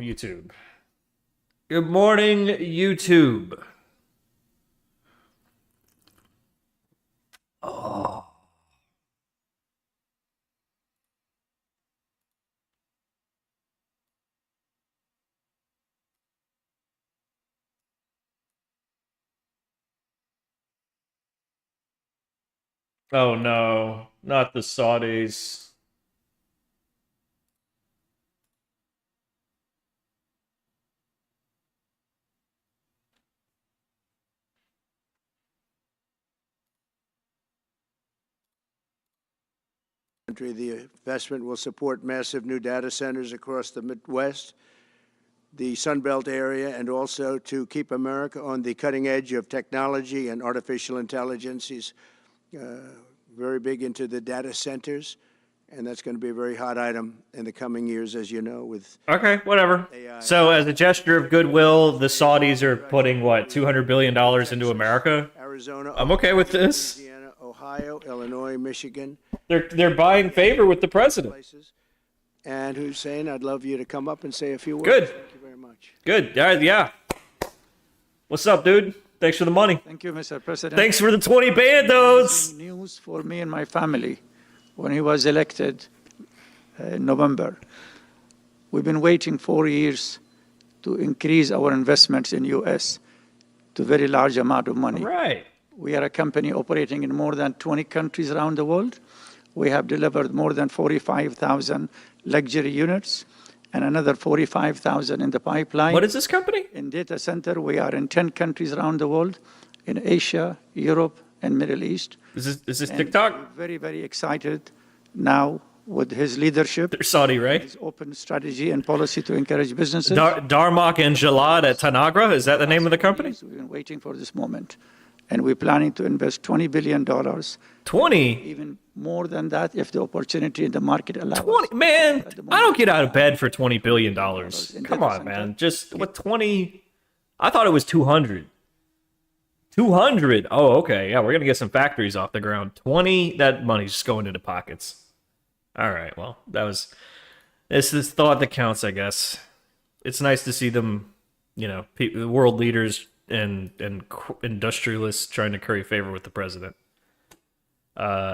YouTube. Good morning, YouTube. Oh. Oh no, not the Saudis. The investment will support massive new data centers across the Midwest, the Sun Belt area, and also to keep America on the cutting edge of technology and artificial intelligence. He's very big into the data centers, and that's going to be a very hot item in the coming years, as you know. With Okay, whatever. So, as a gesture of goodwill, the Saudis are putting what, $200 billion into America? Arizona, I'm okay with this. Louisiana, Ohio, Illinois, Michigan. They're buying favor with the president. And Hussein, I'd love you to come up and say a few words. Good. Thank you very much. Good. Yeah. What's up, dude? Thanks for the money. Thank you, Mr. President. Thanks for the 20 bandos. News for me and my family when he was elected in November. We've been waiting 4 years to increase our investments in U.S. to a very large amount of money. Right. We are a company operating in more than 20 countries around the world. We have delivered more than 45,000 luxury units and another 45,000 in the pipeline. What is this company? In data center, we are in 10 countries around the world, in Asia, Europe, and Middle East. Is this And TikTok? we're very, very excited now with his leadership. They're Saudi, right? His open strategy and policy to encourage businesses. Darmok and Jalad at Tanagra? Is that the name of the company? We've been waiting for this moment. And we're planning to invest $20 billion. 20? Even more than that if the opportunity in the market allows. 20? Man, I don't get out of bed for $20 billion. Come on, center. man. Just, what, 20? I thought it was 200. 200? Oh, okay. Yeah, we're going to get some factories off the ground. 20? That money's just going into pockets. All right, well, it's this thought that counts, I guess. It's nice to see them, the world leaders and industrialists trying to curry favor with the president.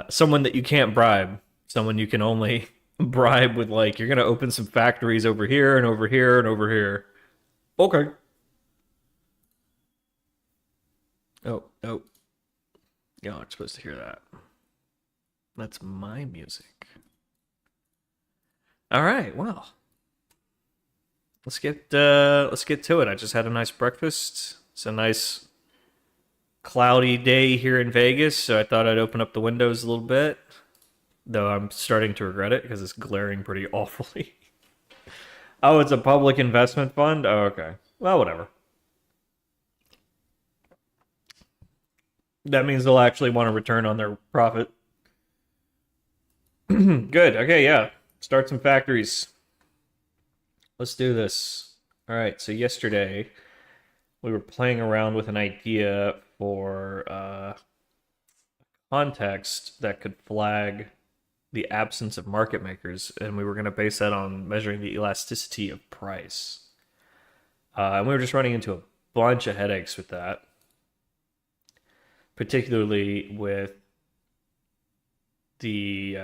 Someone that you can't bribe. Someone you can only bribe with, like, you're going to open some factories over here and over here and over here. Okay. Oh. Y'all aren't supposed to hear that. That's my music. All right, well. Let's get to it. I just had a nice breakfast. It's a nice cloudy day here in Vegas, so I thought I'd open up the windows a little bit. Though I'm starting to regret it because it's glaring pretty awfully. Oh, it's a public investment fund? Oh, okay. Well, whatever. That means they'll actually want to return on their profit. Good. Okay, yeah. Start some factories. Let's do this. All right, so yesterday we were playing around with an idea for context that could flag the absence of market makers, and we were going to base that on measuring the elasticity of price. And we were just running into a bunch of headaches with that, particularly with the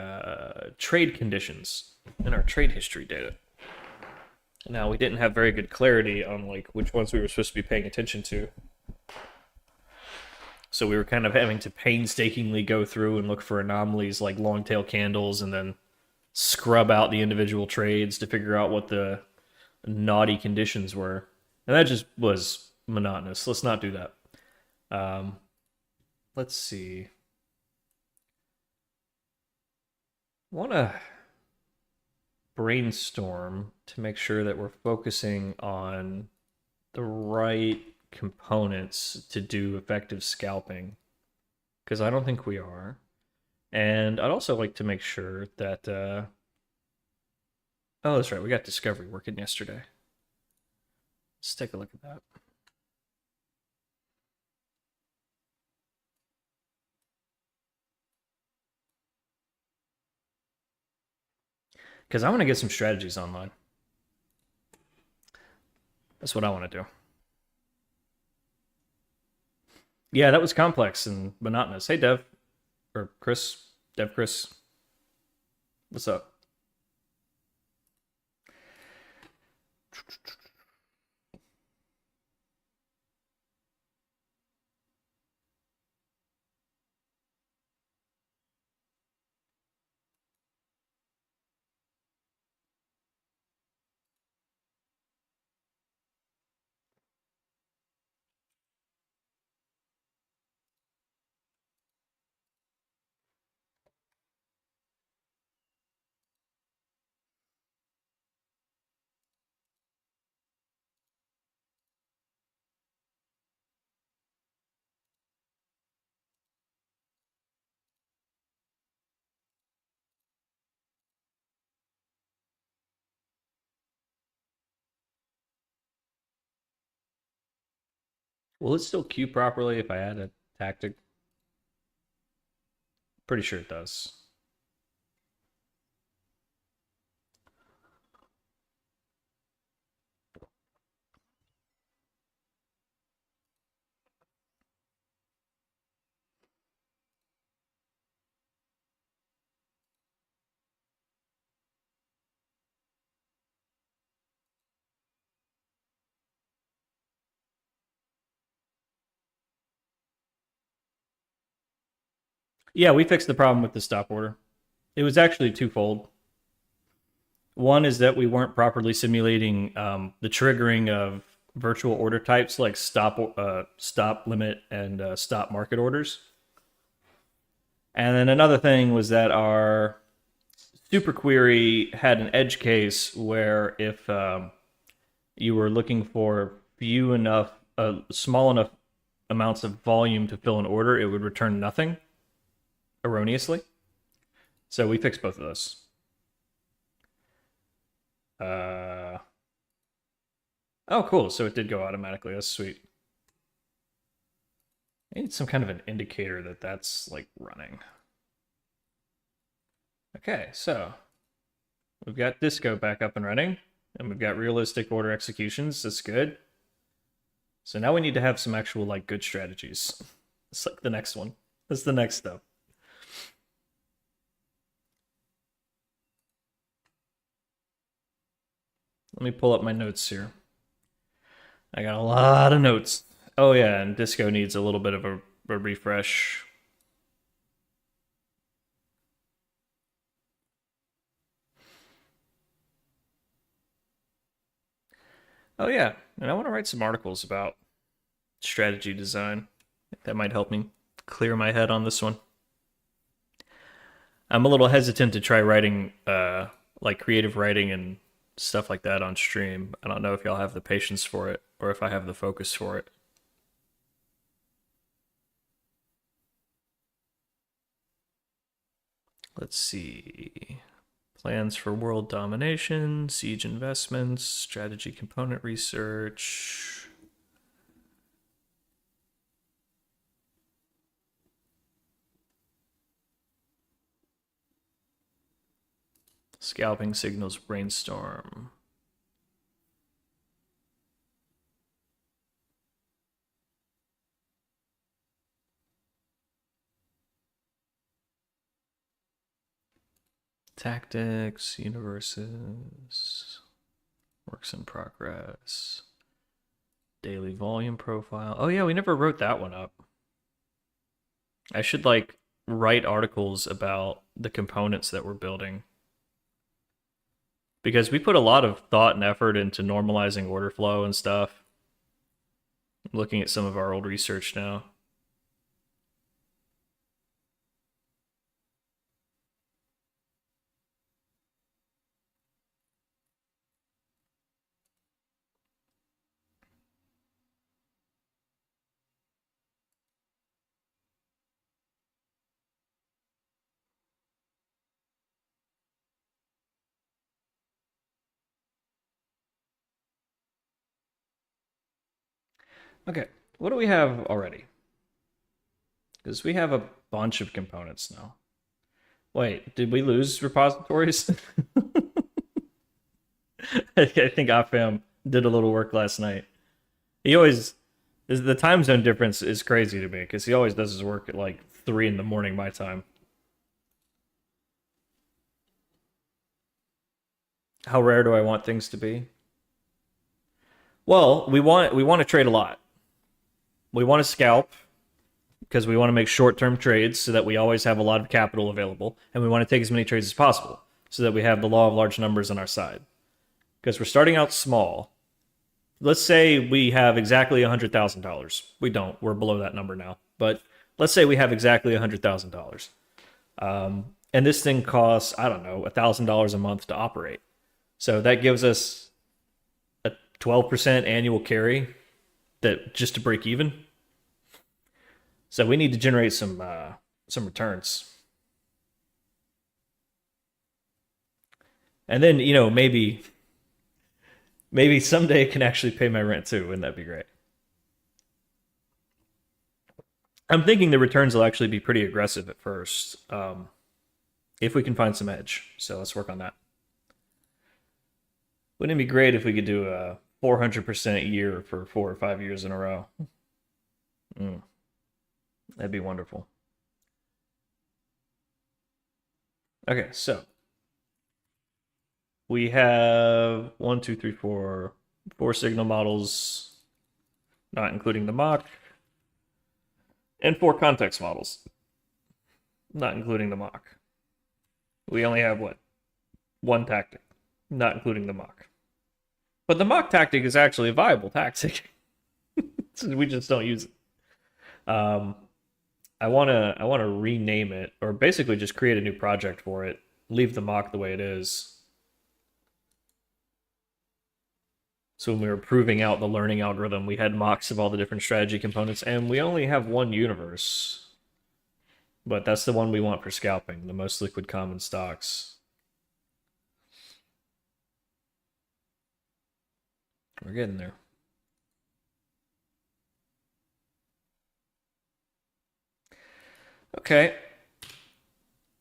trade conditions in our trade history data. Now, we didn't have very good clarity on like which ones we were supposed to be paying attention to. So we were kind of having to painstakingly go through and look for anomalies like long tail candles and then scrub out the individual trades to figure out what the naughty conditions were. And that just was monotonous. Let's not do that. Let's see. I want to brainstorm to make sure that we're focusing on the right components to do effective scalping, because I don't think we are. And I'd also like to make sure that oh, that's right, we got discovery working yesterday. Let's take a look at that. Because I want to get some strategies online. That's what I want to do. Yeah, that was complex and monotonous. Hey, Dev. Or Chris. Dev Chris. What's up? Will it still queue properly if I add a tactic? Pretty sure it does. Yeah, we fixed the problem with the stop order. It was actually twofold. One is that we weren't properly simulating the triggering of virtual order types like stop limit and stop market orders. And then another thing was that our super query had an edge case where if you were looking for small enough amounts of volume to fill an order, it would return nothing erroneously. So we fixed both of those. Oh, cool. So it did go automatically. That's sweet. I need some kind of an indicator that that's like running. Okay, so we've got Disco back up and running, and we've got realistic order executions. That's good. So now we need to have some actual like good strategies. It's like the next one. That's the next step. Let me pull up my notes here. I got a lot of notes. Oh yeah, and Disco needs a little bit of a refresh. Oh yeah, and I want to write some articles about strategy design. That might help me clear my head on this one. I'm a little hesitant to try writing like creative writing and stuff like that on stream. I don't know if y'all have the patience for it or if I have the focus for it. Let's see. Plans for world domination, siege investments, strategy component research. Scalping signals brainstorm. Tactics, universes, works in progress, daily volume profile. Oh yeah, we never wrote that one up. I should like write articles about the components that we're building. Because we put a lot of thought and effort into normalizing order flow and stuff. I'm looking at some of our old research now. Okay, what do we have already? Because we have a bunch of components now. Wait, did we lose repositories? I think Did a little work last night. He always the time zone difference is crazy to me because he always does his work at like 3 in the morning my time. How rare do I want things to be? Well, we want to trade a lot. We want to scalp because we want to make short-term trades so that we always have a lot of capital available, and we want to take as many trades as possible so that we have the law of large numbers on our side. Because we're starting out small. Let's say we have exactly $100,000. We don't. We're below that number now. But let's say we have exactly $100,000. And this thing costs, I don't know, $1,000 a month to operate. So that gives us a 12% annual carry that just to break even. So we need to generate some returns. And then, maybe someday it can actually pay my rent too. Wouldn't that be great? I'm thinking the returns will actually be pretty aggressive at first, if we can find some edge. So let's work on that. Wouldn't it be great if we could do a 400% a year for 4 or 5 years in a row? That'd be wonderful. Okay, so we have 1, 2, 3, 4 signal models, not including the mock, and 4 context models, not including the mock. We only have what? 1 tactic, not including the mock. But the mock tactic is actually a viable tactic. We just don't use it. I want to rename it, or basically just create a new project for it. Leave the mock the way it is. So when we were proving out the learning algorithm, we had mocks of all the different strategy components, and we only have 1 universe. But that's the one we want for scalping, the most liquid common stocks. We're getting there. Okay.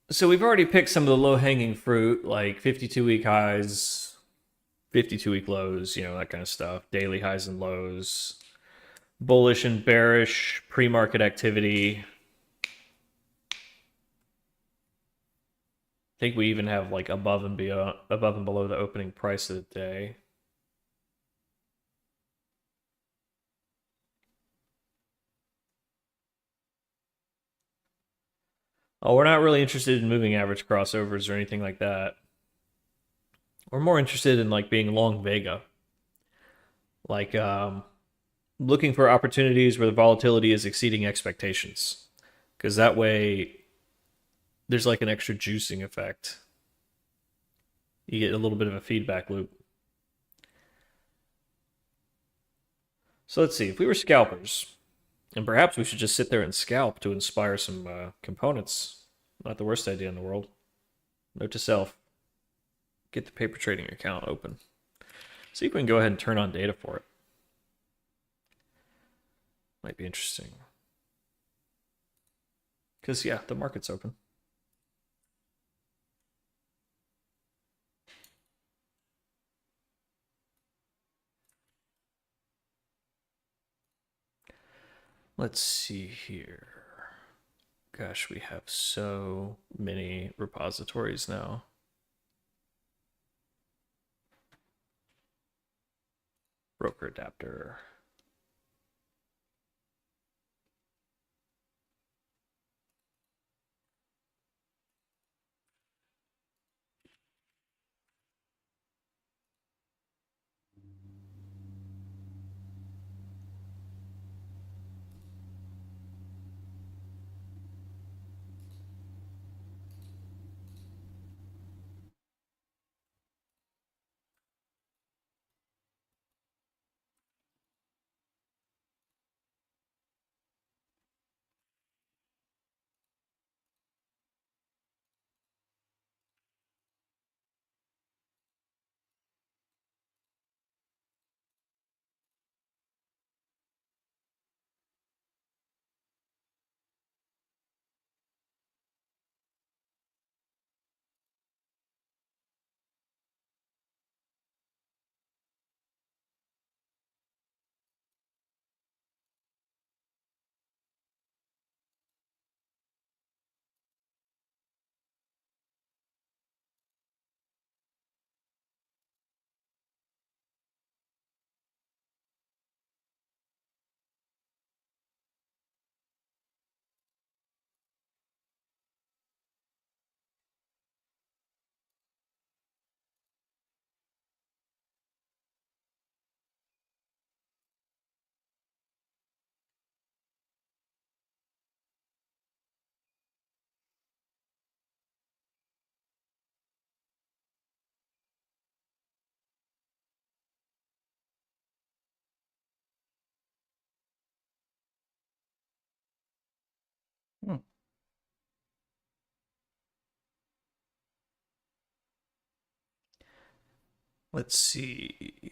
So we've already picked some of the low-hanging fruit, like 52-week highs, 52-week lows, that kind of stuff, daily highs and lows, bullish and bearish pre-market activity. I think we even have like above and below the opening price of the day. Oh, we're not really interested in moving average crossovers or anything like that. We're more interested in like being long Vega. Like looking for opportunities where the volatility is exceeding expectations. Because that way there's like an extra juicing effect. You get a little bit of a feedback loop. So let's see, if we were scalpers, and perhaps we should just sit there and scalp to inspire some components. Not the worst idea in the world. Note to self. Get the paper trading account open. See if we can go ahead and turn on data for it. Might be interesting. Because, yeah, the market's open. Let's see here. Gosh, we have so many repositories now. Broker adapter. Let's see.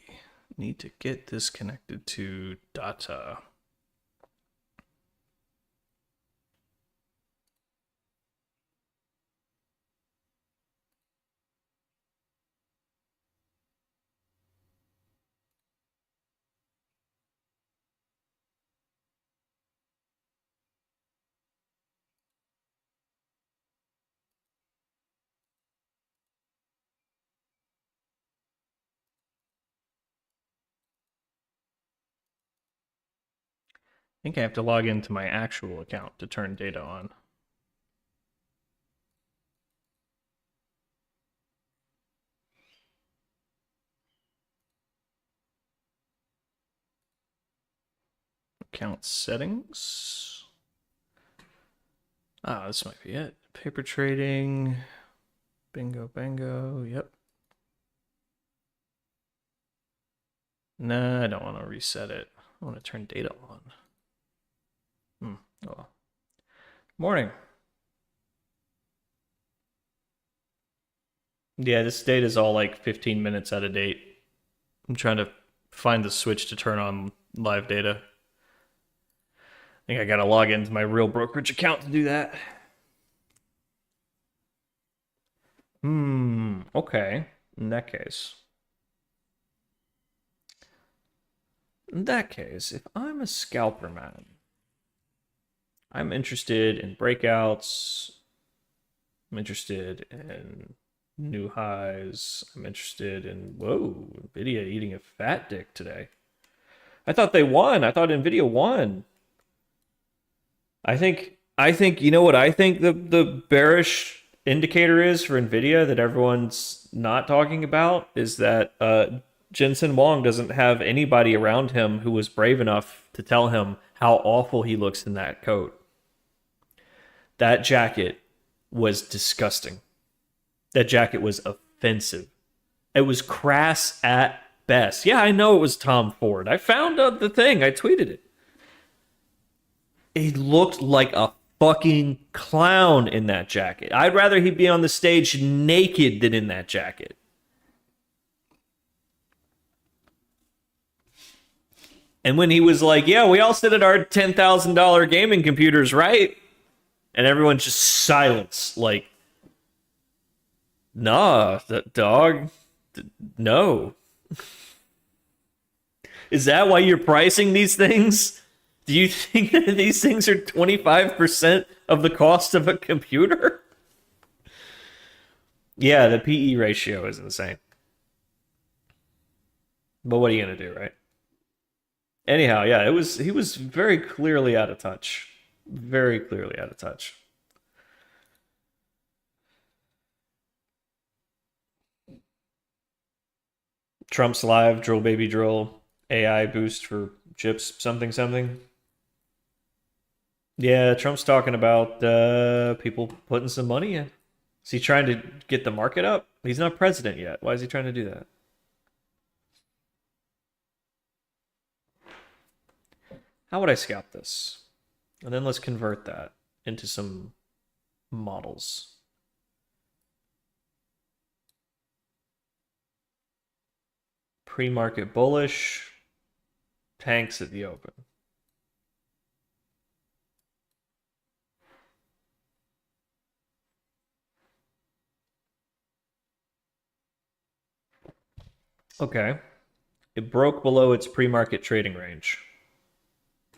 Need to get this connected to data. I think I have to log into my actual account to turn data on. Account settings. Ah, this might be it. Paper trading. Bingo, bango. Yep. Nah, I don't want to reset it. I want to turn data on. Oh. Morning. Yeah, this data is all like 15 minutes out of date. I'm trying to find the switch to turn on live data. I think I gotta log into my real brokerage account to do that. Okay. In that case. If I'm a scalper man, I'm interested in breakouts. I'm interested in new highs. I'm interested in, whoa, NVIDIA eating a fat dick today. I thought they won. I thought NVIDIA won. I think, you know what I think the bearish indicator is for NVIDIA that everyone's not talking about is that Jensen Huang doesn't have anybody around him who was brave enough to tell him how awful he looks in that coat. That jacket was disgusting. That jacket was offensive. It was crass at best. Yeah, I know it was Tom Ford. I found the thing. I tweeted it. He looked like a fucking clown in that jacket. I'd rather he be on the stage naked than in that jacket. And when he was like, yeah, we all sit at our $10,000 gaming computers, right? And everyone just silence, like, nah, dog, no. Is that why you're pricing these things? Do you think that these things are 25% of the cost of a computer? Yeah, the PE ratio is insane. But what are you going to do, right? Anyhow, yeah, he was very clearly out of touch. Very clearly out of touch. Trump's live, drill baby drill, AI boost for chips, something, something. Yeah, Trump's talking about people putting some money in. Is he trying to get the market up? He's not president yet. Why is he trying to do that? How would I scalp this? And then let's convert that into some models. Pre-market bullish, tanks at the open. Okay. It broke below its pre-market trading range.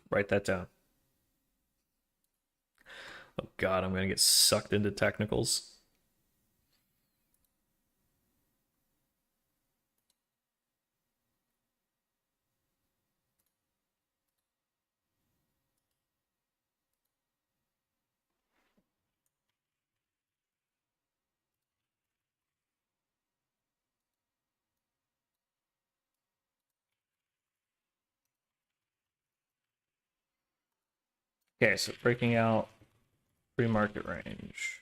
Write that down. Oh God, I'm going to get sucked into technicals. Okay, so breaking out pre-market range.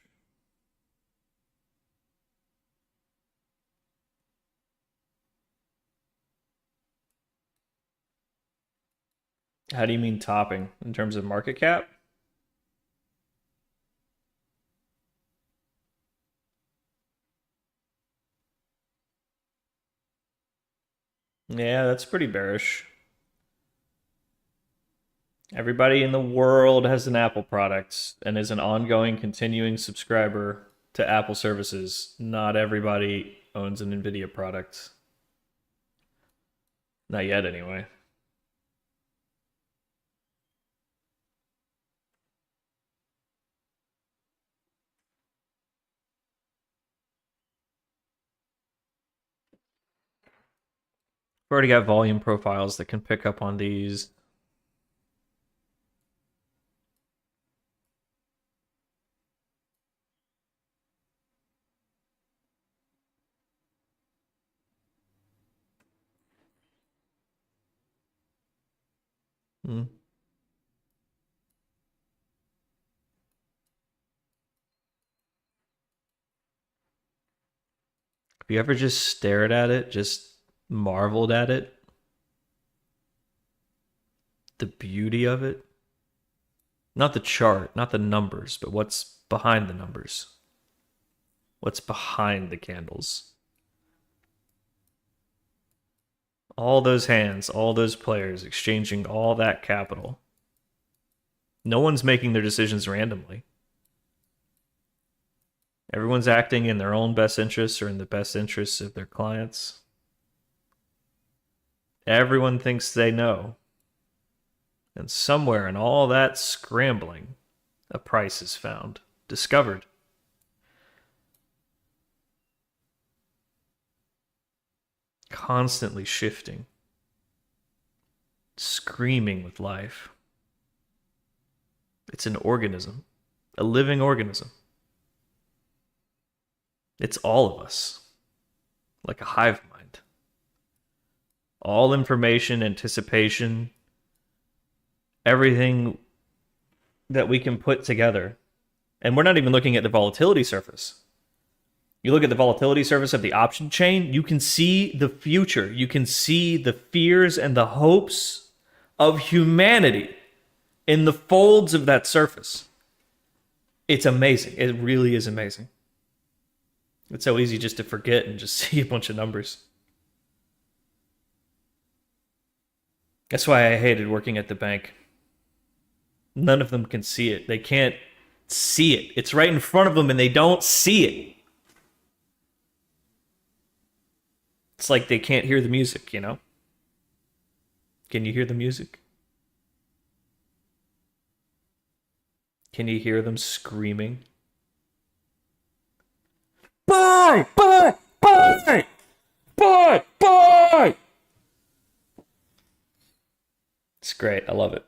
How do you mean topping? In terms of market cap? Yeah, that's pretty bearish. Everybody in the world has an Apple product and is an ongoing, continuing subscriber to Apple services. Not everybody owns an NVIDIA product. Not yet, anyway. We've already got volume profiles that can pick up on these. Hmm. Have you ever just stared at it, just marveled at it? The beauty of it? Not the chart, not the numbers, but what's behind the numbers. What's behind the candles? All those hands, all those players exchanging all that capital. No one's making their decisions randomly. Everyone's acting in their own best interests or in the best interests of their clients. Everyone thinks they know. And somewhere in all that scrambling, a price is found, discovered. Constantly shifting, screaming with life. It's an organism, a living organism. It's all of us, like a hive mind. All information, anticipation, everything that we can put together. And we're not even looking at the volatility surface. You look at the volatility surface of the option chain, you can see the future. You can see the fears and the hopes of humanity in the folds of that surface. It's amazing. It really is amazing. It's so easy just to forget and just see a bunch of numbers. That's why I hated working at the bank. None of them can see it. They can't see it. It's right in front of them and they don't see it. It's like they can't hear the music, you know? Can you hear the music? Can you hear them screaming? Buy! Buy! Buy! Buy! Buy! It's great. I love it.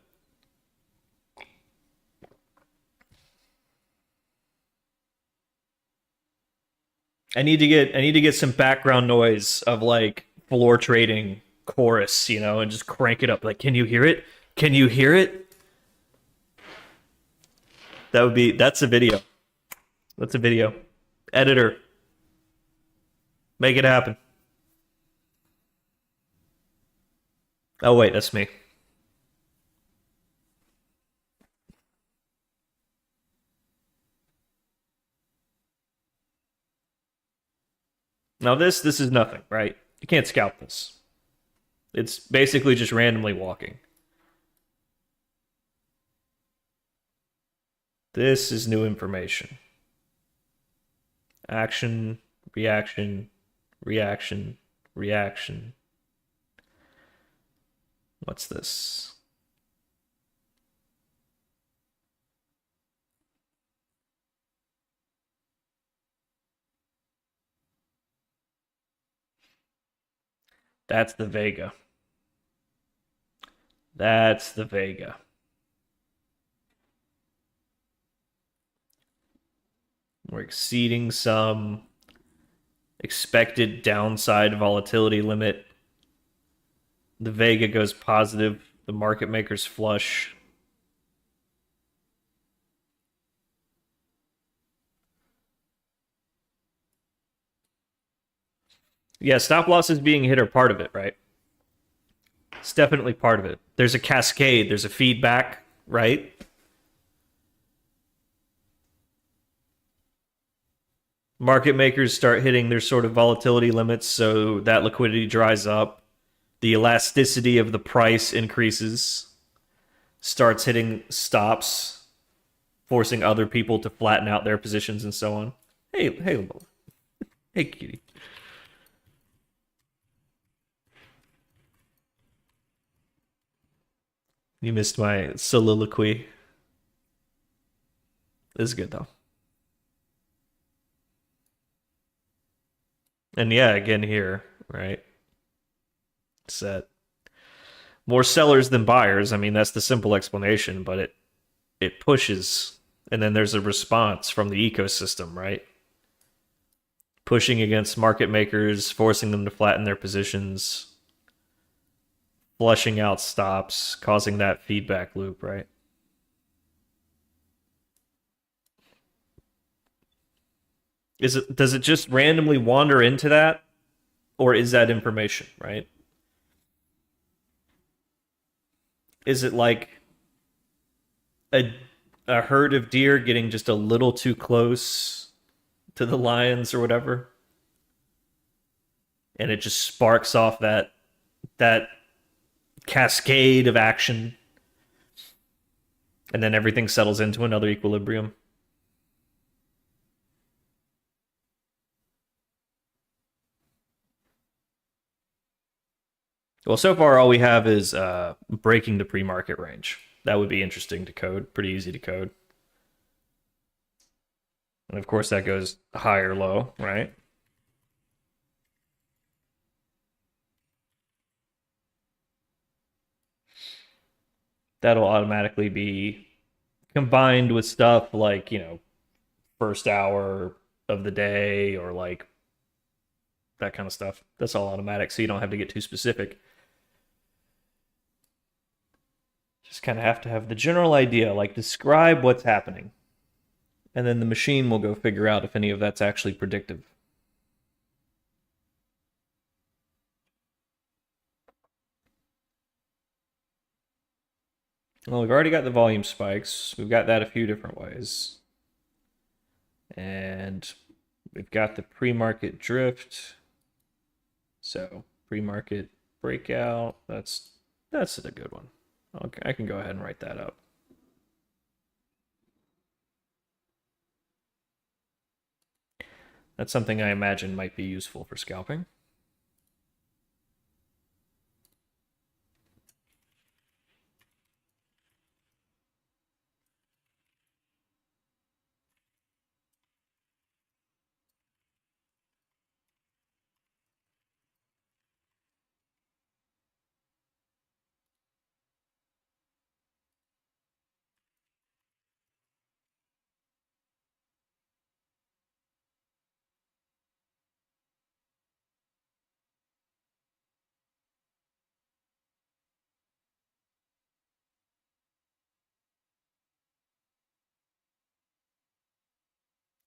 I need to get some background noise of like floor trading chorus, you know, and just crank it up. Like, can you hear it? Can you hear it? That's a video. That's a video. Editor. Make it happen. Oh wait, that's me. Now this is nothing, right? You can't scalp this. It's basically just randomly walking. This is new information. Action, reaction, reaction, reaction. What's this? That's the Vega. That's the Vega. We're exceeding some expected downside volatility limit. The Vega goes positive. The market makers flush. Yeah, stop losses being hit are part of it, right? It's definitely part of it. There's a cascade, there's a feedback, right? Market makers start hitting their sort of volatility limits, so that liquidity dries up. the elasticity of the price increases, starts hitting stops, forcing other people to flatten out their positions and so on. Hey, cutie. You missed my soliloquy. This is good though. And yeah, again here, right? Set more sellers than buyers. I mean, that's the simple explanation, but it pushes, and then there's a response from the ecosystem, right? Pushing against market makers, forcing them to flatten their positions, flushing out stops, causing that feedback loop, right? Does it just randomly wander into that, or is that information, right? Is it like a herd of deer getting just a little too close to the lions or whatever, and it just sparks off that cascade of action, and then everything settles into another equilibrium? Well, so far all we have is breaking the pre-market range. That would be interesting to code, pretty easy to code. And of course that goes high or low, right? That'll automatically be combined with stuff like, first hour of the day or like that kind of stuff. That's all automatic, so you don't have to get too specific. Just kind of have to have the general idea, like describe what's happening. And then the machine will go figure out if any of that's actually predictive. Well, we've already got the volume spikes. We've got that a few different ways. And we've got the pre-market drift. So pre-market breakout, that's a good one. Okay, I can go ahead and write that up. That's something I imagine might be useful for scalping.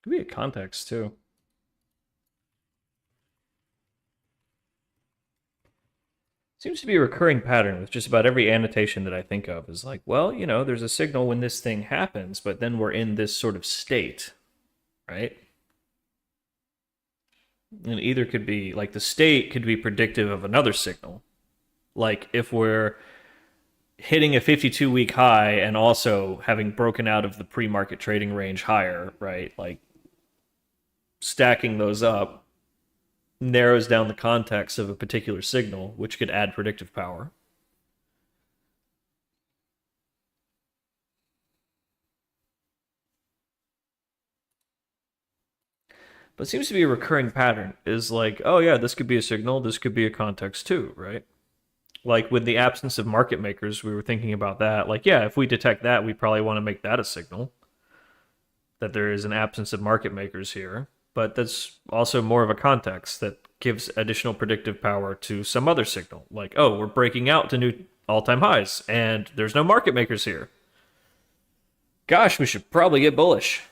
Could be a context too. Seems to be a recurring pattern with just about every annotation that I think of is like, well, there's a signal when this thing happens, but then we're in this sort of state, right? And either could be like the state could be predictive of another signal. Like if we're hitting a 52-week high and also having broken out of the pre-market trading range higher, right? Like stacking those up narrows down the context of a particular signal, which could add predictive power. But it seems to be a recurring pattern is like, oh yeah, this could be a signal, this could be a context too, right? Like with the absence of market makers, we were thinking about that. Like, yeah, if we detect that, we probably want to make that a signal that there is an absence of market makers here. But that's also more of a context that gives additional predictive power to some other signal. Like, oh, we're breaking out to new all-time highs, and there's no market makers here. Gosh, we should probably get bullish,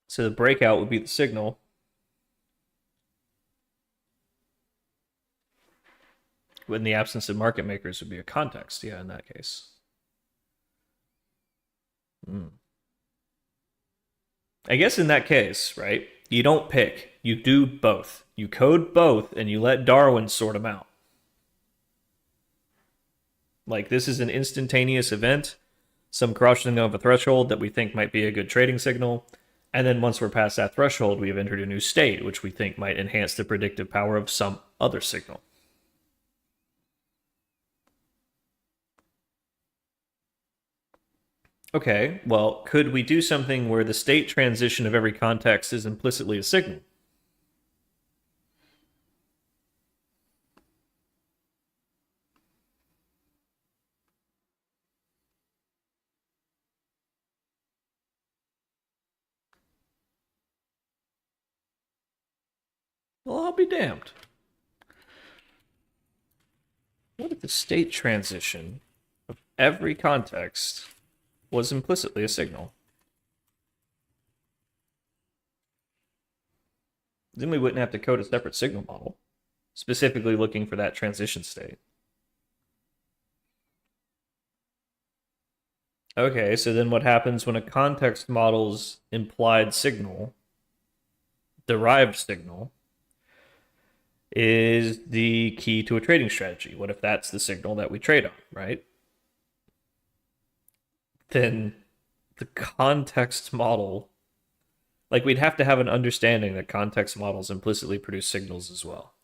So the breakout would be the signal. In the absence of market makers would be a context, yeah, in that case. I guess in that case, right, you don't pick. You do both. You code both, and you let Darwin sort them out. Like, this is an instantaneous event, some crossing of a threshold that we think might be a good trading signal. And then once we're past that threshold, we've entered a new state, which we think might enhance the predictive power of some other signal. Okay, well, could we do something where the state transition of every context is implicitly a signal? Well, I'll be damned. What if the state transition of every context was implicitly a signal? Then we wouldn't have to code a separate signal model, specifically looking for that transition state. Okay, so then what happens when a context model's implied signal, derived signal, is the key to a trading strategy? What if that's the signal that we trade on, right? Then the context model, like, we'd have to have an understanding that context models implicitly produce signals as well.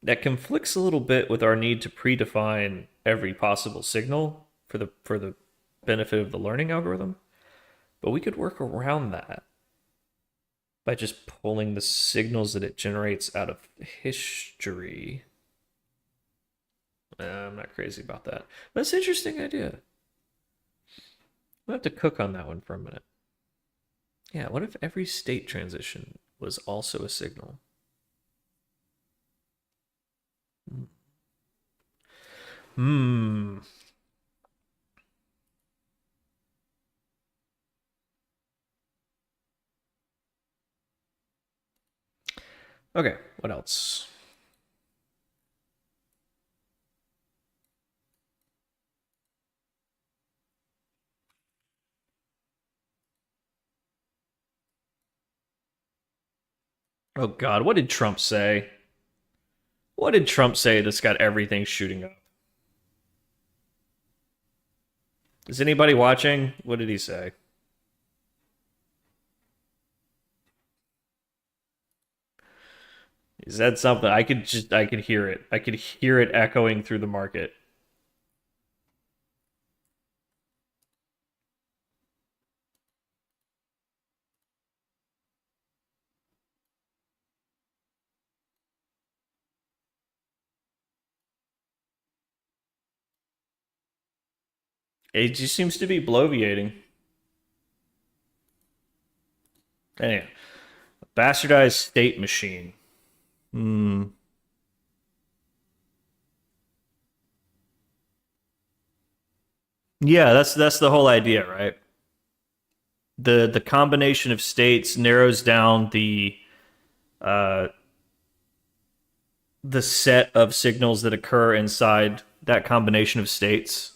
That conflicts a little bit with our need to predefine every possible signal for the benefit of the learning algorithm. But we could work around that by just pulling the signals that it generates out of history. I'm not crazy about that. But it's an interesting idea. We'll have to cook on that one for a minute. Yeah, what if every state transition was also a signal? Hmm. Okay, what else? Oh God, what did Trump say? What did Trump say that's got everything shooting up? Is anybody watching? What did he say? He said something. I could hear it. I could hear it echoing through the market. It just seems to be bloviating. Anyway, bastardized state machine. Hmm. Yeah, that's the whole idea, right? The combination of states narrows down uh the set of signals that occur inside that combination of states.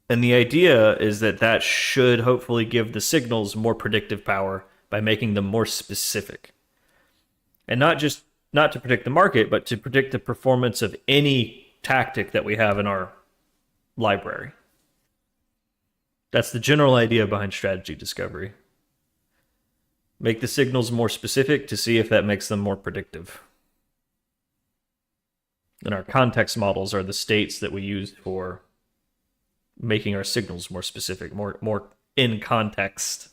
And the idea is that that should hopefully give the signals more predictive power by making them more specific. And not to predict the market, but to predict the performance of any tactic that we have in our library. That's the general idea behind strategy discovery. Make the signals more specific to see if that makes them more predictive. And our context models are the states that we use for making our signals more specific, more in context.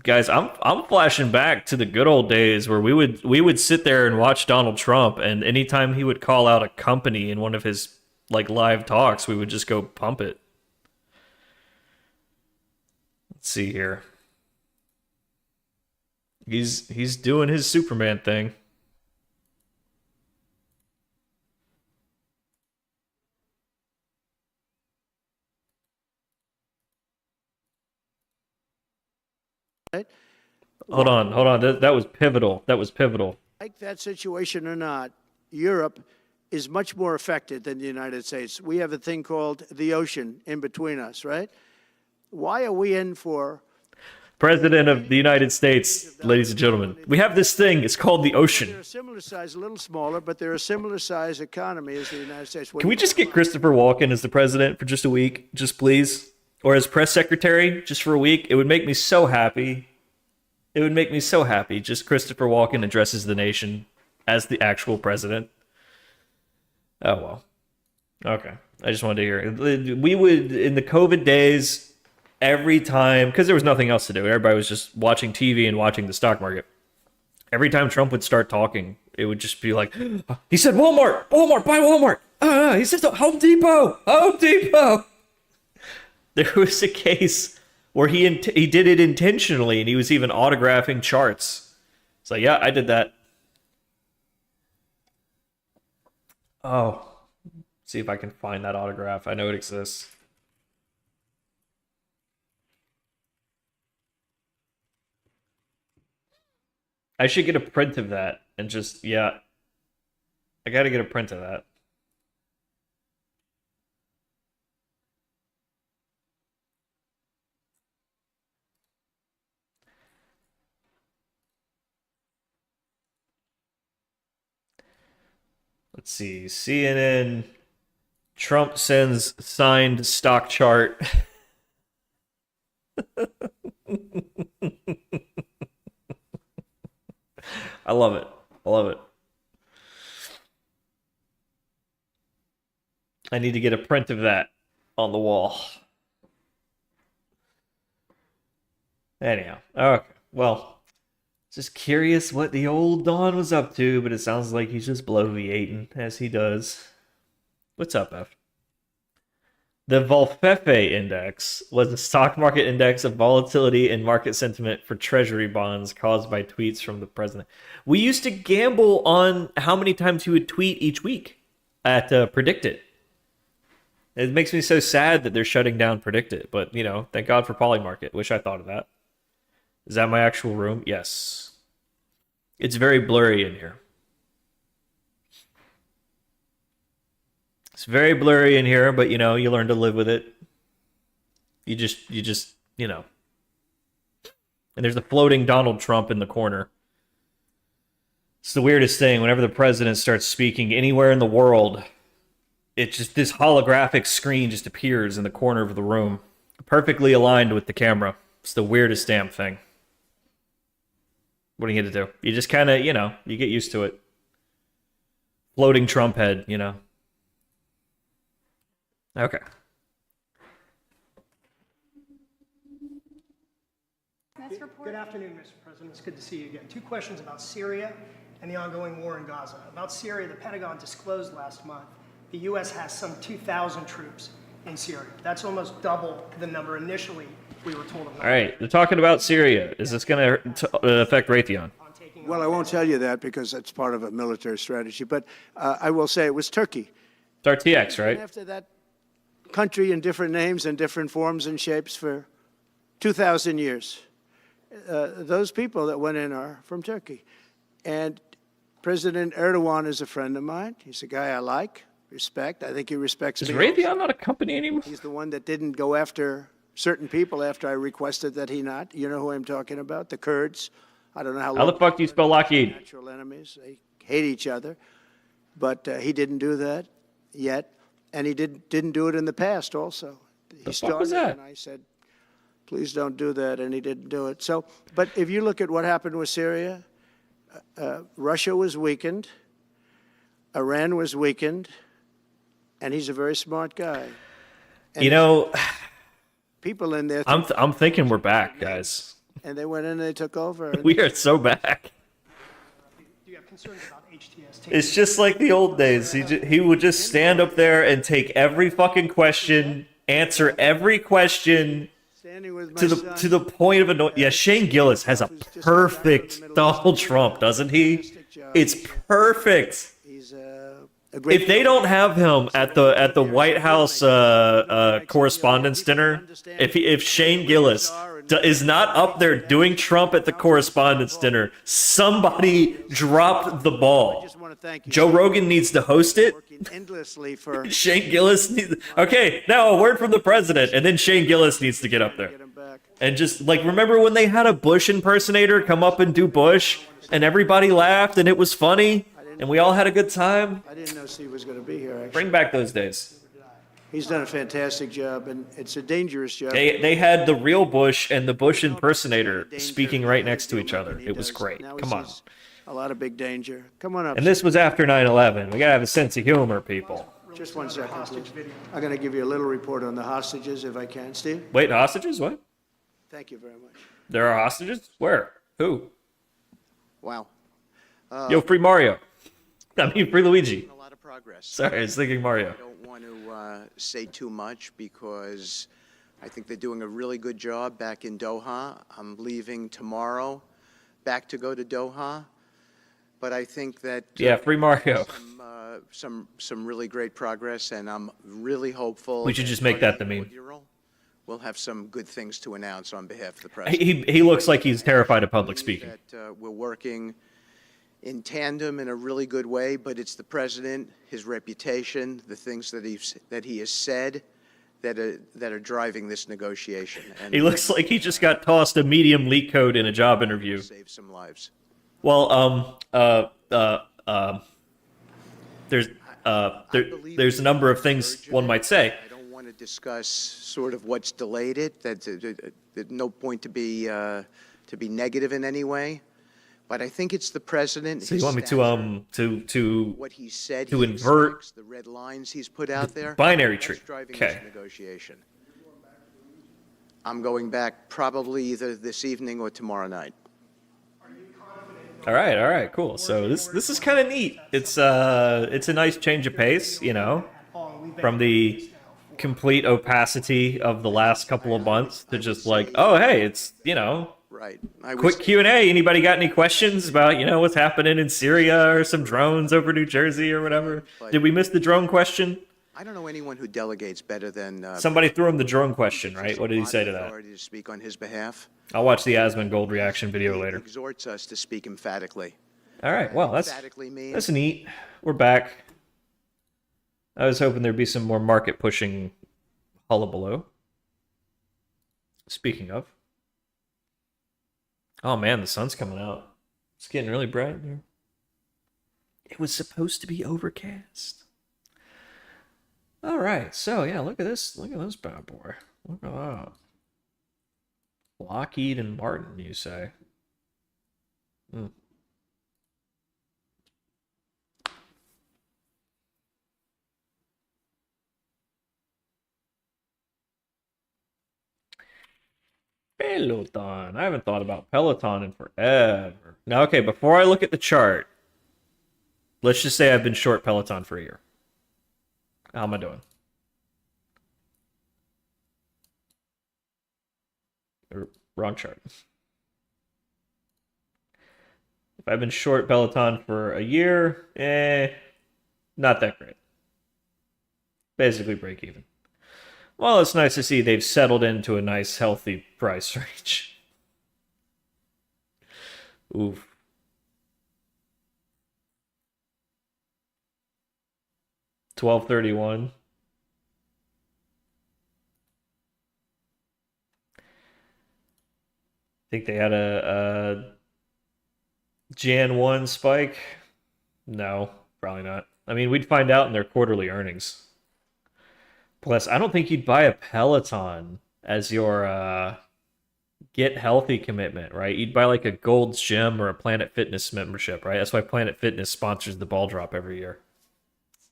Guys, I'm flashing back to the good old days where we would sit there and watch Donald Trump, and anytime he would call out a company in one of his like live talks, we would just go pump it. Let's see here. He's doing his Superman thing. Right? Hold on. That was pivotal. That was pivotal. Like that situation or not, Europe is much more affected than the United States. We have a thing called the ocean in between us, right? Why are we in for... President of the United States, ladies and gentlemen. We have this thing, it's called the They're ocean. a similar size, a little smaller, but they're a similar size economy as the United States. Can we just get Christopher Walken as the president for just a week? Just please? Or as press secretary, just for a week? It would make me so happy. It would make me so happy. Just Christopher Walken addresses the nation as the actual president. Oh, well. Okay. I just wanted to hear. We would, in the COVID days... Every time, because there was nothing else to do, everybody was just watching TV and watching the stock market. Every time Trump would start talking, it would just be like, he said Walmart, buy Walmart. He said Home Depot. There was a case where he did it intentionally, and he was even autographing charts. It's like, yeah, I did that. Oh, see if I can find that autograph. I know it exists. I should get a print of that and just, yeah. I gotta get a print of that. Let's see. CNN. Trump sends signed stock chart. I love it. I love it. I need to get a print of that on the wall. Anyhow, okay. Well, just curious what the old Don was up to, but it sounds like he's just bloviating, as he does. What's up, F? The Volfefe Index was a stock market index of volatility and market sentiment for treasury bonds caused by tweets from the president. We used to gamble on how many times he would tweet each week at Predict It. It makes me so sad that they're shutting down Predict It, but, you know, thank God for Polymarket. Wish I thought of that. Is that my actual room? Yes. It's very blurry in here. It's very blurry in here, but, you know, you learn to live with it. You just, you know. And there's a floating Donald Trump in the corner. It's the weirdest thing. Whenever the president starts speaking anywhere in the world, it just, this holographic screen just appears in the corner of the room, perfectly aligned with the camera. It's the weirdest damn thing. What are you going to do? You just kind of, you know, you get used to it. Floating Trump head, you know. Okay. Good afternoon, Mr. President. It's good to see you again. Two questions about Syria and the ongoing war in Gaza. About Syria, the Pentagon disclosed last month the U.S. has some 2,000 troops in Syria. That's almost double the number initially we were told. All right, they're talking about Syria. Is this going to affect Raytheon? Well, I won't tell you that because it's part of a military strategy, but I will say it was Turkey. It's RTX, right? And after that country in different names and different forms and shapes for 2,000 years. Those people that went in are from Turkey. And President Erdogan is a friend of mine. He's a guy I like, respect. I think he respects me. Is Raytheon not a company anymore? He's the one that didn't go after certain people after I requested that he not. You know who I'm talking about? The Kurds. I don't know how the fuck do you spell Lockheed? Natural enemies. They hate each other. But he didn't do that yet. And he didn't do it in the past also. The fuck was that? And I said, please don't do that, and he didn't do it. So, but if you look at what happened with Syria, Russia was weakened, Iran was weakened, and he's a very smart guy. And you know, people in there. I'm thinking we're back, guys. And they went in and they took over. We are so back. Do you have concerns about HTS? It's just like the old days. He would just stand up there and take every fucking question, answer every question to the point of annoyance. Yeah, Shane Gillis has a perfect Donald Trump, doesn't he? It's perfect. If they don't have him at the White House correspondence dinner, if Shane Gillis is not up there doing Trump at the correspondence dinner. Somebody dropped the I ball. just want to thank you. Joe Rogan needs to host it. Working endlessly for Shane Gillis needs. Okay, now a word from the president, and then Shane Gillis needs to get up there. get him back. And just like, remember when they had a Bush impersonator come up and do Bush, and everybody laughed, and it was funny, and we all had a good time? I didn't know Steve was going to be here, actually. Bring back those days. He's done a fantastic job, and it's a dangerous job. They had the real Bush and the Bush impersonator speaking right next to each other. He It was does. great. Now he Come on. sees a lot of big danger. Come on up. And this was after 9/11. We gotta have a sense of humor, people. Just 1 second, please. I'm going to give you a little report on the hostages, if I can. Steve? Wait, hostages? What? Thank you very much. There are hostages? Where? Who? Wow. Yo, free Mario. I mean, free Luigi. A lot of progress. Sorry, I was thinking Mario. I don't want to say too much because I think they're doing a really good job back in Doha. I'm leaving tomorrow back to go to Doha. But I think that Yeah, free Mario. some really great progress, and I'm really hopeful. We should just make that the meme. We'll have some good things to announce on behalf of the president. He looks like he's terrified of public speaking. That we're working in tandem in a really good way, but it's the president, his reputation, the things that he has said that are driving this negotiation. And He looks like he just got tossed a medium leak code in a job interview. save some lives. Well, there's there's a number of things one might say. I don't want to discuss sort of what's delayed it. There's no point to be negative in any way. But I think it's the president. So you his want me to what he said, to he invert expects, the red lines he's put out there. binary That's tree. driving Okay. this negotiation. I'm going back probably either this evening or tomorrow night. All right, cool. So this is kind of neat. It's a nice change of pace, you know, from the complete opacity of the last couple of months to just like, oh hey, it's, you know, Right. quick Q&A. Anybody got any questions about, you know, what's happening in Syria or some drones over New Jersey or whatever? Did we miss the drone question? I don't know anyone who delegates better than Somebody threw him the drone question, right? What did he say to that? authority to speak on his behalf. I'll watch the Asmund Gold reaction video He later. exhorts us to speak emphatically. All right, well, Emphatically means that's neat. We're back. I was hoping there'd be some more market pushing hullabaloo. Speaking of. Oh man, the sun's coming out. It's getting really bright here. It was supposed to be overcast. All right, so yeah, look at this. Look at this bad boy. Look at that. Lockheed and Martin, you say? Hmm. Peloton. I haven't thought about Peloton in forever. Now, okay, before I look at the chart, let's just say I've been short Peloton for a year. How am I doing? Wrong chart. If I've been short Peloton for a year, not that great. Basically break even. Well, it's nice to see they've settled into a nice, healthy price range. Oof. $12.31. Think they had a Jan 1 spike? No, probably not. I mean, we'd find out in their quarterly earnings. Plus, I don't think you'd buy a Peloton as your get healthy commitment, right? You'd buy like a Gold's Gym or a Planet Fitness membership, right? That's why Planet Fitness sponsors the ball drop every year.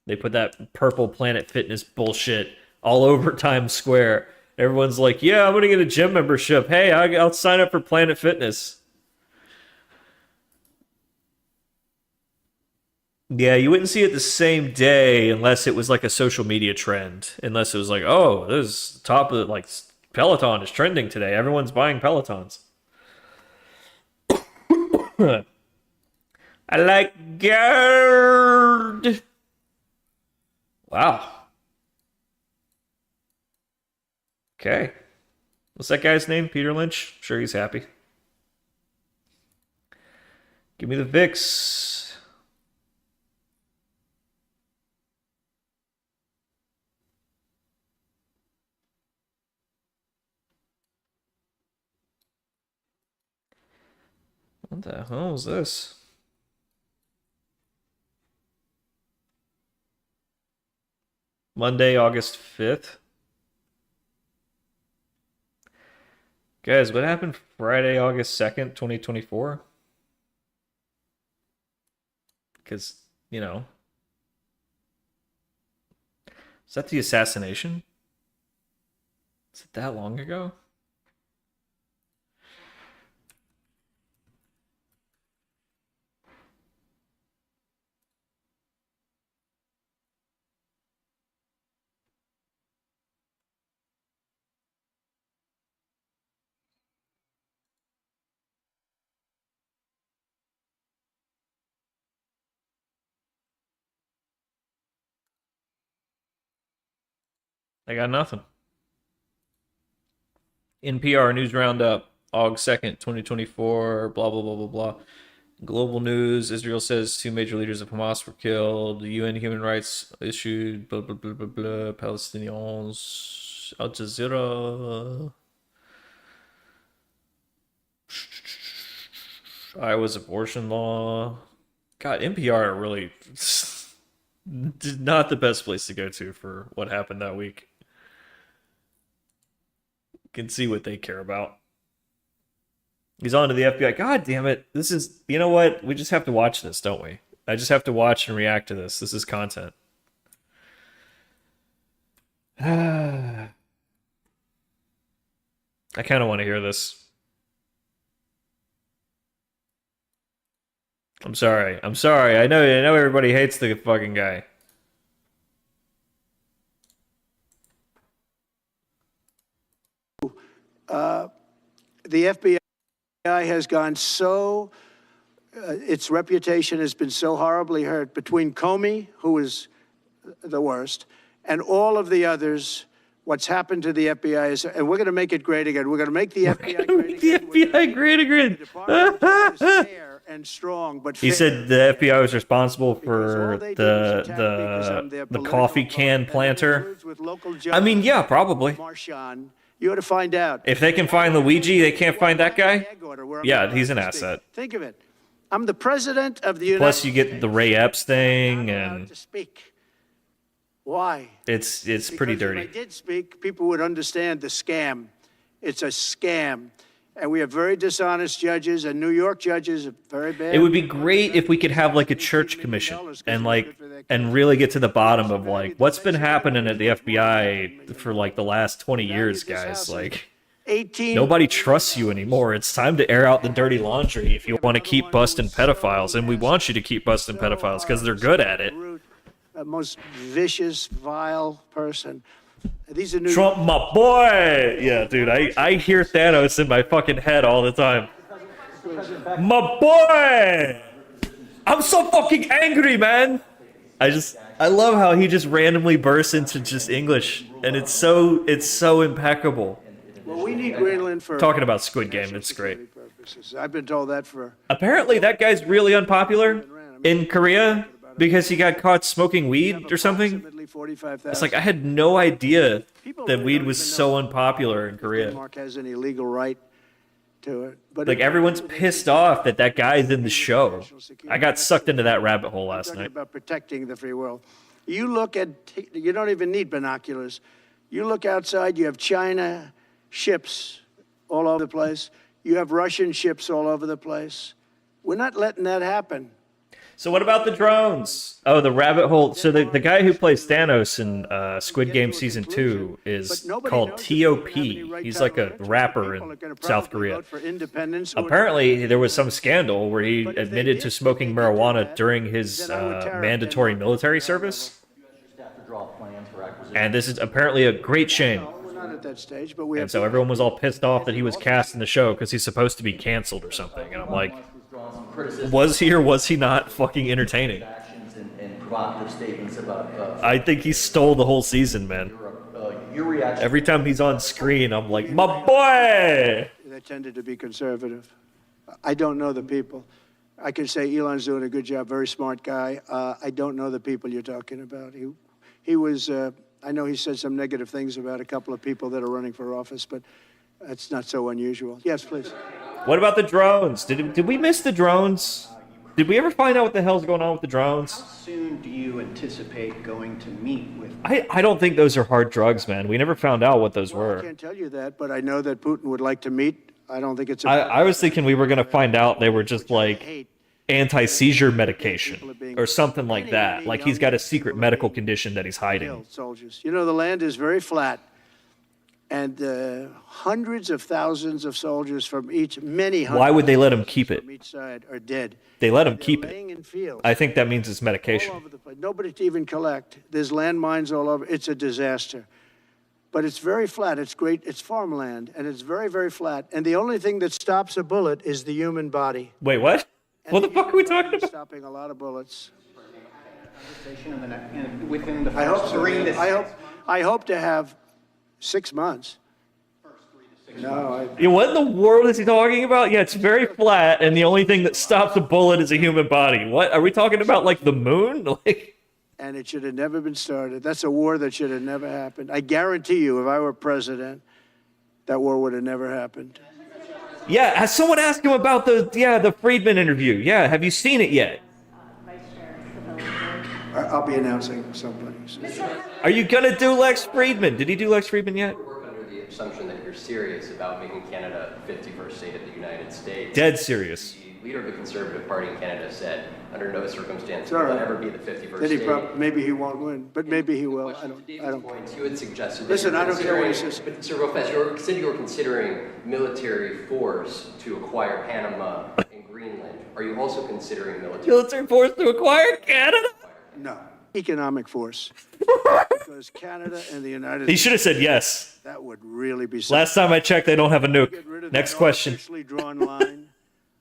They put that purple Planet Fitness bullshit all over Times Square. Everyone's like, yeah, I'm going to get a gym membership. Hey, I'll sign up for Planet Fitness. Yeah, you wouldn't see it the same day unless it was like a social media trend. Unless it was like, oh, this is top of like Peloton is trending today. Everyone's buying Pelotons. I like Gerd. Wow. Okay. What's that guy's name? Peter Lynch? Sure, he's happy. Give me the VIX. What the hell is this? Monday, August 5th. Guys, what happened Friday, August 2nd, 2024? Because, you know. Is that the assassination? Is it that long ago? I got nothing. NPR News Roundup, Aug 2nd, 2024, blah, blah, blah, blah, blah. Global news, Israel says 2 major leaders of Hamas were killed. The UN human rights issued, blah, blah, blah, blah, blah. Palestinians, Al Jazeera. Iowa's abortion law. God, NPR really not the best place to go to for what happened that week. Can see what they care about. He's on to the FBI. God damn it. This is, you know what? We just have to watch this, don't we? I just have to watch and react to this. This is content. I kind of want to hear this. I'm sorry. I'm sorry. I know everybody hates the fucking guy. The FBI has gone so, its reputation has been so horribly hurt between Comey, who is the worst, and all of the others. What's happened to the FBI is, and we're going to make it great again. We're going to make the FBI great again. The FBI great again. The department is fair and strong, but he said the FBI was responsible for the coffee can planter. I mean, yeah, probably. Marshawn, you ought to find out. If they can find Luigi, they can't find that guy? Yeah, he's an asset. Think of it. I'm the president of the United Plus, you States. get the Ray Epps thing, and to speak. Why? it's pretty Because dirty. If I did speak, people would understand the scam. It's a scam. And we have very dishonest judges, and New York judges are very bad. It would be great if we could have like a church commission and really get to the bottom of like what's been happening at the FBI for like the last 20 years, guys. Like 18 nobody trusts you anymore. It's time to air out the dirty laundry if you want to keep busting pedophiles, and we want you to keep busting pedophiles because they're good at it. most vicious, vile person. These are New Trump, my boy. Yeah, dude, I hear Thanos in my fucking head all the time. My boy. I'm so fucking angry, man. I love how he just randomly bursts into just English, and it's so impeccable. Well, we need Greenland for Talking about Squid Game, it's great. purposes. I've been told that for Apparently, that guy's really unpopular in Korea because he got caught smoking weed or something. approximately 45,000. It's like I had no idea People that really weed don't was even so know unpopular in if Korea. Denmark has any legal right to it. But Like everyone's pissed off that guy's in the show. I got sucked into that rabbit hole last talking night. about protecting the free world. You look at, you don't even need binoculars. You look outside, you have China ships all over the place. You have Russian ships all over the place. We're not letting that happen. So what about the drones? Oh, the rabbit hole. So the guy who plays Thanos in Squid Game Season 2 is called T.O.P. He's like a rapper in South Korea. Apparently, there was some scandal where he admitted to smoking marijuana during his mandatory military service. And this is apparently a great shame. We're not at that stage, but we And have so everyone was all pissed off that he was cast in the show because he's supposed to be canceled or something. And I'm like, was he or was he not fucking entertaining? Actions and provocative statements about I think he stole the whole season, man. your reaction. Every time he's on screen, I'm like, my boy. They tended to be conservative. I don't know the people. I can say Elon's doing a good job, very smart guy. I don't know the people you're talking about. He was, I know he said some negative things about a couple of people that are running for office, but that's not so unusual. Yes, please. What about the drones? Did we miss the drones? Did we ever find out what the hell's going on with the drones? How soon do you anticipate going to meet with? I don't think those are hard drugs, man. We never found out what those I were. can't tell you that, but I know that Putin would like to meet. I don't think it's. I was thinking we were going to find out they were just like anti-seizure medication or something like that. Like he's got a secret medical condition that he's hiding. Soldiers. You know, the land is very flat, and hundreds of thousands of soldiers from each, many hundreds. Why would they let him keep it? From each side are dead. They let him They're keep laying it. in fields. I think that means it's All medication. over the place. Nobody to even collect. There's landmines all over. It's a disaster. But it's very flat. It's great. It's farmland, and it's very, very flat. And the only thing that stops a bullet is the human body. Wait, what? And What the fuck are we talking human body is about? Stopping a lot of bullets. Conversation in the within the I hope first so. 3 to 6 I hope to have 6 months. No, Yeah, what in the world is he talking about? Yeah, it's very flat, and the only thing that stops a bullet is a human body. What? Are we talking about, like, the moon? Like, and it should have never been started. That's a war that should have never happened. I guarantee you, if I were president, that war would have never happened. yeah, has someone asked him about the Friedman interview? Yeah, have you seen it yet? I'll be announcing somebody. Are you gonna do Lex Friedman? Did he do Lex Friedman yet? Work under the assumption that you're serious about making Canada 51st state of the United States. Dead serious. The leader of the Conservative Party in Canada said, under no circumstances all will right. it ever be the 51st Then he state. maybe he won't win, but maybe he will. I don't. Points, you had suggested that Listen, you're I don't care what he considering- says. But Sir, real fast, you said you were considering military force to acquire Panama and Greenland. Are you also considering Military force to acquire Canada? No. Economic force. Because Canada and the United He States, should have said yes. that would really be something. Last time I checked, they don't have a Get nuke. rid of Next that question. artificially drawn line,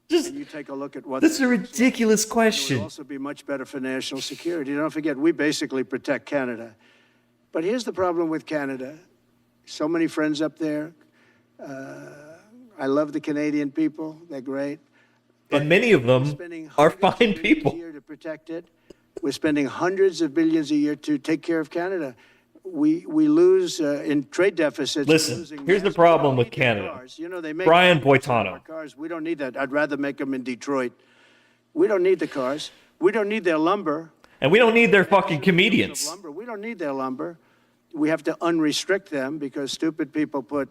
Just, and you take a look at what. that's a that is. ridiculous It would question. also be much better for national security. Don't forget, we basically protect Canada. But here's the problem with Canada. So many friends up there. I love the Canadian people. They're great. And many of them Spending are hundreds of fine billions people. a year to protect it. We're spending hundreds of billions a year to take care of Canada. We lose in trade deficits. Listen, we're losing here's the massive- problem we with don't need their Canada. cars. You know, they make Brian 90% of our Boitano. cars. We don't need that. I'd rather make them in Detroit. We don't need the cars. We don't need their lumber. And we don't need their fucking Of comedians. lumber. We don't need their lumber. We have to unrestrict them because stupid people put,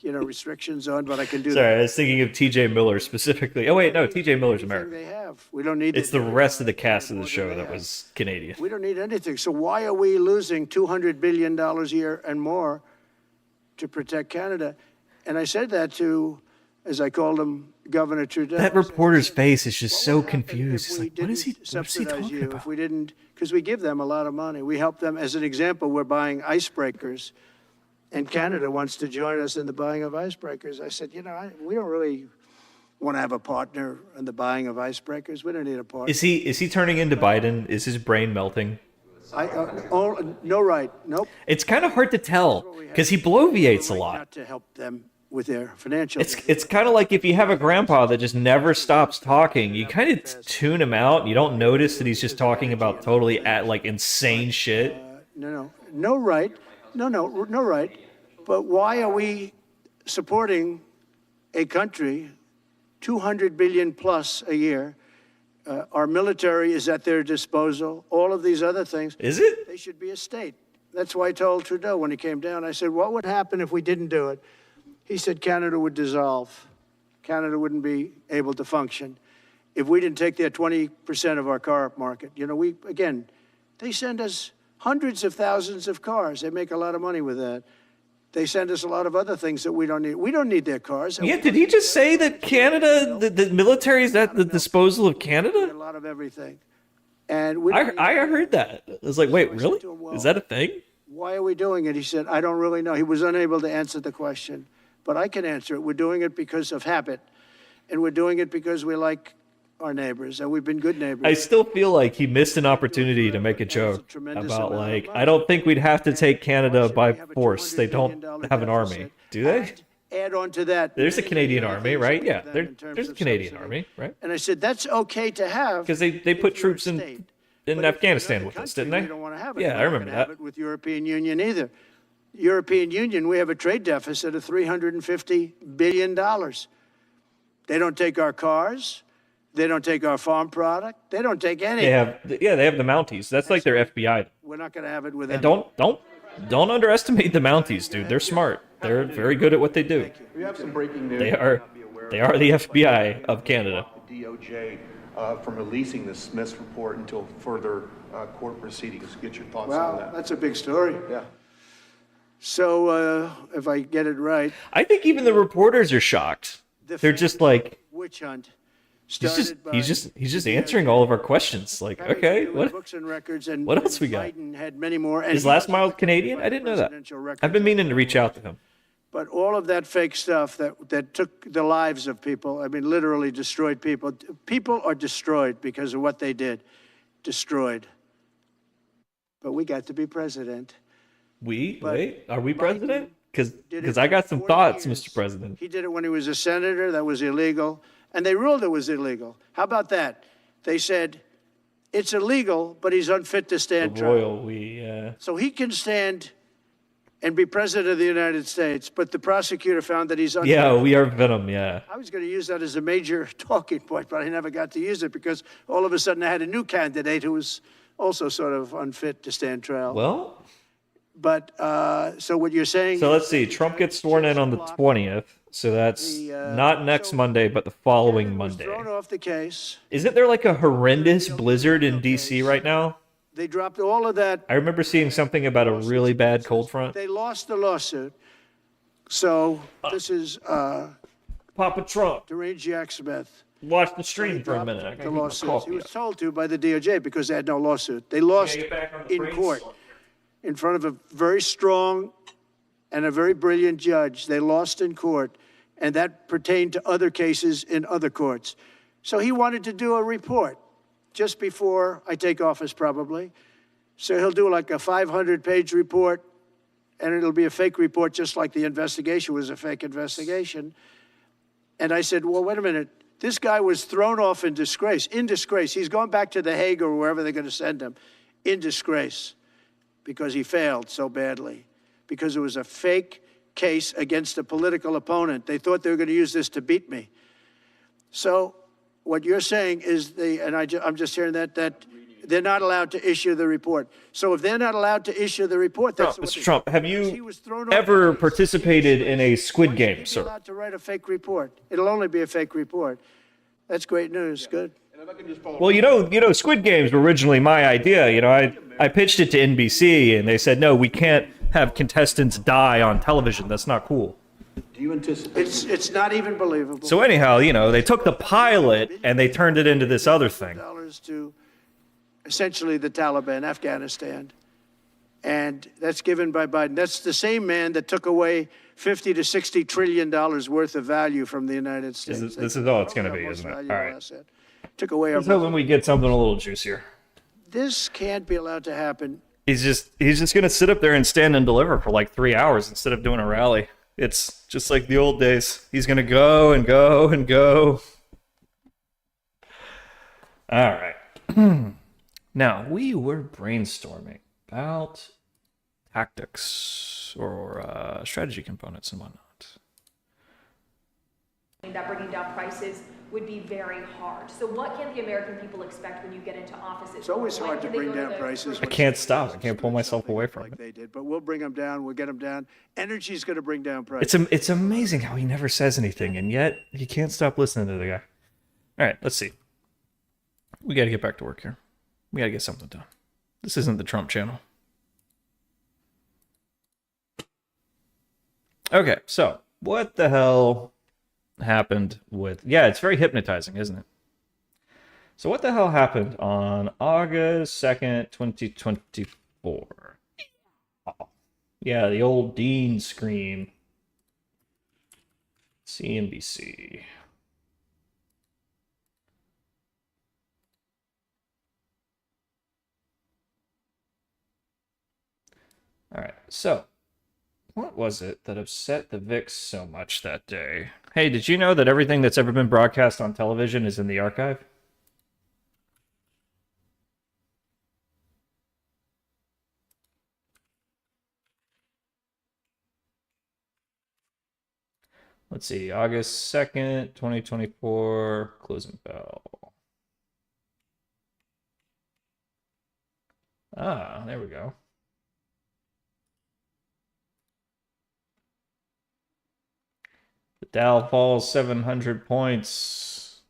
restrictions on. But I can do Sorry, I that. was thinking of TJ Miller specifically. Oh, wait, no, TJ Miller's Anything American. they have. We don't need. It's the rest of the cast of the more than show they that have. was Canadian. We don't need anything. So why are we losing $200 billion a year and more to protect Canada? And I said that to, as I called him, Governor Trudeau. That reporter's face is just What so would happen confused. if He's we like, what is he didn't subsidize talking you, about? If we didn't, because we give them a lot of money. We help them. As an example, we're buying icebreakers, and Canada wants to join us in the buying of icebreakers. I said, we don't really want to have a partner in the buying of icebreakers. We don't need a partner. Is he turning into Biden? Is his brain melting? No right. Nope. It's kind of hard to tell because he bloviates a Right lot. Not to help them with their financial. It's kind of like if you have a grandpa that just never stops talking, you kind of tune him out. You don't notice that he's just talking about totally like insane shit. No right. No right. But why are we supporting a country 200 billion plus a year? Our military is at their disposal. All of these other things. Is it? They should be a state. That's why I told Trudeau when he came down. I said, what would happen if we didn't do it? He said Canada would dissolve. Canada wouldn't be able to function if we didn't take their 20% of our car market. They send us hundreds of thousands of cars. They make a lot of money with that. They send us a lot of other things that we don't need. We don't need their cars. Yeah, did he just say that Canada, the military is at the disposal of A Canada? lot of everything. And we I heard that. I was like, wait, really? Is that a thing? Why are we doing it? He said, I don't really know. He was unable to answer the question, but I can answer it. We're doing it because of habit, and we're doing it because we like our neighbors, and we've been good neighbors. I still feel like he missed an opportunity to make a joke about, like, I don't think we'd have to take Canada by force. They don't have an army. Do they? Add on to that. There's a Canadian army, right? Yeah, In terms there's a of Canadian subsidy. army, right? And I said, that's okay to have. Because they put troops in But if you're Afghanistan another with us, country, didn't they? We don't want to have it. Yeah, We're I not remember gonna have that. it with European Union either. European Union, we have a trade deficit of $350 billion. They don't take our cars. They don't take our farm product. They don't take any. They have the Mounties. That's like their FBI. We're not going to have it with them. And don't underestimate the Mounties, dude. They're smart. They're very good at what they do. We have some breaking news. They are the FBI of Canada. The DOJ from releasing the Smith's report until further court proceedings. Get your thoughts on Wow, that. that's a big story. Yeah. So, if I get it right, I think even the reporters are shocked. They're just like, witch hunt. he's just answering all of our questions. Like, okay, what Books and records, and what else we got? Biden had many more. And Is Last Mile Canadian? I didn't know that. presidential records. I've been meaning to reach out to him. But all of that fake stuff that took the lives of people, I mean, literally destroyed people. People are destroyed because of what they did. Destroyed. But we got to be president. Wait, are we president? did it Because I got some for thoughts, years. Mr. President. He did it when he was a senator. That was illegal. And they ruled it was illegal. How about that? They said, it's illegal, but he's unfit to stand trial. So he can stand and be president of the United States, but the prosecutor found that he's unfit. Yeah, we are Venom, yeah. I was going to use that as a major talking point, but I never got to use it because all of a sudden I had a new candidate who was also sort of unfit to stand trial. Well, But, so what you're saying... so let's see. Trump gets sworn in on the 20th, so that's not next Monday, but the following Monday. Thrown off the case. Isn't there like a horrendous blizzard in D.C. right now? They dropped all of that. I remember seeing something about a really bad cold front. They lost the lawsuit. So this is Papa Trump, Deranged Jack Smith. watch the stream for a minute. I gotta The get my lawsuit. coffee He was up. told to by the DOJ because they had no lawsuit. They lost Get back on the in brakes. court in front of a very strong and a very brilliant judge. They lost in court, and that pertained to other cases in other courts. So he wanted to do a report just before I take office, probably. So he'll do like a 500-page report, and it'll be a fake report, just like the investigation was a fake investigation. And I said, well, wait a minute. This guy was thrown off in disgrace. In disgrace. He's going back to The Hague or wherever they're going to send him. In disgrace. Because he failed so badly. Because it was a fake case against a political opponent. They thought they were going to use this to beat me. So what you're saying is, I'm just hearing that they're not allowed to issue the report. So if they're not allowed to issue the report, that's what Mr. Trump, have he you was thrown off ever the case. participated in a Squid Game, He's sir? allowed to write a fake report. It'll only be a fake report. That's great news. Good. And if I can just follow Well, you know, Squid Games were originally my idea. You know, I pitched it to NBC, and they said, no, we can't have contestants die on television. That's not cool. do you anticipate It's not even believable. So anyhow, you know, they took the pilot and they turned it into this other thing. Dollars to essentially the Taliban, Afghanistan. And that's given by Biden. That's the same man that took away $50 to $60 trillion worth of value from the United States. This is all it's going to be, Most isn't it? All valuable right. asset. Took away Let's our. hope we get something a little juicier. This can't be allowed to happen. He's just going to sit up there and stand and deliver for like 3 hours instead of doing a rally. It's just like the old days. He's going to go and go and go. All right. Now, we were brainstorming about tactics or strategy components and whatnot. That bringing down prices would be very hard. So what can the American people expect when you get into office? It's always When hard to can they bring go to down the- prices. I can't stop. I can't pull myself away from like it. they did, but we'll bring them down. We'll get them down. Energy's going to bring down prices. It's amazing how he never says anything, and yet he can't stop listening to the guy. All right, let's see. We got to get back to work here. We got to get something done. This isn't the Trump channel. Okay, so what the hell happened with... Yeah, it's very hypnotizing, isn't it? So what the hell happened on August 2nd, 2024? Oh, yeah, the old Dean scream. CNBC. All right, so what was it that upset the VIX so much that day? Hey, did you know that everything that's ever been broadcast on television is in the archive? Let's see, August 2nd, 2024, closing bell. Ah, there we go. The Dow falls 700 points.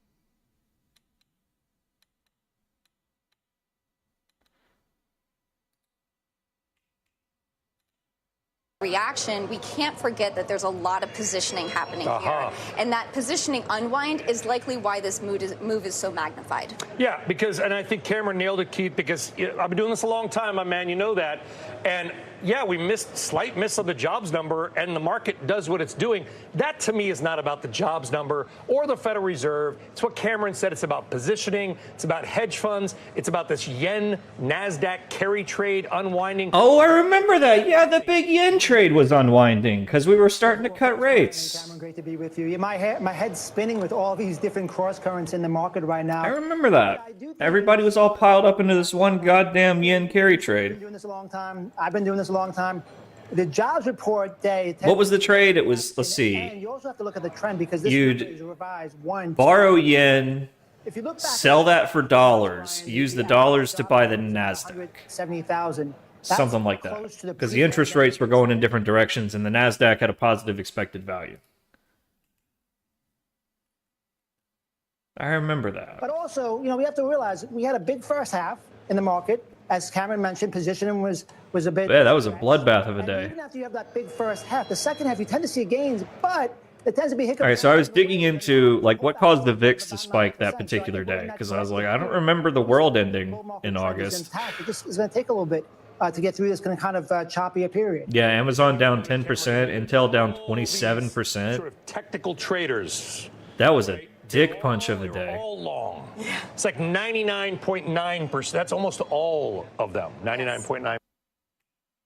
Reaction, we can't forget that there's a lot of positioning happening here. And that positioning unwind is likely why this move is so magnified. Yeah, because, and I think Cameron nailed it, Keith, because I've been doing this a long time, my man, you know that. And yeah, we missed slight miss of the jobs number, and the market does what it's doing. That, to me, is not about the jobs number or the Federal Reserve. It's what Cameron said. It's about positioning. It's about hedge funds. It's about this yen NASDAQ carry trade unwinding. Oh, I remember that. Yeah, the big yen trade was unwinding because we were starting to cut rates. Cameron, great to be with you. My head's spinning with all these different cross currents in the market right now. I remember that. Everybody was all piled up into this one goddamn yen carry trade. I've been doing this a long time. I've been doing this a long time. The jobs report day. What was the trade? It was, let's see. And you also have to look at the trend because this is revised borrow yen, sell that for dollars, use the dollars to buy the NASDAQ. 70,000. Something like that. Because the interest rates were going in different directions and the NASDAQ had a positive expected value. I remember that. But also, we have to realize we had a big first half in the market. As Cameron mentioned, positioning was a bit... Yeah, that was a bloodbath of a day. Even after you have that big first half, the second half, you tend to see gains, but it tends to be hiccups. All right, so I was digging into, like, what caused the VIX to spike that particular day? Because I was like, I don't remember the world ending in August. It's going to take a little bit to get through this kind of choppier period. Yeah, Amazon down 10%, Intel down 27%. Sort of technical traders. That was a dick punch of the day. All long. It's like 99.9%. That's almost all of them. 99.9.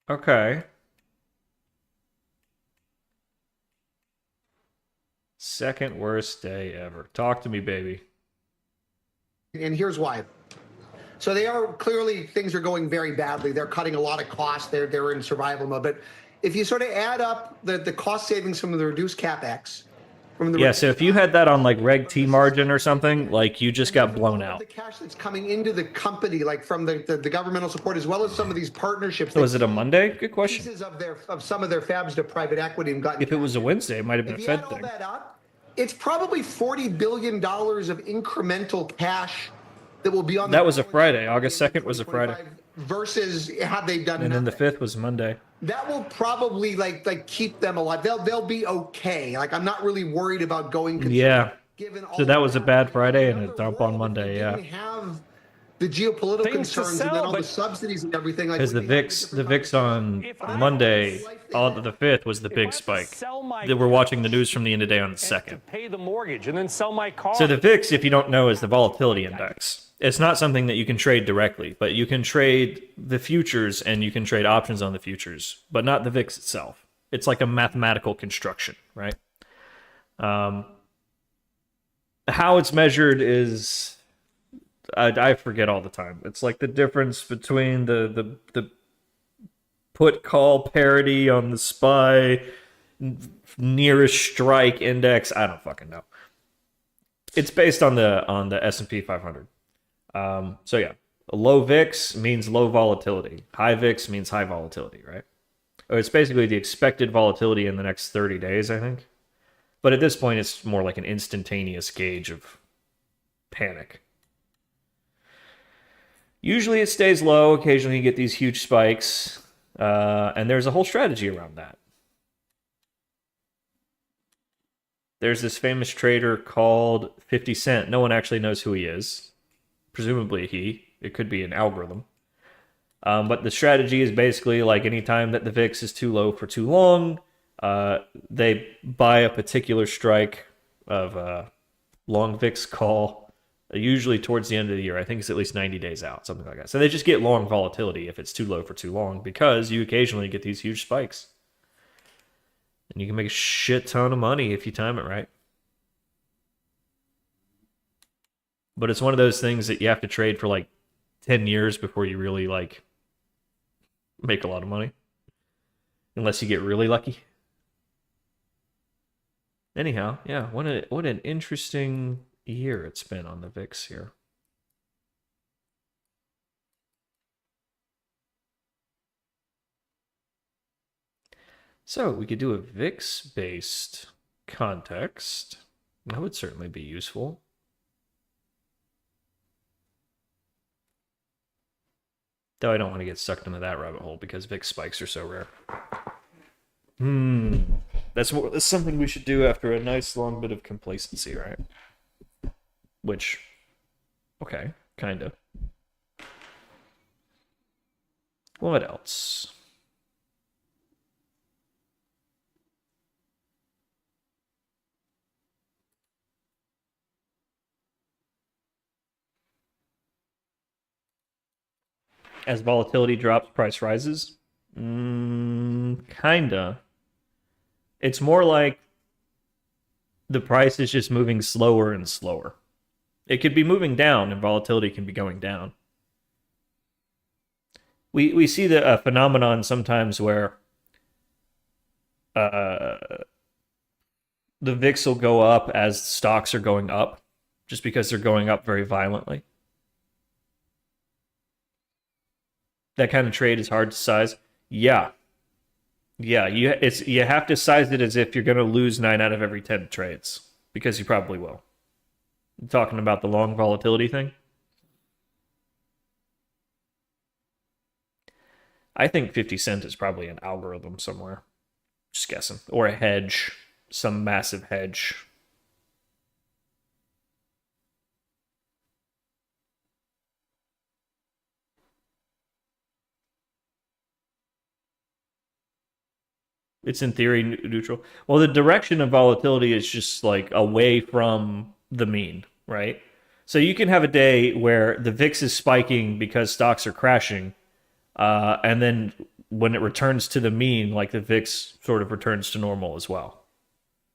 Okay. Second worst day ever. Talk to me, baby. And here's why. So they are clearly, things are going very badly. They're cutting a lot of costs. They're in survival mode. But if you sort of add up the cost savings from the reduced CapEx, yeah, so if you had that on like Reg T margin or something, like you just got blown out. The cash that's coming into the company, like from the governmental support, as well as some of these partnerships. So was it a Monday? Good question. Pieces of some of their fabs to private equity and gotten. If it was a Wednesday, it might have been a Fed thing. If you add all that up, it's probably $40 billion of incremental cash that will be on. That was a Friday. August 2nd was a Friday. Versus had they done. And then the 5th was Monday. That will probably like keep them alive. They'll be okay. Like I'm not really worried about going. Yeah. So that was a bad Friday and a dump on Monday. Yeah. Have the geopolitical concerns and then all the subsidies and everything. Because the VIX on Monday, all the 5th was the big spike. They were watching the news from the end of the day on the 2nd. Pay the mortgage and then sell my car. So the VIX, if you don't know, is the volatility index. It's not something that you can trade directly, but you can trade the futures and you can trade options on the futures, but not the VIX itself. It's like a mathematical construction, right? How it's measured is, I forget all the time. It's like the difference between the put call parity on the SPY nearest strike index. I don't fucking know. It's based on the S&P 500. So yeah, a low VIX means low volatility. High VIX means high volatility, right? Or it's basically the expected volatility in the next 30 days, I think. But at this point, it's more like an instantaneous gauge of panic. Usually it stays low. Occasionally you get these huge spikes. And there's a whole strategy around that. There's this famous trader called 50 Cent. No one actually knows who he is. Presumably he. It could be an algorithm. But the strategy is basically like anytime that the VIX is too low for too long, they buy a particular strike of long VIX call Usually towards the end of the year. I think it's at least 90 days out, something like that. So they just get long volatility if it's too low for too long, because you occasionally get these huge spikes. And you can make a shit ton of money if you time it right. But it's one of those things that you have to trade for like 10 years before you really like make a lot of money. Unless you get really lucky. Anyhow, yeah, what an interesting year it's been on the VIX here. So we could do a VIX-based context. That would certainly be useful. Though I don't want to get sucked into that rabbit hole because VIX spikes are so rare. That's something we should do after a nice long bit of complacency, right? Which, okay, kind of. What else? As volatility drops, price rises? Kinda. It's more like the price is just moving slower and slower. It could be moving down and volatility can be going down. We see the phenomenon sometimes where the VIX will go up as stocks are going up, just because they're going up very violently. That kind of trade is hard to size. Yeah. Yeah, you have to size it as if you're going to lose 9 out of every 10 trades, because you probably will. I'm talking about the long volatility thing. I think 50 Cent is probably an algorithm somewhere. Just guessing. Or a hedge. Some massive hedge. It's in theory neutral. Well, the direction of volatility is just like away from the mean, right? So you can have a day where the VIX is spiking because stocks are crashing, and then when it returns to the mean, like the VIX sort of returns to normal as well.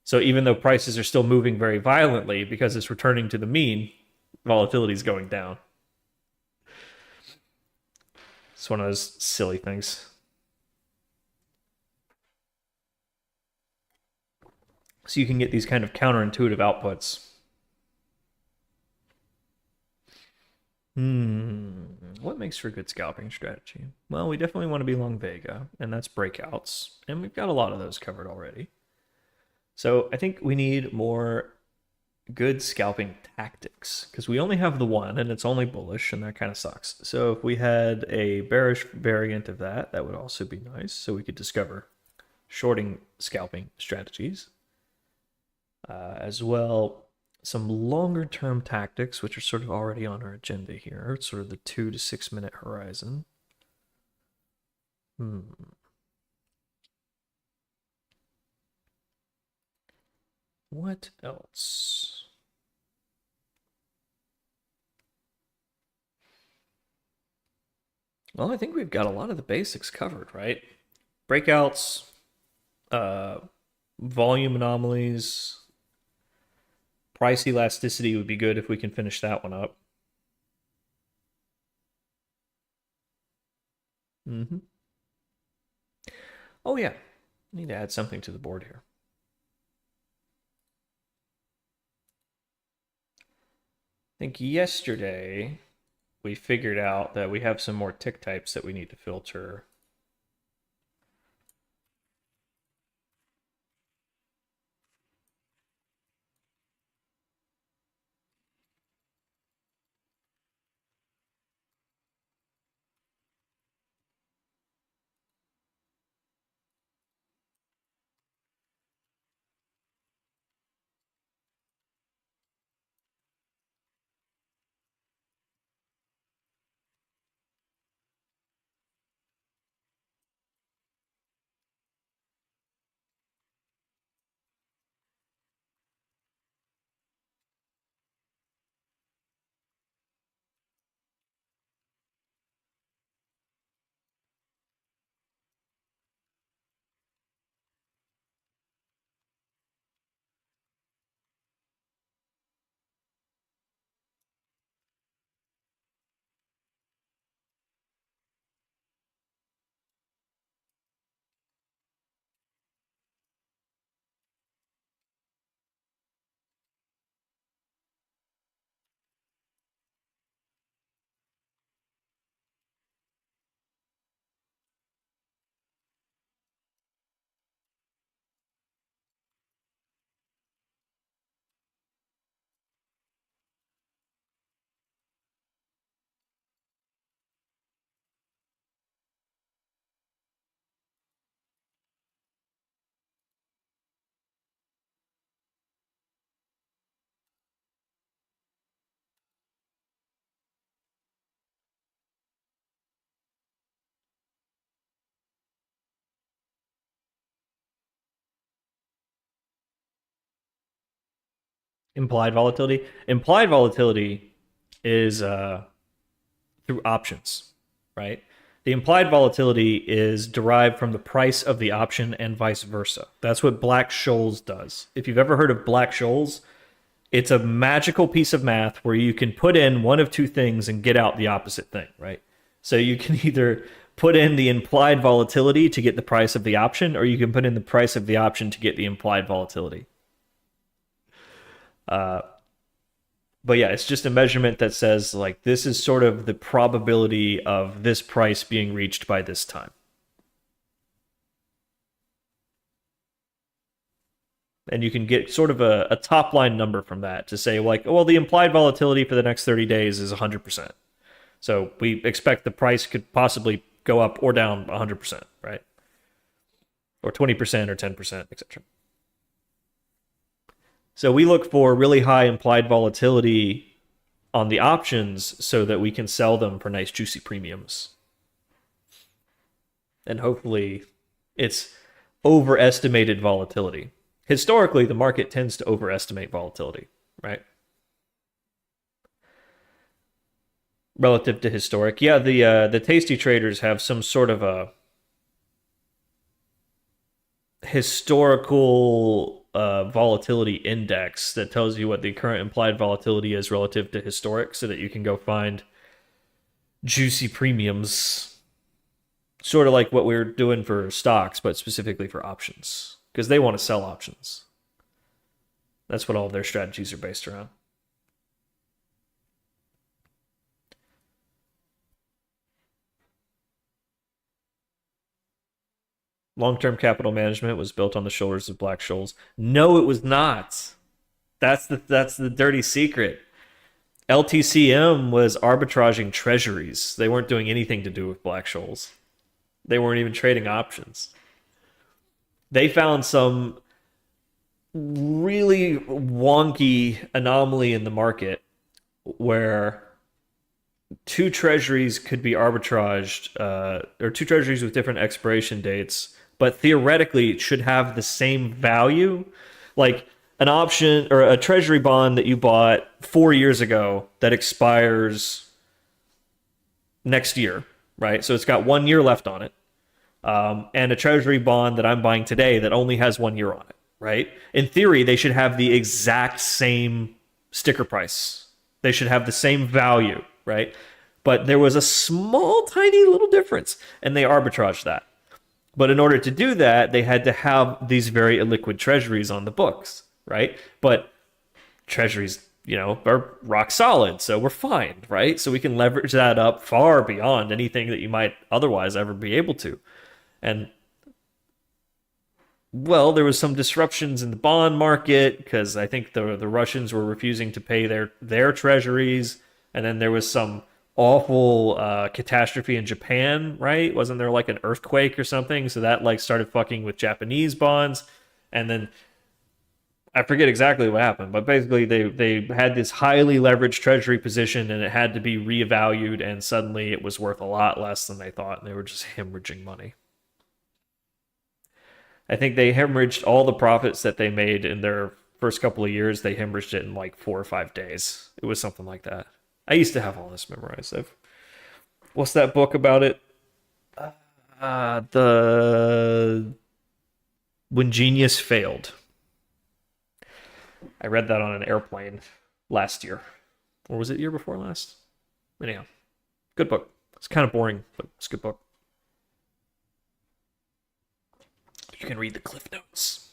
So even though prices are still moving very violently because it's returning to the mean, volatility is going down. It's one of those silly things. So you can get these kind of counterintuitive outputs. What makes for a good scalping strategy? Well, we definitely want to be long Vega, and that's breakouts. And we've got a lot of those covered already. So I think we need more good scalping tactics, because we only have the one, and it's only bullish, and that kind of sucks. So if we had a bearish variant of that, that would also be nice. So we could discover shorting scalping strategies. As well, some longer term tactics, which are sort of already on our agenda here. It's sort of the 2 to 6 minute horizon. What else? Well, I think we've got a lot of the basics covered, right? Breakouts, volume anomalies, price elasticity would be good if we can finish that one up. Oh yeah, I need to add something to the board here. I think yesterday we figured out that we have some more tick types that we need to filter. Implied volatility. Implied volatility is through options, right? The implied volatility is derived from the price of the option and vice versa. That's what Black-Scholes does. If you've ever heard of Black-Scholes, it's a magical piece of math where you can put in one of two things and get out the opposite thing, right? So you can either put in the implied volatility to get the price of the option, or you can put in the price of the option to get the implied volatility. But yeah, it's just a measurement that says, like, this is sort of the probability of this price being reached by this time. And you can get sort of a top line number from that to say, like, well, the implied volatility for the next 30 days is 100%. So we expect the price could possibly go up or down 100%, right? Or 20% or 10%, etc. So we look for really high implied volatility on the options so that we can sell them for nice juicy premiums. And hopefully it's overestimated volatility. Historically, the market tends to overestimate volatility, right? Relative to historic. Yeah, the tasty traders have some sort of a historical volatility index that tells you what the current implied volatility is relative to historic, so that you can go find juicy premiums, sort of like what we're doing for stocks, but specifically for options, because they want to sell options. That's what all of their strategies are based around. Long-term capital management was built on the shoulders of Black-Scholes. No, it was not. That's the dirty secret. LTCM was arbitraging treasuries. They weren't doing anything to do with Black-Scholes. They weren't even trading options. They found some really wonky anomaly in the market where two treasuries could be arbitraged, or two treasuries with different expiration dates, but theoretically should have the same value. Like an option or a treasury bond that you bought 4 years ago that expires next year, right? So it's got 1 year left on it. And a treasury bond that I'm buying today that only has 1 year on it, right? In theory, they should have the exact same sticker price. They should have the same value, right? But there was a small, tiny little difference, and they arbitraged that. But in order to do that, they had to have these very illiquid treasuries on the books, right? But treasuries, are rock solid, so we're fine, right? So we can leverage that up far beyond anything that you might otherwise ever be able to. And, well, there was some disruptions in the bond market because I think the Russians were refusing to pay their treasuries, and then there was some awful catastrophe in Japan, right? Wasn't there like an earthquake or something? So that like started fucking with Japanese bonds, and then I forget exactly what happened, but basically they had this highly leveraged treasury position, and it had to be reevaluated, and suddenly it was worth a lot less than they thought, and they were just hemorrhaging money. I think they hemorrhaged all the profits that they made in their first couple of years. They hemorrhaged it in like 4 or 5 days. It was something like that. I used to have all this memorized. What's that book about it? When Genius Failed. I read that on an airplane last year. Or was it the year before last? Anyhow, good book. It's kind of boring, but it's a good book. You can read the cliff notes.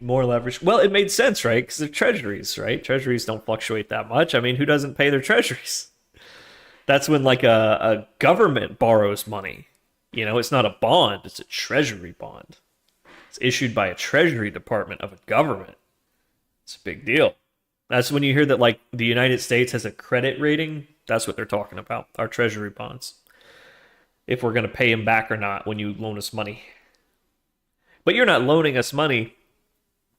More leverage. Well, it made sense, right? Because they're treasuries, right? Treasuries don't fluctuate that much. I mean, who doesn't pay their treasuries? That's when like a government borrows money. It's not a bond, it's a treasury bond. It's issued by a treasury department of a government. It's a big deal. That's when you hear that like the United States has a credit rating. That's what they're talking about, our treasury bonds. If we're going to pay them back or not when you loan us money. But you're not loaning us money.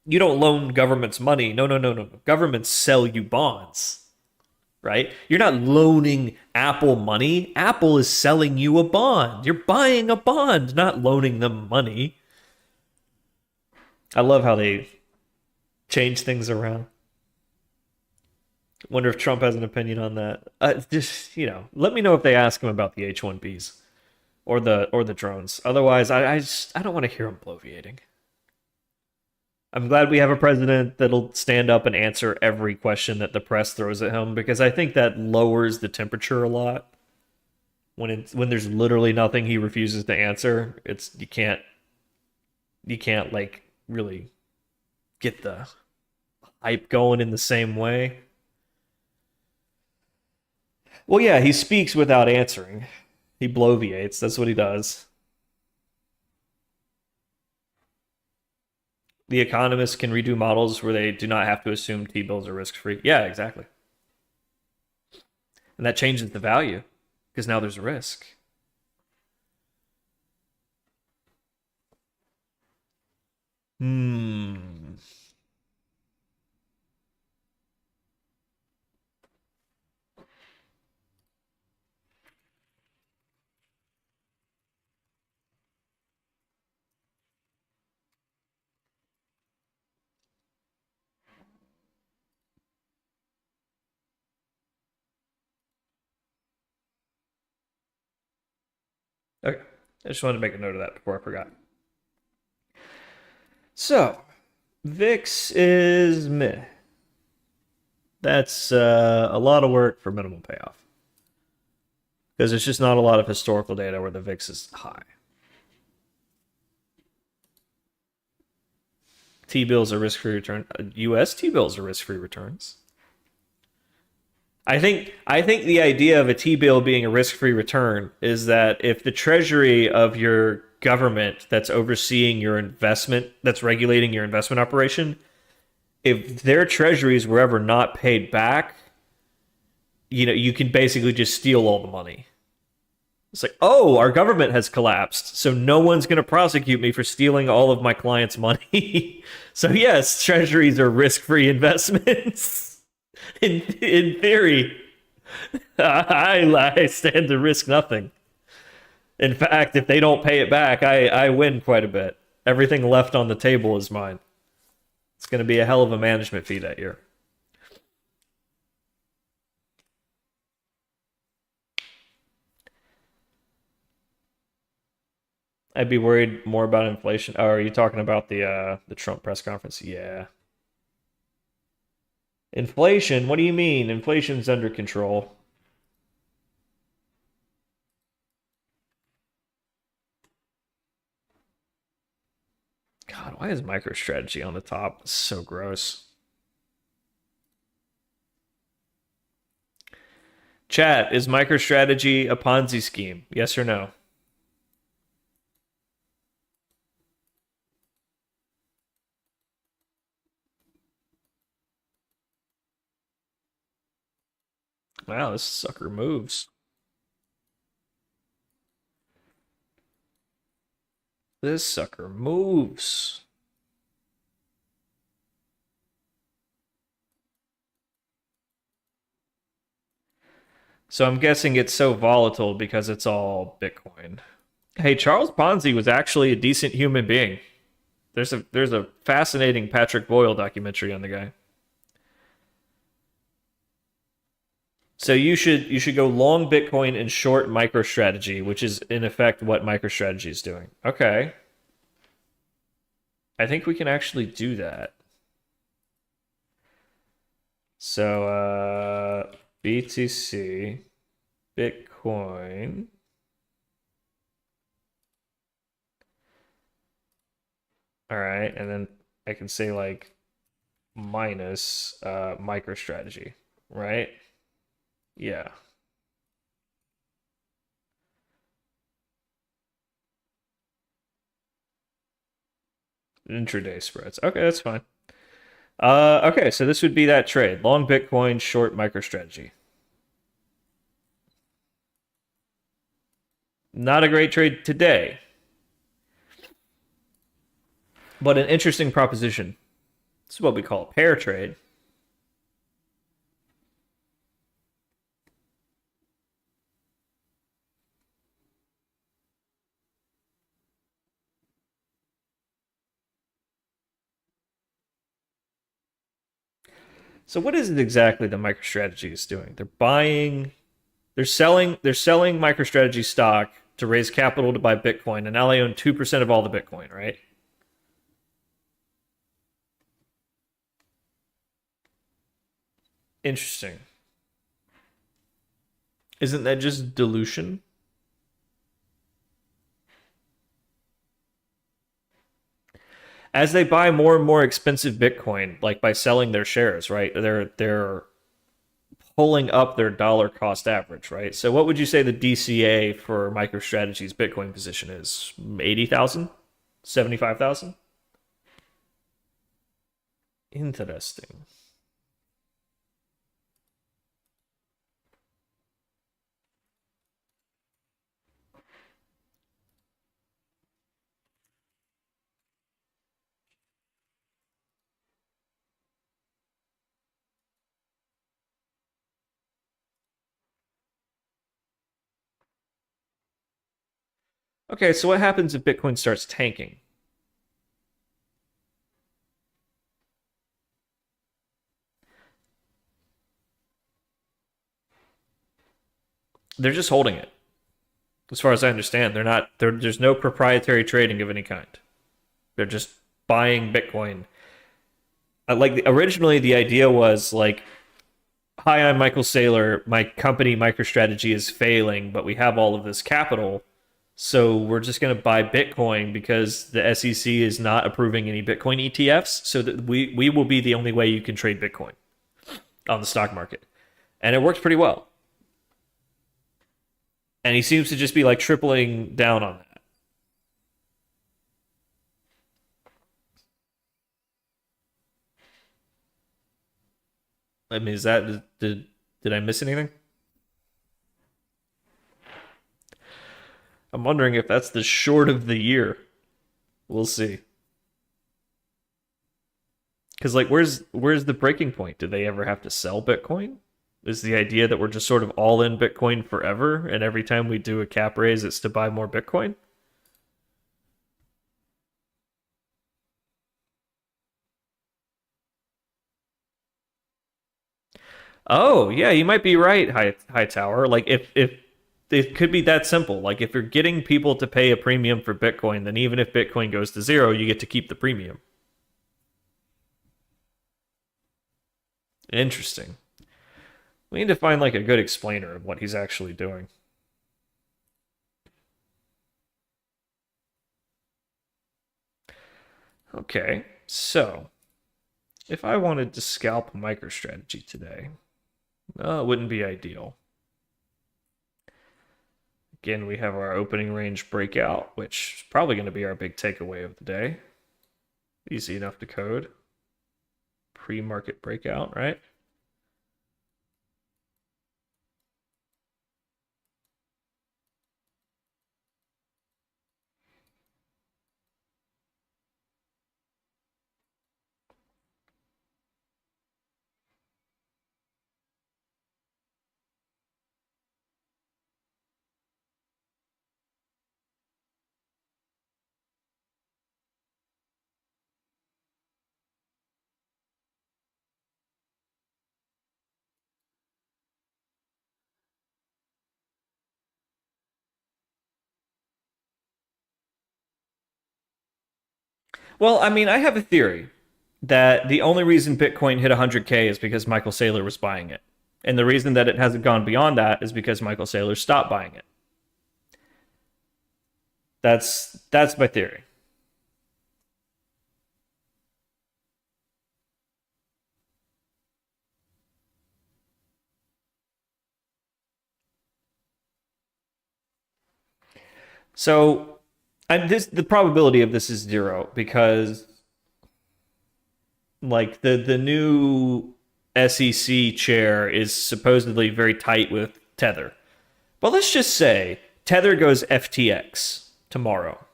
You don't loan governments money. No. Governments sell you bonds, right? You're not loaning Apple money. Apple is selling you a bond. You're buying a bond, not loaning them money. I love how they change things around. Wonder if Trump has an opinion on that. Just, let me know if they ask him about the H-1Bs or the drones. Otherwise, I don't want to hear him bloviating. I'm glad we have a president that'll stand up and answer every question that the press throws at him, because I think that lowers the temperature a lot. When there's literally nothing he refuses to answer, you can't like really get the hype going in the same way. Well, yeah, he speaks without answering. He bloviates. That's what he does. The economists can redo models where they do not have to assume T-bills are risk-free. Yeah, exactly. And that changes the value, because now there's a risk. Okay, I just wanted to make a note of that before I forgot. So, VIX is meh. That's a lot of work for minimal payoff. Because there's just not a lot of historical data where the VIX is high. T-bills are risk-free return. U.S. T-bills are risk-free returns. I think the idea of a T-bill being a risk-free return is that if the treasury of your government that's overseeing your investment, that's regulating your investment operation, if their treasuries were ever not paid back, you can basically just steal all the money. It's like, oh, our government has collapsed, so no one's going to prosecute me for stealing all of my clients' money. So yes, treasuries are risk-free investments. In theory, I stand to risk nothing. In fact, if they don't pay it back, I win quite a bit. Everything left on the table is mine. It's going to be a hell of a management fee that year. I'd be worried more about inflation. Oh, are you talking about the Trump press conference? Yeah. Inflation? What do you mean? Inflation's under control. God, why is MicroStrategy on the top? It's so gross. Chat, is MicroStrategy a Ponzi scheme? Yes or no? Wow, this sucker moves. This sucker moves. So I'm guessing it's so volatile because it's all Bitcoin. Hey, Charles Ponzi was actually a decent human being. There's a fascinating Patrick Boyle documentary on the guy. So you should go long Bitcoin and short MicroStrategy, which is in effect what MicroStrategy is doing. Okay. I think we can actually do that. So BTC, Bitcoin. All right, and then I can say like minus MicroStrategy, right? Yeah. Intraday spreads. Okay, that's fine. Okay, so this would be that trade. Long Bitcoin, short MicroStrategy. Not a great trade today, but an interesting proposition. This is what we call a pair trade. So what is it exactly that MicroStrategy is doing? They're selling MicroStrategy stock to raise capital to buy Bitcoin, and now they own 2% of all the Bitcoin, right? Interesting. Isn't that just dilution? As they buy more and more expensive Bitcoin, like by selling their shares, right? They're pulling up their dollar cost average, right? So what would you say the DCA for MicroStrategy's Bitcoin position is? 80,000? 75,000? Interesting. Okay, so what happens if Bitcoin starts tanking? They're just holding it. As far as I understand, there's no proprietary trading of any kind. They're just buying Bitcoin. Originally the idea was like, hi, I'm Michael Saylor. My company MicroStrategy is failing, but we have all of this capital. So we're just going to buy Bitcoin because the SEC is not approving any Bitcoin ETFs. So that we will be the only way you can trade Bitcoin on the stock market. And it works pretty well. And he seems to just be like tripling down on that. I mean, did I miss anything? I'm wondering if that's the short of the year. We'll see. Because like, where's the breaking point? Do they ever have to sell Bitcoin? Is the idea that we're just sort of all in Bitcoin forever, and every time we do a cap raise, it's to buy more Bitcoin? Oh, yeah, you might be right, Hightower. Like, if it could be that simple. Like, if you're getting people to pay a premium for Bitcoin, then even if Bitcoin goes to zero, you get to keep the premium. Interesting. We need to find like a good explainer of what he's actually doing. Okay, so if I wanted to scalp MicroStrategy today, it wouldn't be ideal. Again, we have our opening range breakout, which is probably going to be our big takeaway of the day. Easy enough to code. Pre-market breakout, right? Well, I mean, I have a theory that the only reason Bitcoin hit 100K is because Michael Saylor was buying it. And the reason that it hasn't gone beyond that is because Michael Saylor stopped buying it. That's my theory. So, the probability of this is 0 because like the new SEC chair is supposedly very tight with Tether. But let's just say Tether goes FTX tomorrow.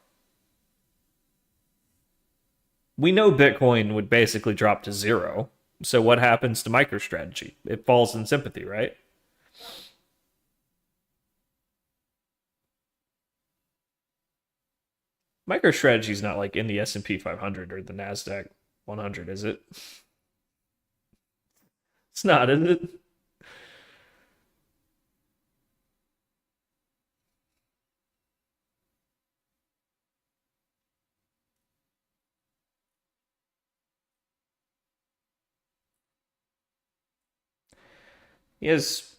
We know Bitcoin would basically drop to 0. So what happens to MicroStrategy? It falls in sympathy, right? MicroStrategy is not like in the S&P 500 or the NASDAQ 100, is it? It's not, is it? He has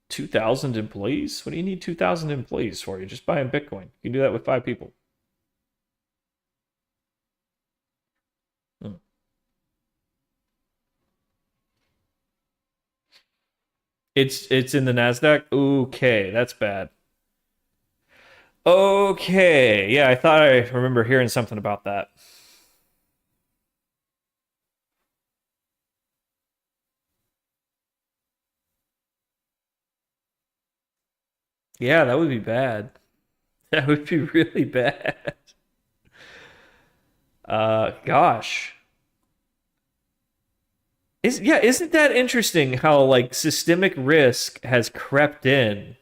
2,000 employees. What do you need 2,000 employees for? You're just buying Bitcoin. You can do that with 5 people. It's in the Nasdaq. Okay, that's bad. Okay, yeah, I thought I remember hearing something about that. Yeah, that would be bad. That would be really bad. Gosh. Isn't that interesting how like systemic risk has crept in?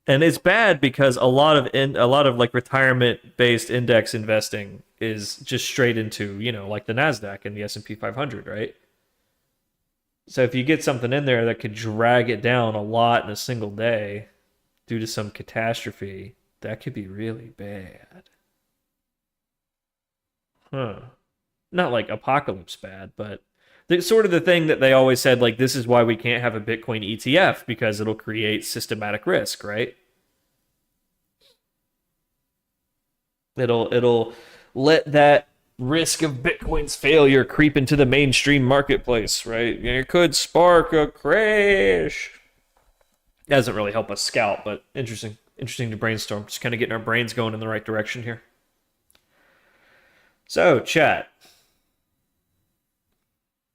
And it's bad because a lot of like retirement based index investing is just straight into, like the Nasdaq and the S&P 500, right? So if you get something in there that could drag it down a lot in a single day due to some catastrophe, that could be really bad. Huh. Not like apocalypse bad, but it's sort of the thing that they always said, like, this is why we can't have a Bitcoin ETF, because it'll create systematic risk, right? It'll let that risk of Bitcoin's failure creep into the mainstream marketplace, right? It could spark a crash. Doesn't really help us scalp, but interesting to brainstorm. Just kind of getting our brains going in the right direction here. So, chat.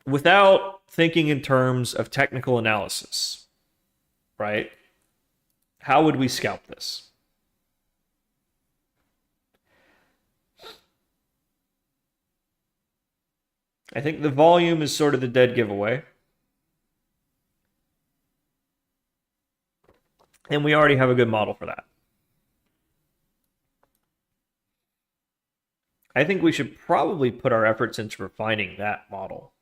Without thinking in terms of technical analysis, right? How would we scalp this? I think the volume is sort of the dead giveaway. And we already have a good model for that. I think we should probably put our efforts into refining that model.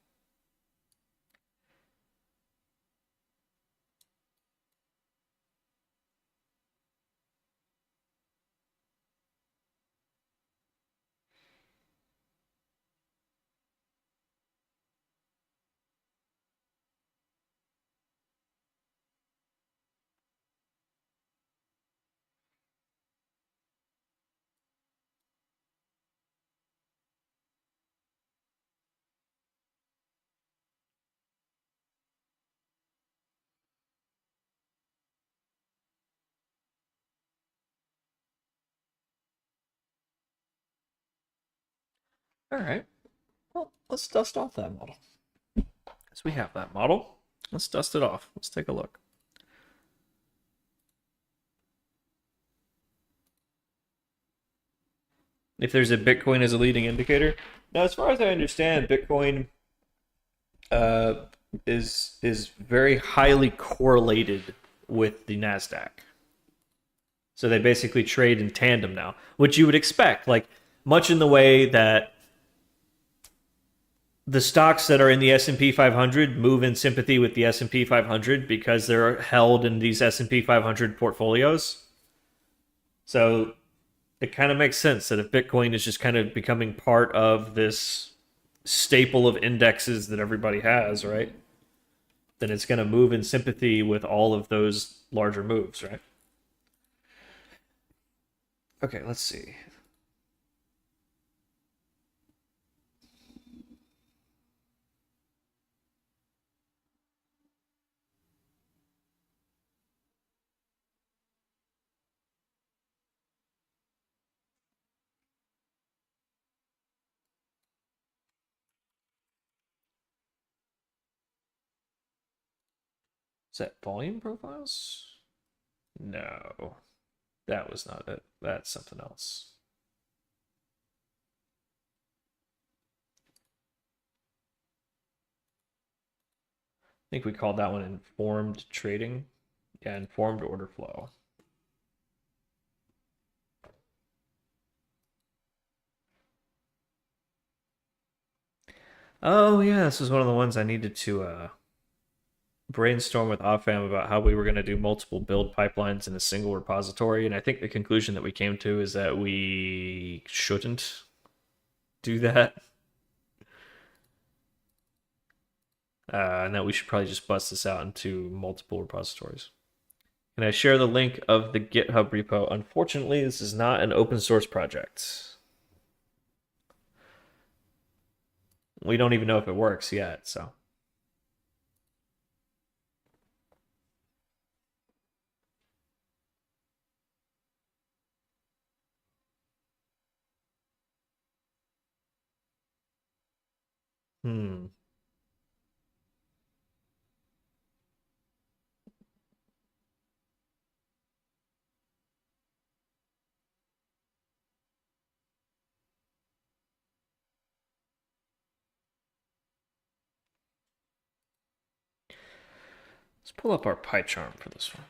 All right. Well, let's dust off that model. Because we have that model. Let's dust it off. Let's take a look. If there's a Bitcoin as a leading indicator. Now, as far as I understand, Bitcoin is very highly correlated with the Nasdaq. So they basically trade in tandem now, which you would expect, like much in the way that the stocks that are in the S&P 500 move in sympathy with the S&P 500 because they're held in these S&P 500 portfolios. So it kind of makes sense that if Bitcoin is just kind of becoming part of this staple of indexes that everybody has, right? Then it's going to move in sympathy with all of those larger moves, right? Okay, let's see. Is that volume profiles? No, that was not it. That's something else. I think we called that one informed trading. Yeah, informed order flow. Oh yeah, this was one of the ones I needed to brainstorm with Offam about how we were going to do multiple build pipelines in a single repository, and I think the conclusion that we came to is that we shouldn't do that. And that we should probably just bust this out into multiple repositories. Can I share the link of the GitHub repo? Unfortunately, this is not an open source project. We don't even know if it works yet, so. Hmm. Let's pull up our pie chart for this one.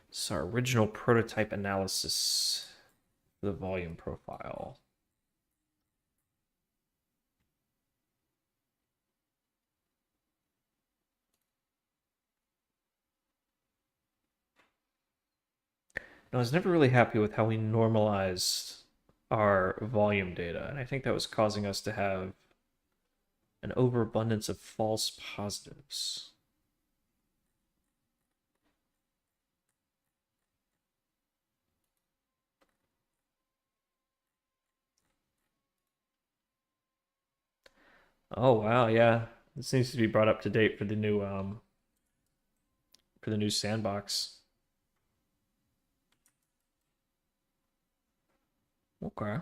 This is our original prototype analysis for the volume profile. I was never really happy with how we normalized our volume data, and I think that was causing us to have an overabundance of false positives. Oh wow, yeah. This needs to be brought up to date for the new sandbox. Okay.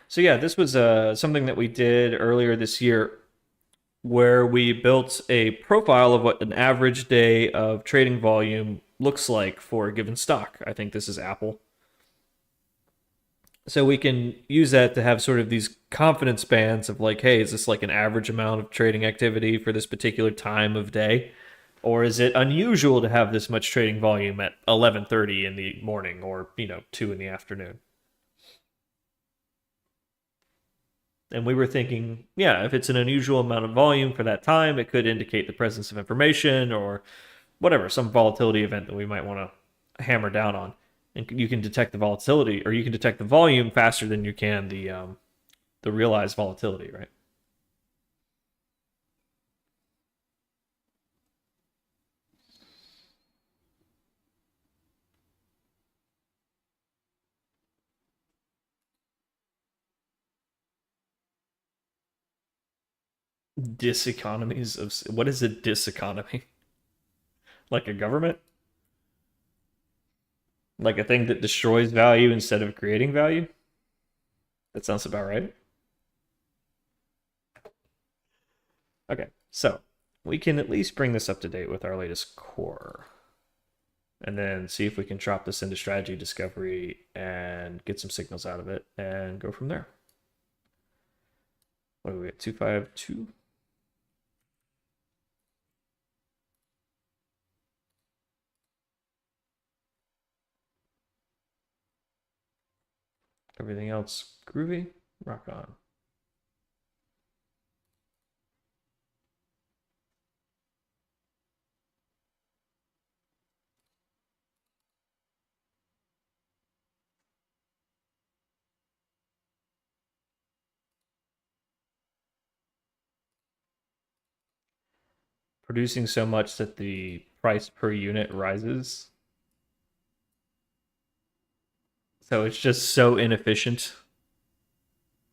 So yeah, this was something that we did earlier this year where we built a profile of what an average day of trading volume looks like for a given stock. I think this is Apple. So we can use that to have sort of these confidence bands of like, hey, is this like an average amount of trading activity for this particular time of day? Or is it unusual to have this much trading volume at 11:30 in the morning or, 2 in the afternoon? And we were thinking, yeah, if it's an unusual amount of volume for that time, it could indicate the presence of information or whatever, some volatility event that we might want to hammer down on. And you can detect the volatility, or you can detect the volume faster than you can the realized volatility, right? Diseconomies of what is a diseconomy? Like a government? Like a thing that destroys value instead of creating value? That sounds about right. Okay, so we can at least bring this up to date with our latest core. And then see if we can drop this into strategy discovery and get some signals out of it and go from there. What are we at? 252? Everything else groovy? Rock on. Producing so much that the price per unit rises. So it's just so inefficient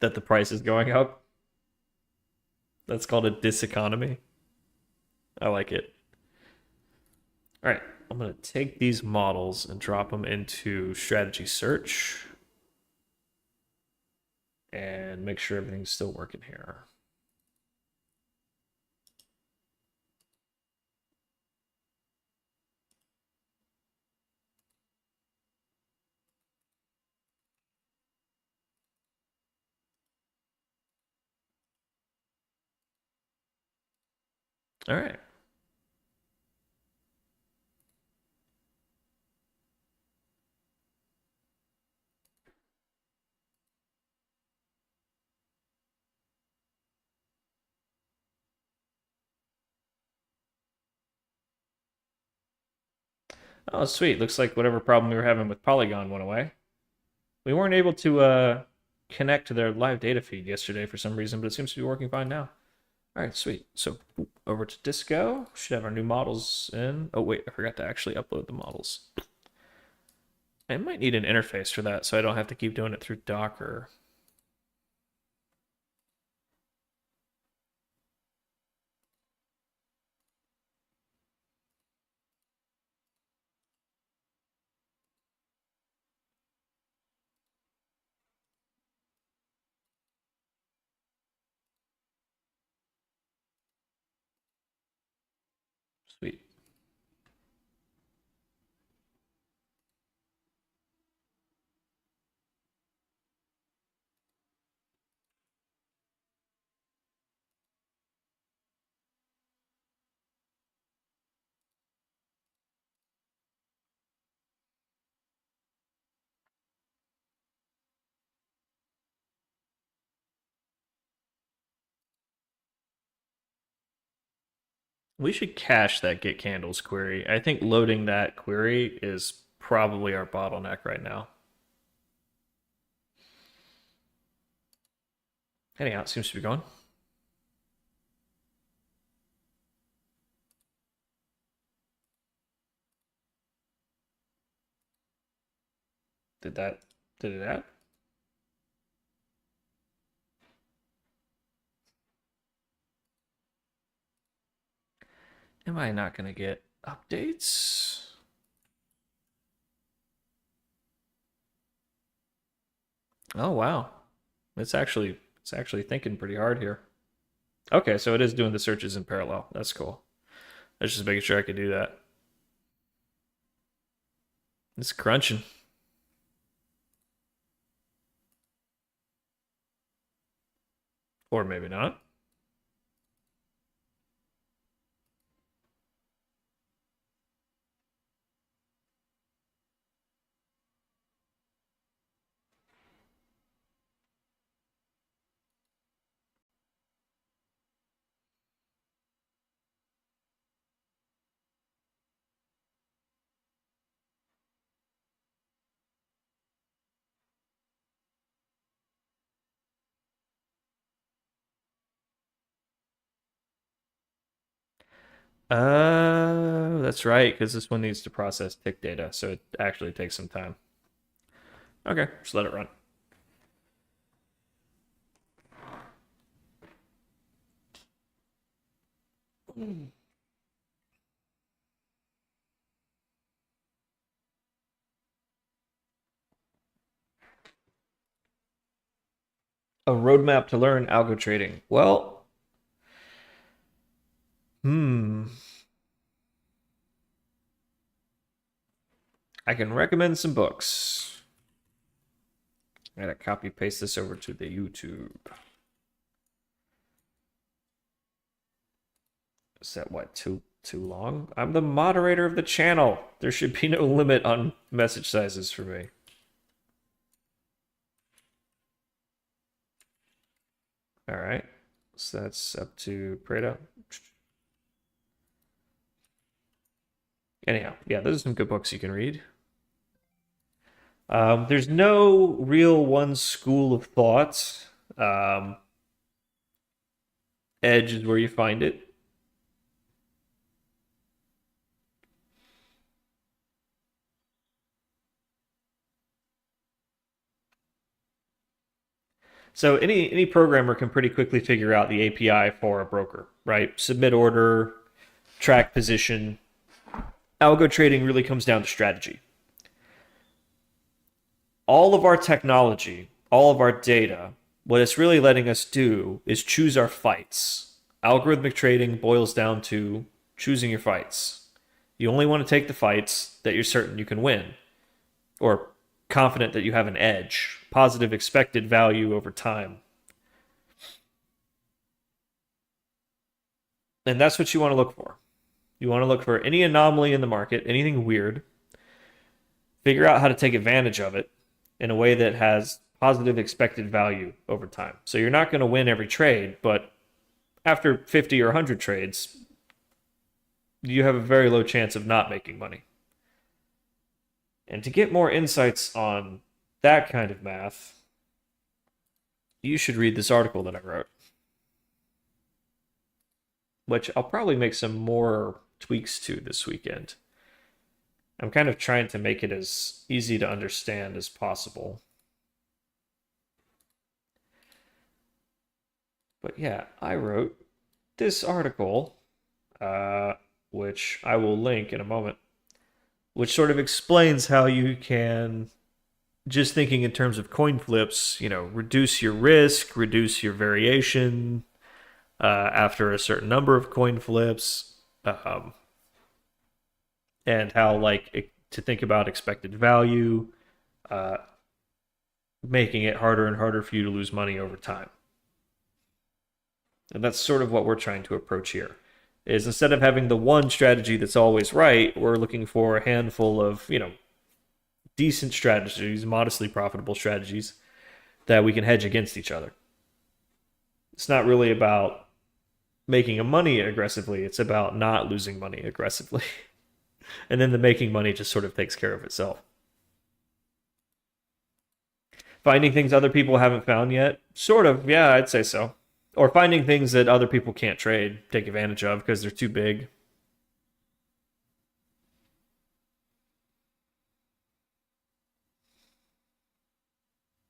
that the price is going up. That's called a diseconomy. I like it. All right, I'm going to take these models and drop them into strategy search and make sure everything's still working here. All right. Oh, sweet. Looks like whatever problem we were having with Polygon went away. We weren't able to connect to their live data feed yesterday for some reason, but it seems to be working fine now. All right, sweet. So over to Disco. Should have our new models in. Oh, wait, I forgot to actually upload the models. I might need an interface for that so I don't have to keep doing it through Docker. Sweet. We should cache that get candles query. I think loading that query is probably our bottleneck right now. Anyhow, it seems to be going. Did it add? Am I not going to get updates? Oh, wow. It's actually thinking pretty hard here. Okay, so it is doing the searches in parallel. That's cool. I was just making sure I could do that. It's crunching. Or maybe not. That's right, because this one needs to process tick data, so it actually takes some time. Okay, just let it run. A roadmap to learn algo trading. Well, I can recommend some books. I gotta copy paste this over to the YouTube. Is that what, too long? I'm the moderator of the channel. There should be no limit on message sizes for me. All right, so that's up to Pareto. Anyhow, yeah, those are some good books you can read. There's no real one school of thought. Edge is where you find it. So any programmer can pretty quickly figure out the API for a broker, right? Submit order, track position. Algo trading really comes down to strategy. All of our technology, all of our data, what it's really letting us do is choose our fights. Algorithmic trading boils down to choosing your fights. You only want to take the fights that you're certain you can win, or confident that you have an edge, positive expected value over time. And that's what you want to look for. You want to look for any anomaly in the market, anything weird, figure out how to take advantage of it in a way that has positive expected value over time. So you're not going to win every trade, but after 50 or 100 trades, you have a very low chance of not making money. And to get more insights on that kind of math, you should read this article that I wrote, which I'll probably make some more tweaks to this weekend. I'm kind of trying to make it as easy to understand as possible. But yeah, I wrote this article, which I will link in a moment, which sort of explains how you can, just thinking in terms of coin flips, reduce your risk, reduce your variation after a certain number of coin flips, and how to think about expected value, making it harder and harder for you to lose money over time. And that's sort of what we're trying to approach here, is instead of having the one strategy that's always right, we're looking for a handful of, decent strategies, modestly profitable strategies that we can hedge against each other. It's not really about making money aggressively, it's about not losing money aggressively. And then the making money just sort of takes care of itself. Finding things other people haven't found yet? Sort of, yeah, I'd say so. Or finding things that other people can't trade, take advantage of because they're too big.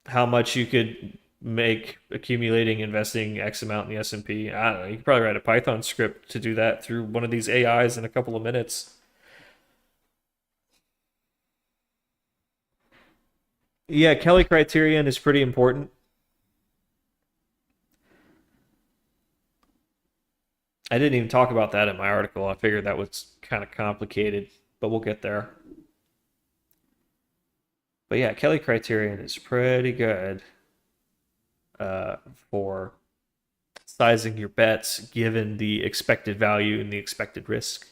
How much you could make accumulating, investing X amount in the S&P. I don't know. You could probably write a Python script to do that through one of these AIs in a couple of minutes. Yeah, Kelly criterion is pretty important. I didn't even talk about that in my article. I figured that was kind of complicated, but we'll get there. But yeah, Kelly criterion is pretty good for sizing your bets given the expected value and the expected risk.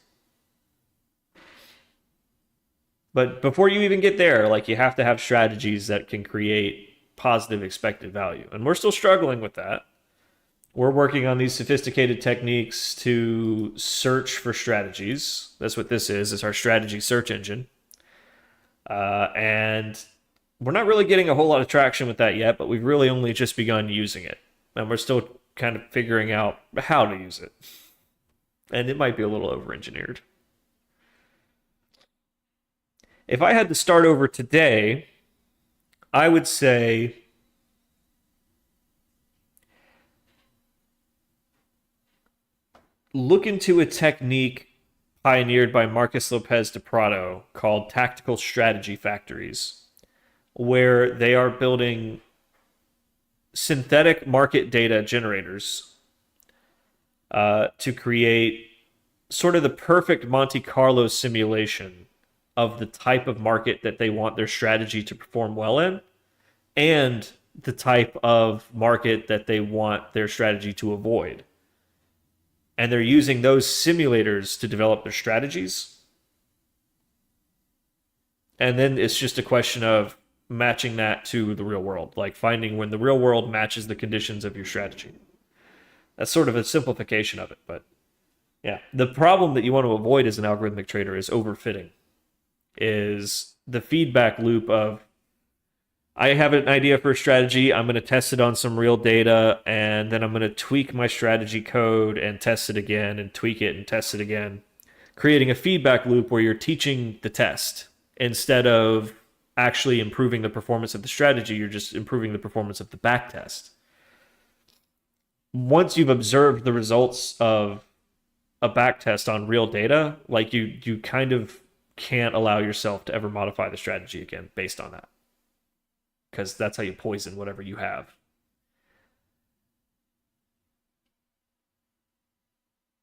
But before you even get there, you have to have strategies that can create positive expected value. And we're still struggling with that. We're working on these sophisticated techniques to search for strategies. That's what this is. It's our strategy search engine. And we're not really getting a whole lot of traction with that yet, but we've really only just begun using it. And we're still kind of figuring out how to use it. And it might be a little over-engineered. If I had to start over today, I would say look into a technique pioneered by Marcus Lopez de Prado called tactical strategy factories, where they are building synthetic market data generators to create sort of the perfect Monte Carlo simulation of the type of market that they want their strategy to perform well in, and the type of market that they want their strategy to avoid. And they're using those simulators to develop their strategies. And then it's just a question of matching that to the real world, finding when the real world matches the conditions of your strategy. That's sort of a simplification of it, but yeah. The problem that you want to avoid as an algorithmic trader is overfitting, is the feedback loop of, I have an idea for a strategy, I'm going to test it on some real data, and then I'm going to tweak my strategy code and test it again, and tweak it and test it again, creating a feedback loop where you're teaching the test instead of actually improving the performance of the strategy. You're just improving the performance of the back test. Once you've observed the results of a back test on real data, you kind of can't allow yourself to ever modify the strategy again based on that, because that's how you poison whatever you have.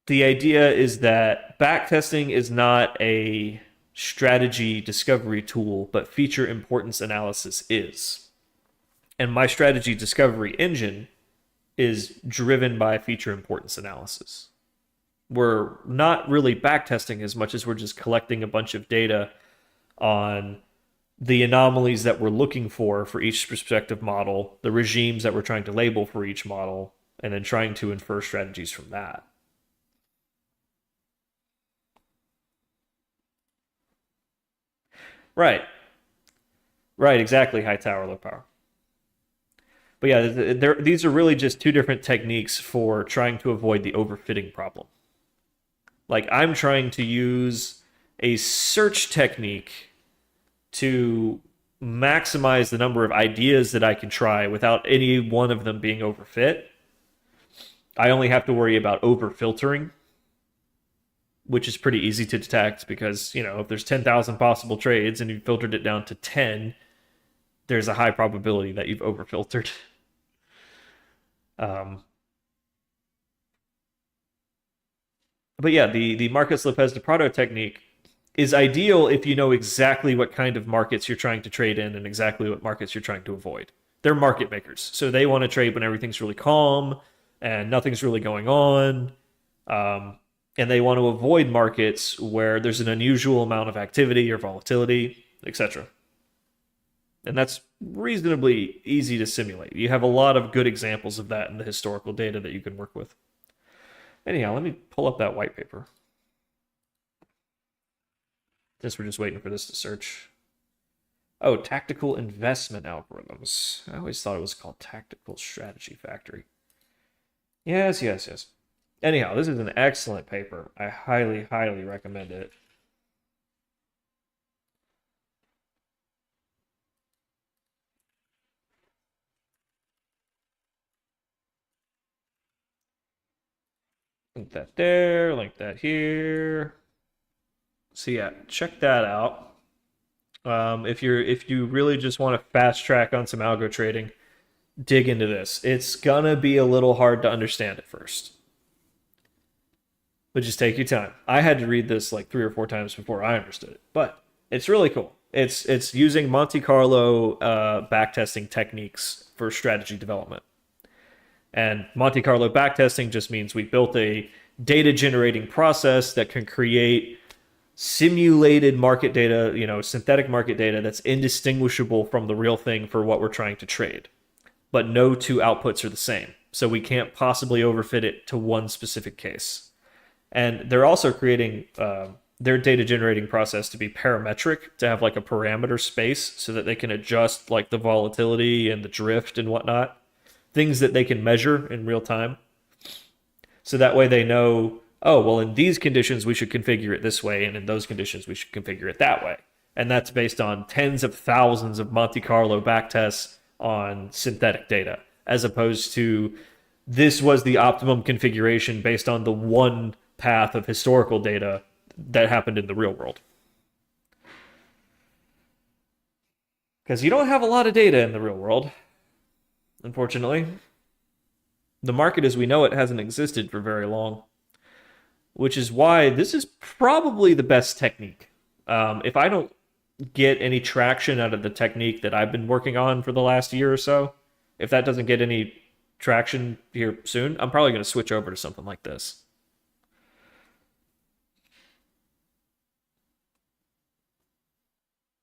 The idea is that backtesting is not a strategy discovery tool, but feature importance analysis is. And my strategy discovery engine is driven by feature importance analysis. we're not really backtesting as much as we're just collecting a bunch of data on the anomalies that we're looking for each prospective model, the regimes that we're trying to label for each model, and then trying to infer strategies from that. Right. Right, exactly. High tower, low power. But yeah, these are really just two different techniques for trying to avoid the overfitting problem. Like, I'm trying to use a search technique to maximize the number of ideas that I can try without any one of them being overfit. I only have to worry about overfiltering, which is pretty easy to detect because, you know, if there's 10,000 possible trades and you filtered it down to 10, there's a high probability that you've overfiltered. But yeah, the Marcus Lopez de Prado technique is ideal if you know exactly what kind of markets you're trying to trade in and exactly what markets you're trying to avoid. They're market makers, so they want to trade when everything's really calm and nothing's really going on. And they want to avoid markets where there's an unusual amount of activity or volatility, etc. And that's reasonably easy to simulate. You have a lot of good examples of that in the historical data that you can work with. Anyhow, let me pull up that white paper. Since we're just waiting for this to search. Oh, tactical investment algorithms. I always thought it was called Tactical Strategy Factory. Yes. Anyhow, this is an excellent paper. I highly, highly recommend it. Link that there, link that here. So yeah, check that out. If you really just want to fast track on some algo trading, dig into this. It's gonna be a little hard to understand at first, but just take your time. I had to read this like 3 or 4 times before I understood it, but it's really cool. It's using Monte Carlo backtesting techniques for strategy development. And Monte Carlo backtesting just means we built a data generating process that can create simulated market data, you know, synthetic market data that's indistinguishable from the real thing for what we're trying to trade. But no two outputs are the same. So we can't possibly overfit it to one specific case. And they're also creating their data generating process to be parametric, to have like a parameter space so that they can adjust like the volatility and the drift and whatnot. Things that they can measure in real time. So that way they know, oh, well, in these conditions, we should configure it this way, and in those conditions, we should configure it that way. And that's based on tens of thousands of Monte Carlo backtests on synthetic data, as opposed to this was the optimum configuration based on the one path of historical data that happened in the real world. Because you don't have a lot of data in the real world. Unfortunately, the market as we know it hasn't existed for very long, which is why this is probably the best technique. If I don't get any traction out of the technique that I've been working on for the last year or so, if that doesn't get any traction here soon, I'm probably going to switch over to something like this.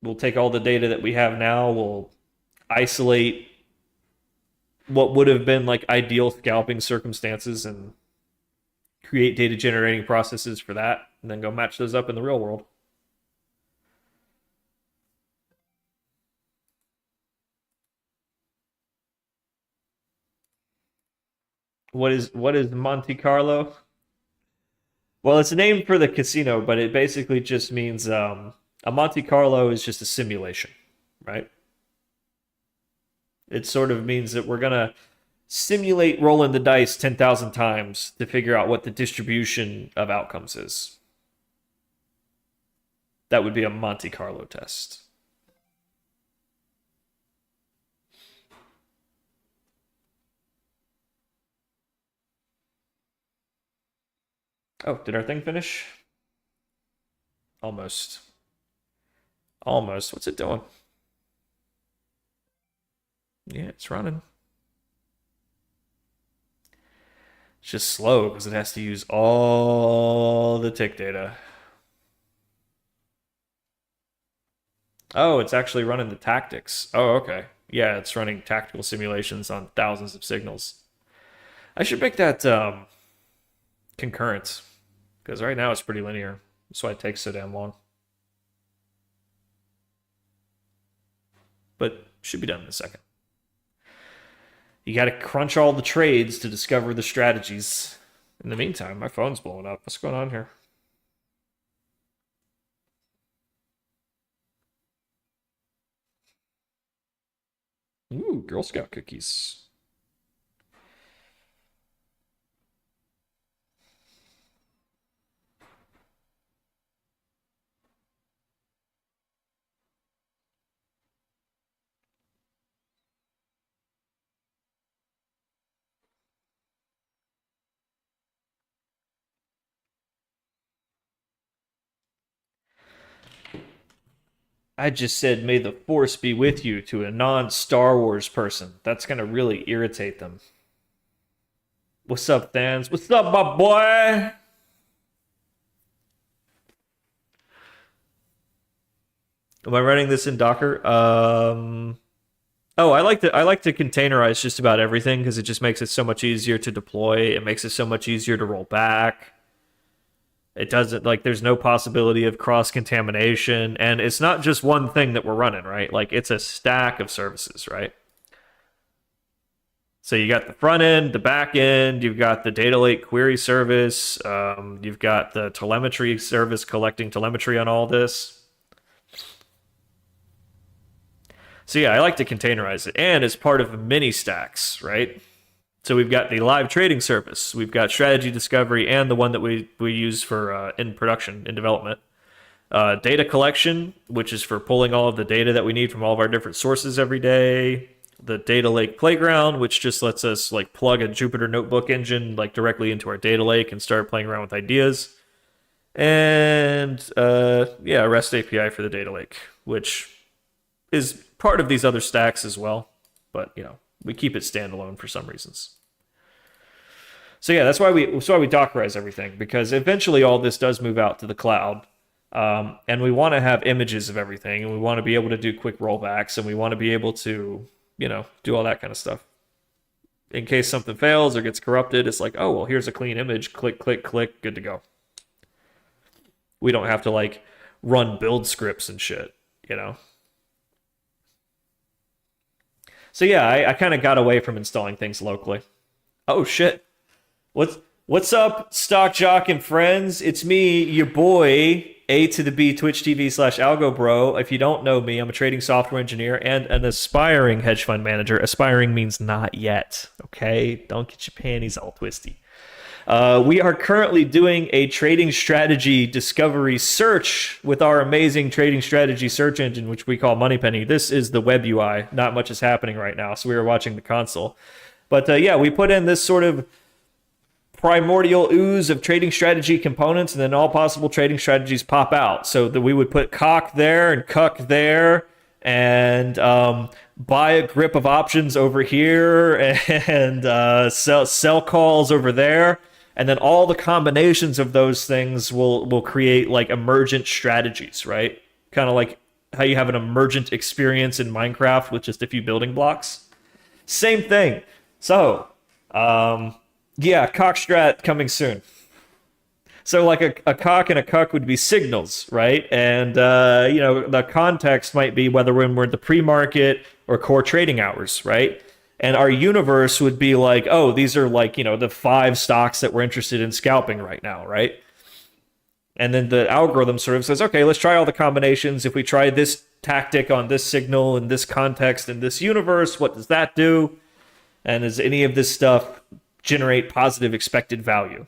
We'll take all the data that we have now, we'll isolate what would have been like ideal scalping circumstances and create data generating processes for that, and then go match those up in the real world. What is Monte Carlo? Well, it's named for the casino, but it basically just means a Monte Carlo is just a simulation, right? It sort of means that we're going to simulate rolling the dice 10,000 times to figure out what the distribution of outcomes is. That would be a Monte Carlo test. Oh, did our thing finish? Almost. Almost. What's it doing? Yeah, it's running. just slow because it has to use all the tick data. Oh, it's actually running the tactics. Oh, okay. Yeah, it's running tactical simulations on thousands of signals. I should make that concurrent, because right now it's pretty linear. That's why it takes so damn long. But should be done in a second. You got to crunch all the trades to discover the strategies. In the meantime, my phone's blowing up. What's going on here? Ooh, Girl Scout cookies. I just said, may the force be with you to a non-Star Wars person. That's going to really irritate them. What's up, Thans? What's up, my boy? Am I running this in Docker? Oh, I like to containerize just about everything because it just makes it so much easier to deploy. It makes it so much easier to roll back. It doesn't, like, there's no possibility of cross-contamination, and it's not just one thing that we're running, right? Like, it's a stack of services, right? So you got the front end, the back end, you've got the data lake query service, you've got the telemetry service collecting telemetry on all this. So yeah, I like to containerize it, and it's part of mini stacks, right? So we've got the live trading service, we've got strategy discovery, and the one that we use for in production, in development. Data collection, which is for pulling all of the data that we need from all of our different sources every day. The data lake playground, which just lets us like plug a Jupyter notebook engine like directly into our data lake and start playing around with ideas. And yeah, REST API for the data lake, which is part of these other stacks as well, but you know, we keep it standalone for some reasons. So yeah, that's why we Dockerize everything, because eventually all this does move out to the cloud. And we want to have images of everything, and we want to be able to do quick rollbacks, and we want to be able to, you know, do all that kind of stuff. In case something fails or gets corrupted, it's like, oh, well, here's a clean image, click, click, click, good to go. We don't have to like run build scripts and shit, you know? So yeah, I kind of got away from installing things locally. Oh shit. What's up, Stock Jock and friends? It's me, your boy, A to the B, Twitch TV/Algo Bro. If you don't know me, I'm a trading software engineer and an aspiring hedge fund manager. Aspiring means not yet, okay? Don't get your panties all twisty. We are currently doing a trading strategy discovery search with our amazing trading strategy search engine, which we call Moneypenny. This is the web UI. Not much is happening right now, so we were watching the console. But yeah, we put in this sort of primordial ooze of trading strategy components, and then all possible trading strategies pop out. So that we would put cock there and cuck there, and buy a grip of options over here, and sell calls over there. And then all the combinations of those things will create like emergent strategies, right? Kind of like how you have an emergent experience in Minecraft with just a few building blocks. Same thing. So, yeah, cock strat coming soon. So like a cock and a cuck would be signals, right? And, you know, the context might be whether when we're in the pre-market or core trading hours, right? And our universe would be like, oh, these are like, you know, the 5 stocks that we're interested in scalping right now, right? And then the algorithm sort of says, okay, let's try all the combinations. If we try this tactic on this signal in this context in this universe, what does that do? And does any of this stuff generate positive expected value?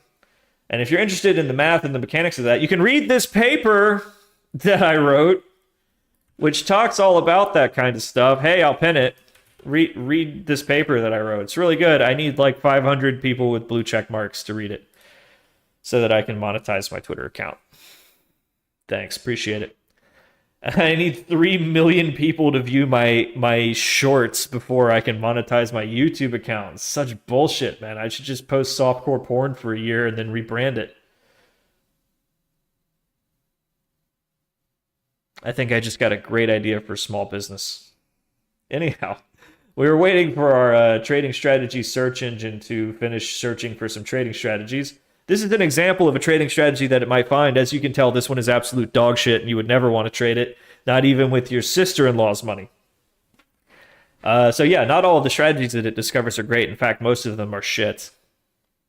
And if you're interested in the math and the mechanics of that, you can read this paper that I wrote, which talks all about that kind of stuff. Hey, I'll pin it. Read this paper that I wrote. It's really good. I need like 500 people with blue check marks to read it so that I can monetize my Twitter account. Thanks. Appreciate it. I need 3 million people to view my shorts before I can monetize my YouTube account. Such bullshit, man. I should just post softcore porn for a year and then rebrand it. I think I just got a great idea for small business. Anyhow, we were waiting for our trading strategy search engine to finish searching for some trading strategies. This is an example of a trading strategy that it might find. As you can tell, this one is absolute dog shit, and you would never want to trade it, not even with your sister-in-law's money. So yeah, not all of the strategies that it discovers are great. In fact, most of them are shit.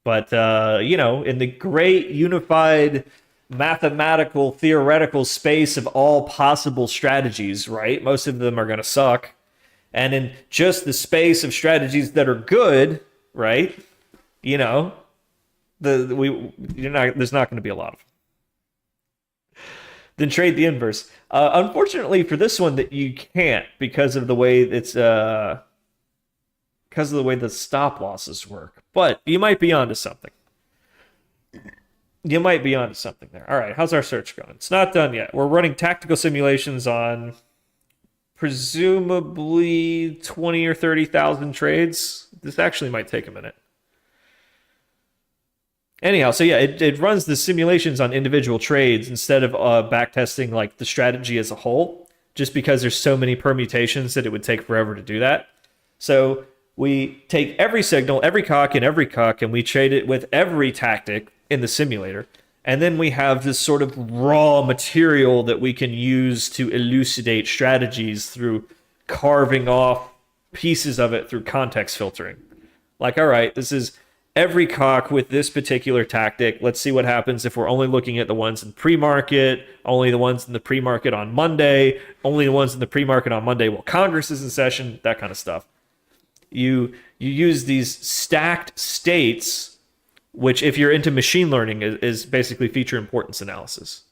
But, you know, in the great unified mathematical, theoretical space of all possible strategies, right? Most of them are going to suck. And in just the space of strategies that are good, right? You know, there's not going to be a lot of them. Then trade the inverse. Unfortunately for this one, that you can't because of the way it's because of the way the stop losses work. But you might be onto something. You might be onto something there. All right, how's our search going? It's not done yet. We're running tactical simulations on presumably 20 or 30,000 trades. This actually might take a minute. Anyhow, so yeah, it runs the simulations on individual trades instead of backtesting like the strategy as a whole, just because there's so many permutations that it would take forever to do that. So we take every signal, every cock, and we trade it with every tactic in the simulator. And then we have this sort of raw material that we can use to elucidate strategies through carving off pieces of it through context filtering. Like, all right, this is every cock with this particular tactic. Let's see what happens if we're only looking at the ones in pre-market, only the ones in the pre-market on Monday, only the ones in the pre-market on Monday while Congress is in session, that kind of stuff. You use these stacked states, which if you're into machine learning is basically feature importance analysis.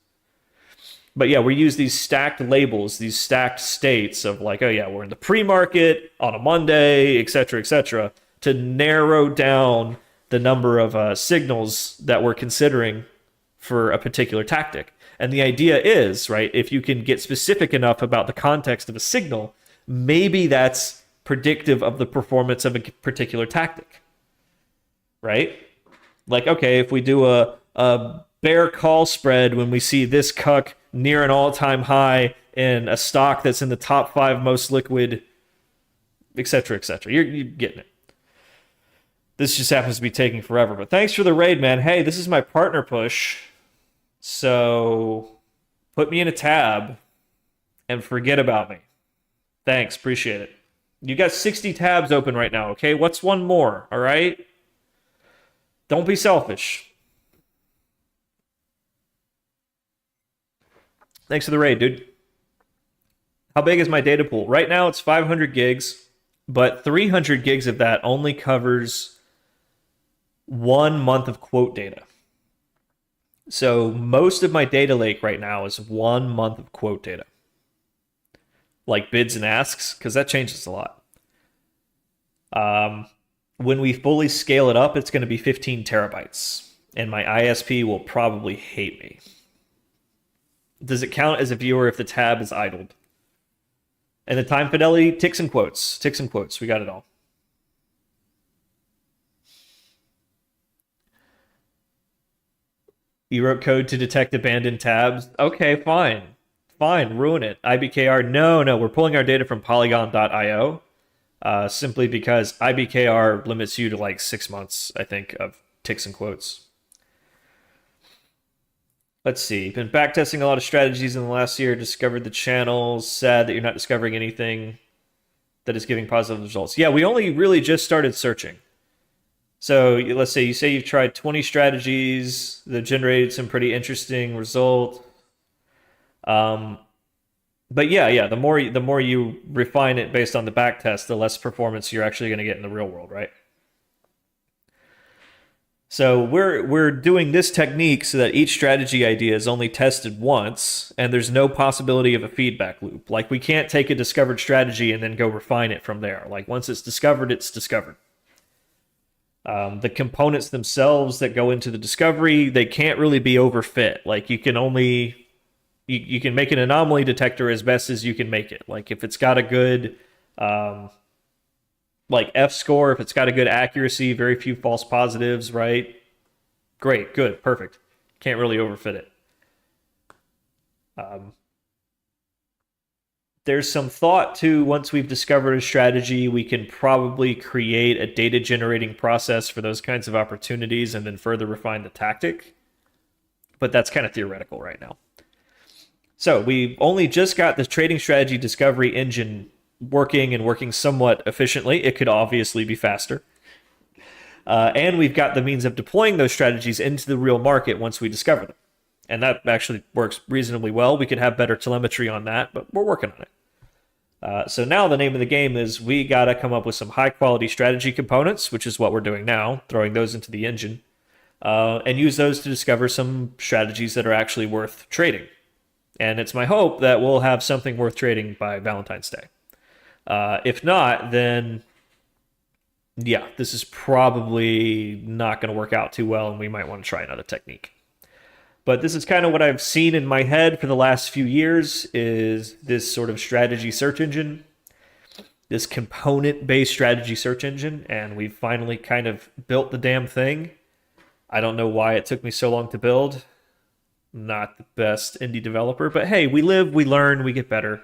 But yeah, we use these stacked labels, these stacked states of like, oh yeah, we're in the pre-market on a Monday, et cetera, to narrow down the number of signals that we're considering for a particular tactic. And the idea is, right, if you can get specific enough about the context of a signal, maybe that's predictive of the performance of a particular tactic, right? Like, okay, if we do a bear call spread when we see this cuck near an all-time high in a stock that's in the top 5 most liquid, et cetera, you're getting it. This just happens to be taking forever. But thanks for the raid, man. Hey, this is my partner push. So put me in a tab and forget about me. Thanks, appreciate it. You got 60 tabs open right now, okay? What's one more, all right? Don't be selfish. Thanks for the raid, dude. How big is my data pool? Right now it's 500 gigs, but 300 gigs of that only covers 1 month of quote data. So most of my data lake right now is 1 month of quote data. Like bids and asks, because that changes a lot. When we fully scale it up, it's going to be 15 terabytes. And my ISP will probably hate me. Does it count as a viewer if the tab is idled? And the time fidelity, ticks and quotes. Ticks and quotes. We got it all. You wrote code to detect abandoned tabs? Okay, fine. Fine, ruin it. IBKR, no, we're pulling our data from Polygon.io. Simply because IBKR limits you to like 6 months, I think, of ticks and quotes. Let's see. Been backtesting a lot of strategies in the last year. Discovered the channels. Sad that you're not discovering anything that is giving positive results. Yeah, we only really just started searching. So let's say you've tried 20 strategies that generated some pretty interesting results. But yeah, the more you refine it based on the backtest, the less performance you're actually going to get in the real world, right? So we're doing this technique so that each strategy idea is only tested once, and there's no possibility of a feedback loop. Like we can't take a discovered strategy and then go refine it from there. Like once it's discovered, it's discovered. The components themselves that go into the discovery, they can't really be overfit. Like you can only you can make an anomaly detector as best as you can make it. Like if it's got a good like F score, if it's got a good accuracy, very few false positives, right? Great, good, perfect. Can't really overfit it. There's some thought to, once we've discovered a strategy, we can probably create a data generating process for those kinds of opportunities and then further refine the tactic. But that's kind of theoretical right now. So we've only just got the trading strategy discovery engine working and working somewhat efficiently. It could obviously be faster. And we've got the means of deploying those strategies into the real market once we discover them. And that actually works reasonably well. We could have better telemetry on that, but we're working on it. So now the name of the game is we got to come up with some high-quality strategy components, which is what we're doing now, throwing those into the engine, and use those to discover some strategies that are actually worth trading. And it's my hope that we'll have something worth trading by Valentine's Day. If not, then yeah, this is probably not going to work out too well, and we might want to try another technique. But this is kind of what I've seen in my head for the last few years, is this sort of strategy search engine, this component-based strategy search engine, and we've finally kind of built the damn thing. I don't know why it took me so long to build. Not the best indie developer, but hey, we live, we learn, we get better.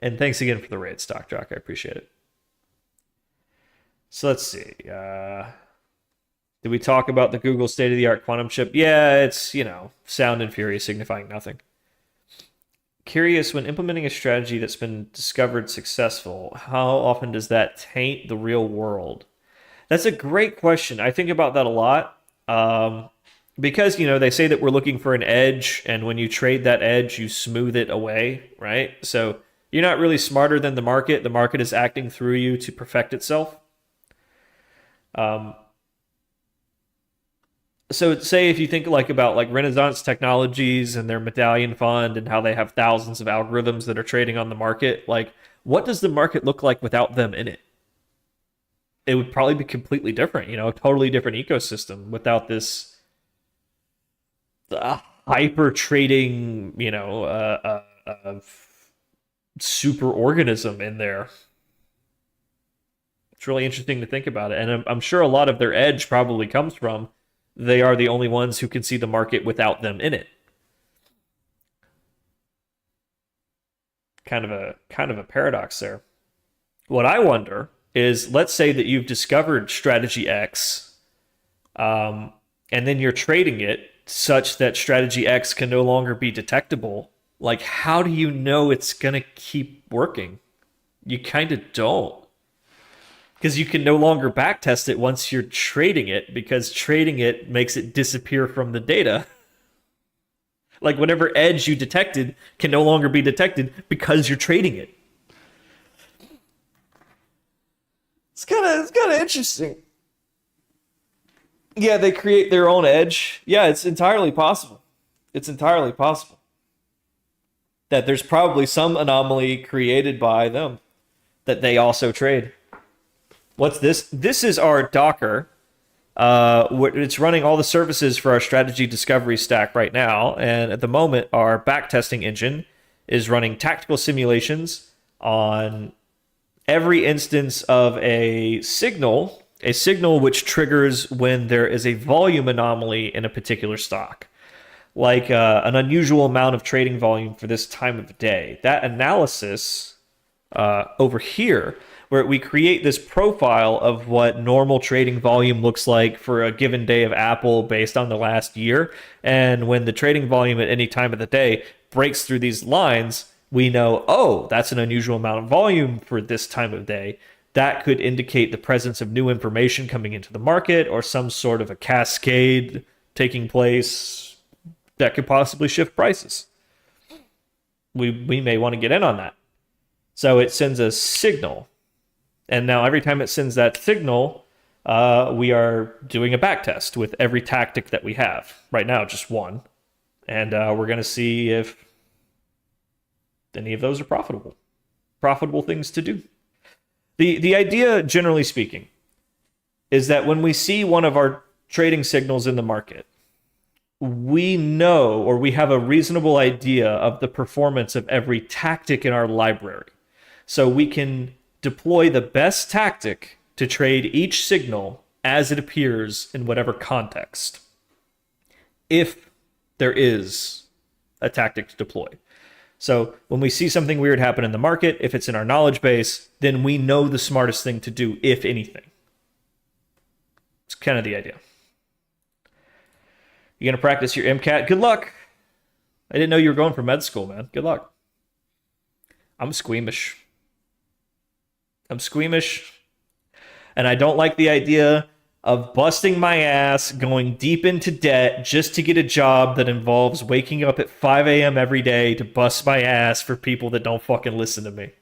And thanks again for the raid, Stock Jock. I appreciate it. So let's see. Did we talk about the Google state-of-the-art quantum chip? Yeah, it's, sound and fury signifying nothing. Curious, when implementing a strategy that's been discovered successful, how often does that taint the real world? That's a great question. I think about that a lot. Because, they say that we're looking for an edge, and when you trade that edge, you smooth it away, right? So you're not really smarter than the market. The market is acting through you to perfect itself. So say if you think about Renaissance Technologies and their medallion fund and how they have thousands of algorithms that are trading on the market, what does the market look like without them in it? It would probably be completely different, a totally different ecosystem without this hyper trading, super organism in there. It's really interesting to think about it. And I'm sure a lot of their edge probably comes from they are the only ones who can see the market without them in it. Kind of a paradox there. What I wonder is, let's say that you've discovered strategy X, and then you're trading it such that strategy X can no longer be detectable. How do you know it's going to keep working? You kind of don't. Because you can no longer backtest it once you're trading it, because trading it makes it disappear from the data. Whatever edge you detected can no longer be detected because you're trading it. It's kind of interesting. Yeah, they create their own edge. Yeah, it's entirely possible. It's entirely possible that there's probably some anomaly created by them that they also trade. What's this? This is our Docker. It's running all the services for our strategy discovery stack right now. And at the moment, our backtesting engine is running tactical simulations on every instance of a signal which triggers when there is a volume anomaly in a particular stock, an unusual amount of trading volume for this time of day. That analysis over here, where we create this profile of what normal trading volume looks like for a given day of Apple based on the last year. And when the trading volume at any time of the day breaks through these lines, we know, oh, that's an unusual amount of volume for this time of day. That could indicate the presence of new information coming into the market or some sort of a cascade taking place that could possibly shift prices. We may want to get in on that. So it sends a signal. And now every time it sends that signal, we are doing a backtest with every tactic that we have. Right now, just one. And we're going to see if any of those are profitable. Profitable things to do. The idea, generally speaking, is that when we see one of our trading signals in the market, we know, or we have a reasonable idea of the performance of every tactic in our library. So we can deploy the best tactic to trade each signal as it appears in whatever context, if there is a tactic to deploy. So when we see something weird happen in the market, if it's in our knowledge base, then we know the smartest thing to do, if anything. It's kind of the idea. You gonna practice your MCAT? Good luck. I didn't know you were going for med school, man. Good luck. I'm squeamish. And I don't like the idea of busting my ass, going deep into debt just to get a job that involves waking up at 5 a.m. every day to bust my ass for people that don't fucking listen to me.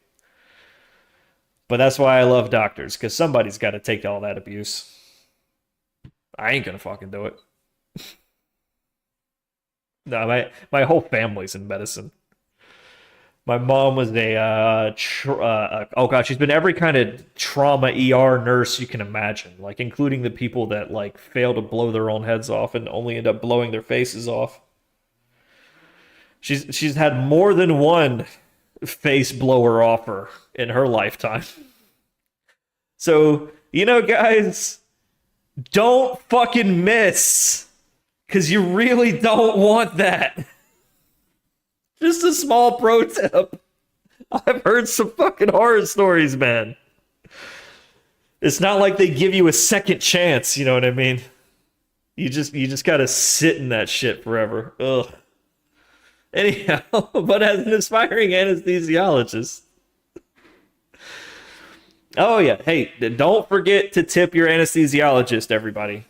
But that's why I love doctors, because somebody's got to take all that abuse. I ain't gonna fucking do it. No, my whole family's in medicine. My mom was she's been every kind of trauma ER nurse you can imagine, like including the people that like fail to blow their own heads off and only end up blowing their faces off. She's had more than one face blower offer in her lifetime. So, guys, don't fucking miss, because you really don't want that. Just a small pro tip. I've heard some fucking horror stories, man. It's not like they give you a second chance, you know what I mean? You just gotta sit in that shit forever. Ugh. Anyhow, but as an aspiring anesthesiologist. Oh yeah, hey, don't forget to tip your anesthesiologist, everybody.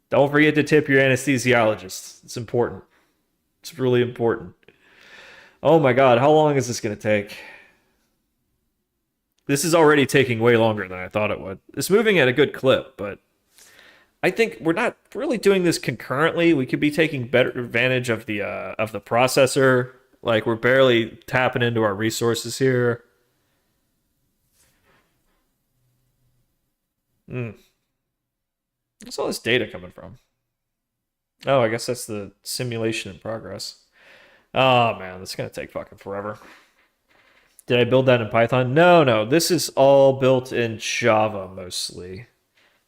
Don't forget to tip your anesthesiologist. It's important. It's really important. Oh my God, how long is this going to take? This is already taking way longer than I thought it would. It's moving at a good clip, but I think we're not really doing this concurrently. We could be taking better advantage of the processor. Like, we're barely tapping into our resources here. Where's all this data coming from? Oh, I guess that's the simulation in progress. Oh, man, this is going to take fucking forever. Did I build that in Python? No. This is all built in Java, mostly.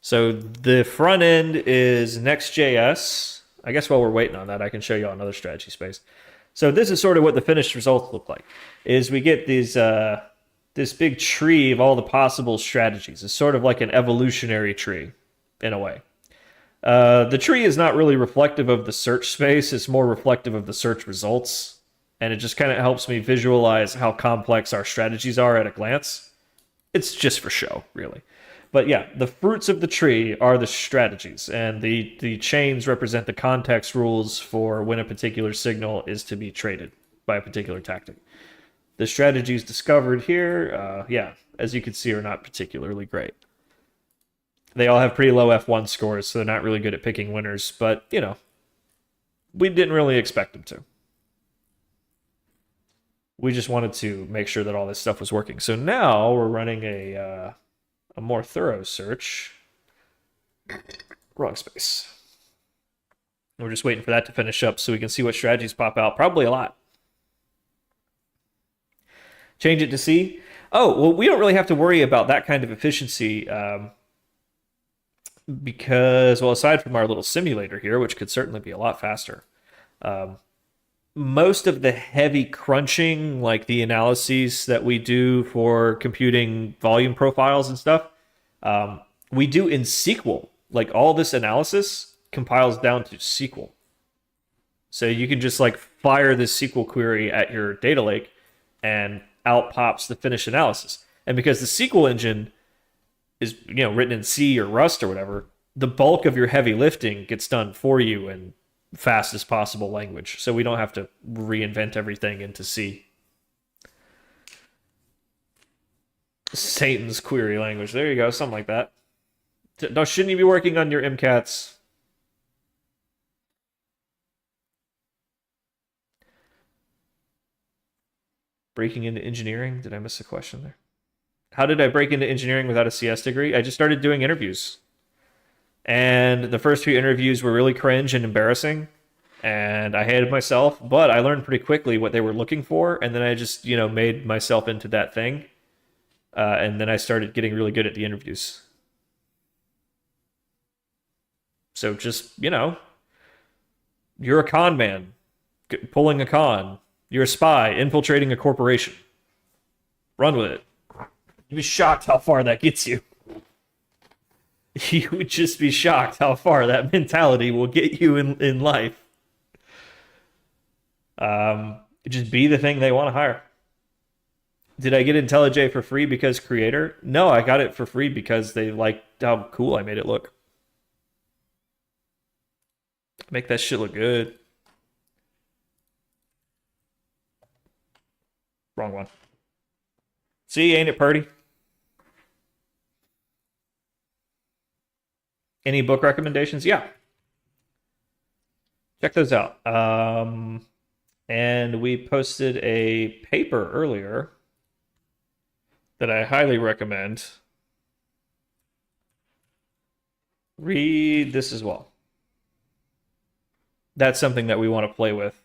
So the front end is Next.js. I guess while we're waiting on that, I can show you on another strategy space. So this is sort of what the finished results look like. Is we get these this big tree of all the possible strategies. It's sort of like an evolutionary tree, in a way. The tree is not really reflective of the search space. It's more reflective of the search results. And it just kind of helps me visualize how complex our strategies are at a glance. It's just for show, really. But yeah, the fruits of the tree are the strategies. And the chains represent the context rules for when a particular signal is to be traded by a particular tactic. The strategies discovered here, as you can see, are not particularly great. They all have pretty low F1 scores, so they're not really good at picking winners. But, we didn't really expect them to. We just wanted to make sure that all this stuff was working. So now we're running a more thorough search. Wrong space. We're just waiting for that to finish up so we can see what strategies pop out. Probably a lot. Change it to C. Oh, well, we don't really have to worry about that kind of efficiency because, well, aside from our little simulator here, which could certainly be a lot faster, most of the heavy crunching, like the analyses that we do for computing volume profiles and stuff, we do in SQL. Like, all this analysis compiles down to SQL. So you can just like fire this SQL query at your data lake and out pops the finished analysis. And because the SQL engine is, written in C or Rust or whatever, the bulk of your heavy lifting gets done for you in fastest possible language. So we don't have to reinvent everything into C. Satan's query language. There you go, something like that. Now, shouldn't you be working on your MCATs? Breaking into engineering? Did I miss a question there? How did I break into engineering without a CS degree? I just started doing interviews. And the first few interviews were really cringe and embarrassing. And I hated myself, but I learned pretty quickly what they were looking for. And then I just, made myself into that thing. And then I started getting really good at the interviews. So just, you're a con man, pulling a con. You're a spy, infiltrating a corporation. Run with it. You'd be shocked how far that gets you. You would just be shocked how far that mentality will get you in life. Just be the thing they want to hire. Did I get IntelliJ for free because creator? No, I got it for free because they liked how cool I made it look. Make that shit look good. Wrong one. See, ain't it purty? Any book recommendations? Yeah. Check those out. And we posted a paper earlier that I highly recommend. Read this as well. That's something that we want to play with.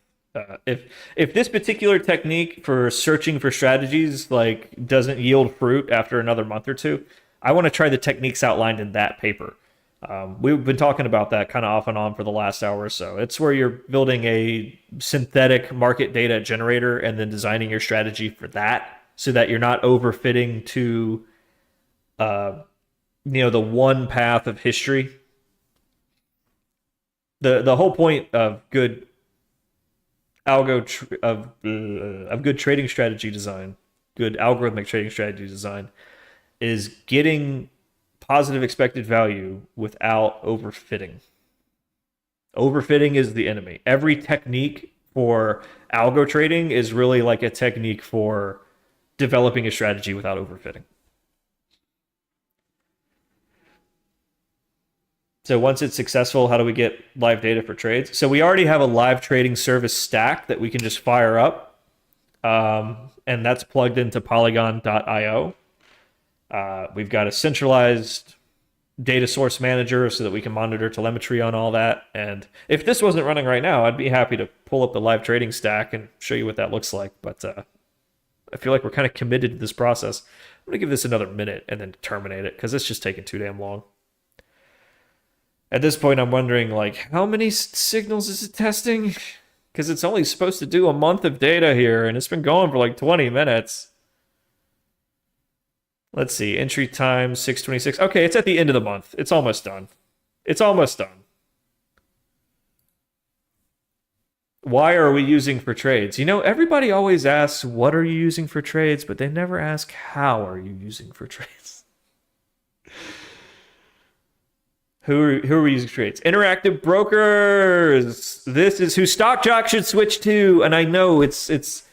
If this particular technique for searching for strategies doesn't yield fruit after another month or two, I want to try the techniques outlined in that paper. We've been talking about that kind of off and on for the last hour or so. It's where you're building a synthetic market data generator and then designing your strategy for that so that you're not overfitting to, the one path of history. The whole point of good of good trading strategy design, good algorithmic trading strategy design, is getting positive expected value without overfitting. Overfitting is the enemy. Every technique for algo trading is really like a technique for developing a strategy without overfitting. So once it's successful, how do we get live data for trades? So we already have a live trading service stack that we can just fire up. And that's plugged into polygon.io. We've got a centralized data source manager so that we can monitor telemetry on all that. And if this wasn't running right now, I'd be happy to pull up the live trading stack and show you what that looks like. But I feel like we're kind of committed to this process. I'm going to give this another minute and then terminate it because it's just taking too damn long. At this point, I'm wondering, how many signals is it testing? Because it's only supposed to do a month of data here, and it's been going for 20 minutes. Let's see, entry time 6:26. Okay, it's at the end of the month. It's almost done. It's almost done. Why are we using for trades? Everybody always asks, what are you using for trades? But they never ask, how are you using for trades? Who are we using for trades? Interactive brokers. This is who StockJock should switch to. And I know it's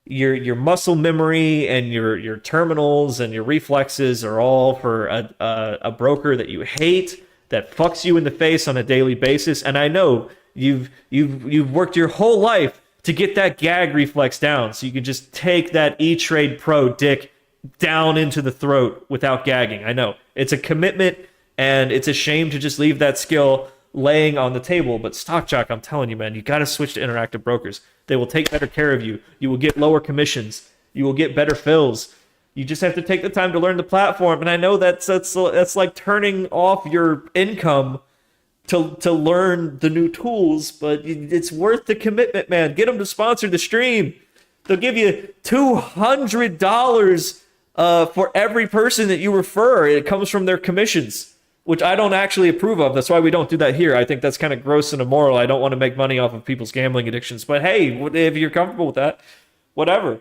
your muscle memory and your terminals and your reflexes are all for a broker that you hate, that fucks you in the face on a daily basis. And I know you've worked your whole life to get that gag reflex down, so you can just take that E-Trade Pro dick down into the throat without gagging. I know it's a commitment. And it's a shame to just leave that skill laying on the table. But StockJock, I'm telling you, man, you got to switch to interactive brokers. They will take better care of you. You will get lower commissions. You will get better fills. You just have to take the time to learn the platform. And I know that's like turning off your income to learn the new tools. But it's worth the commitment, man. Get them to sponsor the stream. They'll give you $200 for every person that you refer. It comes from their commissions, which I don't actually approve of. That's why we don't do that here. I think that's kind of gross and immoral. I don't want to make money off of people's gambling addictions. But hey, if you're comfortable with that, whatever.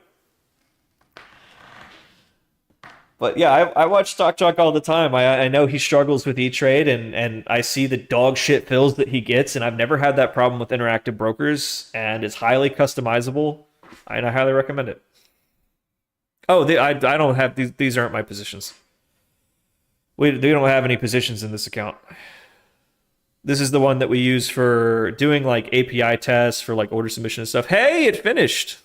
But yeah, I watch StockJock all the time. I know he struggles with E-Trade, and I see the dog shit fills that he gets, and I've never had that problem with interactive brokers, and it's highly customizable, and I highly recommend it. Oh, I don't have these aren't my positions. They don't have any positions in this account. This is the one that we use for doing API tests for order submission and stuff. Hey, it finished.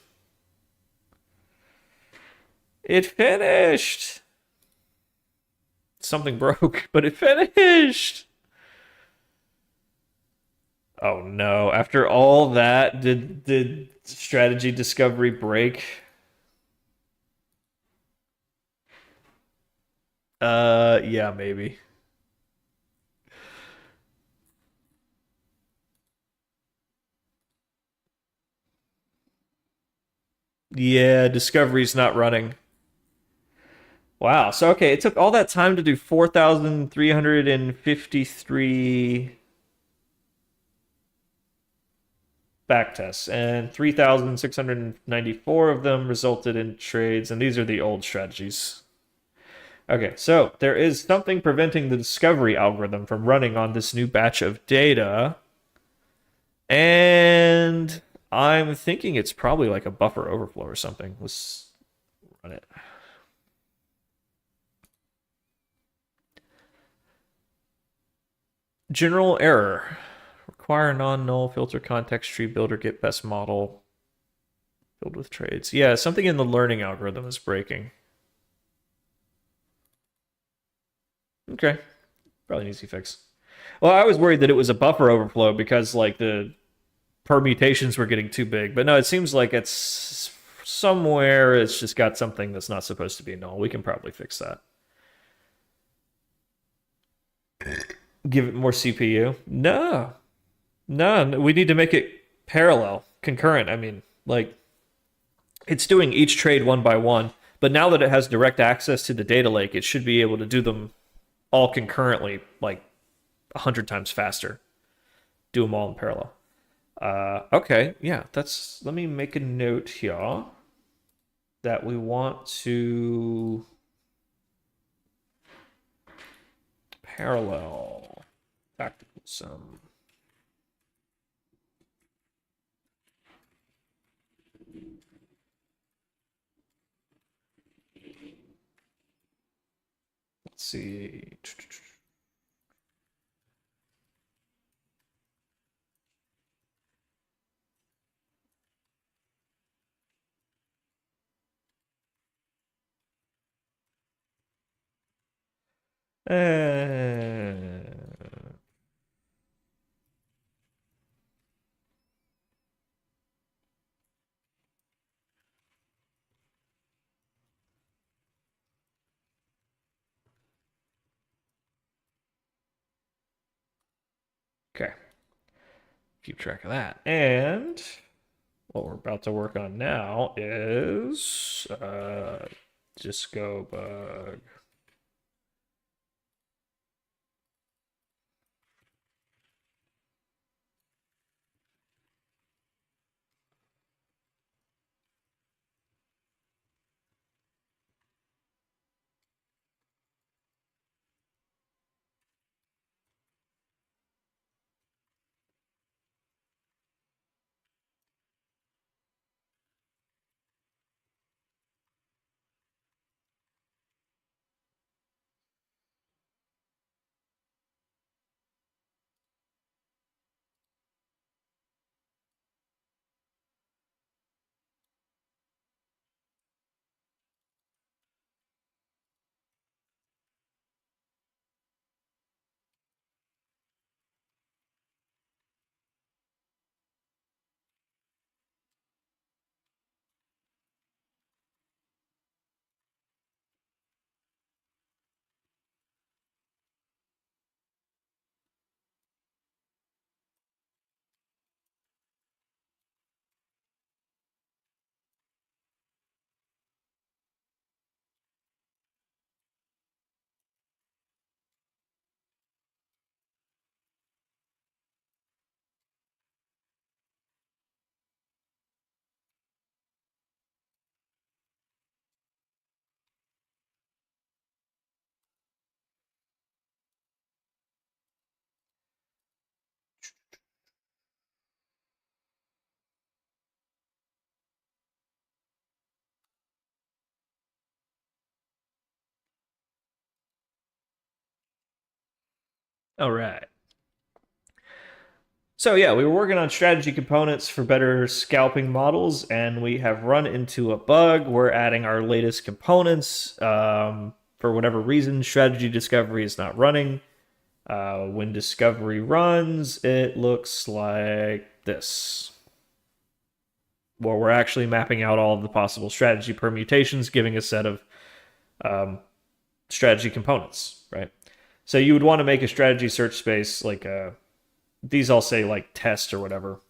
It finished. Something broke, but it finished. Oh no! After all that, did strategy discovery break? Yeah, maybe. Yeah, discovery's not running. Wow. So okay, it took all that time to do 4,353 backtests, and 3,694 of them resulted in trades, and these are the old strategies. Okay, so there is something preventing the discovery algorithm from running on this new batch of data, and I'm thinking it's probably like a buffer overflow or something. Let's run it. General error. Require non-null filter context tree builder get best model filled with trades. Yeah, something in the learning algorithm is breaking. Okay, probably an easy fix. Well, I was worried that it was a buffer overflow because like the permutations were getting too big, but no, it seems like it's somewhere it's just got something that's not supposed to be null. We can probably fix that. Give it more CPU? No, we need to make it parallel, concurrent. I mean, like, it's doing each trade one by one, but now that it has direct access to the data lake, it should be able to do them all concurrently, like 100 times faster. Do them all in parallel. Okay, yeah, let me make a note here that we want to parallel tactical sum. Let's see. Okay. Keep track of that. And what we're about to work on now is disco bug. All right. So yeah, we were working on strategy components for better scalping models, and we have run into a bug. We're adding our latest components. For whatever reason, strategy discovery is not running. When discovery runs, it looks like this. Where we're actually mapping out all of the possible strategy permutations, giving a set of strategy components, right? So you would want to make a strategy search space like these all say like test or whatever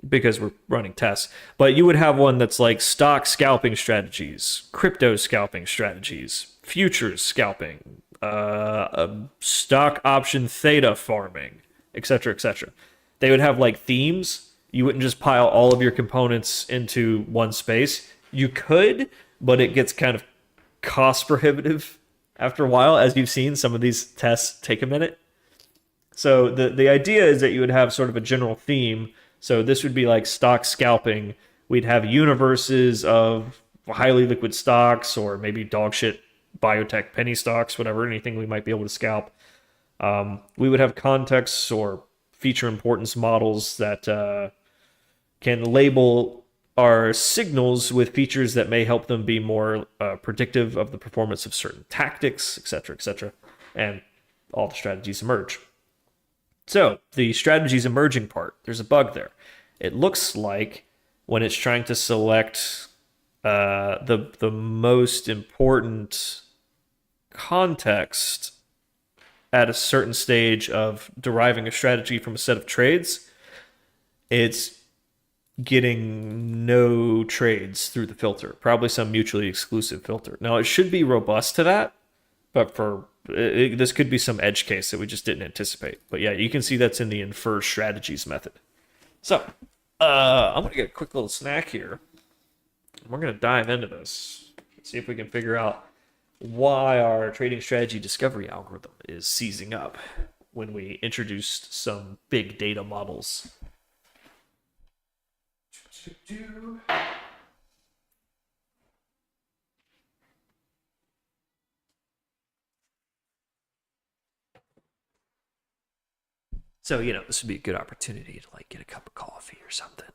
because we're running tests. But you would have one that's like stock scalping strategies, crypto scalping strategies, futures scalping, stock option theta farming, etc., etc. They would have like themes. You wouldn't just pile all of your components into one space. You could, but it gets kind of cost prohibitive after a while. As you've seen, some of these tests take a minute. So the idea is that you would have sort of a general theme. So this would be like stock scalping. We'd have universes of highly liquid stocks or maybe dog shit biotech penny stocks, whatever, anything we might be able to scalp. We would have contexts or feature importance models that can label our signals with features that may help them be more predictive of the performance of certain tactics, etc., etc., and all the strategies emerge. So the strategies emerging part, there's a bug there. It looks like when it's trying to select the most important context at a certain stage of deriving a strategy from a set of trades, it's getting no trades through the filter, probably some mutually exclusive filter. Now, it should be robust to that, but this could be some edge case that we just didn't anticipate. But yeah, you can see that's in the infer strategies method. So, I'm going to get a quick little snack here. We're going to dive into this, see if we can figure out why our trading strategy discovery algorithm is seizing up when we introduced some big data models. So, this would be a good opportunity to like get a cup of coffee or something.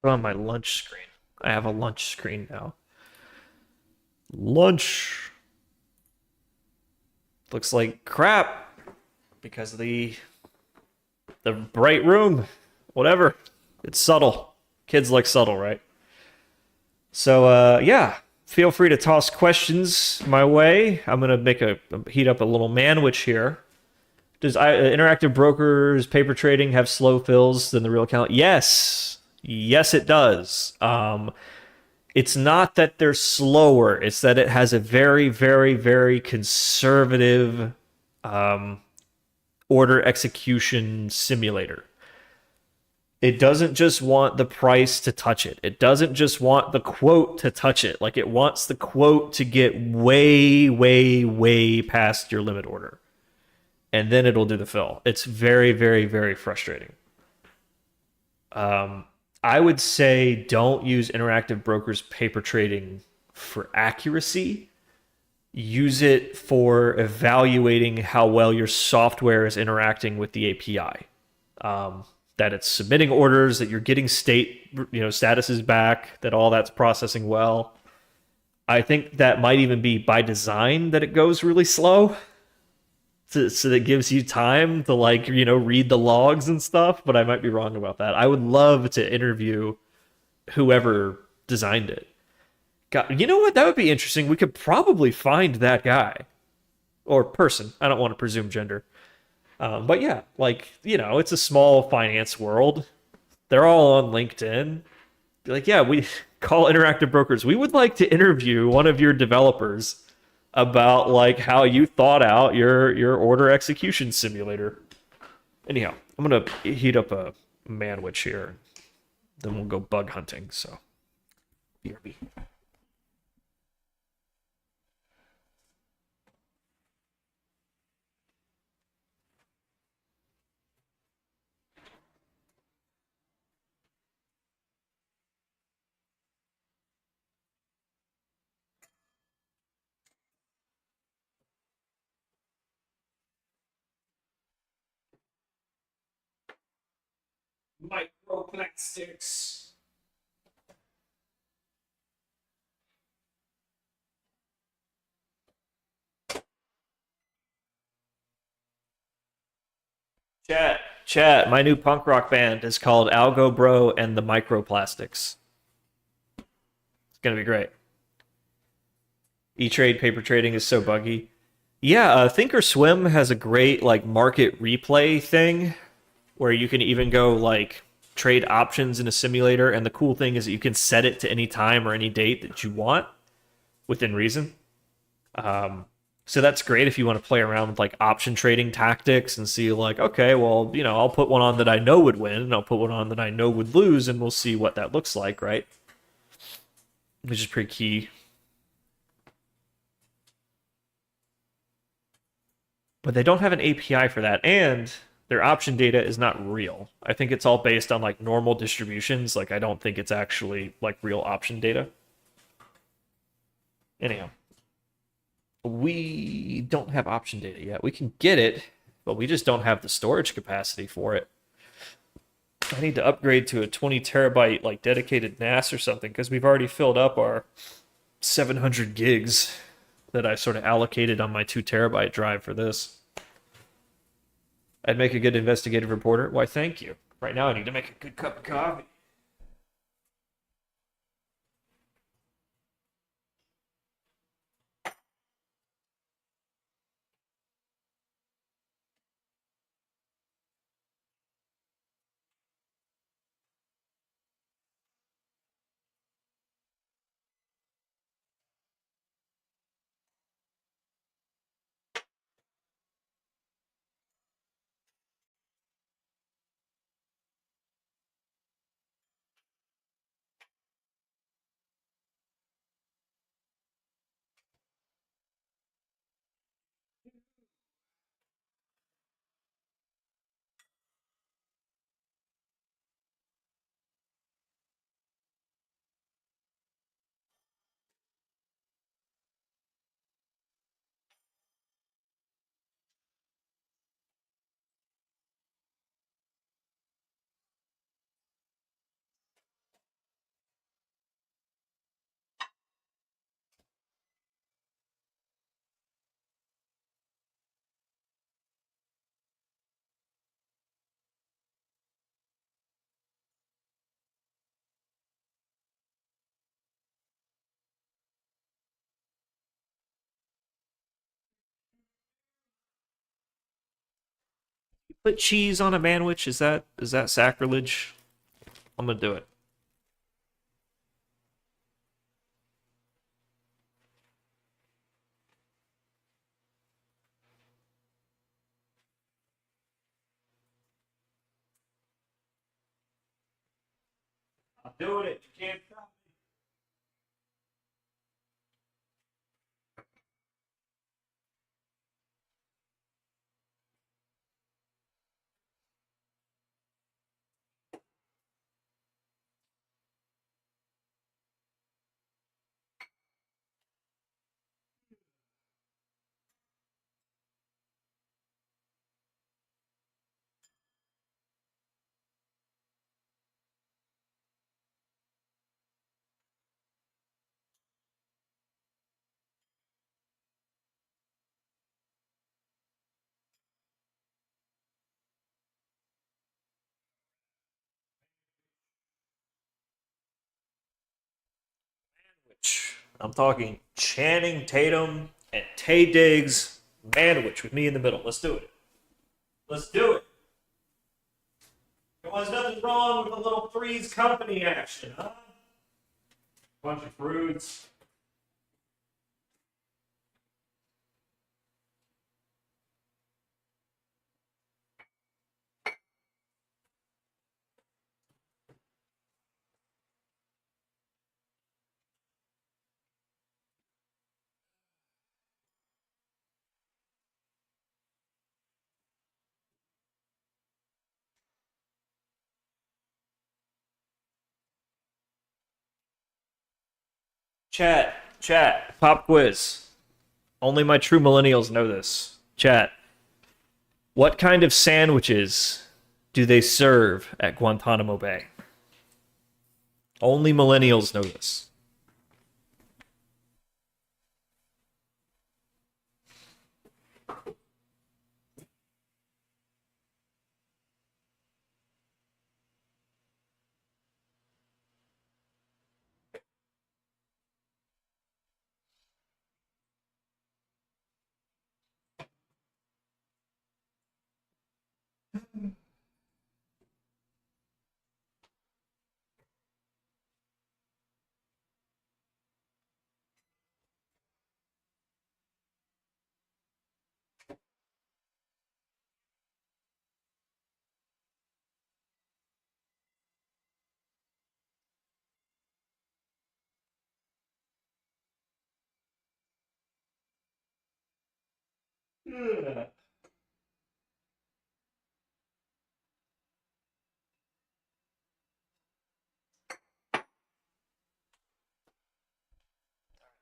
Put on my lunch screen. I have a lunch screen now. Lunch looks like crap because of the bright room. Whatever. It's subtle. Kids like subtle, right? So yeah, feel free to toss questions my way. I'm gonna heat up a little manwich here. Does interactive brokers paper trading have slow fills than the real account? Yes, it does. It's not that they're slower. It's that it has a very, very, very conservative order execution simulator. It doesn't just want the price to touch it. It doesn't just want the quote to touch it. Like, it wants the quote to get way, way, way past your limit order. And then it'll do the fill. It's very, very, very frustrating. I would say don't use interactive brokers paper trading for accuracy. Use it for evaluating how well your software is interacting with the API. That it's submitting orders, that you're getting statuses back, that all that's processing well. I think that might even be by design that it goes really slow. So that it gives you time to read the logs and stuff, but I might be wrong about that. I would love to interview whoever designed it. God, you know what? That would be interesting. We could probably find that guy or person. I don't want to presume gender. But yeah, it's a small finance world. They're all on LinkedIn. Be like, yeah, we call interactive brokers. We would like to interview one of your developers about how you thought out your order execution simulator. Anyhow, I'm gonna heat up a manwich here. then we'll go bug hunting. So, BRB. Microplastics. Chat. My new punk rock band is called Algo, Bro, and the Microplastics. It's gonna be great. E-trade paper trading is so buggy. Yeah, Thinkorswim has a great like market replay thing where you can even go like trade options in a simulator, and the cool thing is that you can set it to any time or any date that you want within reason. So that's great if you want to play around with like option trading tactics and see like, okay, well, you know, I'll put one on that I know would win, and I'll put one on that I know would lose, and we'll see what that looks like, right? Which is pretty key. But they don't have an API for that, and their option data is not real. I think it's all based on like normal distributions. Like I don't think it's actually like real option data. Anyhow, we don't have option data yet. We can get it, but we just don't have the storage capacity for it. I need to upgrade to a 20 terabyte like dedicated NAS or something, because we've already filled up our 700 gigs that I sort of allocated on my 2 terabyte drive for this. I'd make a good investigative reporter. Why, thank you. Right now I need to make a good cup of coffee. Put cheese on a manwich? Is that sacrilege? I'm gonna do it. I'm doing it. You can't stop me. I'm talking Channing Tatum and Tay Diggs manwich with me in the middle. Let's do it. Let's do it. There was nothing wrong with a little Three's Company action, huh? Bunch of fruits. Chat, pop quiz. Only my true millennials know this. Chat, what kind of sandwiches do they serve at Guantanamo Bay? Only millennials know this.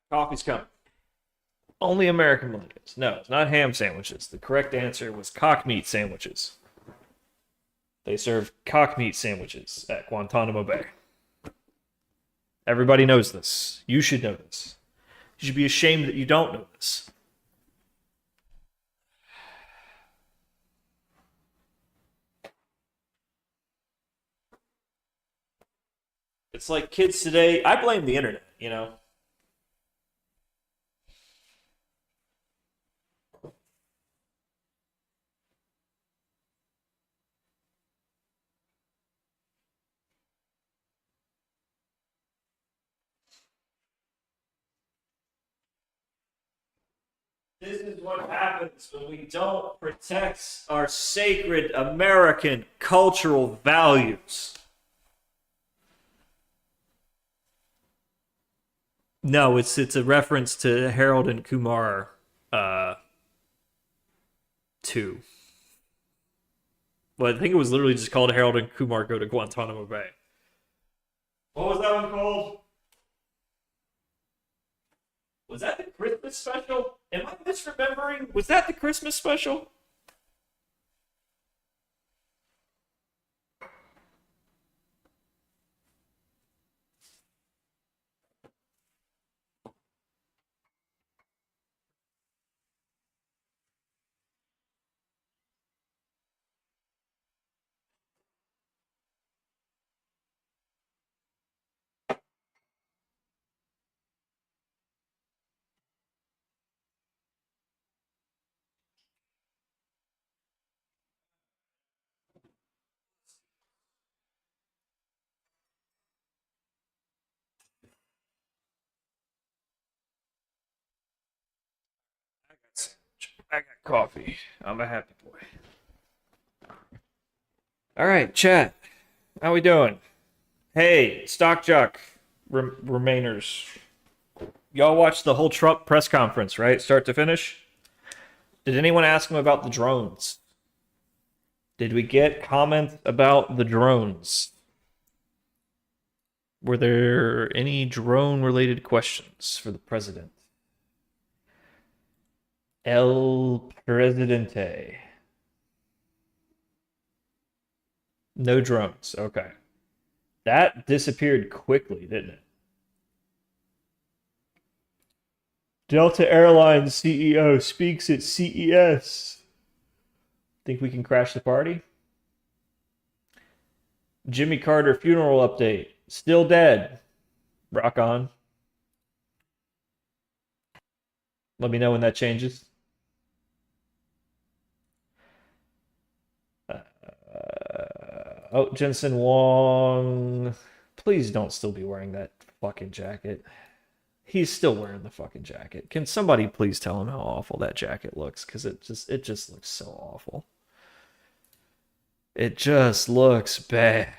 Coffee's coming. Only American millennials. No, it's not ham sandwiches. The correct answer was cock meat sandwiches. They serve cock meat sandwiches at Guantanamo Bay. Everybody knows this. You should know this. You should be ashamed that you don't know this. It's like kids today. I blame the internet, you know. This is what happens when we don't protect our sacred American cultural values. No, it's a reference to Harold and Kumar 2. Well, I think it was literally just called Harold and Kumar Go to Guantanamo Bay. What was that one called? Was that the Christmas special? Am I misremembering? Was that the Christmas special? I got coffee. I'm a happy boy. All right, chat. How we doing? Hey, Stock Jock Remainers. Y'all watched the whole Trump press conference, right? Start to finish? Did anyone ask him about the drones? Did we get comment about the drones? Were there any drone-related questions for the president? El Presidente. No drones. Okay. That disappeared quickly, didn't it? Delta Airlines CEO speaks at CES. Think we can crash the party? Jimmy Carter funeral update. Still dead. Rock on. Let me know when that changes. Oh, Jensen Wong. Please don't still be wearing that fucking jacket. He's still wearing the fucking jacket. Can somebody please tell him how awful that jacket looks? Because it just looks so awful. It just looks bad.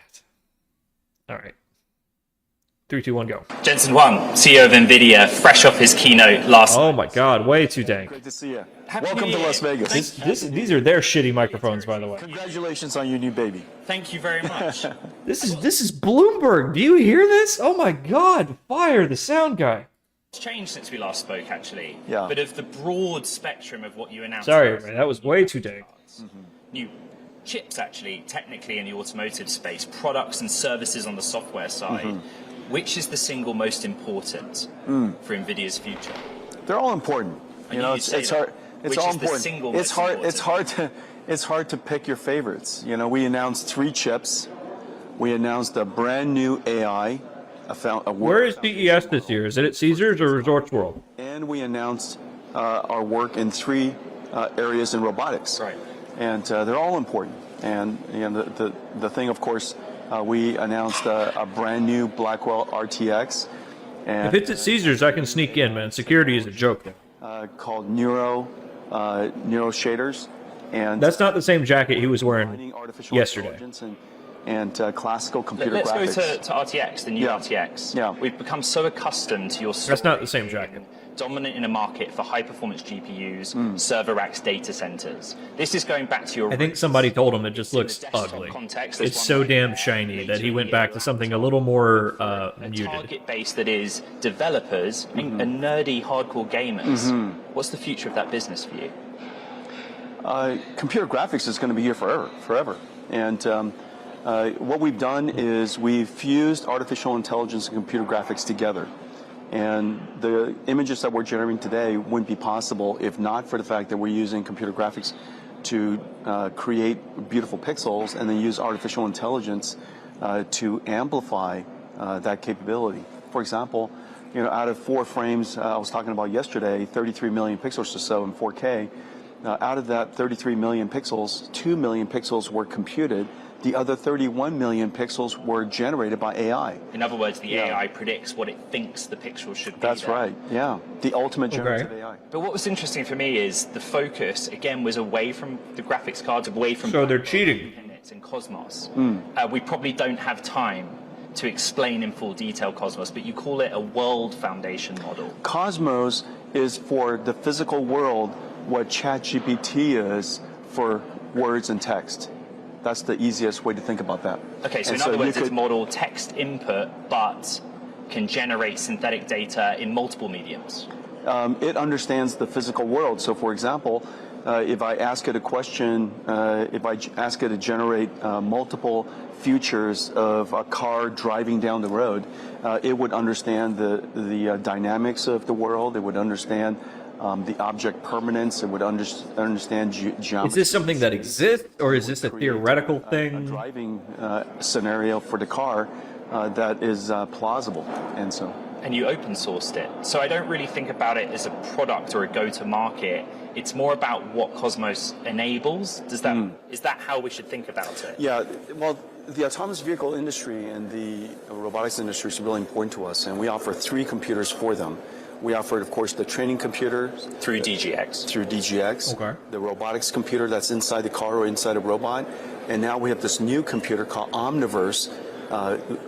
All right. 3, 2, 1, go. Jensen Huang, CEO of NVIDIA, fresh off his keynote last Oh my god, way too dank. Great to see you. Welcome to Las Vegas. These are their shitty microphones, by the way. Congratulations on your new baby. Thank you very much. This is Bloomberg. Do you hear this? Oh my god, fire the sound guy. It's changed since we last spoke, actually. Yeah. But of the broad spectrum of what you announced. Sorry, man, that was way too dank. New chips, actually, technically in the automotive space, products and services on the software side. Which is the single most important for NVIDIA's future? They're all important. You know, it's hard. It's all important. It's hard to pick your favorites. You know, we announced 3 chips. We announced a brand new AI. Where is CES this year? Is it at Caesars or Resorts World? And we announced our work in 3 areas in robotics. Right. And they're all important. And you know, the thing, of course, we announced a brand new Blackwell RTX. And if it's at Caesars, I can sneak in, man. Security is a joke there. Called Neuro shaders. And that's not the same jacket he was wearing yesterday. And classical computer Let's graphics. go to RTX, the new RTX. Yeah. We've become so accustomed to your story. That's not the same jacket. Dominant in a market for high-performance GPUs, server racks, data centers. This is going back to your... I think somebody told him it just looks ugly. It's so damn shiny that he went back to something a little more muted. A target base that is developers and nerdy, hardcore gamers. What's the future of that business for you? Computer graphics is going to be here forever. And what we've done is we've fused artificial intelligence and computer graphics together. And the images that we're generating today wouldn't be possible if not for the fact that we're using computer graphics to create beautiful pixels and then use artificial intelligence to amplify that capability. For example, you know, out of 4 frames I was talking about yesterday, 33 million pixels or so in 4K, out of that 33 million pixels, 2 million pixels were computed. The other 31 million pixels were generated by AI. In other words, the AI predicts what it thinks the pixel should be. That's right, yeah. The ultimate generative AI. But what was interesting for me is the focus, again, was away from the graphics cards, away from... So they're cheating. ...and Cosmos. We probably don't have time to explain in full detail Cosmos, but you call it a world foundation model. Cosmos is for the physical world what ChatGPT is for words and text. That's the easiest way to think about that. Okay, so in other words, it's model text input, but can generate synthetic data in multiple mediums. It understands the physical world. So, for example, if I ask it a question, if I ask it to generate multiple futures of a car driving down the road, it would understand the dynamics of the world. It would understand the object permanence. It would understand geometry. Is this something that exists, or is this a theoretical thing? A driving scenario for the car that is plausible, and so. And you open sourced it. So I don't really think about it as a product or a go-to-market. It's more about what Cosmos enables. Is that how we should think about it? Yeah, well, the autonomous vehicle industry and the robotics industry is really important to us, and we offer 3 computers for them. We offer, of course, the training computer. Through DGX. Through DGX. Okay. The robotics computer that's inside the car or inside a robot. And now we have this new computer called Omniverse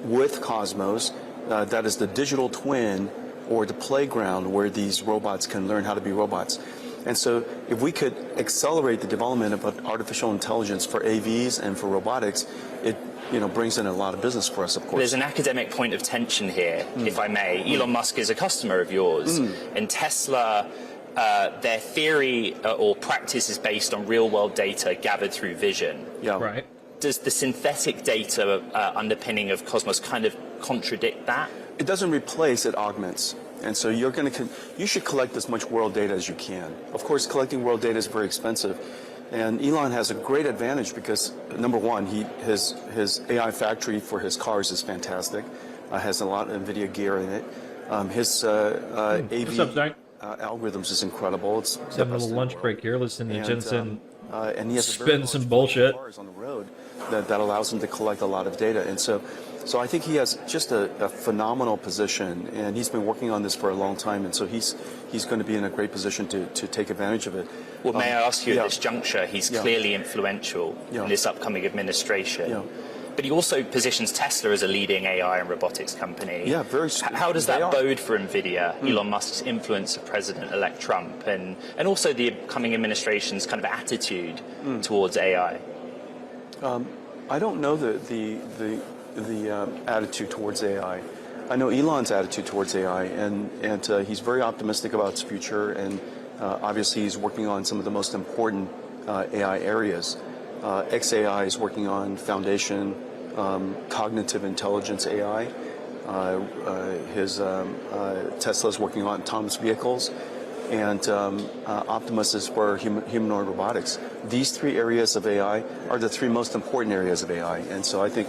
with Cosmos that is the digital twin or the playground where these robots can learn how to be robots. And so if we could accelerate the development of artificial intelligence for AVs and for robotics, it brings in a lot of business for us, of course. There's an academic point of tension here, if I may. Elon Musk is a customer of yours, and Tesla, their theory or practice is based on real-world data gathered through vision. Yeah. Right. Does the synthetic data underpinning of Cosmos kind of contradict that? It doesn't replace, it augments. And so you should collect as much world data as you can. Of course, collecting world data is very expensive. And Elon has a great advantage because, number one, his AI factory for his cars is fantastic. Has a lot of NVIDIA gear in it. His AV algorithms is incredible. It's having a little lunch break here, listening to Jensen and he has spin some bullshit cars on the road that allows him to collect a lot of data. And so I think he has just a phenomenal position, and he's been working on this for a long time, and so he's going to be in a great position to take advantage of it. Well, may I ask you at this juncture, he's clearly influential in this upcoming administration. Yeah. But he also positions Tesla as a leading AI and robotics company. Yeah, very. How does that bode for NVIDIA, Elon Musk's influence of President-elect Trump, and also the coming administration's kind of attitude towards AI? I don't know the attitude towards AI. I know Elon's attitude towards AI, and he's very optimistic about its future, and obviously he's working on some of the most important AI areas. XAI is working on foundation, cognitive intelligence AI. Tesla's working on autonomous vehicles, and Optimus is for humanoid robotics. These three areas of AI are the three most important areas of AI, and so I think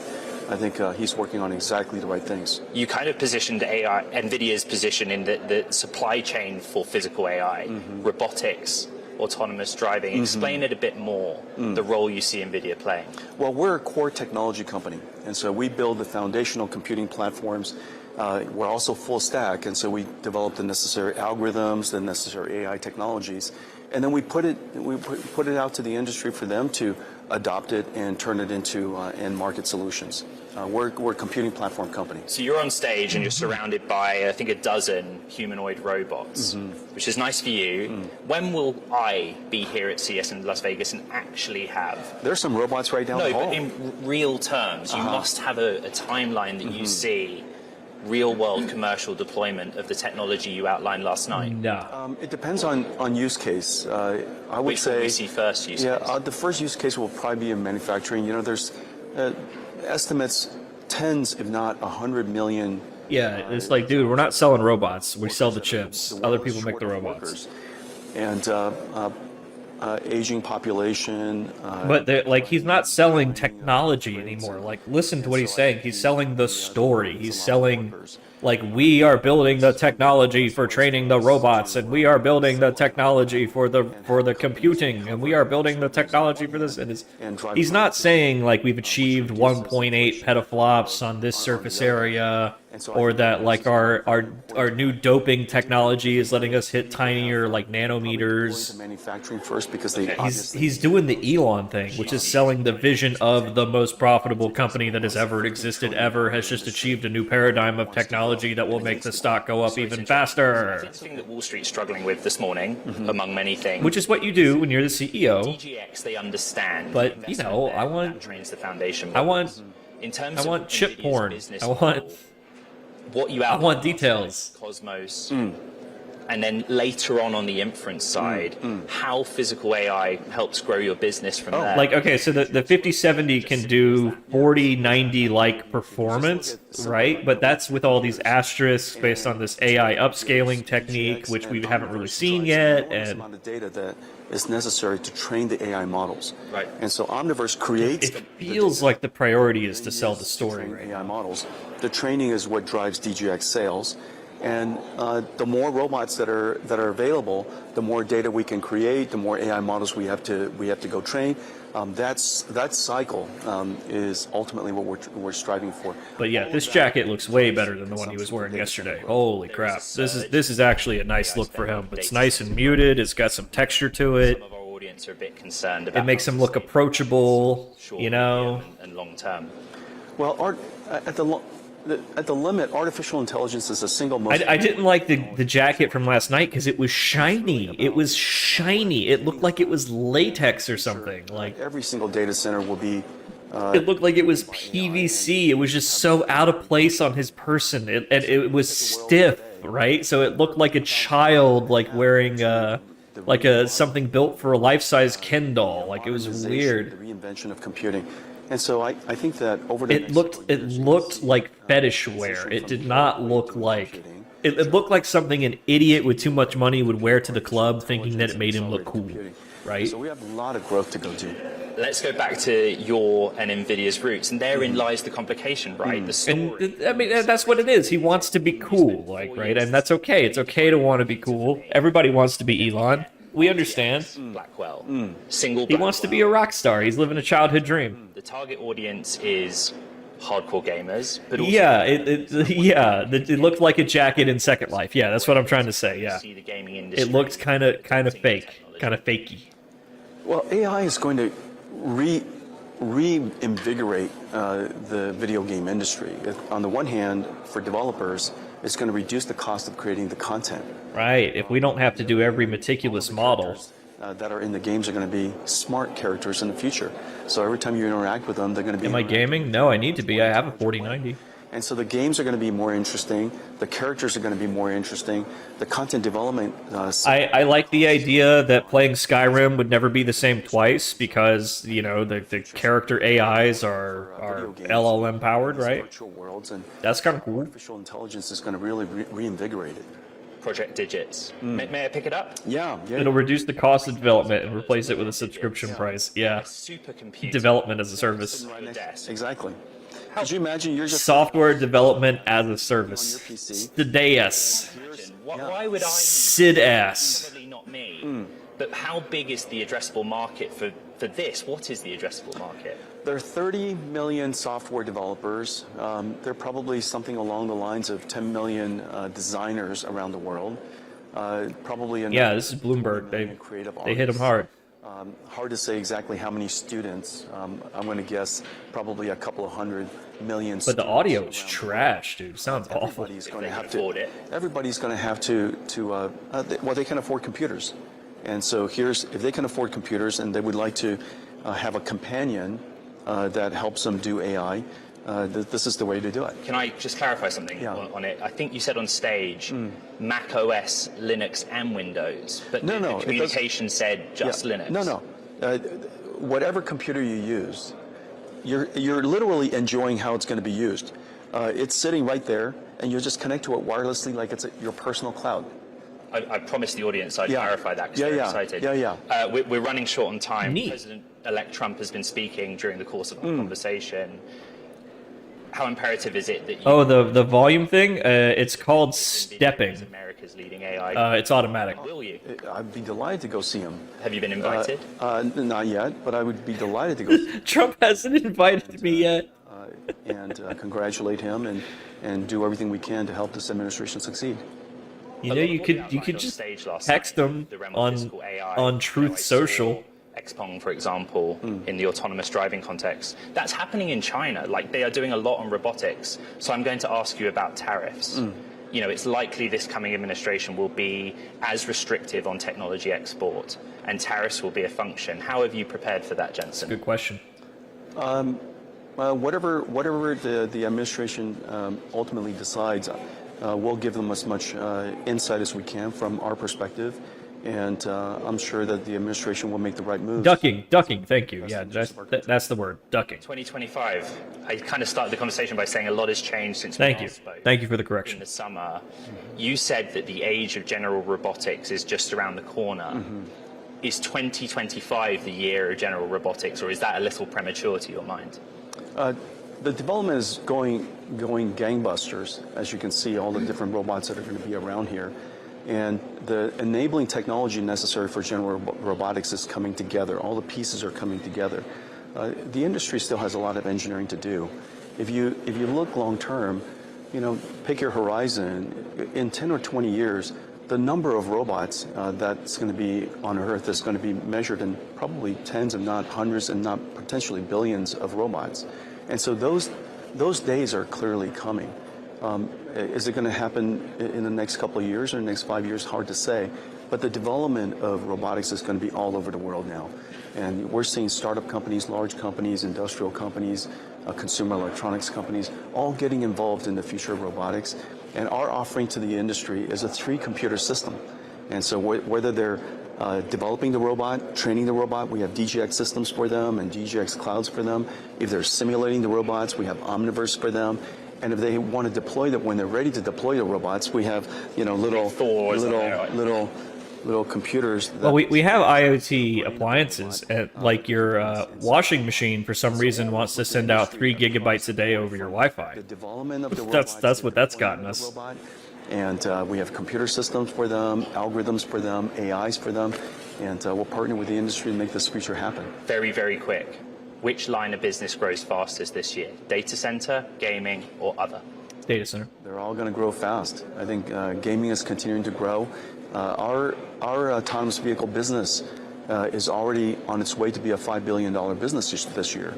he's working on exactly the right things. You kind of positioned AI, NVIDIA's position in the supply chain for physical AI, robotics, autonomous driving. Explain it a bit more, the role you see NVIDIA playing. Well, we're a core technology company, and so we build the foundational computing platforms. We're also full stack, and so we develop the necessary algorithms, the necessary AI technologies, and then we put it out to the industry for them to adopt it and turn it into end market solutions. We're a computing platform company. So you're on stage and you're surrounded by, I think, a dozen humanoid robots, which is nice for you. When will I be here at CES in Las Vegas and actually have... There's some robots right down the hall. No, but in real terms, you must have a timeline that you see real-world commercial deployment of the technology you outlined last night. No. It depends on use case. I would say... Which we see first use case? The first use case will probably be in manufacturing. You know, there's estimates tens, if not 100 million. Yeah, it's like, dude, we're not selling robots. We sell the chips. Other people make the robots. And aging population. But like, he's not selling technology anymore. Like, listen to what he's saying. He's selling the story. He's selling, like, we are building the technology for training the robots, and we are building the technology for the computing, and we are building the technology for this. And he's not saying, like, we've achieved 1.8 petaflops on this surface area, or that, like, our new doping technology is letting us hit tinier, like, nanometers. Manufacturing first because they he's doing the Elon thing, which is selling the vision of the most profitable company that has ever existed, has just achieved a new paradigm of technology that will make the stock go up even faster. That's the thing that Wall Street's struggling with this morning, among many things. Which is what you do when you're the CEO. DGX, they understand. But, you know, I want... trains the foundation. I want... In terms I want of chip porn. business I want... What you I want details. Cosmos. And then later on the inference side, how physical AI helps grow your business from there. Like, okay, so the 5070 can do 4090 like performance, right? But that's with all these asterisks based on this AI upscaling technique, which we haven't really seen yet. And amount of data that is necessary to train the AI models. Right. And so Omniverse creates... It feels like the priority is to sell the story right AI models. The training is what drives DGX sales. And the more robots that are available, the more data we can create, the more AI models we have to go train. That cycle is ultimately what we're striving for. But yeah, this jacket looks way better than the one he was wearing yesterday. Holy crap! This is actually a nice look for him. It's nice and muted. It's got some texture to it. Some of our audience are a bit concerned about it makes him look approachable, you know. And long term. Well, at the limit, artificial intelligence is a single most... I didn't like the jacket from last night because it was shiny. It was shiny. It looked like it was latex or something. Like every single data center will be... it looked like it was PVC. It was just so out of place on his person. It was stiff, right? So it looked like a child, like wearing something built for a life-size Ken doll. Like, it was weird. The reinvention of computing. And so I think that over the it looked like fetish wear. It did not look like it looked like something an idiot with too much money would wear to the club, thinking that it made him look cool, right? So we have a lot of growth to go to. Let's go back to your and NVIDIA's roots, and therein lies the complication, right? The story. And I mean, that's what it is. He wants to be cool, like, right? And that's okay. It's okay to want to be cool. Everybody wants to be Elon. We understand. Blackwell. Single Blackwell. He wants to be a rock star. He's living a childhood dream. The target audience is hardcore gamers, but also it looked like a jacket in Second Life. Yeah, that's what I'm trying to say. Yeah, see the gaming industry. It looked kind of fake, kind of fakey. Well, AI is going to reinvigorate the video game industry. On the one hand, for developers, it's going to reduce the cost of creating the content. Right. If we don't have to do every meticulous model. That are in the games are going to be smart characters in the future. So every time you interact with them, they're going to be... Am I gaming? No, I need to be. I have a 4090. And so the games are going to be more interesting. The characters are going to be more interesting. The content development. I like the idea that playing Skyrim would never be the same twice because, you know, the character AIs are LLM powered, right? Virtual worlds, and that's kind of cool. Artificial intelligence is going to really reinvigorate it. Project Digits. May I pick it up? Yeah. It'll reduce the cost of development and replace it with a subscription price. Yeah. Supercomputer. Development as a service. Exactly. Could you imagine you're just software development as a service? SIDAS. Why would I? SIDAS. Probably not me. But how big is the addressable market for this? What is the addressable market? There are 30 million software developers. There are probably something along the lines of 10 million designers around the world. Probably yeah, this is Bloomberg. They hit them hard. Hard to say exactly how many students. I'm going to guess probably a couple of 100 million. But the audio is trash, dude. Sounds awful. Everybody's going to have to. Everybody's going to have to. Well, they can afford computers, and so if they can afford computers and they would like to have a companion that helps them do AI. This is the way to do it. Can I just clarify something on it? I think you said on stage Mac OS, Linux, and Windows, but the communication said just Linux. No. Whatever computer you use, you're literally enjoying how it's going to be used. It's sitting right there, and you just connect to it wirelessly like it's your personal cloud. I promised the audience I'd clarify that because they're excited. We're running short on time. President-elect Trump has been speaking during the course of our conversation. How imperative is it that you... Oh, the volume thing? It's called stepping. America's leading AI. It's automatic. Will you? I'd be delighted to go see him. Have you been invited? Not yet, but I would be delighted to go. Trump hasn't invited me yet. And congratulate him and do everything we can to help this administration succeed. You know, you could just text them on Truth Social. Xpeng, for example, in the autonomous driving context. That's happening in China. Like, they are doing a lot on robotics. So I'm going to ask you about tariffs. You know, it's likely this coming administration will be as restrictive on technology export, and tariffs will be a function. How have you prepared for that, Jensen? Good question. Whatever the administration ultimately decides, we'll give them as much insight as we can from our perspective. And I'm sure that the administration will make the right moves. Ducking, thank you. Yeah, that's the word, ducking. 2025. I kind of started the conversation by saying a lot has changed since we last spoke. Thank you for the correction. In the summer, you said that the age of general robotics is just around the corner. Is 2025 the year of general robotics, or is that a little premature to your mind? The development is going gangbusters, as you can see, all the different robots that are going to be around here. And the enabling technology necessary for general robotics is coming together. All the pieces are coming together. The industry still has a lot of engineering to do. If you look long term, you know, pick your horizon. In 10 or 20 years, the number of robots that's going to be on Earth is going to be measured in probably tens, if not hundreds, and not potentially billions of robots. And so those days are clearly coming. Is it going to happen in the next couple of years or the next 5 years? Hard to say. But the development of robotics is going to be all over the world now. And we're seeing startup companies, large companies, industrial companies, consumer electronics companies, all getting involved in the future of robotics. And our offering to the industry is a 3-computer system. And so whether they're developing the robot, training the robot, we have DGX systems for them and DGX clouds for them. If they're simulating the robots, we have Omniverse for them. And if they want to deploy that, when they're ready to deploy the robots, we have, you know, little computers. Well, we have IoT appliances, like your washing machine. For some reason, wants to send out 3 gigabytes a day over your Wi-Fi. The development of the that's what that's gotten us. And we have computer systems for them, algorithms for them, AIs for them, and we'll partner with the industry to make this future happen. Very, very quick. Which line of business grows fastest this year? Data center, gaming, or other? Data center. They're all going to grow fast. I think gaming is continuing to grow. Our autonomous vehicle business is already on its way to be a $5 billion business this year.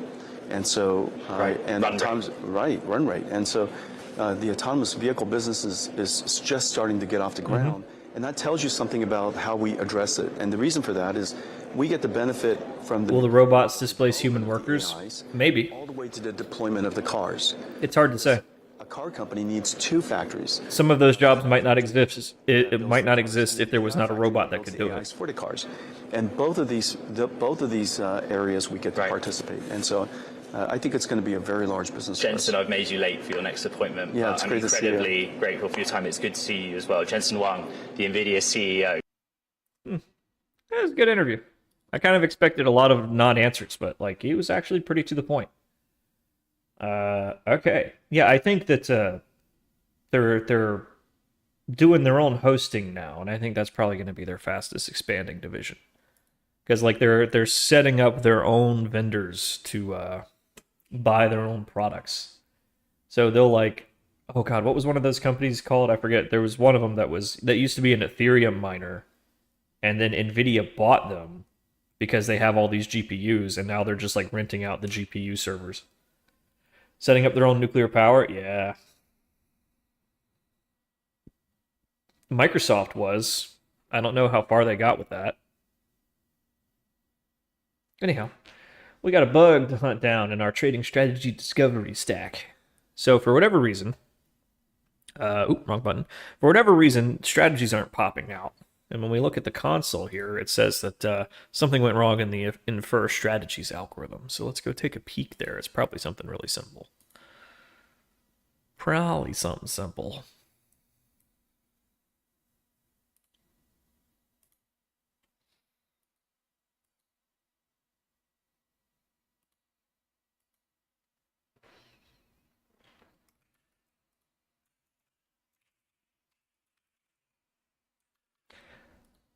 And so, run rate. And so the autonomous vehicle business is just starting to get off the ground. And that tells you something about how we address it. And the reason for that is we get the benefit from the... Will the robots displace human workers? Maybe. All the way to the deployment of the cars. It's hard to say. A car company needs 2 factories. Some of those jobs might not exist. It might not exist if there was not a robot that could do it. For the cars, and both of these areas we get to participate. And so, I think it's going to be a very large business. Jensen, I've made you late for your next appointment. Yeah, it's I'm great to see you. incredibly grateful for your time. It's good to see you as well. Jensen Huang, the NVIDIA CEO. It was a good interview. I kind of expected a lot of non-answers, but like he was actually pretty to the point. Okay. Yeah, I think that they're doing their own hosting now, and I think that's probably going to be their fastest expanding division. Because like they're setting up their own vendors to buy their own products. So they'll like, oh god, what was one of those companies called? I forget. There was one of them that used to be an Ethereum miner, and then NVIDIA bought them because they have all these GPUs, and now they're just like renting out the GPU servers. Setting up their own nuclear power? Yeah. Microsoft was. I don't know how far they got with that. Anyhow, we got a bug to hunt down in our trading strategy discovery stack. So for whatever reason, wrong button. For whatever reason, strategies aren't popping out. And when we look at the console here, it says that something went wrong in the infer strategies algorithm. So let's go take a peek there. It's probably something really simple. Probably something simple.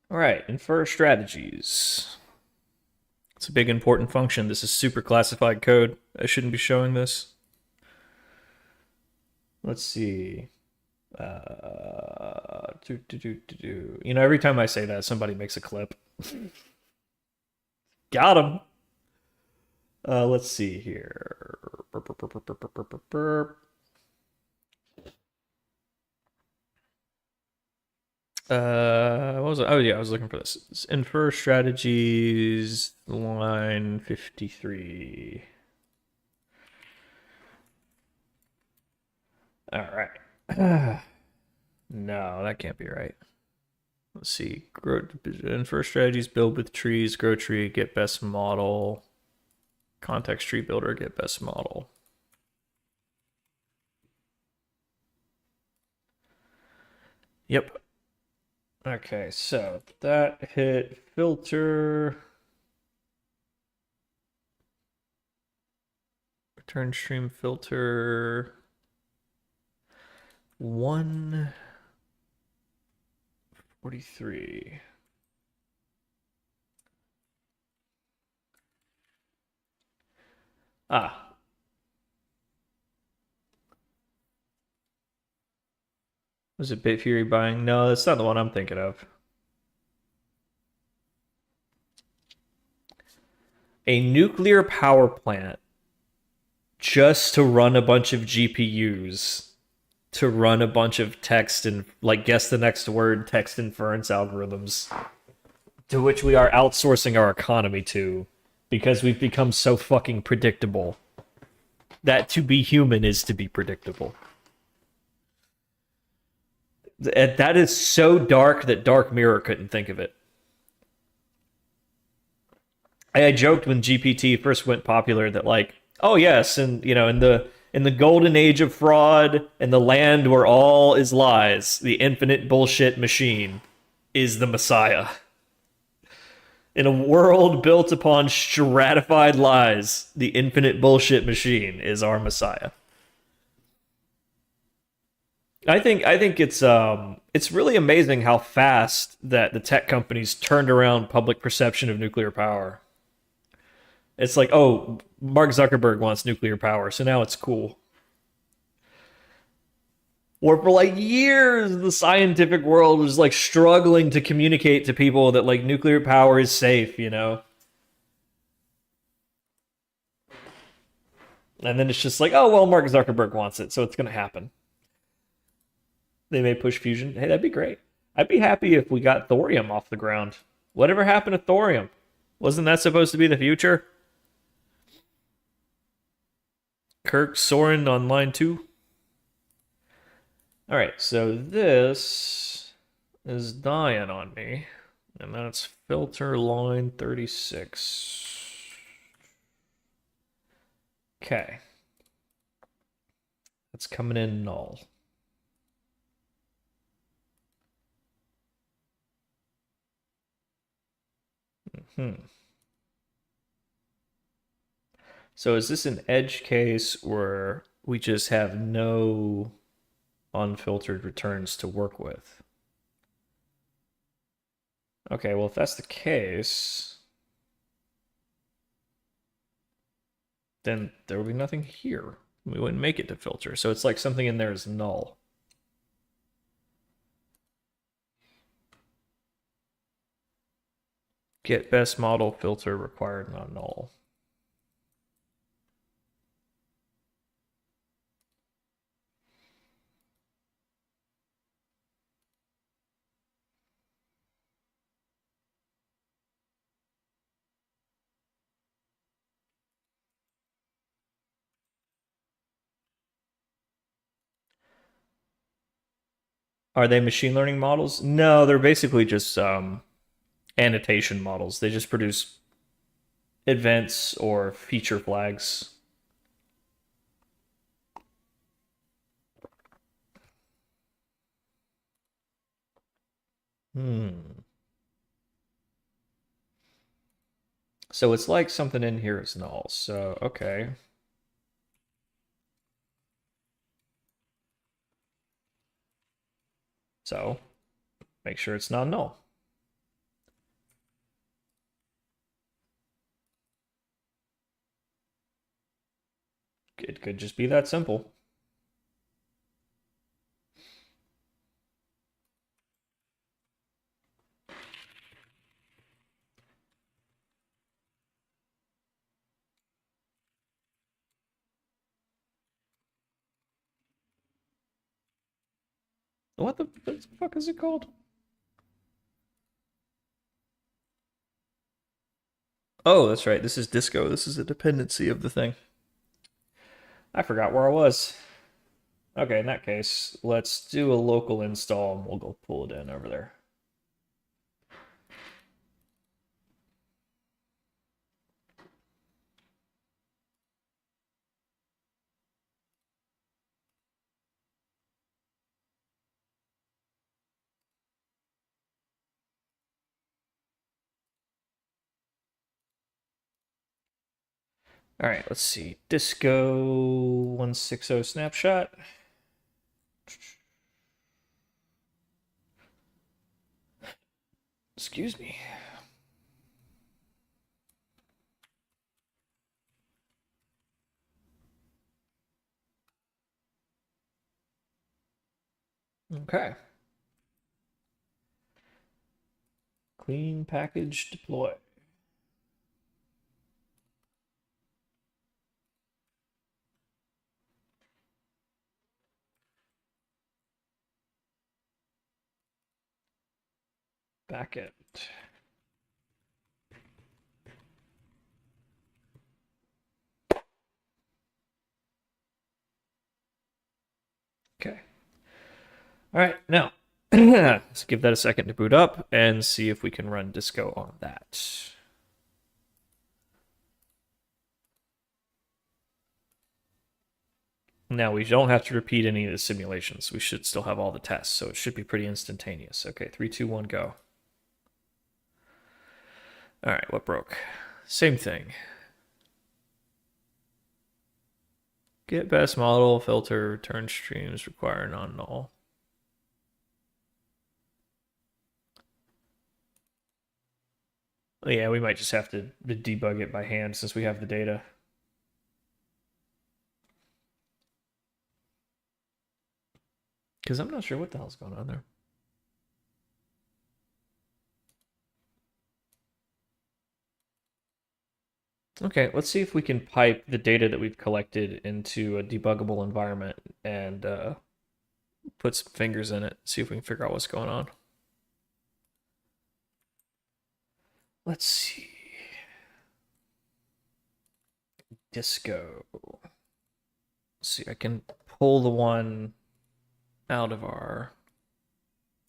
All right, infer strategies. It's a big important function. This is super classified code. I shouldn't be showing this. Let's see. You know, every time I say that, somebody makes a clip. Got him. Let's see here. What was it? Oh yeah, I was looking for this. It's infer strategies, line 53. All right. No, that can't be right. Let's see. Infer strategies, build with trees, grow tree, get best model. Context tree builder, get best model. Yep. Okay, so that hit filter. Return stream filter. 143. Ah. Was it Bitfury buying? No, that's not the one I'm thinking of. A nuclear power plant just to run a bunch of GPUs to run a bunch of text and like guess the next word text inference algorithms to which we are outsourcing our economy to because we've become so fucking predictable that to be human is to be predictable. That is so dark that Dark Mirror couldn't think of it. I joked when GPT first went popular that like, oh yes, and you know, in the golden age of fraud and the land where all is lies, the infinite bullshit machine is the Messiah. In a world built upon stratified lies, the infinite bullshit machine is our Messiah. I think it's really amazing how fast that the tech companies turned around public perception of nuclear power. It's like, oh, Mark Zuckerberg wants nuclear power, so now it's cool. Or for like years, the scientific world was like struggling to communicate to people that like nuclear power is safe, you know? And then it's just like, oh, well, Mark Zuckerberg wants it, so it's going to happen. They may push fusion. Hey, that'd be great. I'd be happy if we got thorium off the ground. Whatever happened to thorium? Wasn't that supposed to be the future? Kirk Soren on line 2. All right, so this is dying on me, and that's filter line 36. Okay. That's coming in null. So is this an edge case where we just have no unfiltered returns to work with? Okay, well, if that's the case, then there would be nothing here. We wouldn't make it to filter. So it's like something in there is null. Get best model filter required, not null. Are they machine learning models? No, they're basically just annotation models. They just produce events or feature flags. So it's like something in here is null. So, okay. So, make sure it's not null. It could just be that simple. What the fuck is it called? Oh, that's right. This is Disco. This is a dependency of the thing. I forgot where I was. Okay, in that case, let's do a local install and we'll go pull it in over there. All right, let's see. Disco 160 snapshot. Excuse me. Okay. Clean package deploy. Back it. Okay. All right, now let's give that a second to boot up and see if we can run Disco on that. Now we don't have to repeat any of the simulations. We should still have all the tests, so it should be pretty instantaneous. Okay, 3, 2, 1, go. All right, what broke? Same thing. Get best model, filter, return streams, require non-null. Yeah, we might just have to debug it by hand since we have the data. Because I'm not sure what the hell's going on there. Okay, let's see if we can pipe the data that we've collected into a debuggable environment and put some fingers in it, see if we can figure out what's going on. Let's see. Disco. Let's see, I can pull the one out of our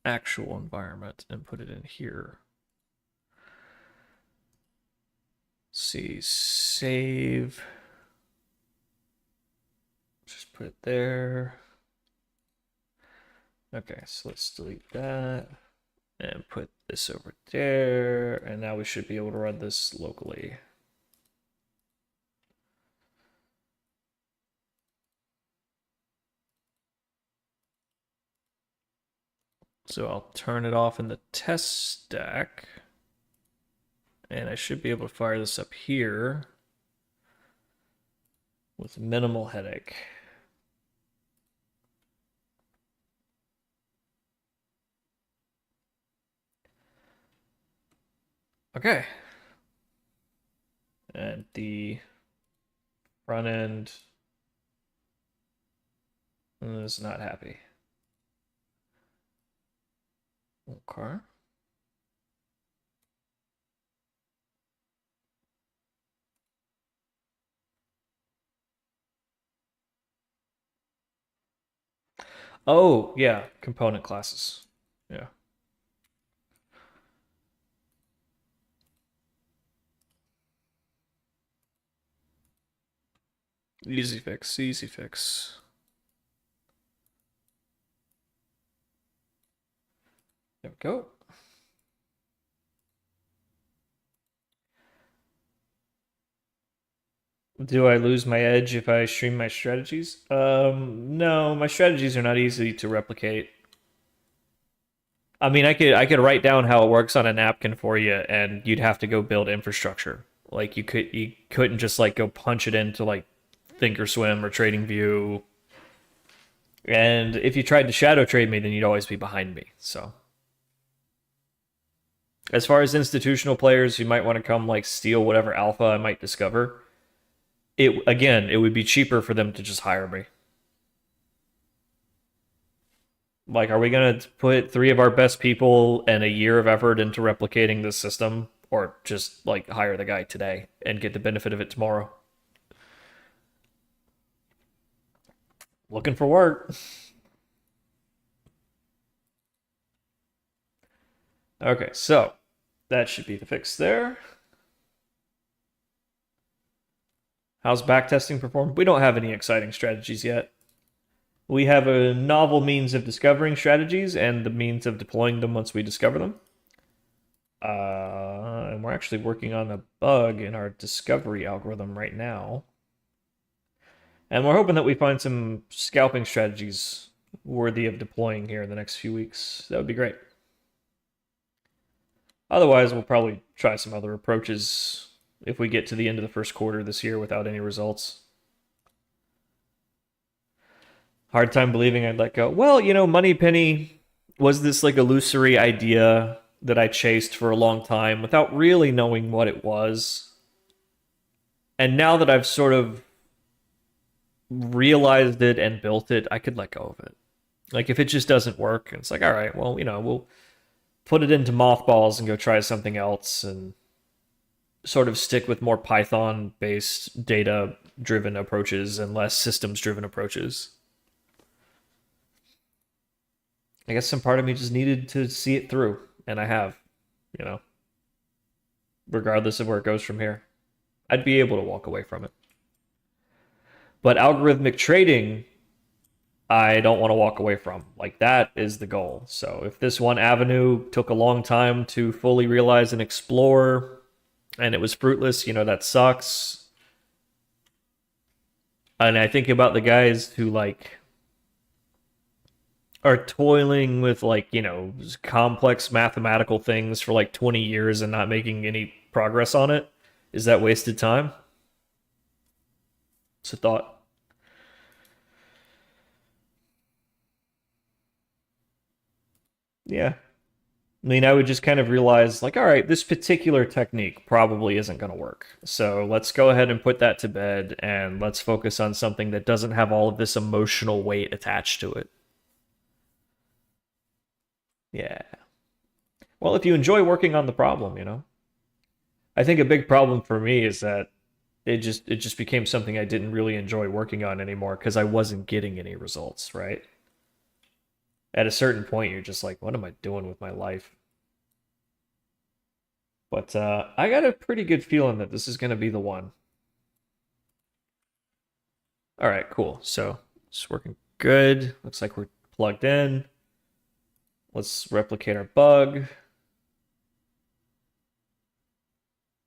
actual environment and put it in here. Let's see, save. Just put it there. Okay, so let's delete that and put this over there. And now we should be able to run this locally. So I'll turn it off in the test stack. And I should be able to fire this up here with minimal headache. Okay. And the front end is not happy. Okay. Oh, yeah, component classes. Yeah. Easy fix, easy fix. There we go. Do I lose my edge if I stream my strategies? No, my strategies are not easy to replicate. I mean, I could write down how it works on a napkin for you, and you'd have to go build infrastructure. Like you couldn't just like go punch it into like Thinkorswim or TradingView. And if you tried to shadow trade me, then you'd always be behind me. So as far as institutional players who might want to come like steal whatever alpha I might discover, it would be cheaper for them to just hire me. Like, are we going to put 3 of our best people and a year of effort into replicating this system, or just like hire the guy today and get the benefit of it tomorrow? Looking for work. Okay, so that should be the fix there. How's backtesting perform? We don't have any exciting strategies yet. We have a novel means of discovering strategies and the means of deploying them once we discover them. And we're actually working on a bug in our discovery algorithm right now. And we're hoping that we find some scalping strategies worthy of deploying here in the next few weeks. That would be great. Otherwise, we'll probably try some other approaches if we get to the end of the first quarter this year without any results. Hard time believing I'd let go. Well, you know, Moneypenny was this like illusory idea that I chased for a long time without really knowing what it was. And now that I've sort of realized it and built it, I could let go of it. Like if it just doesn't work, it's like, all right, well, you know, we'll put it into mothballs and go try something else and sort of stick with more Python-based data-driven approaches and less systems-driven approaches. I guess some part of me just needed to see it through, and I have, you know, regardless of where it goes from here. I'd be able to walk away from it. But algorithmic trading, I don't want to walk away from. Like, that is the goal. So if this one avenue took a long time to fully realize and explore, and it was fruitless, you know, that sucks. And I think about the guys who, like, are toiling with, like, you know, complex mathematical things for like 20 years and not making any progress on it. Is that wasted time? It's a thought. Yeah. I mean, I would just kind of realize, like, all right, this particular technique probably isn't going to work. So let's go ahead and put that to bed, and let's focus on something that doesn't have all of this emotional weight attached to it. Yeah. Well, if you enjoy working on the problem, you know. I think a big problem for me is that it just became something I didn't really enjoy working on anymore because I wasn't getting any results, right? at a certain point, you're just like, what am I doing with my life? But I got a pretty good feeling that this is going to be the one. All right, cool. So it's working good. Looks like we're plugged in. Let's replicate our bug,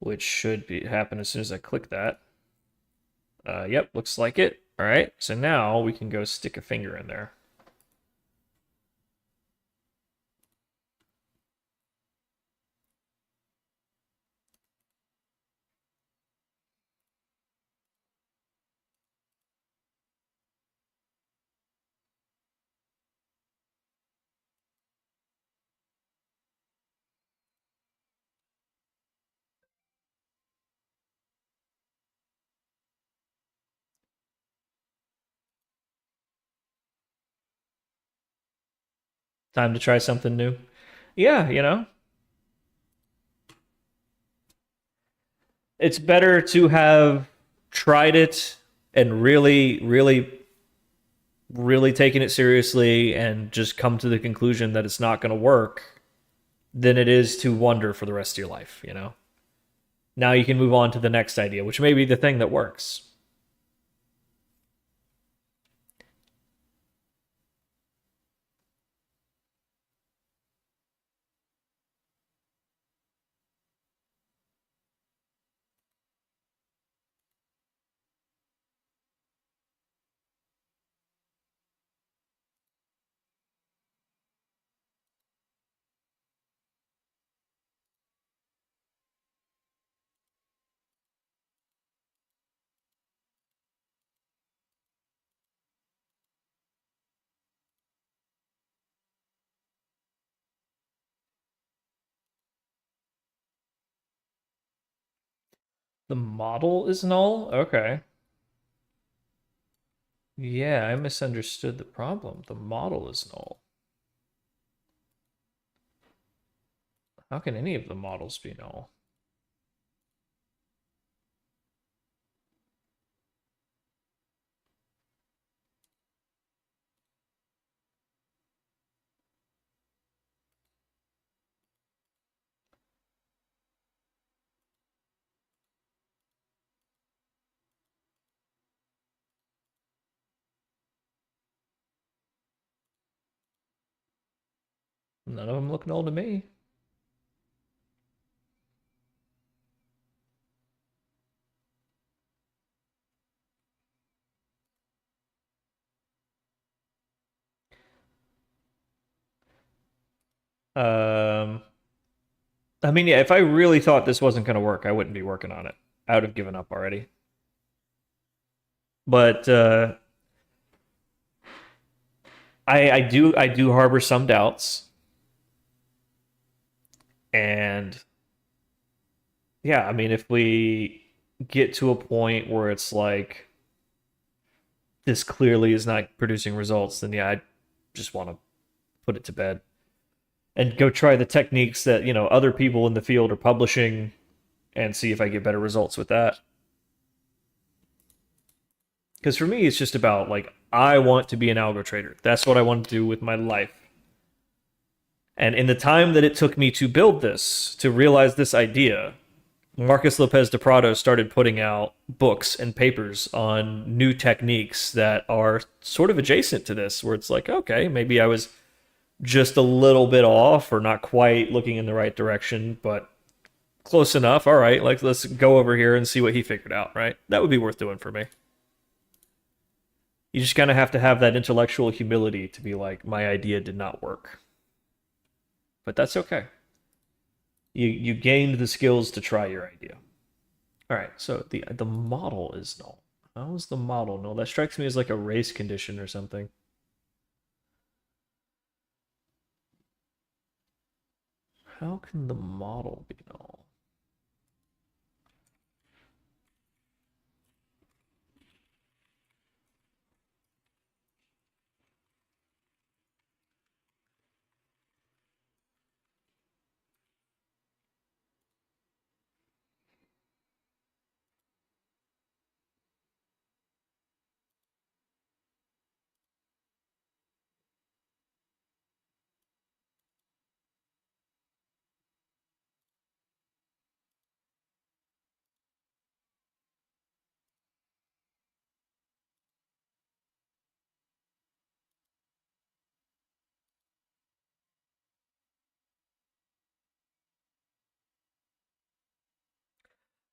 which should be happen as soon as I click that. Yep, looks like it. All right, so now we can go stick a finger in there. Time to try something new. Yeah, you know, it's better to have tried it and really taken it seriously and just come to the conclusion that it's not going to work than it is to wonder for the rest of your life, you know? Now you can move on to the next idea, which may be the thing that works. The model is null? Okay. Yeah, I misunderstood the problem. The model is null. How can any of the models be null? None of them look null to me. Um, I mean, yeah, if I really thought this wasn't going to work, I wouldn't be working on it. I would have given up already. But I do harbor some doubts, and yeah, I mean, if we get to a point where it's like this clearly is not producing results, then yeah, I just want to put it to bed and go try the techniques that, you know, other people in the field are publishing and see if I get better results with that. Because for me, it's just about, like, I want to be an algo trader. That's what I want to do with my life. And in the time that it took me to build this, to realize this idea, Marcus Lopez de Prado started putting out books and papers on new techniques that are sort of adjacent to this, where it's like, okay, maybe I was just a little bit off or not quite looking in the right direction, but close enough. All right, like, let's go over here and see what he figured out, right? That would be worth doing for me. You just kind of have to have that intellectual humility to be like, my idea did not work. But that's okay. You gained the skills to try your idea. All right, so the model is null. How is the model null? That strikes me as like a race condition or something. How can the model be null?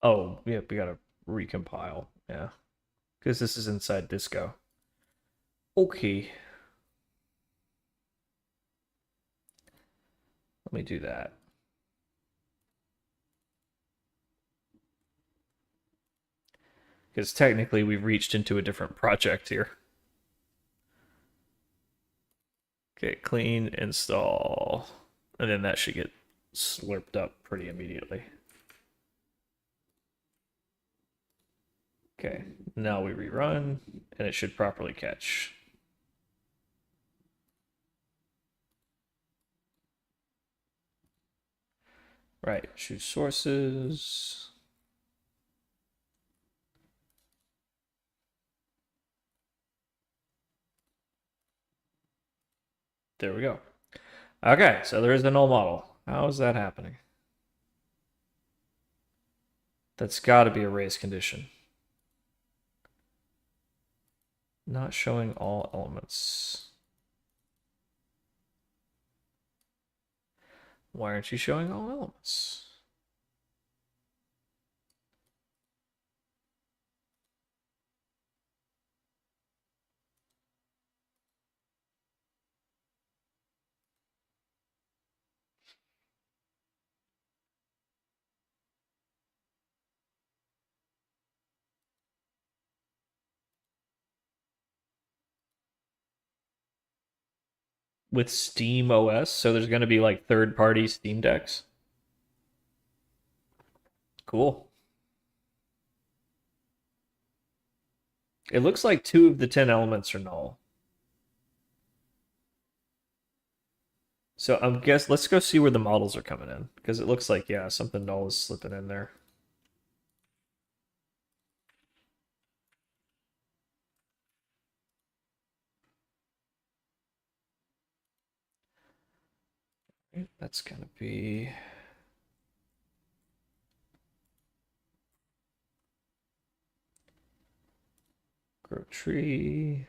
Oh, yeah, we gotta recompile. Yeah. Because this is inside Disco. Okay. Let me do that. Because technically we've reached into a different project here. Okay, clean, install. And then that should get slurped up pretty immediately. Okay, now we rerun, and it should properly catch. Right, choose sources. There we go. Okay, so there is the null model. How is that happening? That's got to be a race condition. Not showing all elements. Why aren't you showing all elements? With Steam OS, so there's going to be like third-party Steam decks. Cool. It looks like 2 of the 10 elements are null. So let's go see where the models are coming in, because it looks like, yeah, something null is slipping in there. That's gonna be grow tree.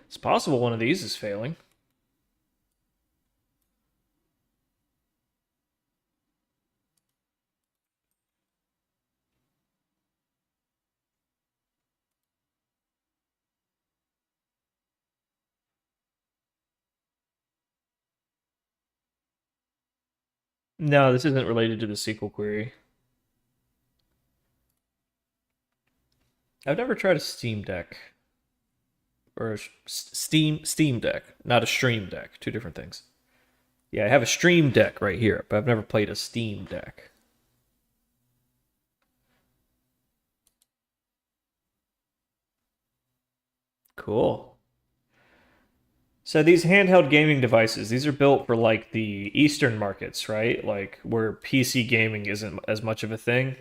It's possible one of these is failing. No, this isn't related to the SQL query. I've never tried a Steam Deck. Or a Steam Deck, not a Stream Deck. 2 different things. Yeah, I have a Stream Deck right here, but I've never played a Steam Deck. Cool. So these handheld gaming devices, these are built for like the Eastern markets, right? Like where PC gaming isn't as much of a thing.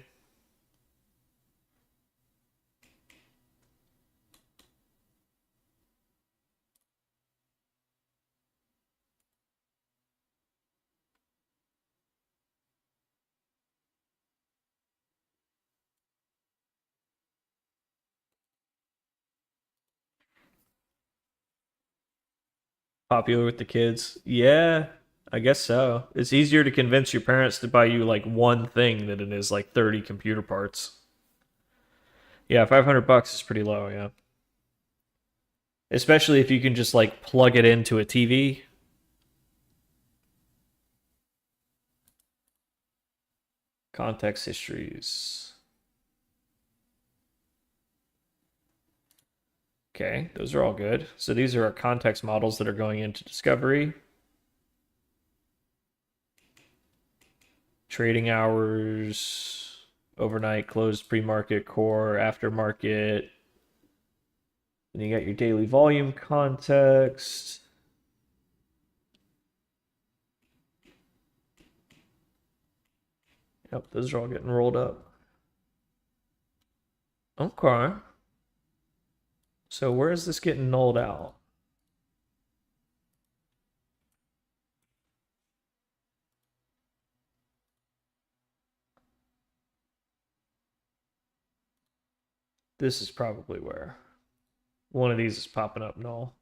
Popular with the kids. Yeah, I guess so. It's easier to convince your parents to buy you like one thing than it is like 30 computer parts. Yeah, $500 is pretty low, yeah. Especially if you can just like plug it into a TV. Context histories. Okay, those are all good. So these are our context models that are going into discovery. Trading hours, overnight, closed, pre-market, core, aftermarket. Then you got your daily volume context. Yep, those are all getting rolled up. Okay. So where is this getting nulled out? This is probably where one of these is popping up null.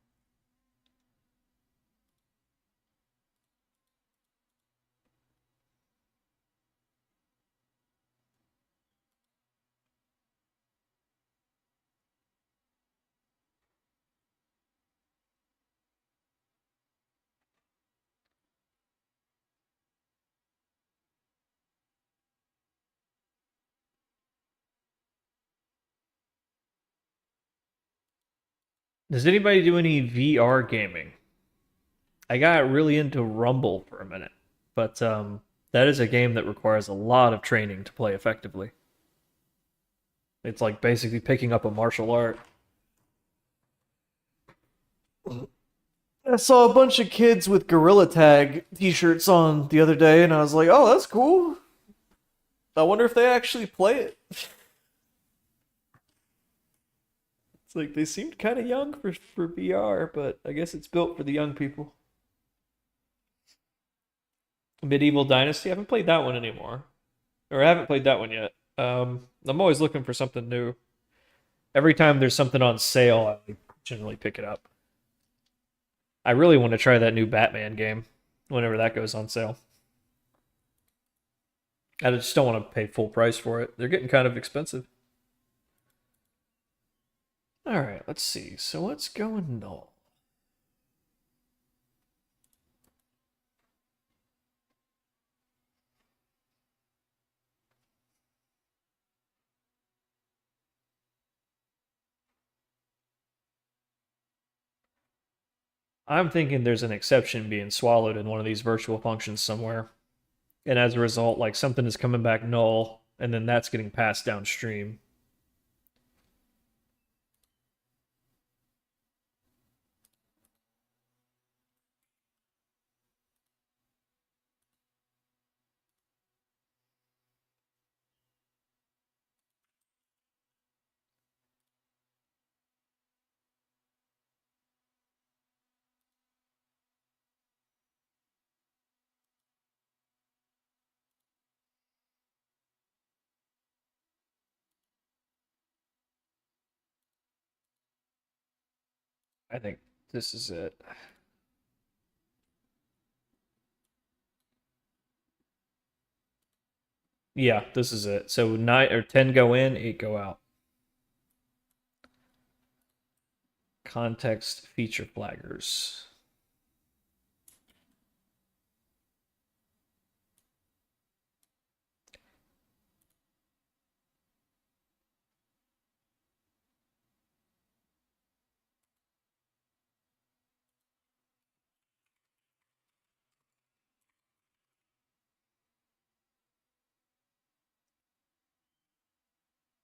Does anybody do any VR gaming? I got really into Rumble for a minute, but that is a game that requires a lot of training to play effectively. It's like basically picking up a martial art. I saw a bunch of kids with Gorilla Tag t-shirts on the other day, and I was like, oh, that's cool. I wonder if they actually play it. It's like they seemed kind of young for VR, but I guess it's built for the young people. Medieval Dynasty. I haven't played that one anymore. Or I haven't played that one yet. I'm always looking for something new. Every time there's something on sale, I generally pick it up. I really want to try that new Batman game whenever that goes on sale. I just don't want to pay full price for it. They're getting kind of expensive. All right, let's see. So what's going null? I'm thinking there's an exception being swallowed in one of these virtual functions somewhere. And as a result, like something is coming back null, and then that's getting passed downstream. I think this is it. Yeah, this is it. So 9 or 10 go in, 8 go out. Context feature flaggers.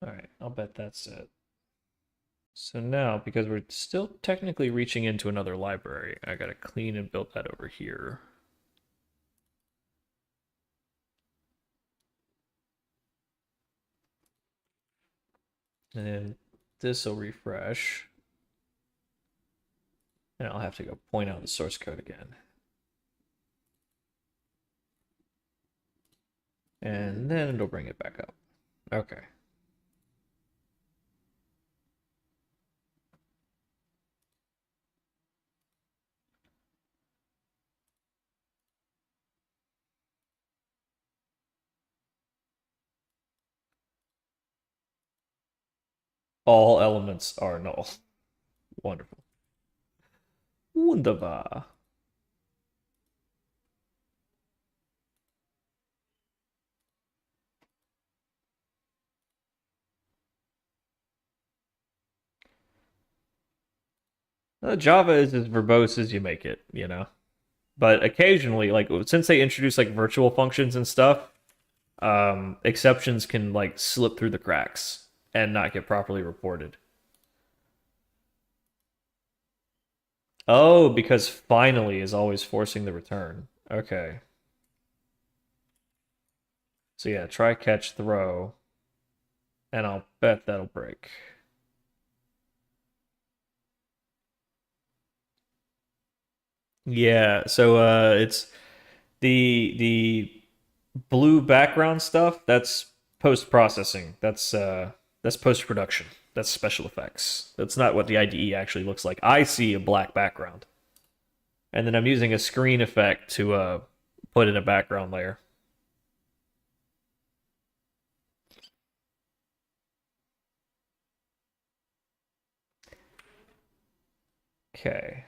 All right, I'll bet that's it. So now, because we're still technically reaching into another library, I gotta clean and build that over here. And then this will refresh. And I'll have to go point out the source code again. And then it'll bring it back up. Okay. All elements are null. Wonderful. Wunderbar. Java is as verbose as you make it, you know? But occasionally, like, since they introduce, like, virtual functions and stuff, exceptions can, like, slip through the cracks and not get properly reported. Oh, because finally is always forcing the return. Okay. So yeah, try, catch, throw. And I'll bet that'll break. Yeah, so it's the blue background stuff, that's post-processing. That's post-production. That's special effects. That's not what the IDE actually looks like. I see a black background. And then I'm using a screen effect to put in a background layer. Okay.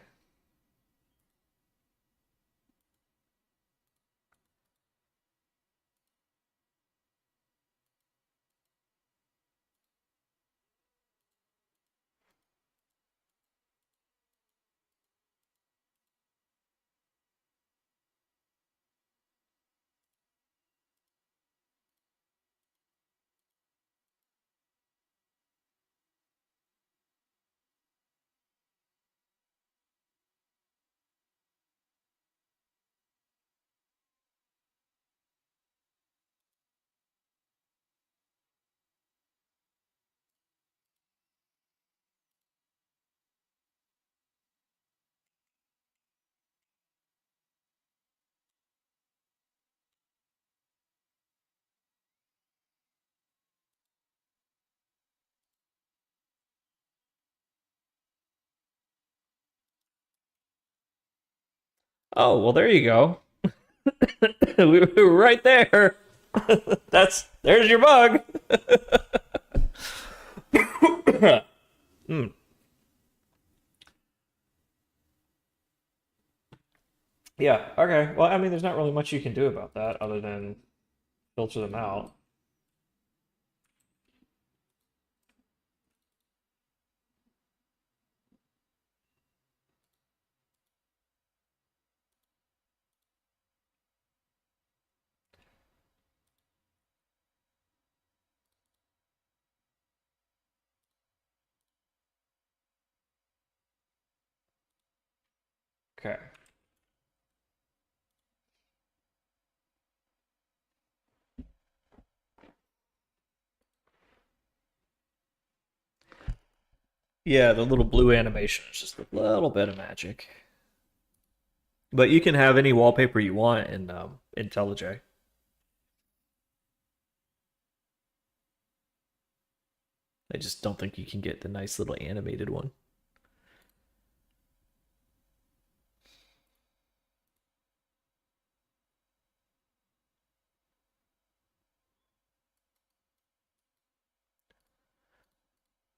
Oh, well, there you go. We were right there. There's your bug. Hmm. Yeah, okay. Well, I mean, there's not really much you can do about that other than filter them out. Okay. Yeah, the little blue animation is just a little bit of magic. But you can have any wallpaper you want in IntelliJ. I just don't think you can get the nice little animated one.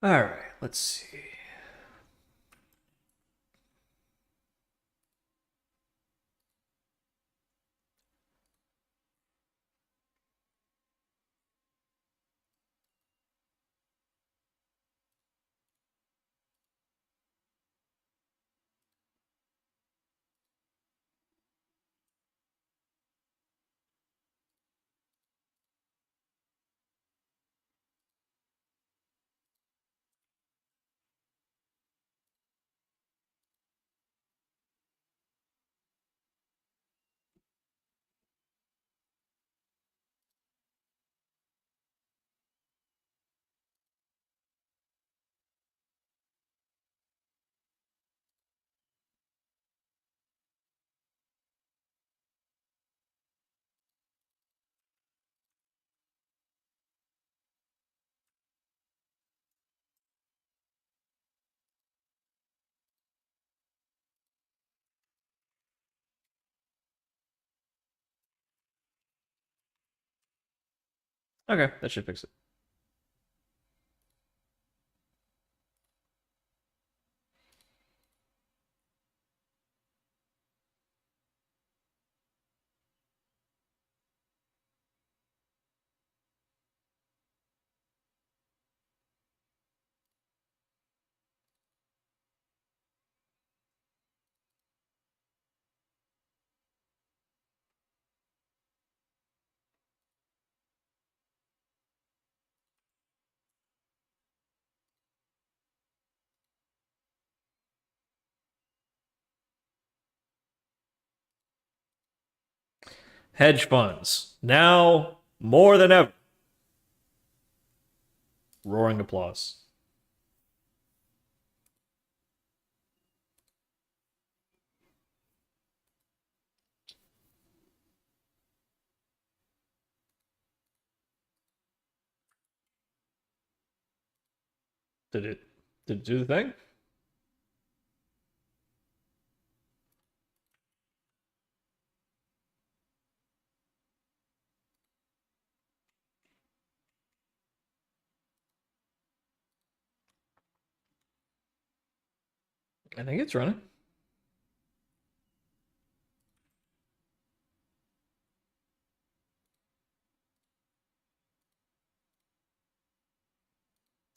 All right, let's see. Okay, that should fix it. Hedge funds. Now more than ever. Roaring applause. Did it do the thing? I think it's running.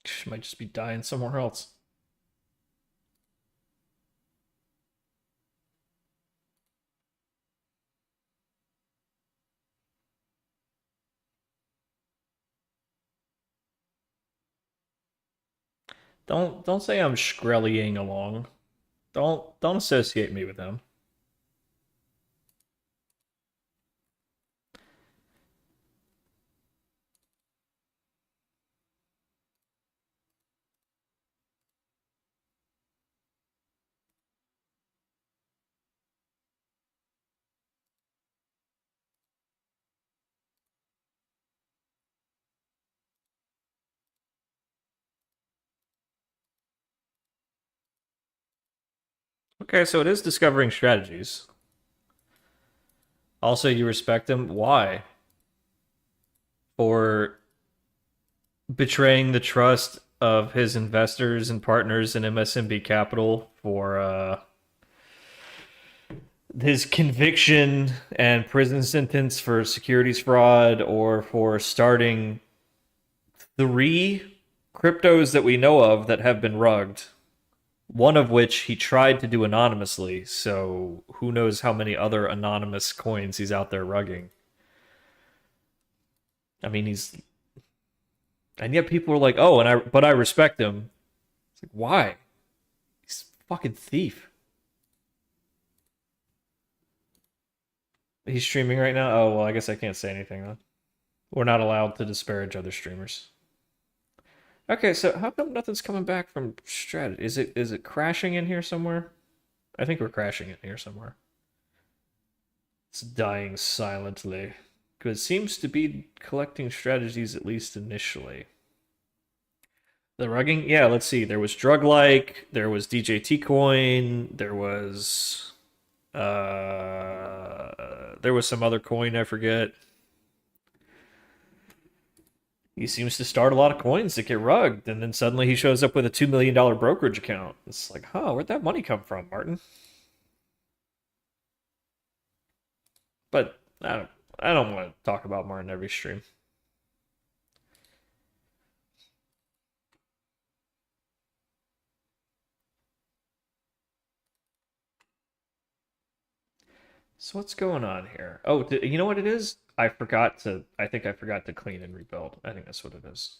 She might just be dying somewhere else. Don't say I'm Shkreliing along. Don't associate me with him. Okay, so it is discovering strategies. Also, you respect him. Why? For betraying the trust of his investors and partners in MSMB Capital, for his conviction and prison sentence for securities fraud, or for starting 3 cryptos that we know of that have been rugged. One of which he tried to do anonymously, so who knows how many other anonymous coins he's out there rugging. I mean, and yet people are like, oh, but I respect him. It's like, why? He's a fucking thief. He's streaming right now? Oh, well, I guess I can't say anything then. We're not allowed to disparage other streamers. Okay, so how come nothing's coming back from strategy? Is it crashing in here somewhere? I think we're crashing in here somewhere. It's dying silently. Because it seems to be collecting strategies, at least initially. The rugging? Yeah, let's see. There was Drug-like, there was DJT coin, there was some other coin, I forget. He seems to start a lot of coins that get rugged, and then suddenly he shows up with a $2 million brokerage account. It's like, huh, where'd that money come from, Martin? But I don't want to talk about Martin every stream. So what's going on here? Oh, you know what it is? I think I forgot to clean and rebuild. I think that's what it is.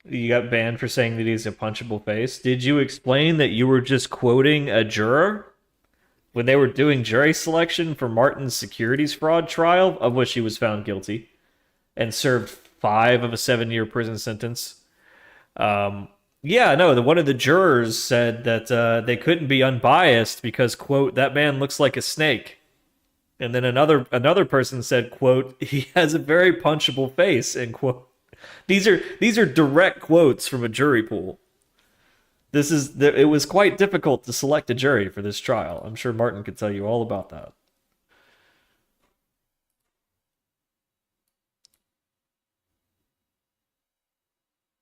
You got banned for saying that he's a punchable face. Did you explain that you were just quoting a juror when they were doing jury selection for Martin's securities fraud trial, of which he was found guilty and served 5 of a 7-year prison sentence? Yeah, no, one of the jurors said that they couldn't be unbiased because, quote, that man looks like a snake. And then another person said, quote, he has a very punchable face, end quote. These are direct quotes from a jury pool. It was quite difficult to select a jury for this trial. I'm sure Martin could tell you all about that.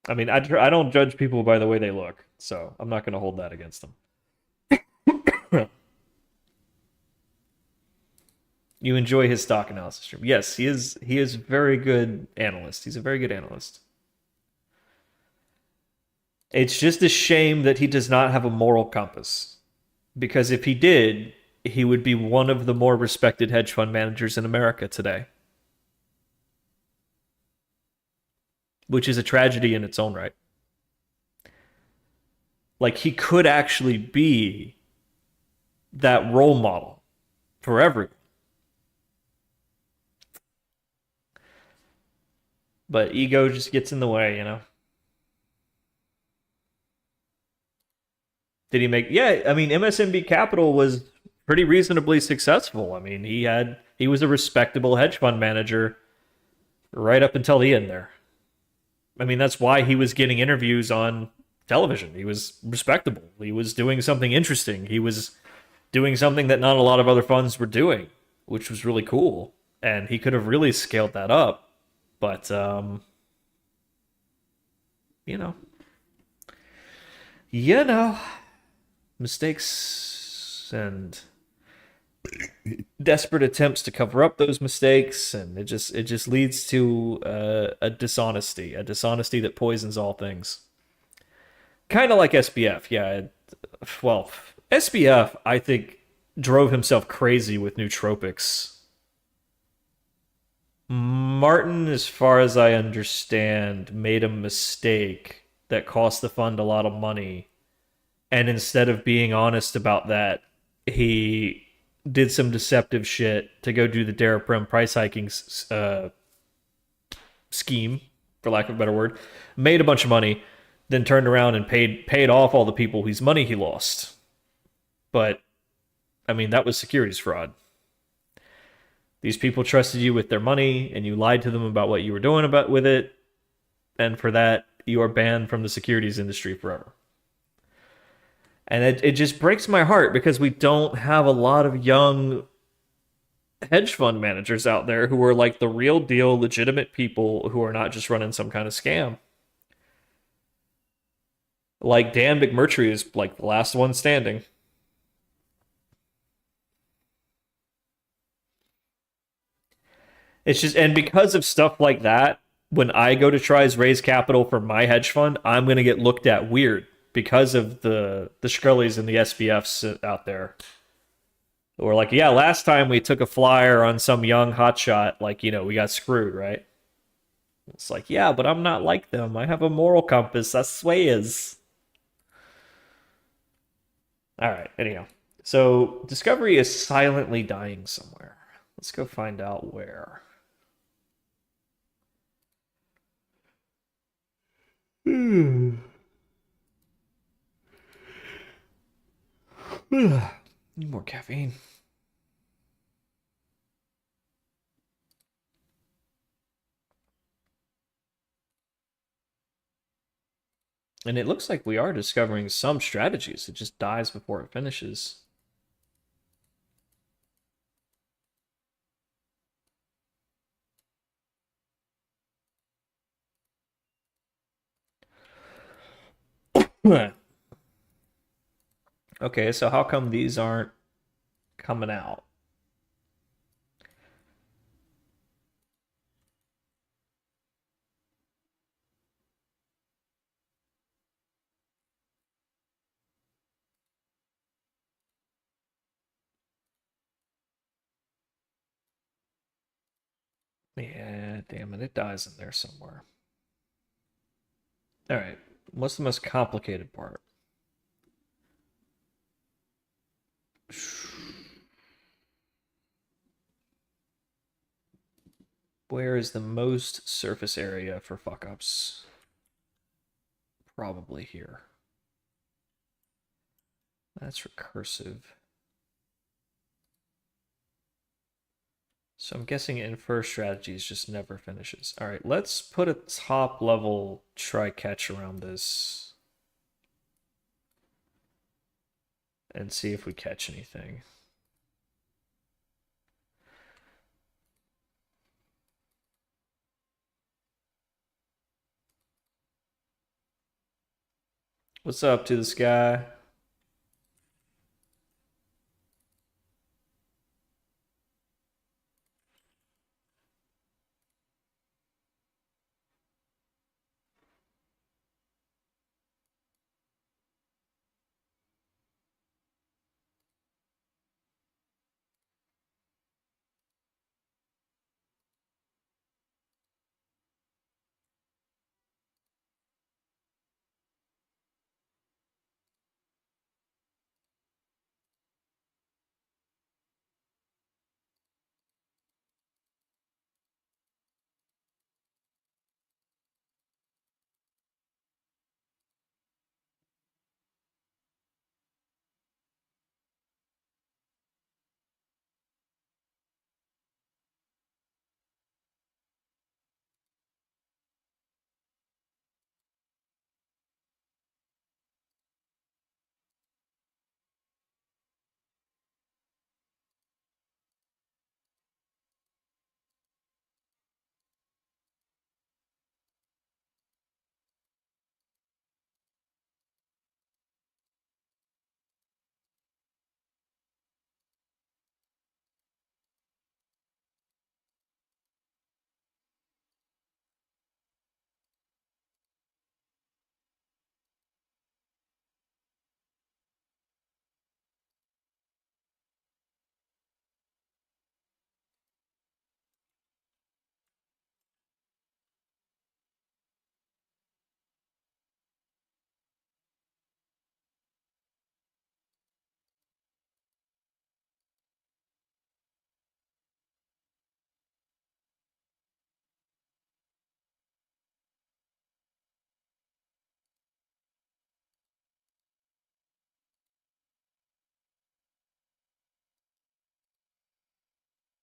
I mean, I don't judge people by the way they look, so I'm not going to hold that against them. You enjoy his stock analysis stream. Yes, he is very good analyst. He's a very good analyst. It's just a shame that he does not have a moral compass. Because if he did, he would be one of the more respected hedge fund managers in America today. Which is a tragedy in its own right. Like, he could actually be that role model for everyone. But ego just gets in the way, you know? Did he make? Yeah, I mean, MSNB Capital was pretty reasonably successful. I mean, he was a respectable hedge fund manager right up until the end there. I mean, that's why he was getting interviews on television. He was respectable. He was doing something interesting. He was doing something that not a lot of other funds were doing, which was really cool. And he could have really scaled that up. But, you know, mistakes and desperate attempts to cover up those mistakes, and it just leads to a dishonesty that poisons all things. Kind of like SBF, yeah. Well, SBF, I think, drove himself crazy with nootropics. Martin, as far as I understand, made a mistake that cost the fund a lot of money, and instead of being honest about that, he did some deceptive shit to go do the Daraprim price hiking scheme, for lack of a better word, made a bunch of money, then turned around and paid off all the people whose money he lost. But, I mean, that was securities fraud. These people trusted you with their money, and you lied to them about what you were doing with it, and for that, you are banned from the securities industry forever. And it just breaks my heart because we don't have a lot of young hedge fund managers out there who are like the real deal, legitimate people who are not just running some kind of scam. Like Dan McMurtry is like the last one standing. It's just, and because of stuff like that, when I go to try to raise capital for my hedge fund, I'm going to get looked at weird because of the Shkreli's and the SBFs out there. Or like, yeah, last time we took a flyer on some young hotshot, like, we got screwed, right? It's like, yeah, but I'm not like them. I have a moral compass. I swears. All right, anyhow. So Discovery is silently dying somewhere. Let's go find out where. Need more caffeine. And it looks like we are discovering some strategies. It just dies before it finishes. Okay, so how come these aren't coming out? Yeah, damn it, it dies in there somewhere. All right, what's the most complicated part? Where is the most surface area for fuck-ups? Probably here. That's recursive. So I'm guessing infer strategies just never finishes. All right, let's put a top level try catch around this and see if we catch anything. What's up to this guy?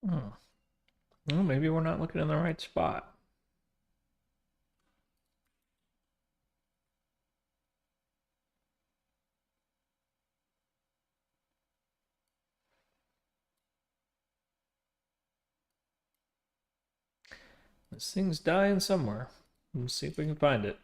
Hmm. Well, maybe we're not looking in the right spot. This thing's dying somewhere. Let's see if we can find it.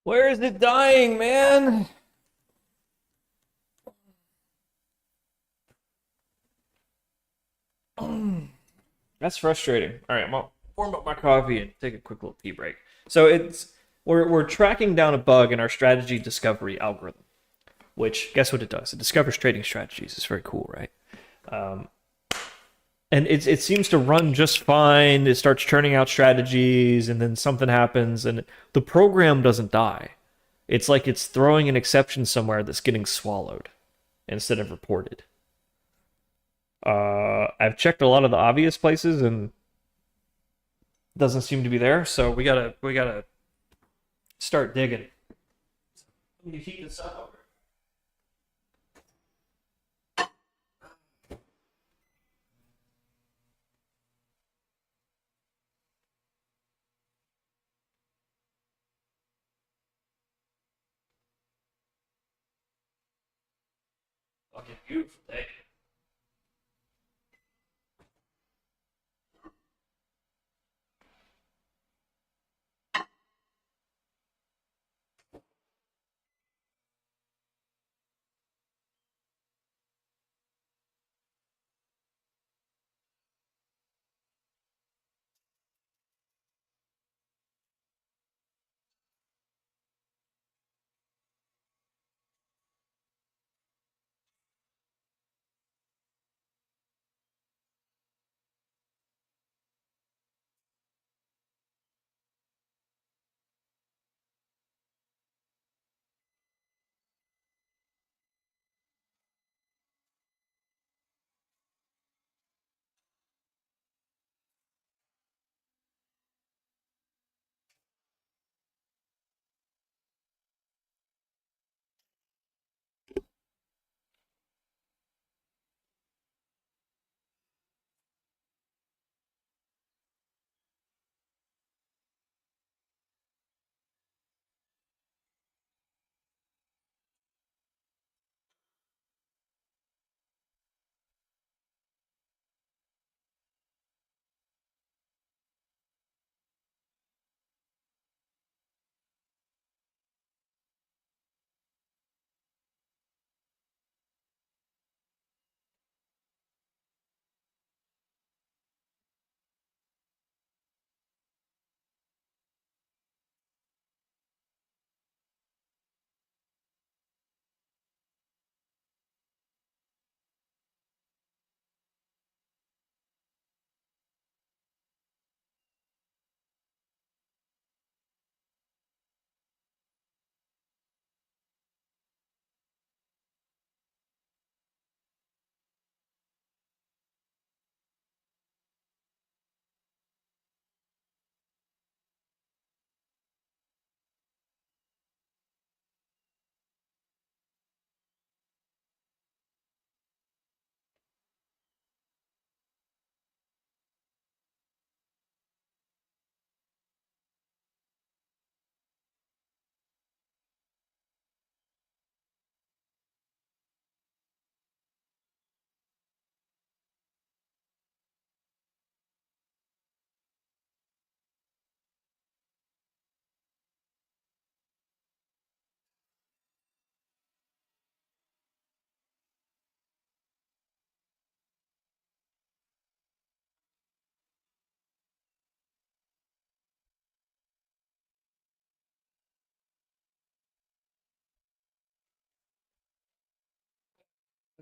Where is it dying, man? That's frustrating. All right, I'm gonna warm up my coffee and take a quick little tea break. So we're tracking down a bug in our strategy discovery algorithm, which guess what it does? It discovers trading strategies. It's very cool, right? And it seems to run just fine. It starts churning out strategies, and then something happens, and the program doesn't die. It's like it's throwing an exception somewhere that's getting swallowed instead of reported. I've checked a lot of the obvious places and it doesn't seem to be there, so we gotta start digging. Let me heat this up. Fucking beautiful day.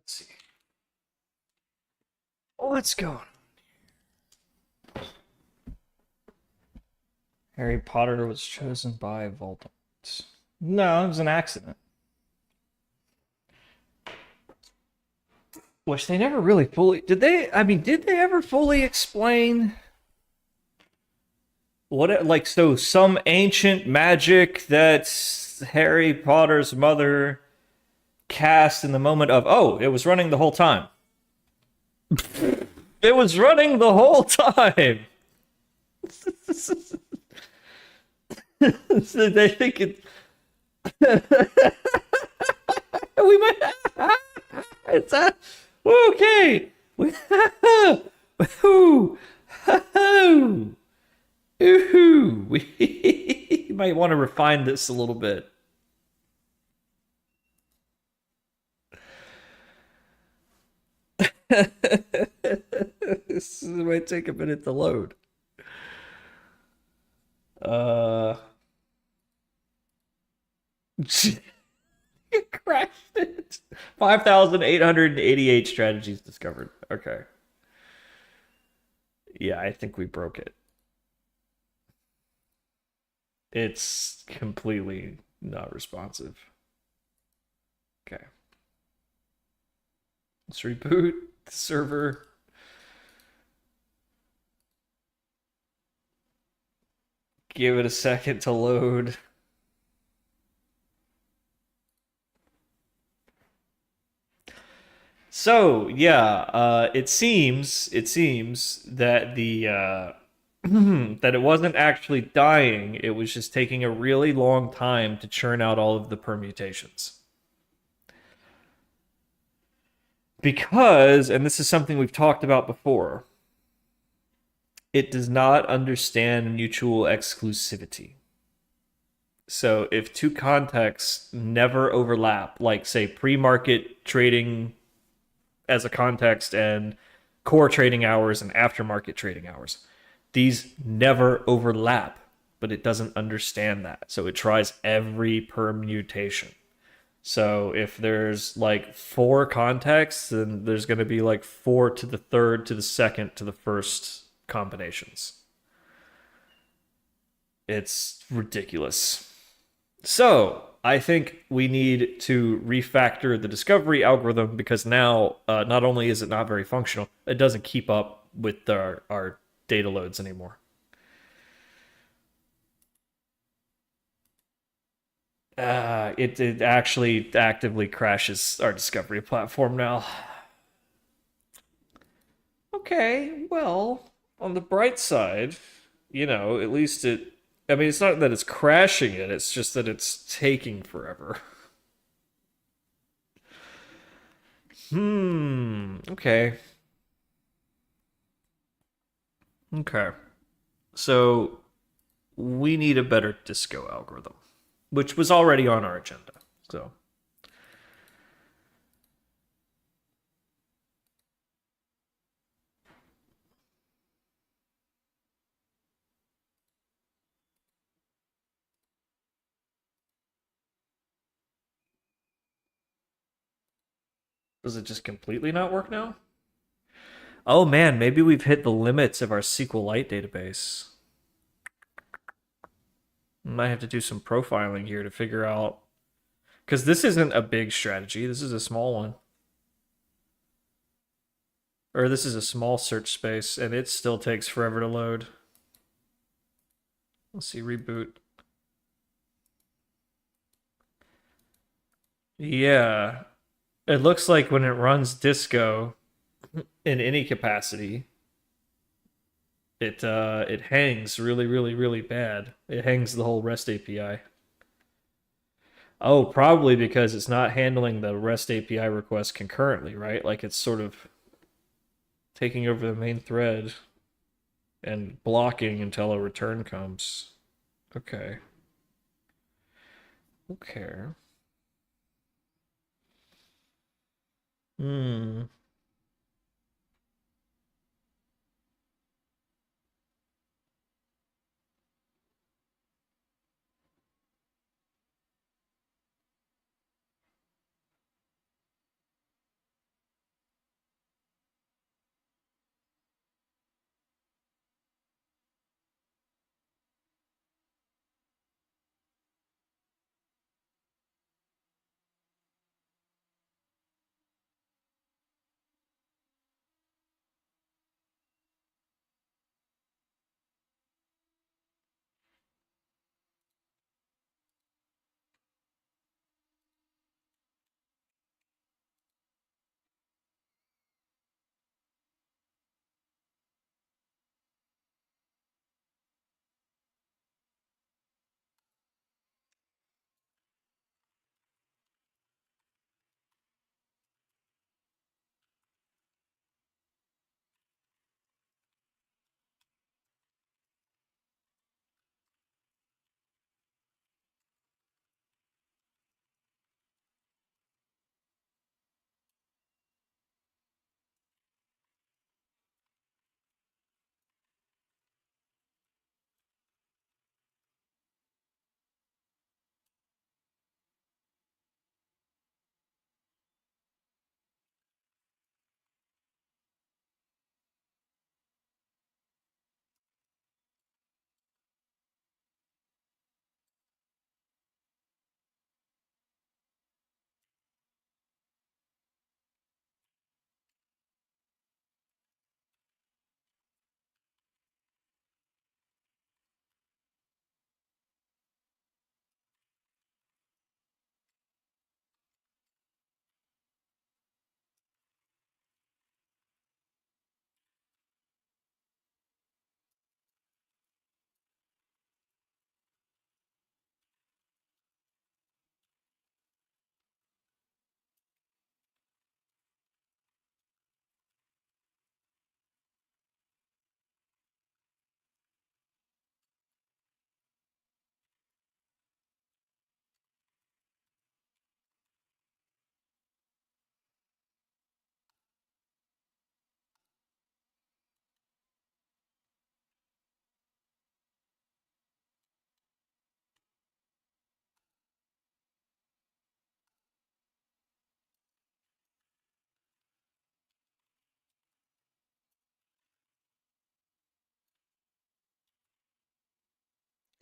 Let's see. What's going on? Harry Potter was chosen by Voldemort. No, it was an accident. Which they never really fully... Did they ever fully explain... What, like, so some ancient magic that Harry Potter's mother cast in the moment of, oh, it was running the whole time. It was running the whole time. So they think it. We might. It's okay. We might want to refine this a little bit. This might take a minute to load. It crashed it. 5,888 strategies discovered. Okay. Yeah, I think we broke it. It's completely not responsive. Okay. Let's reboot the server. Give it a second to load. So yeah, it seems that the that it wasn't actually dying. It was just taking a really long time to churn out all of the permutations. Because, and this is something we've talked about before, it does not understand mutual exclusivity. So if two contexts never overlap, like say pre-market trading as a context and core trading hours and aftermarket trading hours, these never overlap, but it doesn't understand that. So it tries every permutation. So if there's like 4 contexts, then there's going to be like 4 to the third, to the second, to the first combinations. It's ridiculous. So I think we need to refactor the discovery algorithm, because now not only is it not very functional, it doesn't keep up with our data loads anymore. It actually actively crashes our discovery platform now. Okay, well, on the bright side, you know, at least it... I mean, it's not that it's crashing it, it's just that it's taking forever. Okay. Okay. So, we need a better disco algorithm, which was already on our agenda, so... Does it just completely not work now? Oh man, maybe we've hit the limits of our SQLite database. Might have to do some profiling here to figure out... Because this isn't a big strategy, this is a small one. Or this is a small search space, and it still takes forever to load. Let's see, reboot. Yeah. It looks like when it runs disco in any capacity, it hangs really bad. It hangs the whole REST API. Oh, probably because it's not handling the REST API request concurrently, right? Like it's sort of taking over the main thread and blocking until a return comes. Okay. Okay.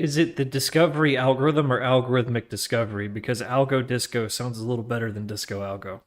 Is it the discovery algorithm or algorithmic discovery? Because algo disco sounds a little better than disco algo.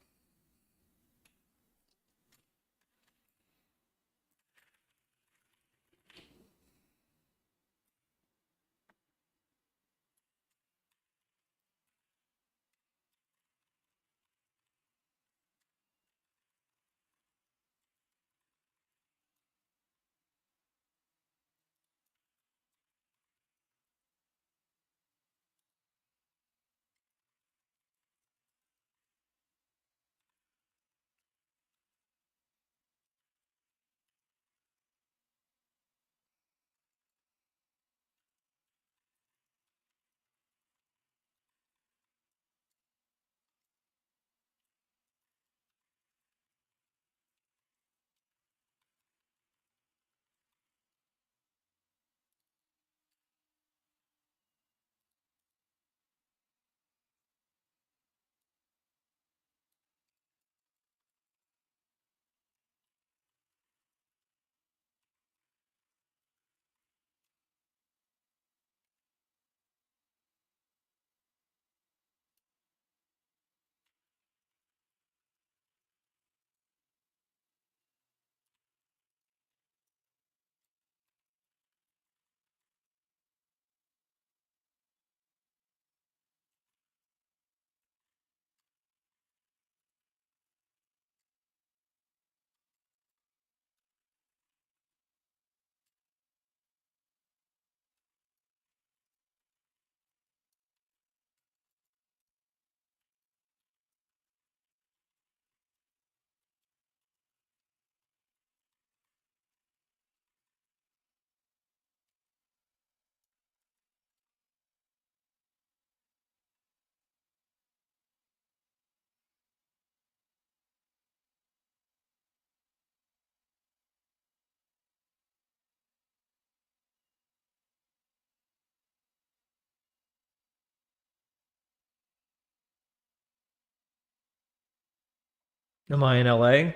Am I in LA?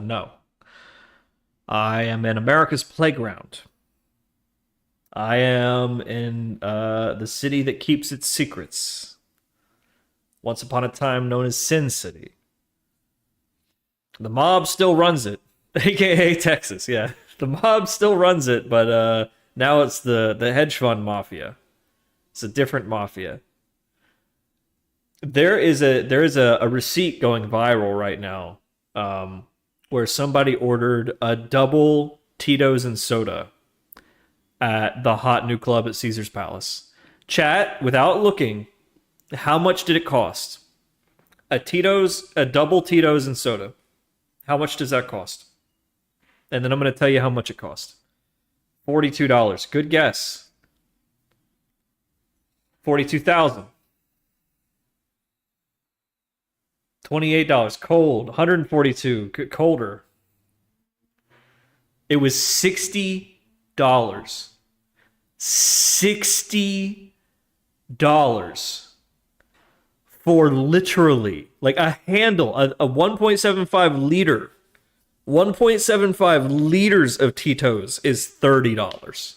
No. I am in America's playground. I am in the city that keeps its secrets. Once upon a time known as Sin City. The mob still runs it, aka Texas. Yeah, the mob still runs it, but now it's the hedge fund mafia. It's a different mafia. There is a receipt going viral right now, where somebody ordered a double Tito's and soda at the hot new club at Caesar's Palace. Chat, without looking, how much did it cost? A double Tito's and soda. How much does that cost? And then I'm going to tell you how much it cost. $42. Good guess. 42,000. $28. Cold. 142. Colder. It was $60. $60 for literally like a handle, a 1.75 liter. 1.75 liters of Tito's is $30.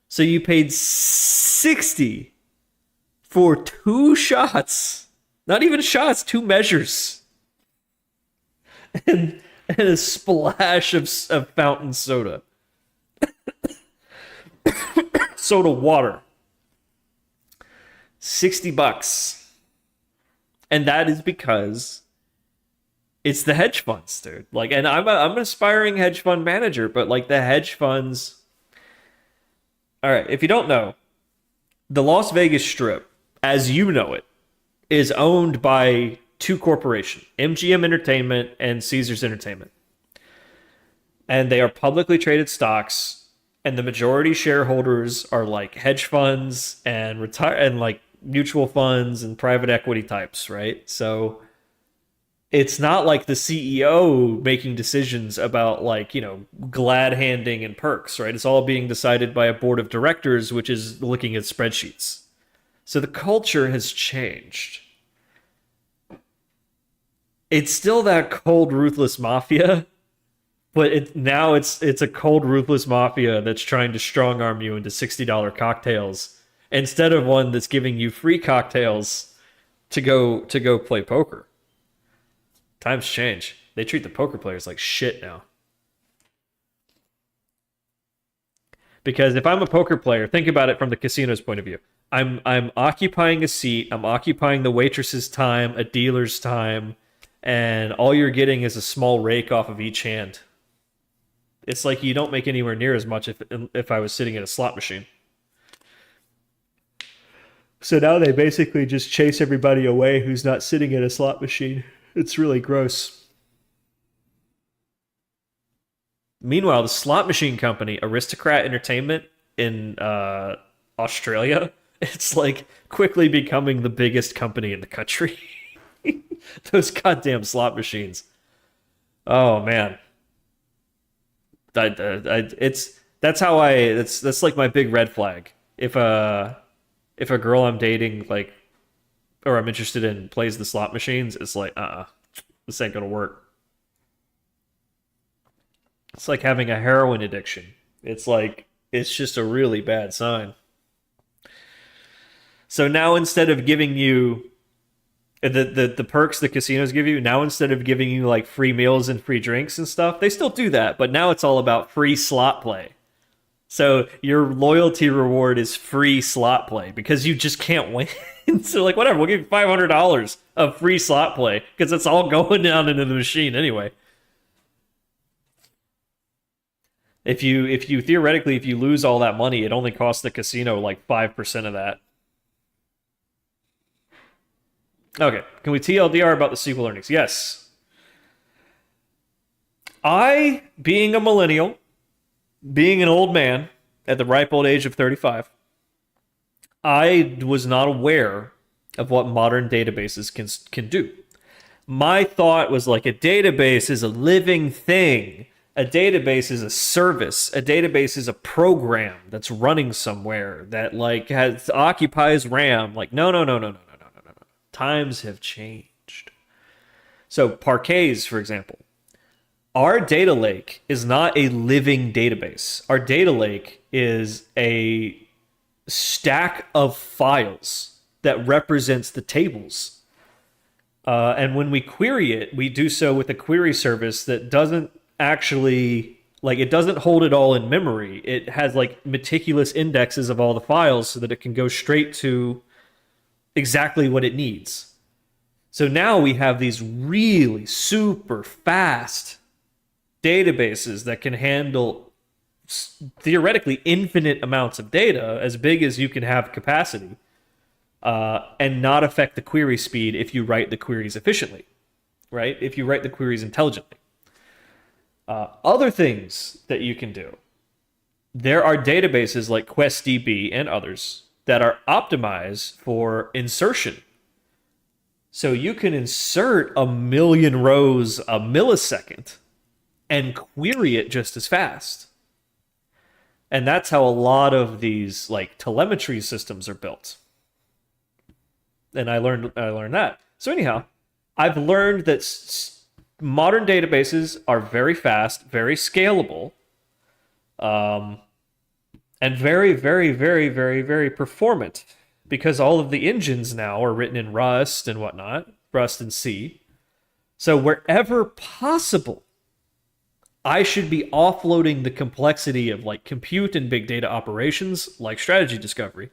So you paid $60 for 2 shots. Not even shots, 2 measures. And a splash of fountain soda. Soda water. $60. And that is because it's the hedge funds, dude. Like, and I'm an aspiring hedge fund manager, but like the hedge funds. All right, if you don't know, the Las Vegas Strip, as you know it, is owned by 2 corporations, MGM Entertainment and Caesars Entertainment. And they are publicly traded stocks, and the majority shareholders are like hedge funds and like mutual funds and private equity types, right? So it's not like the CEO making decisions about like, glad handing and perks, right? It's all being decided by a board of directors, which is looking at spreadsheets. So the culture has changed. It's still that cold, ruthless mafia, But now it's a cold, ruthless mafia that's trying to strong arm you into $60 cocktails instead of one that's giving you free cocktails to go play poker. Times change. They treat the poker players like shit now. Because if I'm a poker player, think about it from the casino's point of view. I'm occupying a seat, I'm occupying the waitress's time, a dealer's time, and all you're getting is a small rake off of each hand. It's like you don't make anywhere near as much if I was sitting at a slot machine. So now they basically just chase everybody away who's not sitting at a slot machine. It's really gross. Meanwhile, the slot machine company, Aristocrat Entertainment in Australia, it's like quickly becoming the biggest company in the country. Those goddamn slot machines. Oh man. That's like my big red flag. If a girl I'm dating, like, or I'm interested in, plays the slot machines, it's like, this ain't gonna work. It's like having a heroin addiction. It's just a really bad sign. So now instead of giving you the perks the casinos give you, now instead of giving you like free meals and free drinks and stuff, they still do that, but now it's all about free slot play. So your loyalty reward is free slot play because you just can't win. So like, whatever, we'll give you $500 of free slot play because it's all going down into the machine anyway. If you theoretically, if you lose all that money, it only costs the casino like 5% of that. Okay, can we TLDR about the SQL earnings? Yes. I, being a millennial, being an old man at the ripe old age of 35, I was not aware of what modern databases can do. My thought was like, a database is a living thing. A database is a service. A database is a program that's running somewhere that like occupies RAM. Like, no. Times have changed. So Parquets, for example, our data lake is not a living database. Our data lake is a stack of files that represents the tables. And when we query it, we do so with a query service that doesn't actually, like, it doesn't hold it all in memory. It has like meticulous indexes of all the files so that it can go straight to exactly what it needs. So now we have these really super fast databases that can handle theoretically infinite amounts of data, as big as you can have capacity, and not affect the query speed if you write the queries efficiently, right? If you write the queries intelligently. Other things that you can do. There are databases like QuestDB and others that are optimized for insertion. So you can insert 1,000,000 rows a millisecond and query it just as fast. And that's how a lot of these like telemetry systems are built. And I learned that. So anyhow, I've learned that modern databases are very fast, very scalable, and very, very, very, very, very performant, because all of the engines now are written in Rust and whatnot, Rust and C. So wherever possible, I should be offloading the complexity of like compute and big data operations, like strategy discovery,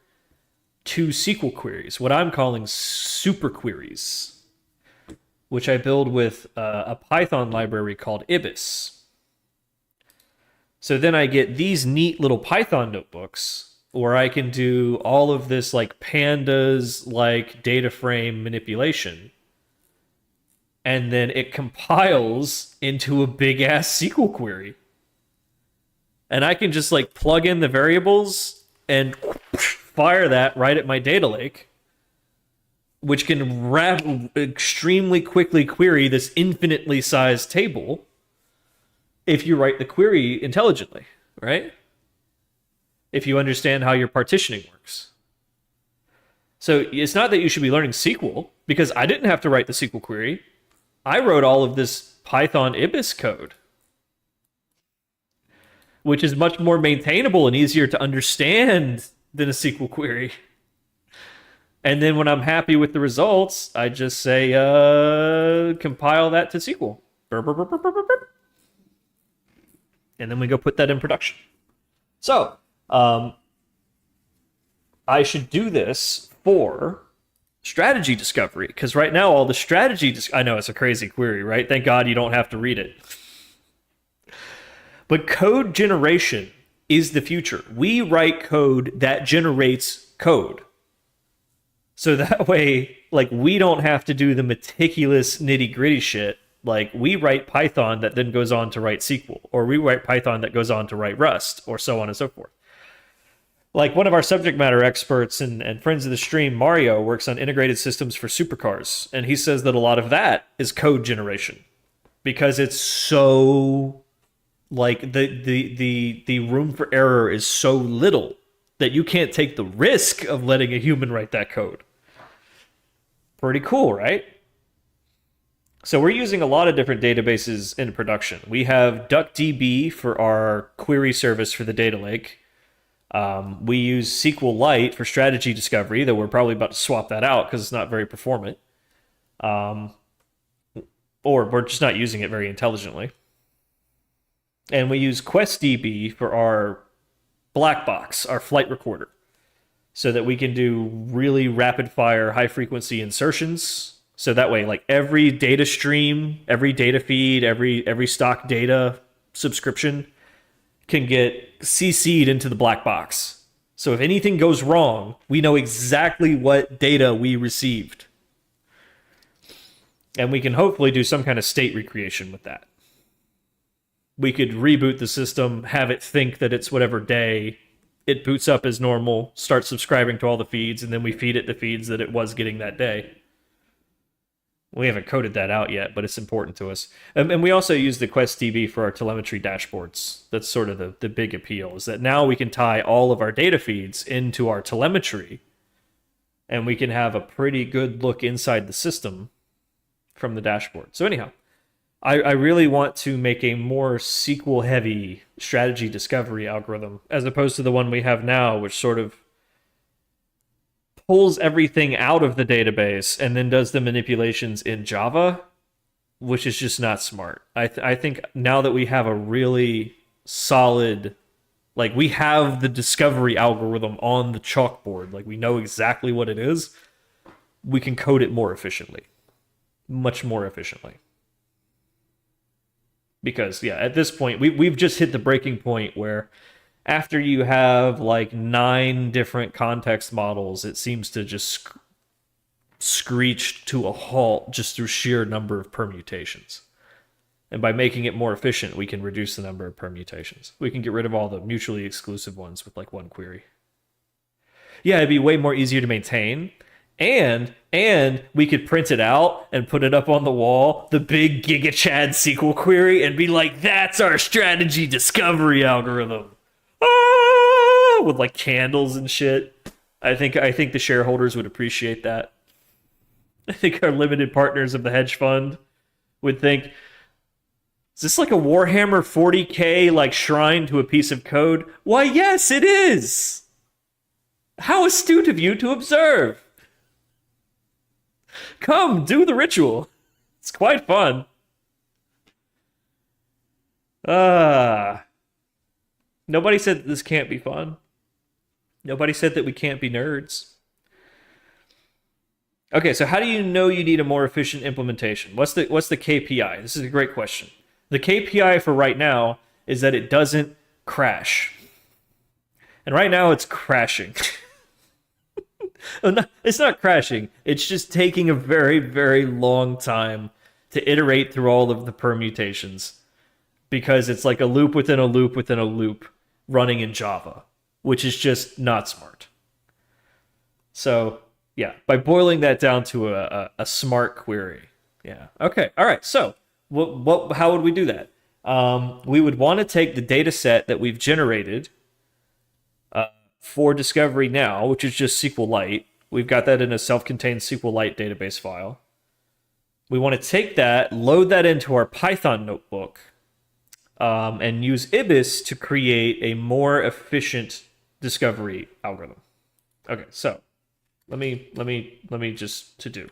to SQL queries, what I'm calling super queries, which I build with a Python library called Ibis. So then I get these neat little Python notebooks where I can do all of this like pandas, like data frame manipulation. And then it compiles into a big ass SQL query. And I can just like plug in the variables and fire that right at my data lake, which can extremely quickly query this infinitely sized table if you write the query intelligently, right? If you understand how your partitioning works. So it's not that you should be learning SQL, because I didn't have to write the SQL query. I wrote all of this Python Ibis code. which is much more maintainable and easier to understand than a SQL query. And then when I'm happy with the results, I just say, compile that to SQL. And then we go put that in production. So, I should do this for strategy discovery, because right now all the strategy... I know it's a crazy query, right? Thank God you don't have to read it. But code generation is the future. We write code that generates code. So that way, like, we don't have to do the meticulous nitty-gritty shit. Like, we write Python that then goes on to write SQL, or we write Python that goes on to write Rust, or so on and so forth. Like, one of our subject matter experts and friends of the stream, Mario, works on integrated systems for supercars, and he says that a lot of that is code generation, because it's so, like, the room for error is so little that you can't take the risk of letting a human write that code. Pretty cool, right? So we're using a lot of different databases in production. We have DuckDB for our query service for the data lake. We use SQLite for strategy discovery, though we're probably about to swap that out because it's not very performant. Or we're just not using it very intelligently. And we use QuestDB for our black box, our flight recorder, so that we can do really rapid fire, high frequency insertions. So that way, like, every data stream, every data feed, every stock data subscription can get CC'd into the black box. So if anything goes wrong, we know exactly what data we received. And we can hopefully do some kind of state recreation with that. We could reboot the system, have it think that it's whatever day, it boots up as normal, starts subscribing to all the feeds, and then we feed it the feeds that it was getting that day. We haven't coded that out yet, but it's important to us. And we also use the QuestDB for our telemetry dashboards. That's sort of the big appeal, is that now we can tie all of our data feeds into our telemetry, and we can have a pretty good look inside the system from the dashboard. So anyhow, I really want to make a more SQL-heavy strategy discovery algorithm, as opposed to the one we have now, which sort of pulls everything out of the database and then does the manipulations in Java, which is just not smart. I think now that we have a really solid, like, we have the discovery algorithm on the chalkboard, like, we know exactly what it is, we can code it more efficiently. Much more efficiently. Because, yeah, at this point, we've just hit the breaking point where after you have, like, 9 different context models, it seems to just screech to a halt just through sheer number of permutations. And by making it more efficient, we can reduce the number of permutations. We can get rid of all the mutually exclusive ones with, like, one query. Yeah, it'd be way more easier to maintain. And we could print it out and put it up on the wall, the big GigaChad SQL query, and be like, that's our strategy discovery algorithm. Ah! With, like, candles and shit. I think the shareholders would appreciate that. I think our limited partners of the hedge fund would think, is this like a Warhammer 40K, like, shrine to a piece of code? Why, yes, it is! How astute of you to observe! Come, do the ritual. It's quite fun. Nobody said that this can't be fun. Nobody said that we can't be nerds. Okay, so how do you know you need a more efficient implementation? What's the KPI? This is a great question. The KPI for right now is that it doesn't crash. And right now it's crashing. It's not crashing. It's just taking a very, very long time to iterate through all of the permutations, because it's like a loop within a loop within a loop running in Java, which is just not smart. So, yeah, by boiling that down to a smart query. Yeah. Okay. All right. So, how would we do that? We would want to take the data set that we've generated for discovery now, which is just SQLite. We've got that in a self-contained SQLite database file. We want to take that, load that into our Python notebook, and use IBIS to create a more efficient discovery algorithm. Okay, so let me just to do.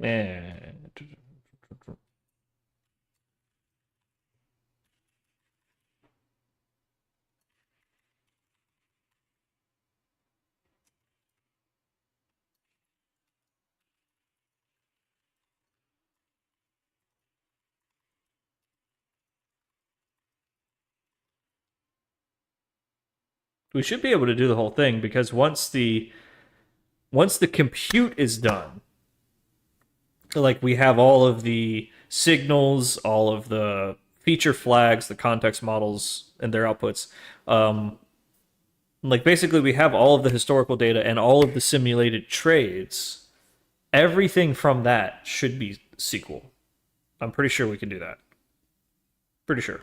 And we should be able to do the whole thing, because once the compute is done, like we have all of the signals, all of the feature flags, the context models and their outputs. Like basically we have all of the historical data and all of the simulated trades. Everything from that should be SQL. I'm pretty sure we can do that. Pretty sure.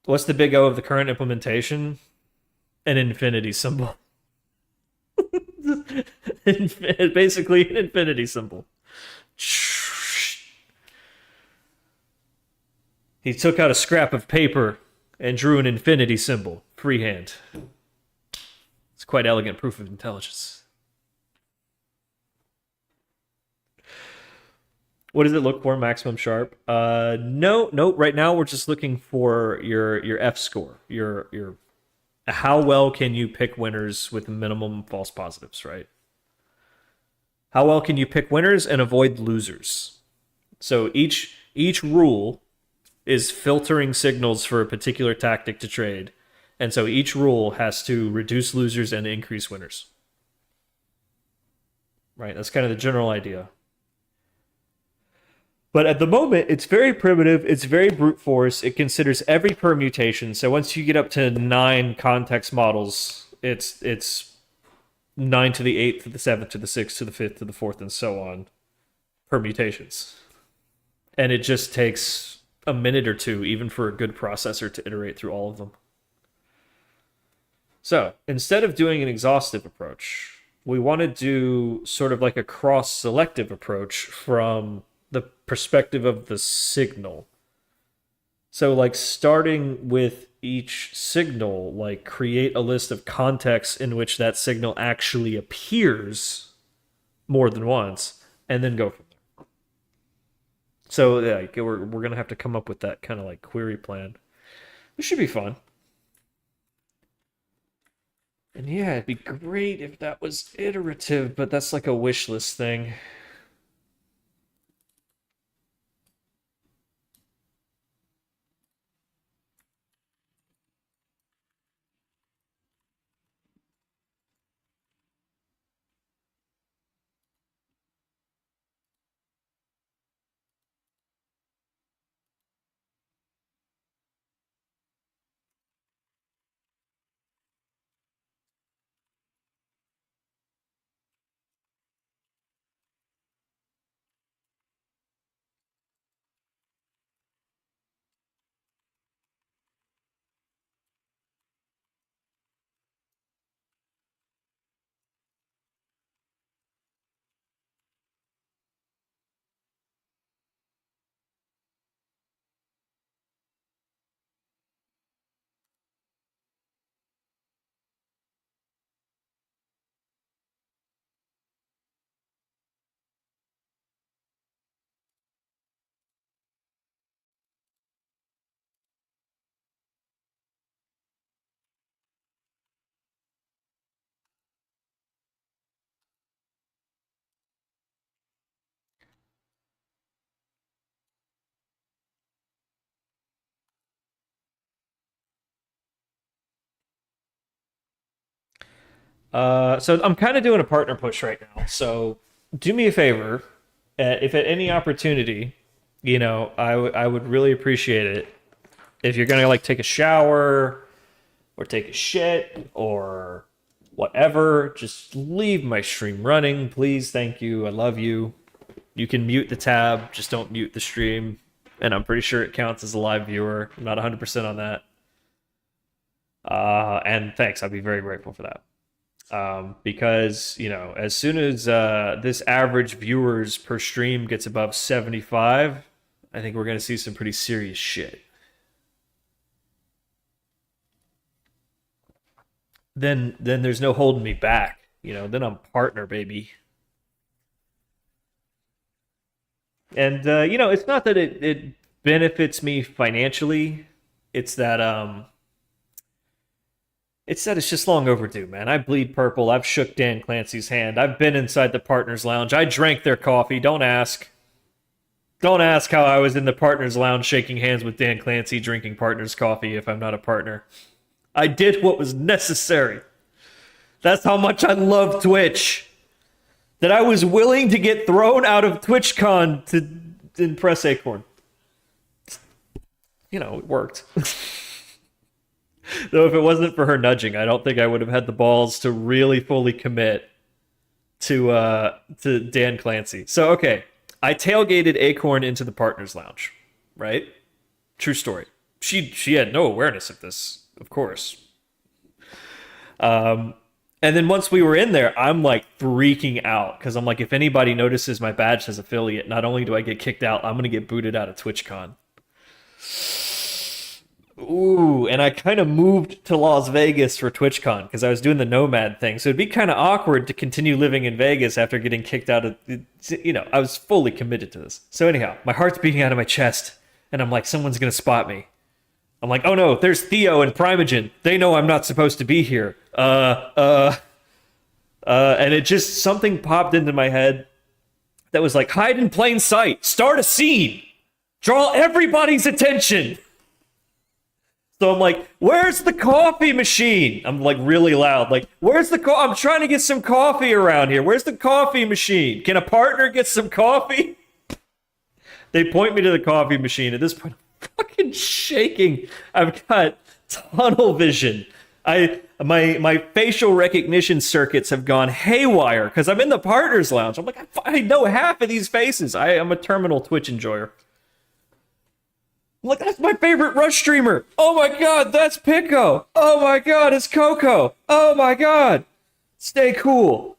What's the big O of the current implementation? An infinity symbol. Basically an infinity symbol. He took out a scrap of paper and drew an infinity symbol, freehand. It's quite elegant proof of intelligence. What does it look for, maximum sharp? No. Right now we're just looking for your F score. Your how well can you pick winners with minimum false positives, right? How well can you pick winners and avoid losers? So each rule is filtering signals for a particular tactic to trade. And so each rule has to reduce losers and increase winners. Right? That's kind of the general idea. But at the moment, it's very primitive. It's very brute force. It considers every permutation. So once you get up to 9 context models, it's 9 to the 8th to the 7th to the 6th to the 5th to the 4th and so on permutations. And it just takes a minute or two, even for a good processor, to iterate through all of them. So instead of doing an exhaustive approach, we want to do sort of like a cross-selective approach from the perspective of the signal. So like starting with each signal, like create a list of contexts in which that signal actually appears more than once, and then go from there. So yeah, we're gonna have to come up with that kind of like query plan. This should be fun. And yeah, it'd be great if that was iterative, but that's like a wish list thing. So I'm kind of doing a partner push right now. So do me a favor, if at any opportunity, you know, I would really appreciate it if you're gonna like take a shower or take a shit or whatever, just leave my stream running, please. Thank you. I love you. You can mute the tab, just don't mute the stream. And I'm pretty sure it counts as a live viewer. I'm not 100% on that. And thanks, I'd be very grateful for that. Because, you know, as soon as this average viewers per stream gets above 75, I think we're going to see some pretty serious shit. Then there's no holding me back. You know, then I'm partner, baby. And, you know, it's not that it benefits me financially. It's that it's just long overdue, man. I bleed purple. I've shook Dan Clancy's hand. I've been inside the Partners Lounge. I drank their coffee. Don't ask. Don't ask how I was in the Partners Lounge shaking hands with Dan Clancy drinking Partners coffee if I'm not a partner. I did what was necessary. That's how much I love Twitch. That I was willing to get thrown out of TwitchCon to impress Acorn. You know, it worked. Though if it wasn't for her nudging, I don't think I would have had the balls to really fully commit to Dan Clancy. So, okay, I tailgated Acorn into the Partners Lounge, right? True story. She had no awareness of this, of course. And then once we were in there, I'm like freaking out because I'm like, if anybody notices my badge says affiliate, not only do I get kicked out, I'm going to get booted out of TwitchCon. Ooh, and I kind of moved to Las Vegas for TwitchCon because I was doing the Nomad thing. So it'd be kind of awkward to continue living in Vegas after getting kicked out of, you know, I was fully committed to this. So anyhow, my heart's beating out of my chest and I'm like, someone's going to spot me. I'm like, oh no, there's Theo and Primogen. They know I'm not supposed to be here. And it just, something popped into my head that was like, hide in plain sight, start a scene, draw everybody's attention. So I'm like, where's the coffee machine? I'm like really loud, like, where's the I'm trying to get some coffee around here. Where's the coffee machine? Can a partner get some coffee? They point me to the coffee machine. At this point, I'm fucking shaking. I've got tunnel vision. My facial recognition circuits have gone haywire because I'm in the Partners Lounge. I'm like, I know half of these faces. I am a terminal Twitch enjoyer. I'm like, that's my favorite Rush streamer. Oh my god, that's Pico. Oh my god, it's Coco. Oh my god. Stay cool.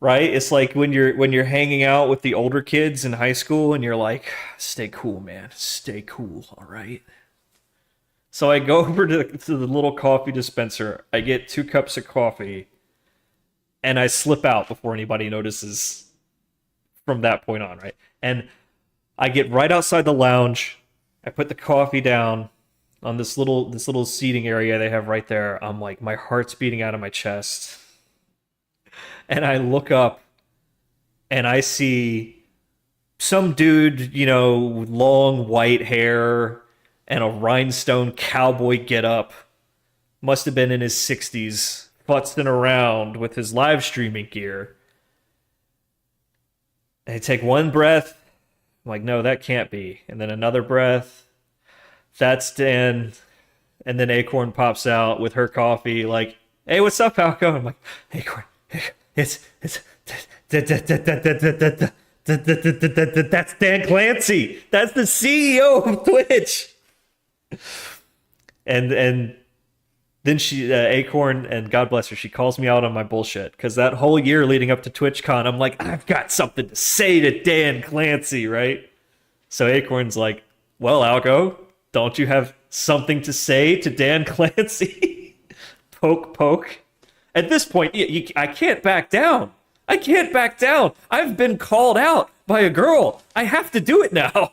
Right? It's like when you're hanging out with the older kids in high school and you're like, stay cool, man. Stay cool, all right? So I go over to the little coffee dispenser. I get 2 cups of coffee, and I slip out before anybody notices from that point on, right? And I get right outside the lounge. I put the coffee down on this little seating area they have right there. I'm like, my heart's beating out of my chest. And I look up, and I see some dude, you know, with long white hair and a rhinestone cowboy getup, must have been in his 60s, futzing around with his live streaming gear. And I take one breath, I'm like, no, that can't be. And then another breath, that's Dan. And then Acorn pops out with her coffee, like, hey, what's up, Algo? I'm like, Acorn, it's that's Dan Clancy. That's the CEO of Twitch. And then she, Acorn, and God bless her, she calls me out on my bullshit. Because that whole year leading up to TwitchCon, I'm like, I've got something to say to Dan Clancy, right? So Acorn's like, well, Algo, don't you have something to say to Dan Clancy? Poke, poke. At this point, I can't back down. I can't back down. I've been called out by a girl. I have to do it now.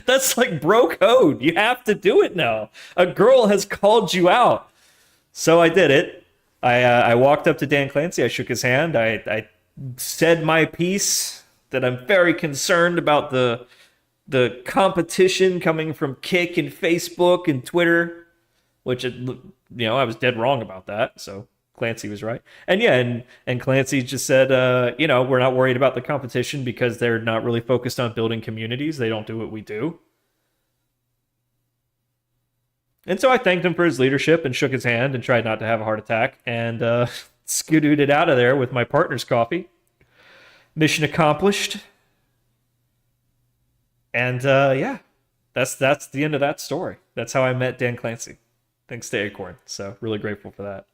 That's like bro code. You have to do it now. A girl has called you out. So I did it. I walked up to Dan Clancy. I shook his hand. I said my piece that I'm very concerned about the competition coming from Kick and Facebook and Twitter. which I was dead wrong about that. So Clancy was right. And yeah, and Clancy just said, we're not worried about the competition because they're not really focused on building communities. They don't do what we do. And so I thanked him for his leadership and shook his hand and tried not to have a heart attack and scooted out of there with my partner's coffee. Mission accomplished. And yeah, that's the end of that story. That's how I met Dan Clancy. Thanks to Acorn. So really grateful for that.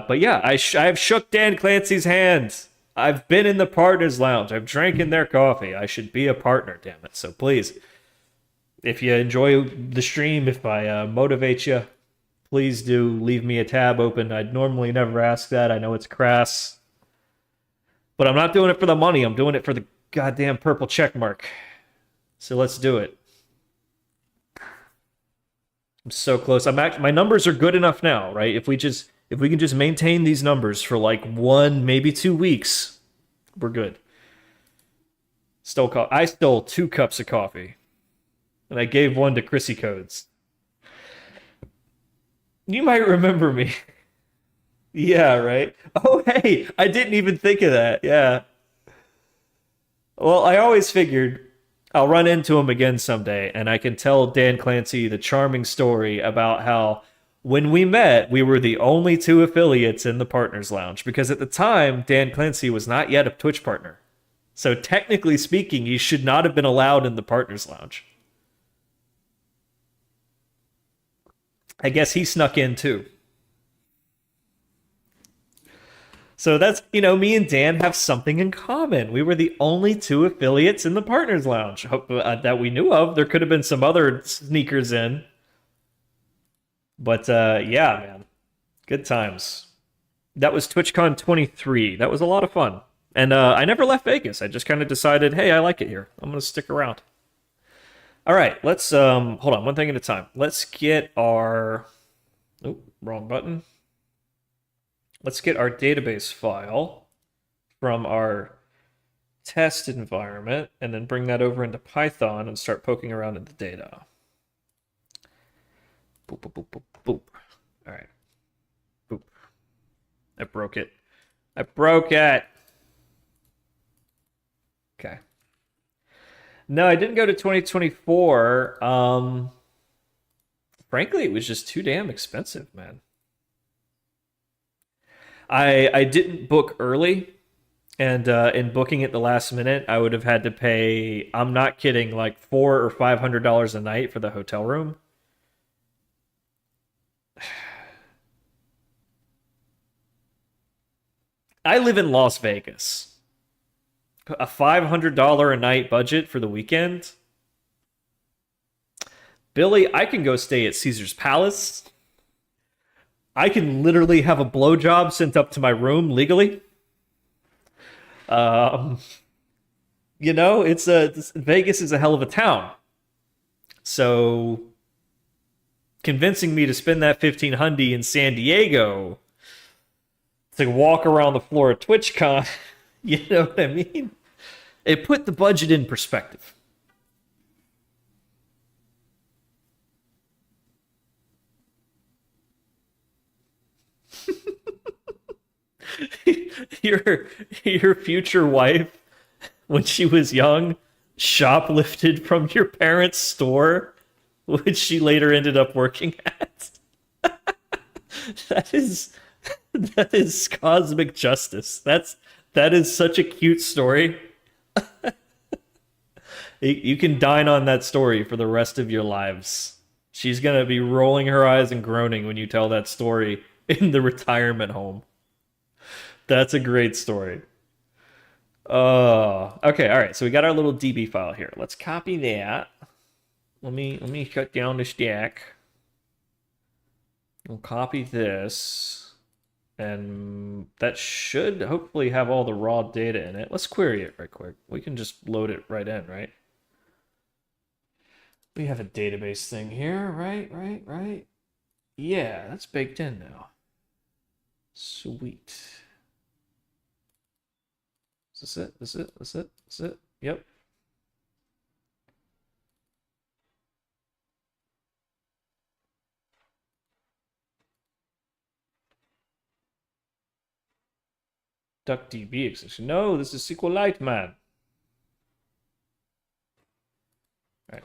But yeah, I've shook Dan Clancy's hand. I've been in the partners lounge. I've drank in their coffee. I should be a partner, damn it. So please, if you enjoy the stream, if I motivate you, please do leave me a tab open. I'd normally never ask that. I know it's crass. But I'm not doing it for the money. I'm doing it for the goddamn purple check mark. So let's do it. I'm so close. My numbers are good enough now, right? If we can just maintain these numbers for like 1, maybe 2 weeks, we're good. I stole 2 cups of coffee. And I gave one to Chrissy Codes. You might remember me. Yeah, right? Oh, hey, I didn't even think of that. Yeah. Well, I always figured I'll run into him again someday, and I can tell Dan Clancy the charming story about how when we met, we were the only 2 affiliates in the Partners Lounge, because at the time, Dan Clancy was not yet a Twitch partner. So technically speaking, he should not have been allowed in the Partners Lounge. I guess he snuck in too. So that's, me and Dan have something in common. We were the only 2 affiliates in the Partners Lounge that we knew of. There could have been some other sneakers in. But yeah, man. Good times. That was TwitchCon 23. That was a lot of fun. And I never left Vegas. I just kind of decided, hey, I like it here. I'm going to stick around. All right, let's hold on, one thing at a time. Let's get our wrong button. Let's get our database file from our test environment and then bring that over into Python and start poking around in the data. Boop, boop, boop, boop, boop. All right. Boop. I broke it. Okay. No, I didn't go to 2024. Frankly, it was just too damn expensive, man. I didn't book early, and in booking at the last minute, I would have had to pay, I'm not kidding, like $400 or $500 a night for the hotel room. I live in Las Vegas. A $500 a night budget for the weekend? Billy, I can go stay at Caesar's Palace. I can literally have a blowjob sent up to my room legally. Vegas is a hell of a town. So convincing me to spend that $1,500 in San Diego to walk around the floor of TwitchCon, you know what I mean? It put the budget in perspective. Your future wife, when she was young, shoplifted from your parents' store, which she later ended up working at. That is cosmic justice. That is such a cute story. You can dine on that story for the rest of your lives. She's gonna be rolling her eyes and groaning when you tell that story in the retirement home. That's a great story. Okay, all right. So we got our little DB file here. Let's copy that. Let me shut down the stack. We'll copy this, and that should hopefully have all the raw data in it. Let's query it right quick. We can just load it right in, right? We have a database thing here, right? Yeah, that's baked in now. Sweet. Is this it? Yep. DuckDB extension. No, this is SQLite, man. All right.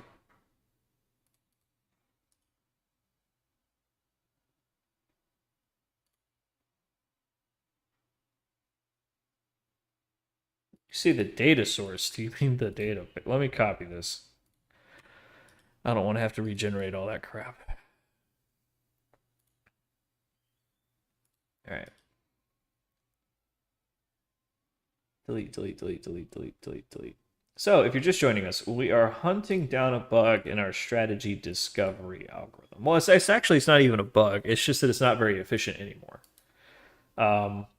You see the data source. Do you mean the data? Let me copy this. I don't want to have to regenerate all that crap. All right. Delete, delete, delete, delete, delete, delete, delete. So if you're just joining us, we are hunting down a bug in our strategy discovery algorithm. Well, it's not even a bug. It's just that it's not very efficient anymore.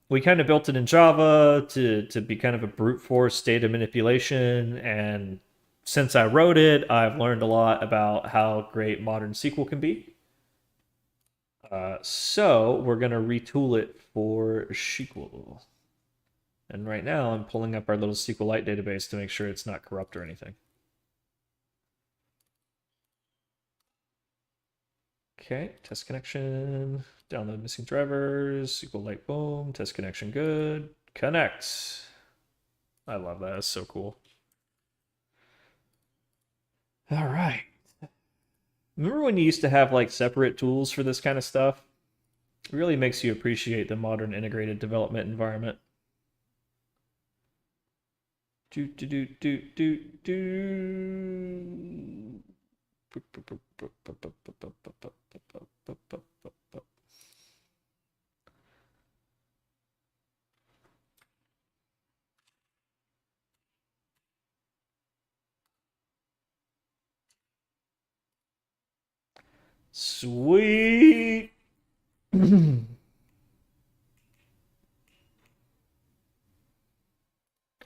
We kind of built it in Java to be kind of a brute force data manipulation. And since I wrote it, I've learned a lot about how great modern SQL can be. So we're going to retool it for SQL. And right now I'm pulling up our little SQLite database to make sure it's not corrupt or anything. Okay, test connection, download missing drivers, SQLite, boom, test connection good, connect. I love that, it's so cool. All right. Remember when you used to have like separate tools for this kind of stuff? It really makes you appreciate the modern integrated development environment. Do do do do do do. Sweet.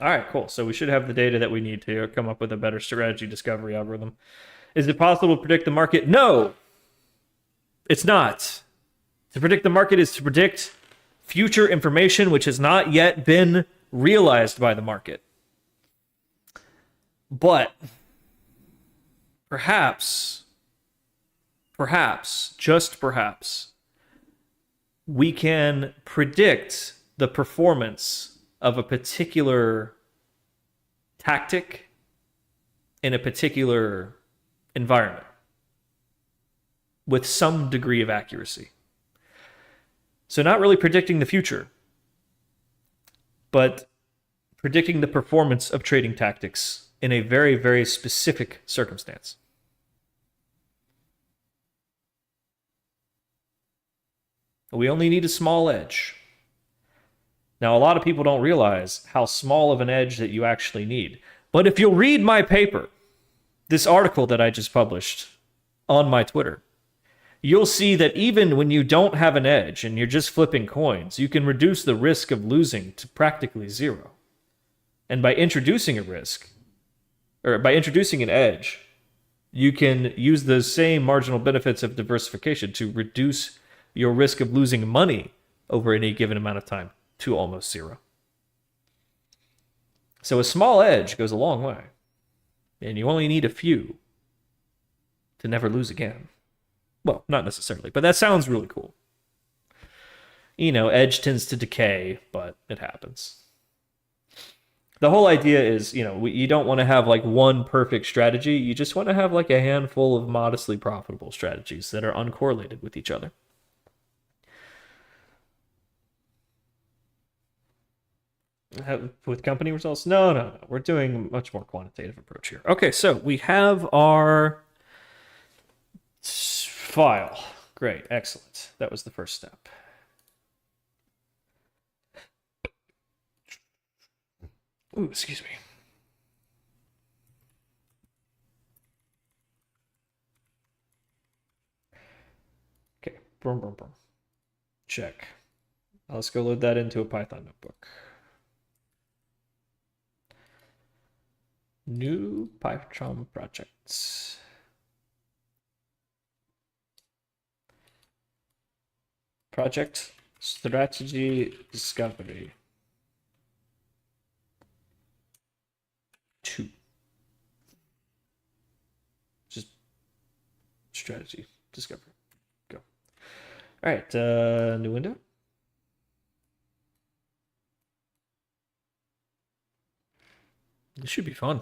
All right, cool. So we should have the data that we need to come up with a better strategy discovery algorithm. Is it possible to predict the market? No, it's not. To predict the market is to predict future information which has not yet been realized by the market. But perhaps, just perhaps, we can predict the performance of a particular tactic in a particular environment with some degree of accuracy. So not really predicting the future, but predicting the performance of trading tactics in a very, very specific circumstance. We only need a small edge. Now, a lot of people don't realize how small of an edge that you actually need. But if you'll read my paper, this article that I just published on my Twitter, you'll see that even when you don't have an edge and you're just flipping coins, you can reduce the risk of losing to practically zero. And by introducing a risk, or by introducing an edge, you can use those same marginal benefits of diversification to reduce your risk of losing money over any given amount of time to almost zero. So a small edge goes a long way. And you only need a few to never lose again. Well, not necessarily, but that sounds really cool. You know, edge tends to decay, but it happens. The whole idea is, you know, you don't want to have like one perfect strategy. You just want to have like a handful of modestly profitable strategies that are uncorrelated with each other. With company results? No. We're doing a much more quantitative approach here. Okay, so we have our file. Great, excellent. That was the first step. Ooh, excuse me. Okay, boom. Check. Let's go load that into a Python notebook. New Python projects. Project strategy discovery 2. Just strategy discovery. Go. All right, new window. This should be fun.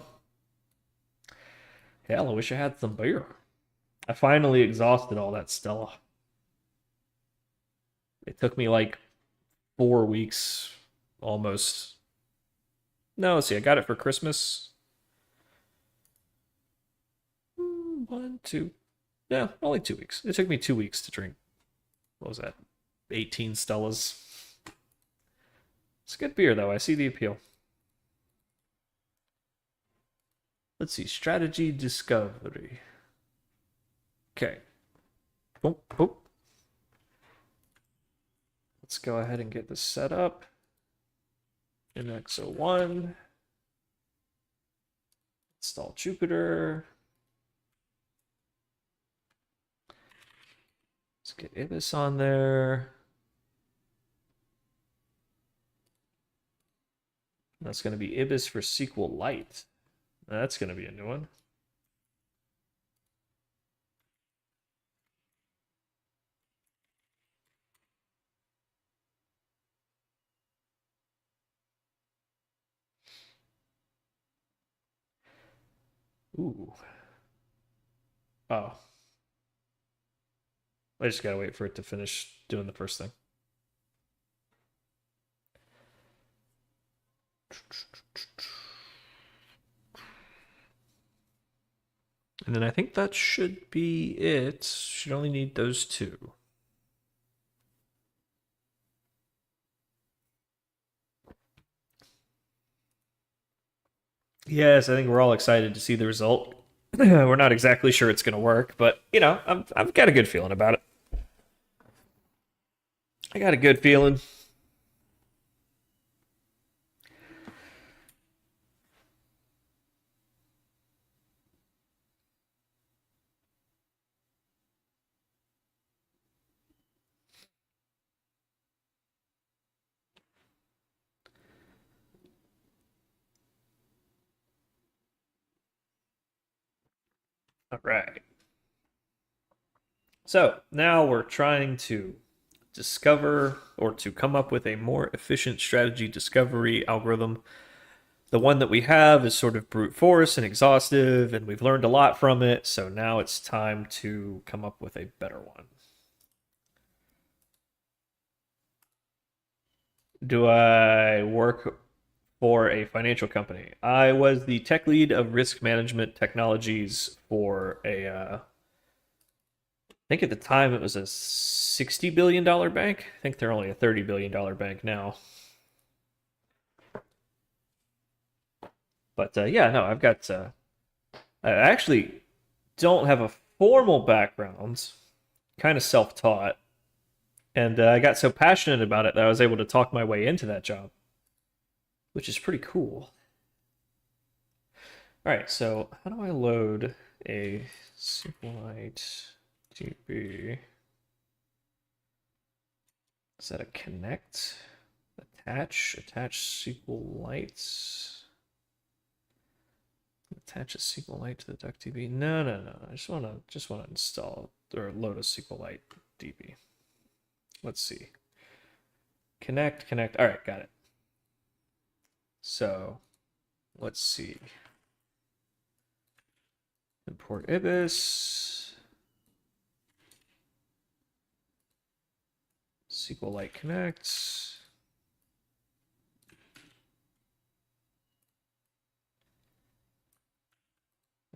Hell, I wish I had some beer. I finally exhausted all that Stella. It took me like 4 weeks almost. No, let's see, I got it for Christmas. 1, 2. Yeah, only 2 weeks. It took me 2 weeks to drink. What was that? 18 Stellas. It's good beer, though. I see the appeal. Let's see. Strategy discovery. Okay. Boop, boop. Let's go ahead and get this set up. MX01. Install Jupyter. Let's get IBIS on there. That's going to be IBIS for SQLite. That's going to be a new one. Ooh. Oh. I just gotta wait for it to finish doing the first thing. And then I think that should be it. Should only need those two. Yes, I think we're all excited to see the result. We're not exactly sure it's going to work, but, you know, I've got a good feeling about it. I got a good feeling. All right. So now we're trying to discover or to come up with a more efficient strategy discovery algorithm. The one that we have is sort of brute force and exhaustive, and we've learned a lot from it. So now it's time to come up with a better one. Do I work for a financial company? I was the tech lead of risk management technologies for a, I think at the time it was a $60 billion bank. I think they're only a $30 billion bank now. But yeah, no, I've got, I actually don't have a formal background, kind of self-taught. And I got so passionate about it that I was able to talk my way into that job, which is pretty cool. All right, so how do I load a SQLite DB? Is that a connect? Attach SQLite. Attach a SQLite to the DuckDB. No. I just wanna install or load a SQLite DB. Let's see. Connect. All right, got it. So let's see. Import IBIS. SQLite connect.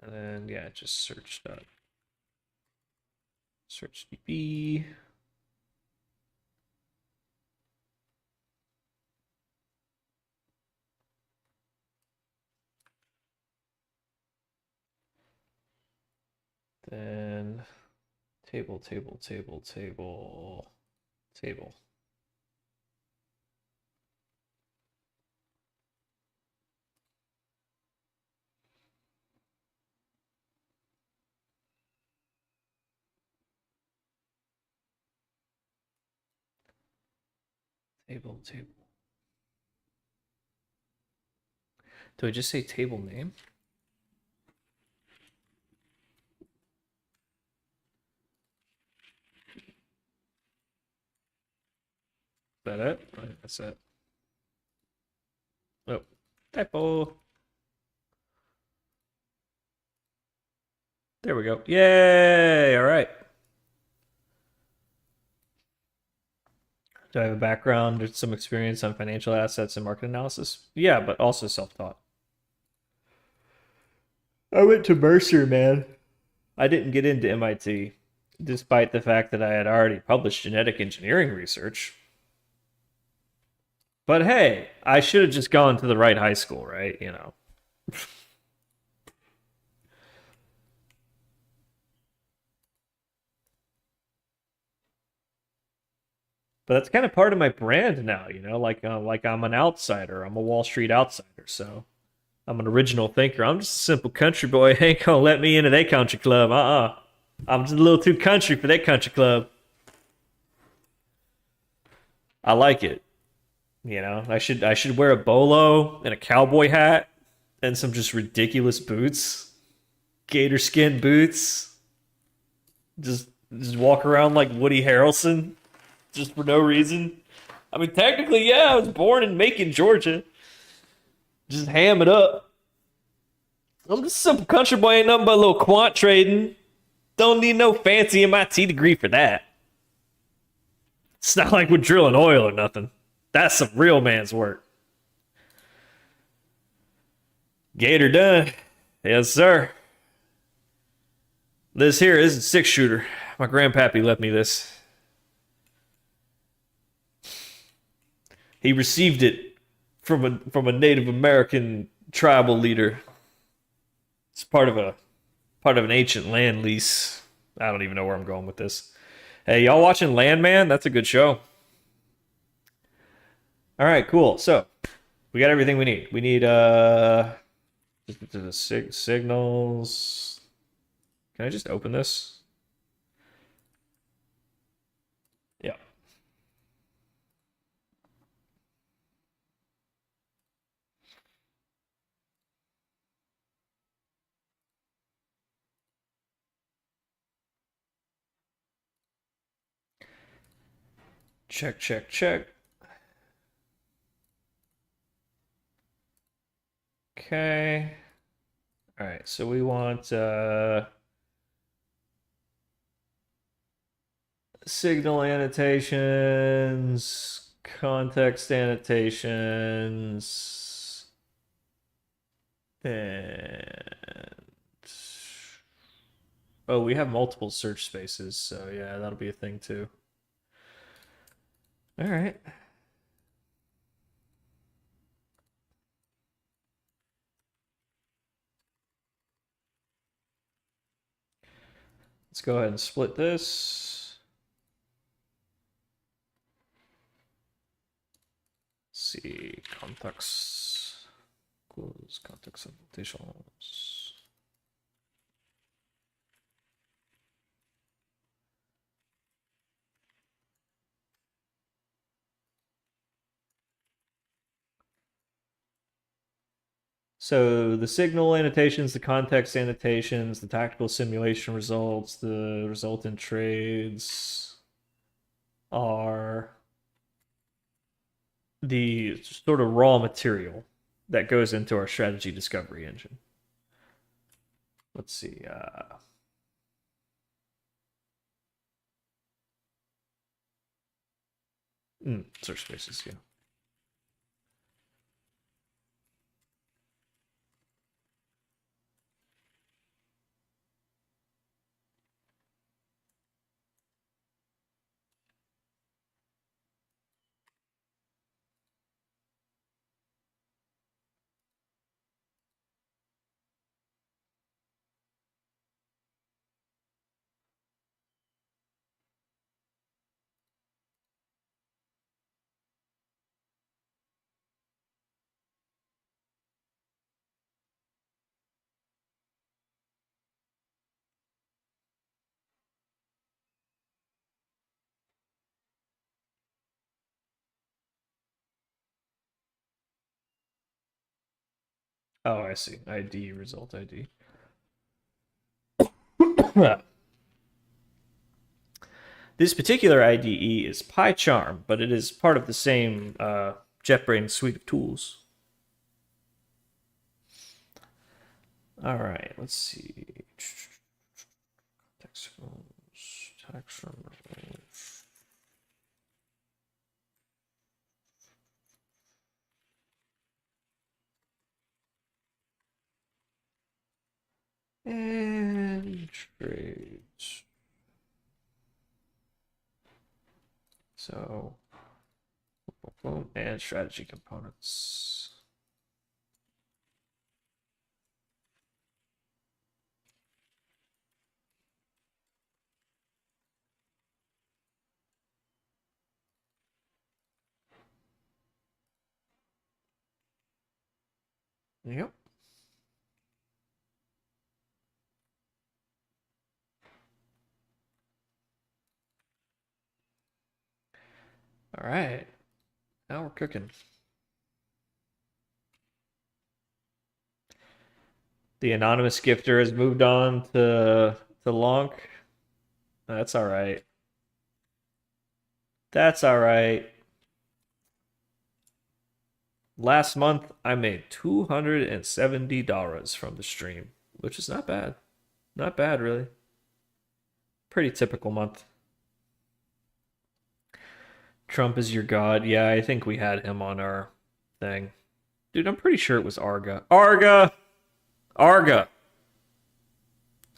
And then, yeah, just search DB. Then table. Table. Do I just say table name? Is that it? Right, that's it. Oh, typo. There we go. Yay! All right. Do I have a background or some experience on financial assets and market analysis? Yeah, but also self-taught. I went to Mercer, man. I didn't get into MIT, despite the fact that I had already published genetic engineering research. But hey, I should have just gone to the right high school, right? You know. But that's kind of part of my brand now, you know, like I'm an outsider. I'm a Wall Street outsider, so I'm an original thinker. I'm just a simple country boy. Ain't gonna let me into that country club. I'm just a little too country for that country club. I like it. You know, I should wear a bolo and a cowboy hat and some just ridiculous boots, gator skin boots. Just walk around like Woody Harrelson, just for no reason. I mean, technically, yeah, I was born in Macon, Georgia. Just ham it up. I'm just a simple country boy, ain't nothing but a little quant trading. Don't need no fancy MIT degree for that. It's not like we're drilling oil or nothing. That's some real man's work. Gator done. Yes, sir. This here is a 6-shooter. My grandpappy left me this. He received it from a Native American tribal leader. It's part of an ancient land lease. I don't even know where I'm going with this. Hey, y'all watching Landman? That's a good show. All right, cool. So we got everything we need. We need signals. Can I just open this? Yeah. Check, check, check. Okay. All right, so we want signal annotations, context annotations, and oh, we have multiple search spaces, so yeah, that'll be a thing too. All right. Let's go ahead and split this. Let's see, context, close context annotations. So the signal annotations, the context annotations, the tactical simulation results, the resultant trades are the sort of raw material that goes into our strategy discovery engine. Let's see. Search spaces, yeah. Oh, I see. ID, result ID. This particular IDE is PyCharm, but it is part of the same JetBrains suite of tools. All right, let's see. Tax relief. And trades. So, boom, and strategy components. Yep. All right. Now we're cooking. The anonymous gifter has moved on to Lonk. That's all right. That's all right. Last month, I made $270 from the stream, which is not bad. Not bad, really. Pretty typical month. Trump is your god. Yeah, I think we had him on our thing. Dude, I'm pretty sure it was Arga. Arga! Arga!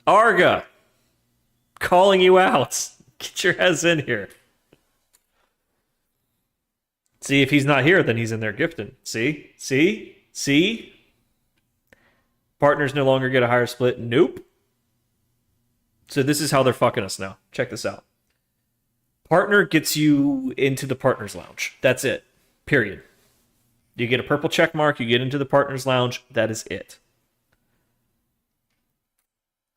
Arga! Calling you out. Get your ass in here. See, if he's not here, then he's in there gifting. See? See? See? Partners no longer get a higher split. Nope. So this is how they're fucking us now. Check this out. Partner gets you into the partners lounge. That's it. Period. You get a purple check mark. You get into the partners lounge. That is it.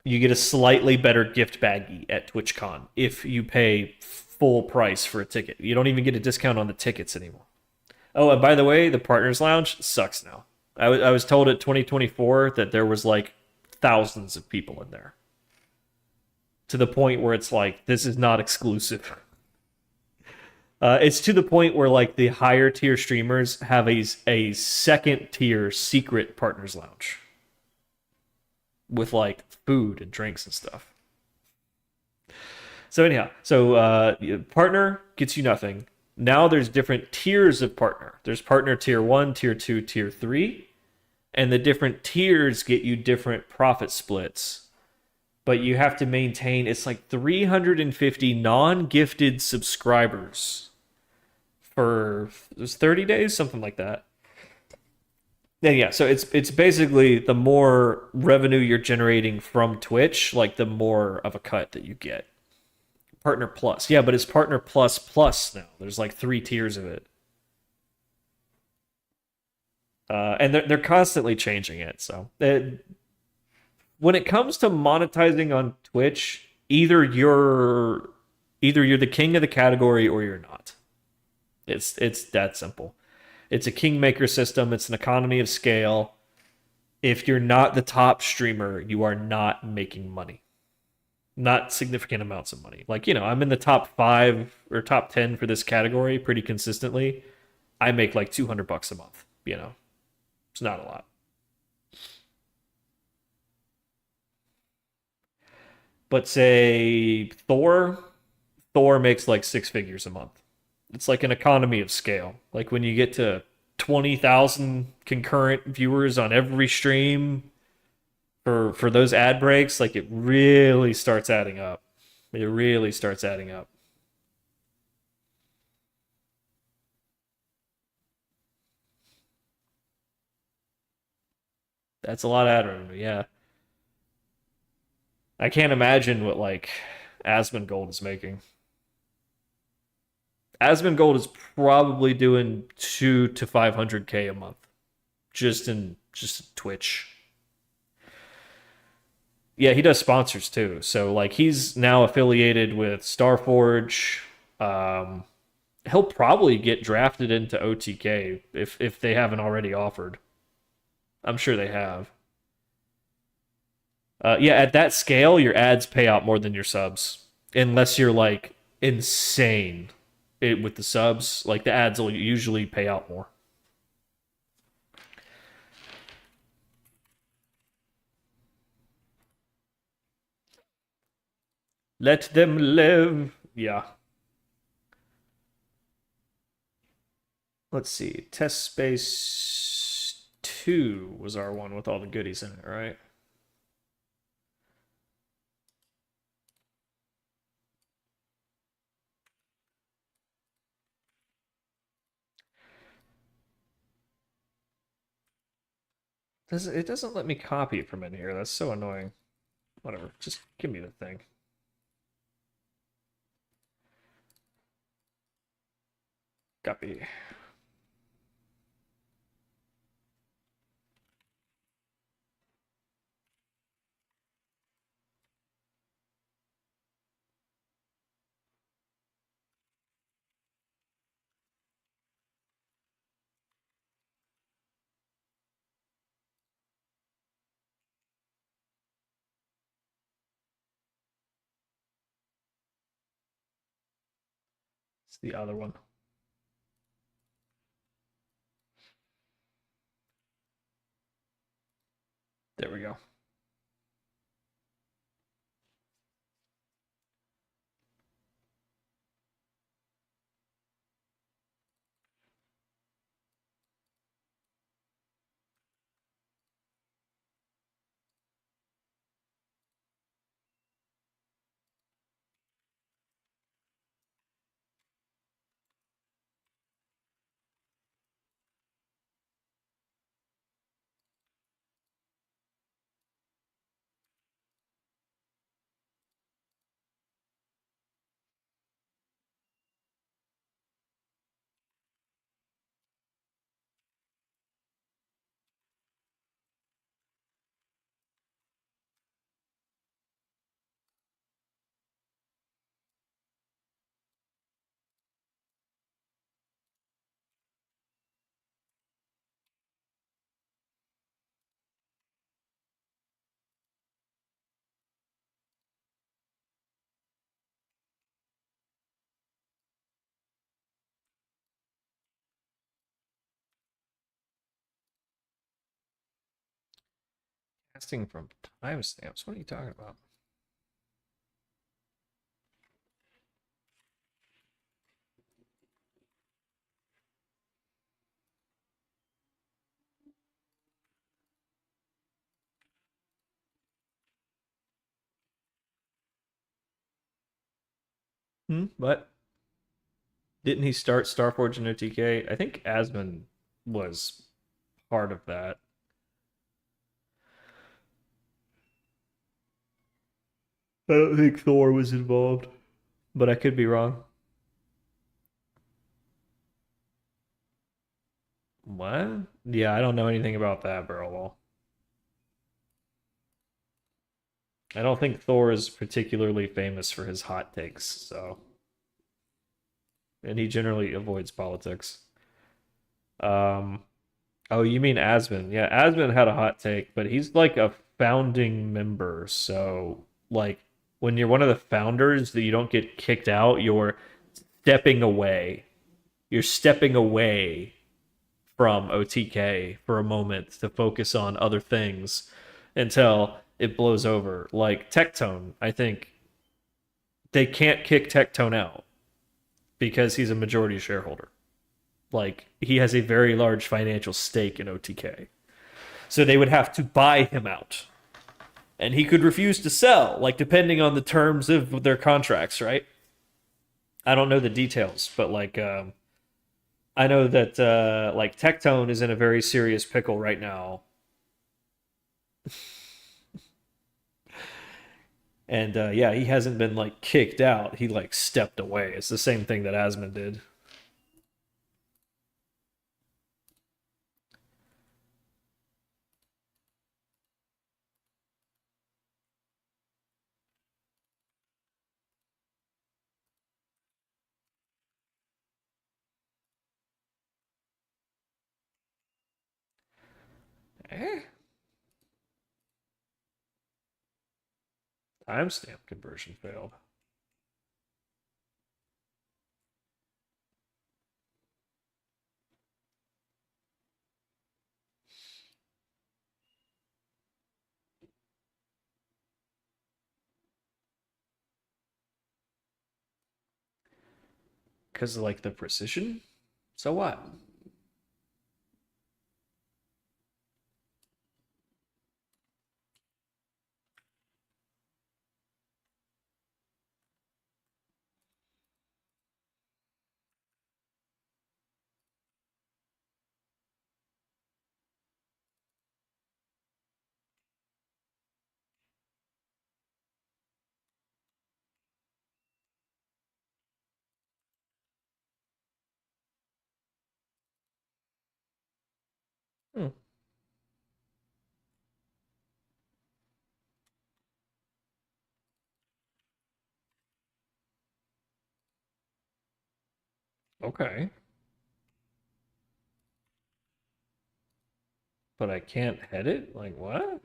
You get a slightly better gift baggie at TwitchCon if you pay full price for a ticket. You don't even get a discount on the tickets anymore. Oh, and by the way, the partners lounge sucks now. I was told at 2024 that there was like thousands of people in there. To the point where it's like, this is not exclusive. It's to the point where like the higher tier streamers have a second tier secret partners lounge with like food and drinks and stuff. So anyhow, partner gets you nothing. Now there's different tiers of partner. There's partner tier 1, tier 2, tier 3, and the different tiers get you different profit splits. But you have to maintain, it's like 350 non-gifted subscribers for, it was 30 days, something like that. Yeah, so it's basically the more revenue you're generating from Twitch, like the more of a cut that you get. Partner Plus. Yeah, but it's Partner Plus Plus now. There's like 3 tiers of it. And they're constantly changing it, so... when it comes to monetizing on Twitch, either you're the king of the category or you're not. It's that simple. It's a kingmaker system. It's an economy of scale. If you're not the top streamer, you are not making money. Not significant amounts of money. Like, I'm in the top 5 or top 10 for this category pretty consistently. I make like $200 a month, It's not a lot. But say Thor makes like 6 figures a month. It's like an economy of scale. Like when you get to 20,000 concurrent viewers on every stream for those ad breaks, like it really starts adding up. It really starts adding up. That's a lot of ad revenue, yeah. I can't imagine what like Asmongold is making. Asmongold is probably doing 200 to 500K a month, just Twitch. Yeah, he does sponsors too. So like he's now affiliated with Starforge. He'll probably get drafted into OTK if they haven't already offered. I'm sure they have. Yeah, at that scale, your ads pay out more than your subs. Unless you're, like, insane with the subs. Like, the ads will usually pay out more. Let them live. Yeah. Let's see. Test Space 2 was our one with all the goodies in it, right? It doesn't let me copy it from in here. That's so annoying. Whatever. Just give me the thing. Copy. It's the other one. There we go. Casting from timestamps. What are you talking about? What? Didn't he start Starforge and OTK? I think Asmund was part of that. I don't think Thor was involved, but I could be wrong. What? Yeah, I don't know anything about that, Barrelwall. I don't think Thor is particularly famous for his hot takes, so. And he generally avoids politics. Oh, you mean Asmund? Yeah, Asmund had a hot take, but he's like a founding member, so like when you're one of the founders that you don't get kicked out, you're stepping away. You're stepping away from OTK for a moment to focus on other things until it blows over. Like Tectone, I think they can't kick Tectone out because he's a majority shareholder. Like he has a very large financial stake in OTK. So they would have to buy him out. And he could refuse to sell, like depending on the terms of their contracts, right? I don't know the details, but like I know that like Tectone is in a very serious pickle right now. And yeah, he hasn't been like kicked out. He like stepped away. It's the same thing that Asmund did. Timestamp conversion failed. Because of, like, the precision? So what? Hmm. Okay. But I can't head it? Like, what?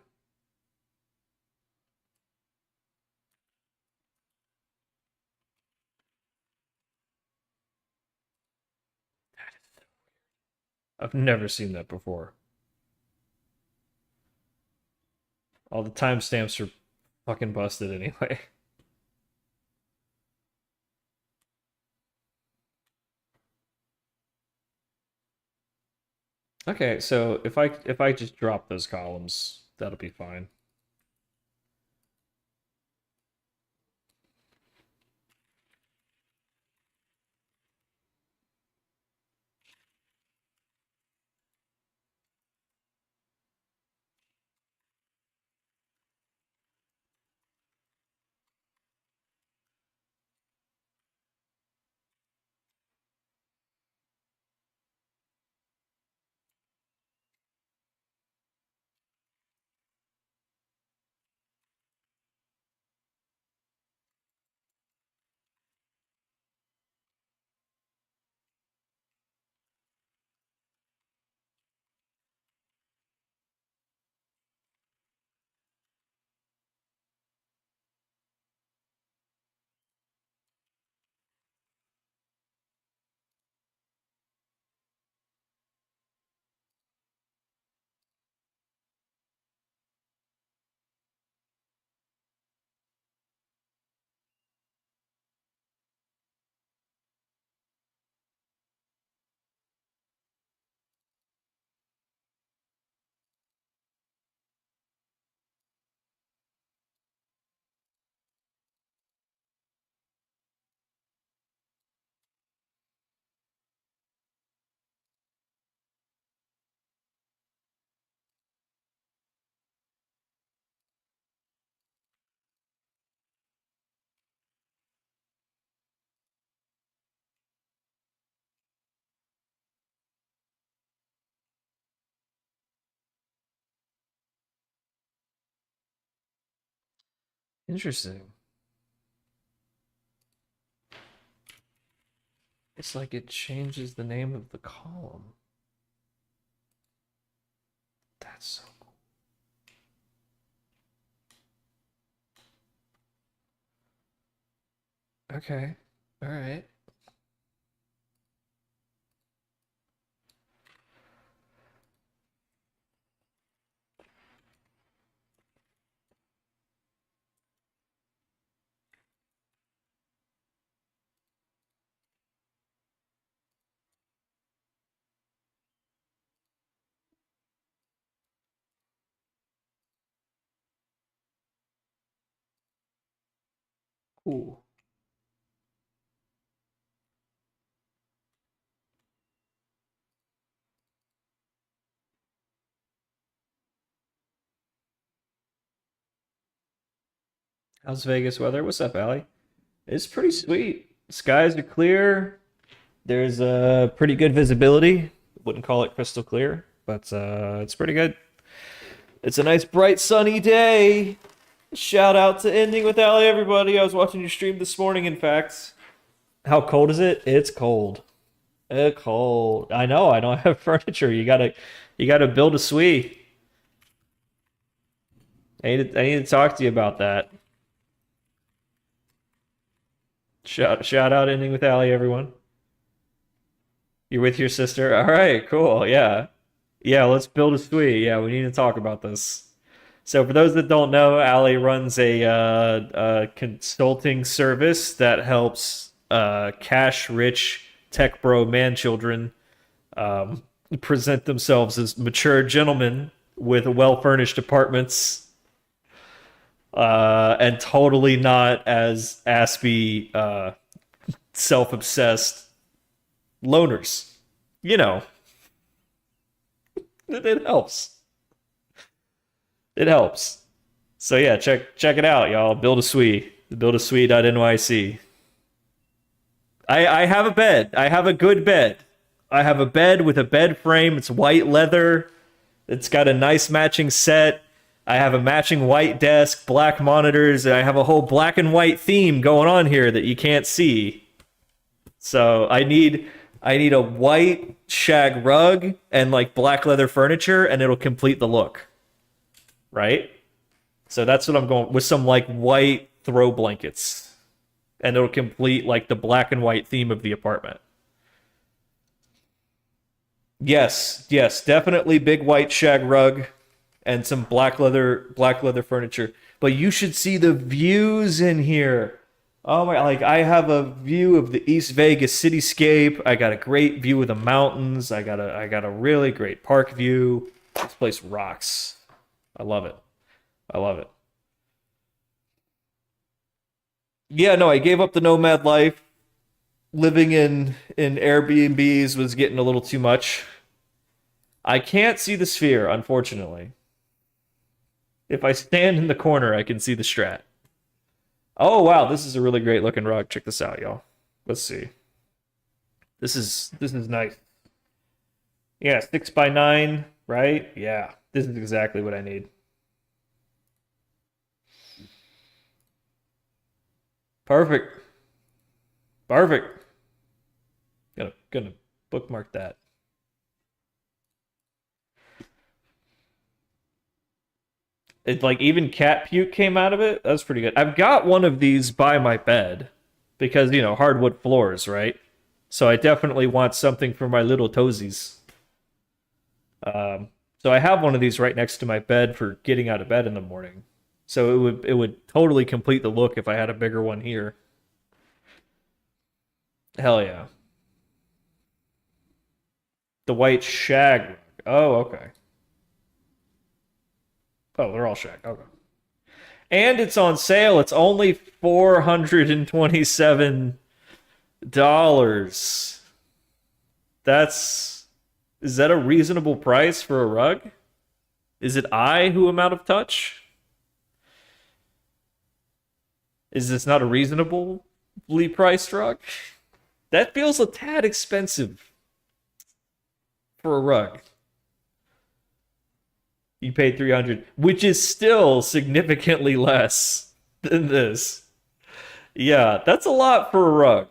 I've never seen that before. All the timestamps are fucking busted anyway. Okay, so if I just drop those columns, that'll be fine. Interesting. It's like it changes the name of the column. That's so cool. Okay. All right. Cool. How's Vegas weather? What's up, Allie? It's pretty sweet. Skies are clear. There's a pretty good visibility. Wouldn't call it crystal clear, but it's pretty good. It's a nice, bright, sunny day. Shout out to Ending with Allie, everybody. I was watching your stream this morning, in fact. How cold is it? It's cold. Cold. I know. I don't have furniture. You gotta build a suite. I need to talk to you about that. Shout out Ending with Allie, everyone. You're with your sister? All right, cool. Yeah. Yeah, let's build a suite. Yeah, we need to talk about this. So for those that don't know, Allie runs a consulting service that helps cash-rich tech bro man-children present themselves as mature gentlemen with well-furnished apartments and totally not as aspy, self-obsessed loners. You know, it helps. It helps. So yeah, check it out, y'all. Build a Sui. BuildASui.nyc. I have a bed. I have a good bed. I have a bed with a bed frame. It's white leather. It's got a nice matching set. I have a matching white desk, black monitors, and I have a whole black and white theme going on here that you can't see. So I need a white shag rug and like black leather furniture, and it'll complete the look. Right? So that's what I'm going with, some like white throw blankets. And it'll complete like the black and white theme of the apartment. Yes, definitely big white shag rug and some black leather furniture. But you should see the views in here. Oh my, like I have a view of the East Vegas cityscape. I got a great view of the mountains. I got a really great park view. This place rocks. I love it. Yeah, no, I gave up the nomad life. Living in Airbnbs was getting a little too much. I can't see the sphere, unfortunately. If I stand in the corner, I can see the strat. Oh, wow, this is a really great looking rug. Check this out, y'all. Let's see. This is nice. Yeah, 6x9, right? Yeah, this is exactly what I need. Perfect. Gonna bookmark that. It's like even cat puke came out of it. That's pretty good. I've got one of these by my bed because, you know, hardwood floors, right? So I definitely want something for my little toesies. So I have one of these right next to my bed for getting out of bed in the morning. So it would totally complete the look if I had a bigger one here. Hell yeah. The white shag rug. Oh, okay. Oh, they're all shag. Okay. And it's on sale. It's only $427. Is that a reasonable price for a rug? Is it I who am out of touch? Is this not a reasonably priced rug? That feels a tad expensive for a rug. You paid $300, which is still significantly less than this. Yeah, that's a lot for a rug.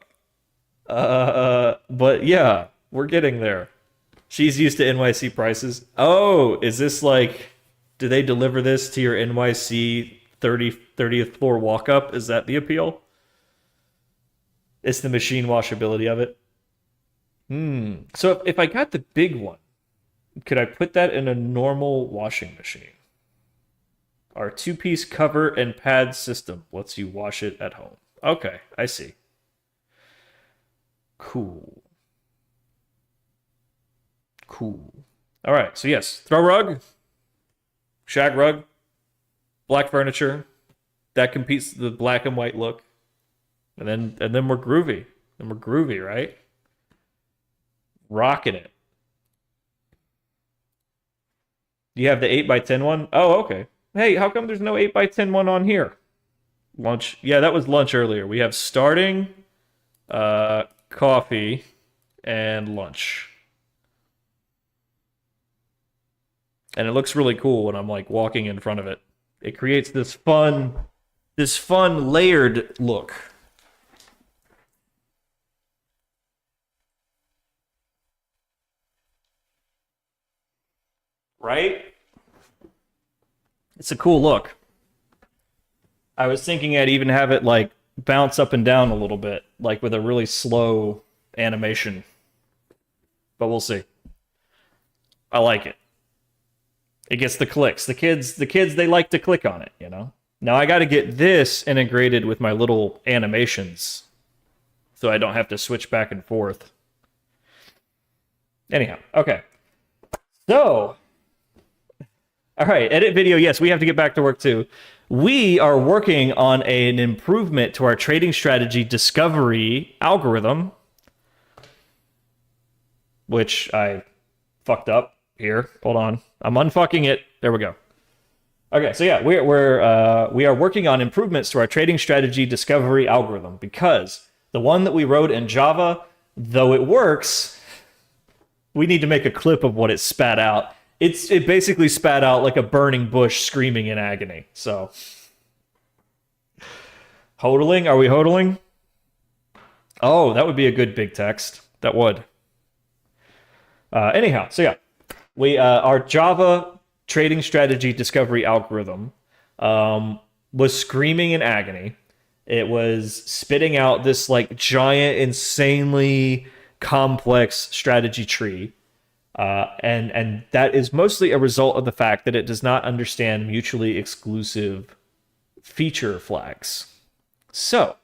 But yeah, we're getting there. She's used to NYC prices. Oh, is this like, do they deliver this to your NYC 30th floor walk-up? Is that the appeal? It's the machine washability of it. So if I got the big one, could I put that in a normal washing machine? Our 2-piece cover and pad system lets you wash it at home. Okay, I see. Cool. All right, so yes, throw rug, shag rug, black furniture. That competes the black and white look. And then we're groovy. Right? Rocking it. Do you have the 8x10 one? Oh, okay. Hey, how come there's no 8x10 one on here? Lunch. Yeah, that was lunch earlier. We have starting, coffee, and lunch. And it looks really cool when I'm like walking in front of it. It creates this fun layered look. Right? It's a cool look. I was thinking I'd even have it like bounce up and down a little bit, like with a really slow animation. But we'll see. I like it. It gets the clicks. The kids, they like to click on it, you know? Now I got to get this integrated with my little animations so I don't have to switch back and forth. Anyhow, okay. So, all right, edit video. Yes, we have to get back to work too. We are working on an improvement to our trading strategy discovery algorithm, which I fucked up here. Hold on. I'm unfucking it. There we go. Okay, so yeah, we are working on improvements to our trading strategy discovery algorithm because the one that we wrote in Java, though it works, we need to make a clip of what it spat out. It basically spat out like a burning bush screaming in agony. So, hodling? Are we hodling? Oh, that would be a good big text. That would. Anyhow, so yeah, our Java trading strategy discovery algorithm was screaming in agony. It was spitting out this like giant, insanely complex strategy tree. And that is mostly a result of the fact that it does not understand mutually exclusive feature flags. So,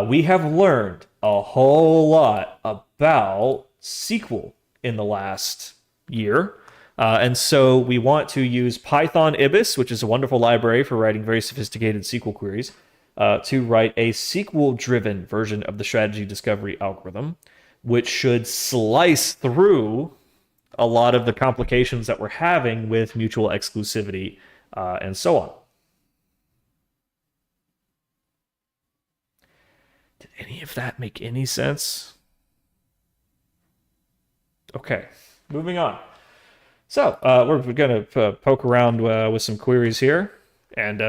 we have learned a whole lot about SQL in the last year. And so we want to use Python Ibis, which is a wonderful library for writing very sophisticated SQL queries, to write a SQL-driven version of the strategy discovery algorithm, which should slice through a lot of the complications that we're having with mutual exclusivity and so on. Did any of that make any sense? Okay, moving on. So we're going to poke around with some queries here and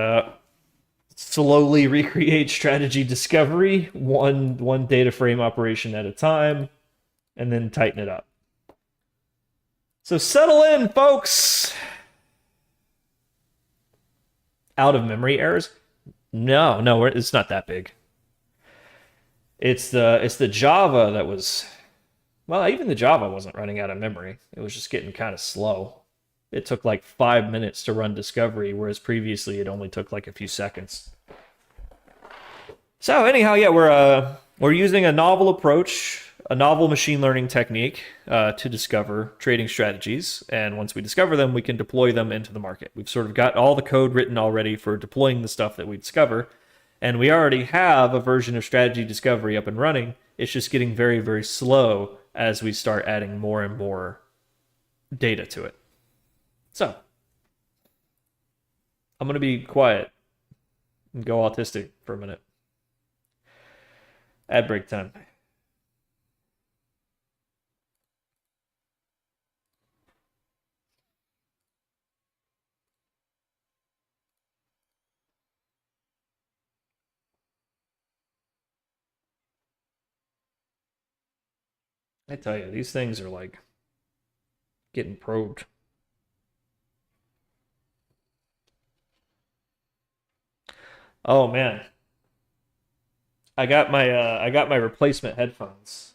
slowly recreate strategy discovery, one data frame operation at a time, and then tighten it up. So settle in, folks. Out of memory errors? No, it's not that big. It's the Java that was, well, even the Java wasn't running out of memory. It was just getting kind of slow. It took like 5 minutes to run discovery, whereas previously it only took like a few seconds. So anyhow, yeah, we're using a novel approach, a novel machine learning technique to discover trading strategies. And once we discover them, we can deploy them into the market. We've sort of got all the code written already for deploying the stuff that we discover. And we already have a version of strategy discovery up and running. It's just getting very, very slow as we start adding more and more data to it. So, I'm going to be quiet and go autistic for a minute. Ad break time. I tell you, these things are like getting probed. Oh man. I got my replacement headphones.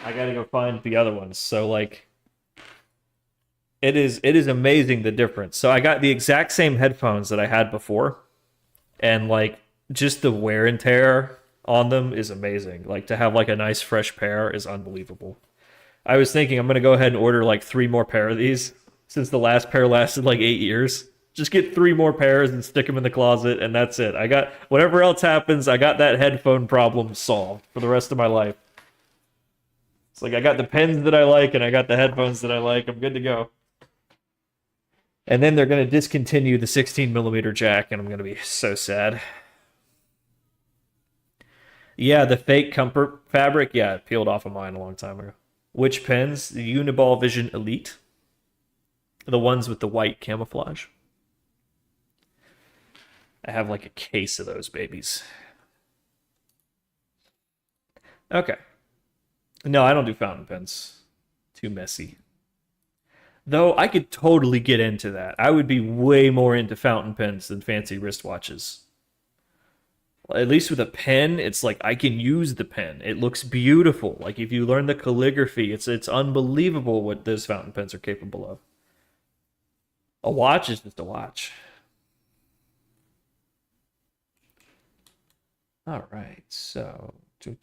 I gotta go find the other ones. So like it is amazing the difference. So I got the exact same headphones that I had before, and like just the wear and tear on them is amazing. Like to have like a nice fresh pair is unbelievable. I was thinking I'm gonna go ahead and order like 3 more pair of these since the last pair lasted like 8 years. Just get 3 more pairs and stick them in the closet, and that's it. I got whatever else happens, I got that headphone problem solved for the rest of my life. It's like I got the pens that I like and I got the headphones that I like. I'm good to go. And then they're going to discontinue the 16mm jack, and I'm going to be so sad. Yeah, the fake comfort fabric, yeah, it peeled off of mine a long time ago. Which pens? The Uniball Vision Elite. The ones with the white camouflage. I have like a case of those babies. Okay. No, I don't do fountain pens. Too messy. Though I could totally get into that. I would be way more into fountain pens than fancy wristwatches. At least with a pen, it's like I can use the pen. It looks beautiful. Like if you learn the calligraphy, it's unbelievable what those fountain pens are capable of. A watch is just a watch. All right, so two.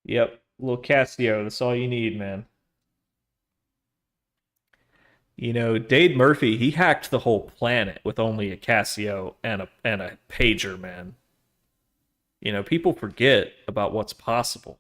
Yep, little Casio. That's all you need, man. You know, Dade Murphy, he hacked the whole planet with only a Casio and a pager, man. You know, people forget about what's possible.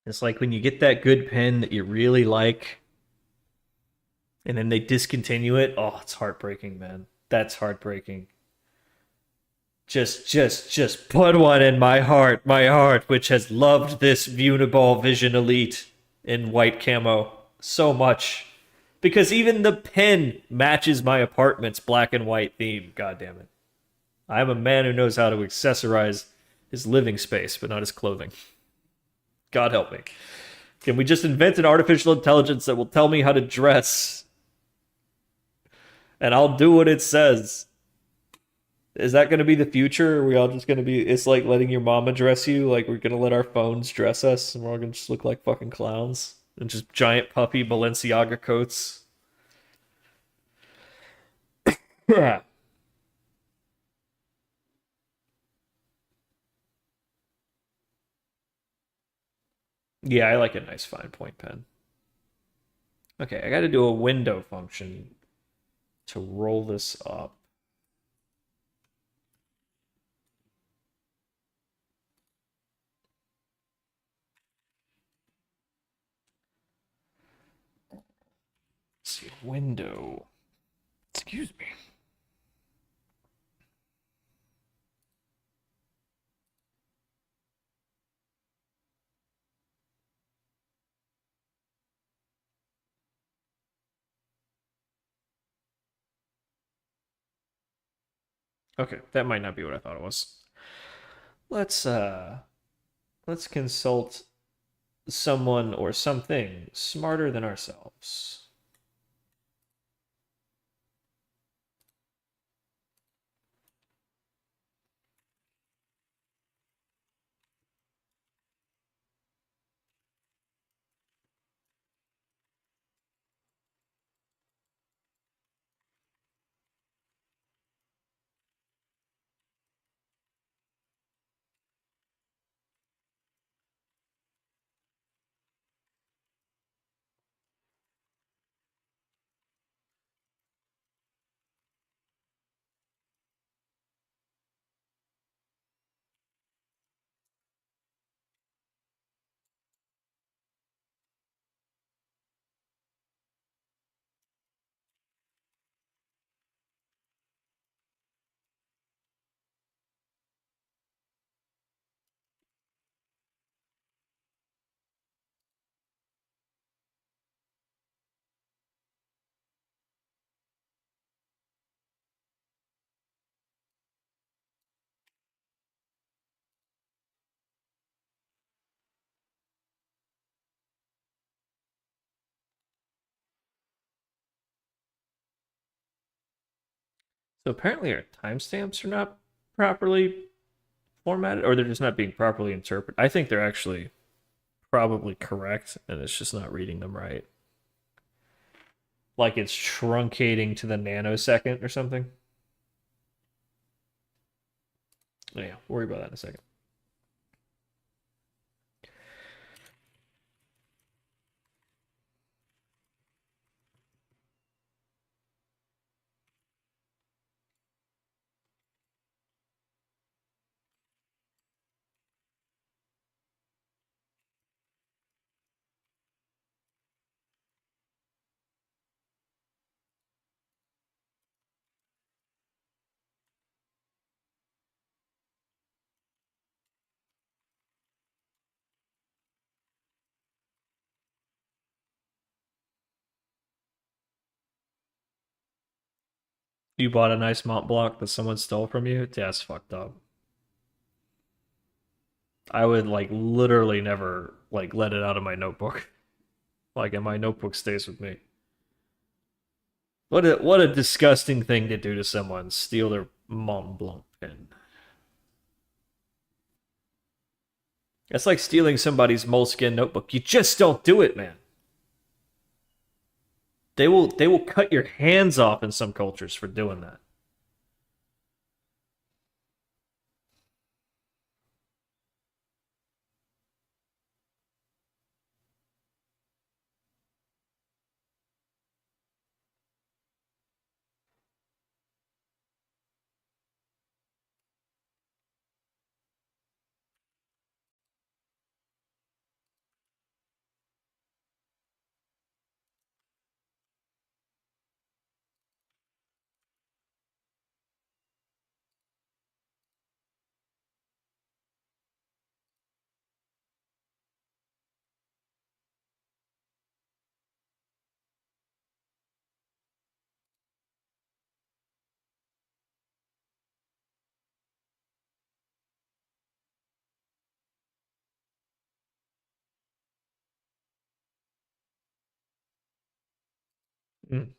It's like when you get that good pen that you really like, and then they discontinue it. Oh, it's heartbreaking, man. That's heartbreaking. Just put one in my heart, which has loved this Uniball Vision Elite in white camo so much. Because even the pen matches my apartment's black and white theme. God damn it. I'm a man who knows how to accessorize his living space, but not his clothing. God help me. Can we just invent an artificial intelligence that will tell me how to dress? And I'll do what it says. Is that going to be the future? Are we all just going to be... It's like letting your mama dress you? Like we're going to let our phones dress us and we're all going to just look like fucking clowns? And just giant puffy Balenciaga coats? Yeah. Yeah, I like a nice fine point pen. Okay, I got to do a window function to roll this up. Let's see, window. Excuse me. Okay, that might not be what I thought it was. Let's consult someone or something smarter than ourselves. So apparently our timestamps are not properly formatted, or they're just not being properly interpreted. I think they're actually probably correct, and it's just not reading them right. Like it's truncating to the nanosecond or something. Yeah, worry about that in a second. You bought a nice Mont Blanc that someone stole from you? Yeah, it's fucked up. I would like literally never like let it out of my notebook. Like, and my notebook stays with me. What a disgusting thing to do to someone, steal their Mont Blanc pen. That's like stealing somebody's moleskin notebook. You just don't do it, man. They will cut your hands off in some cultures for doing that. Mm.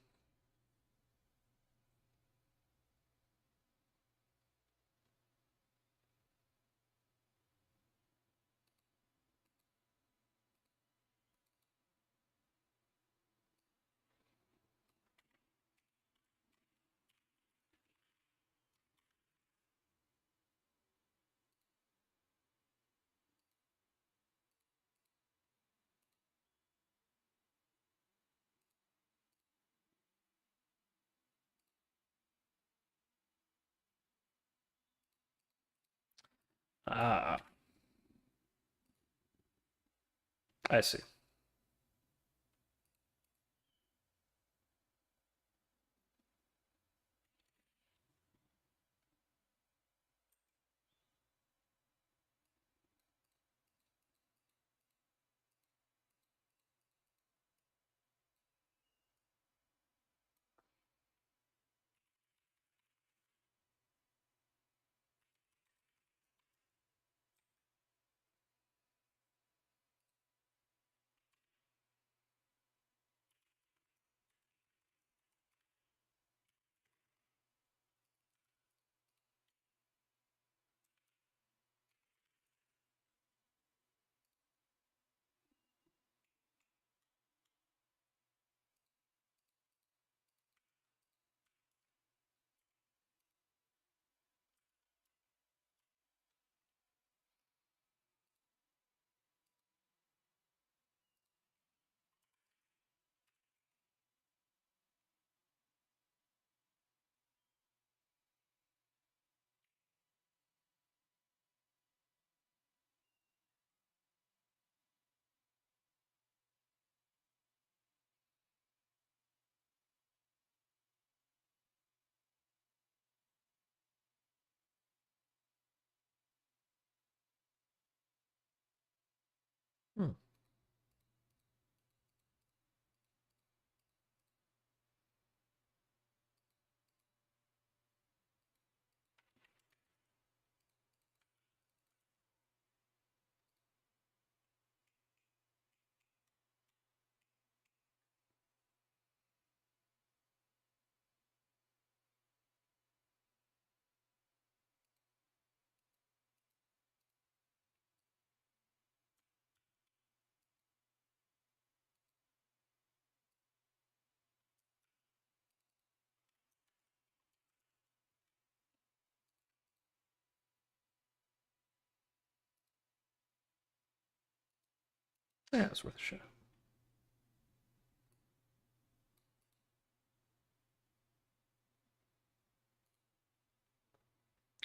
Ah, I see. Yeah, it's worth a shot.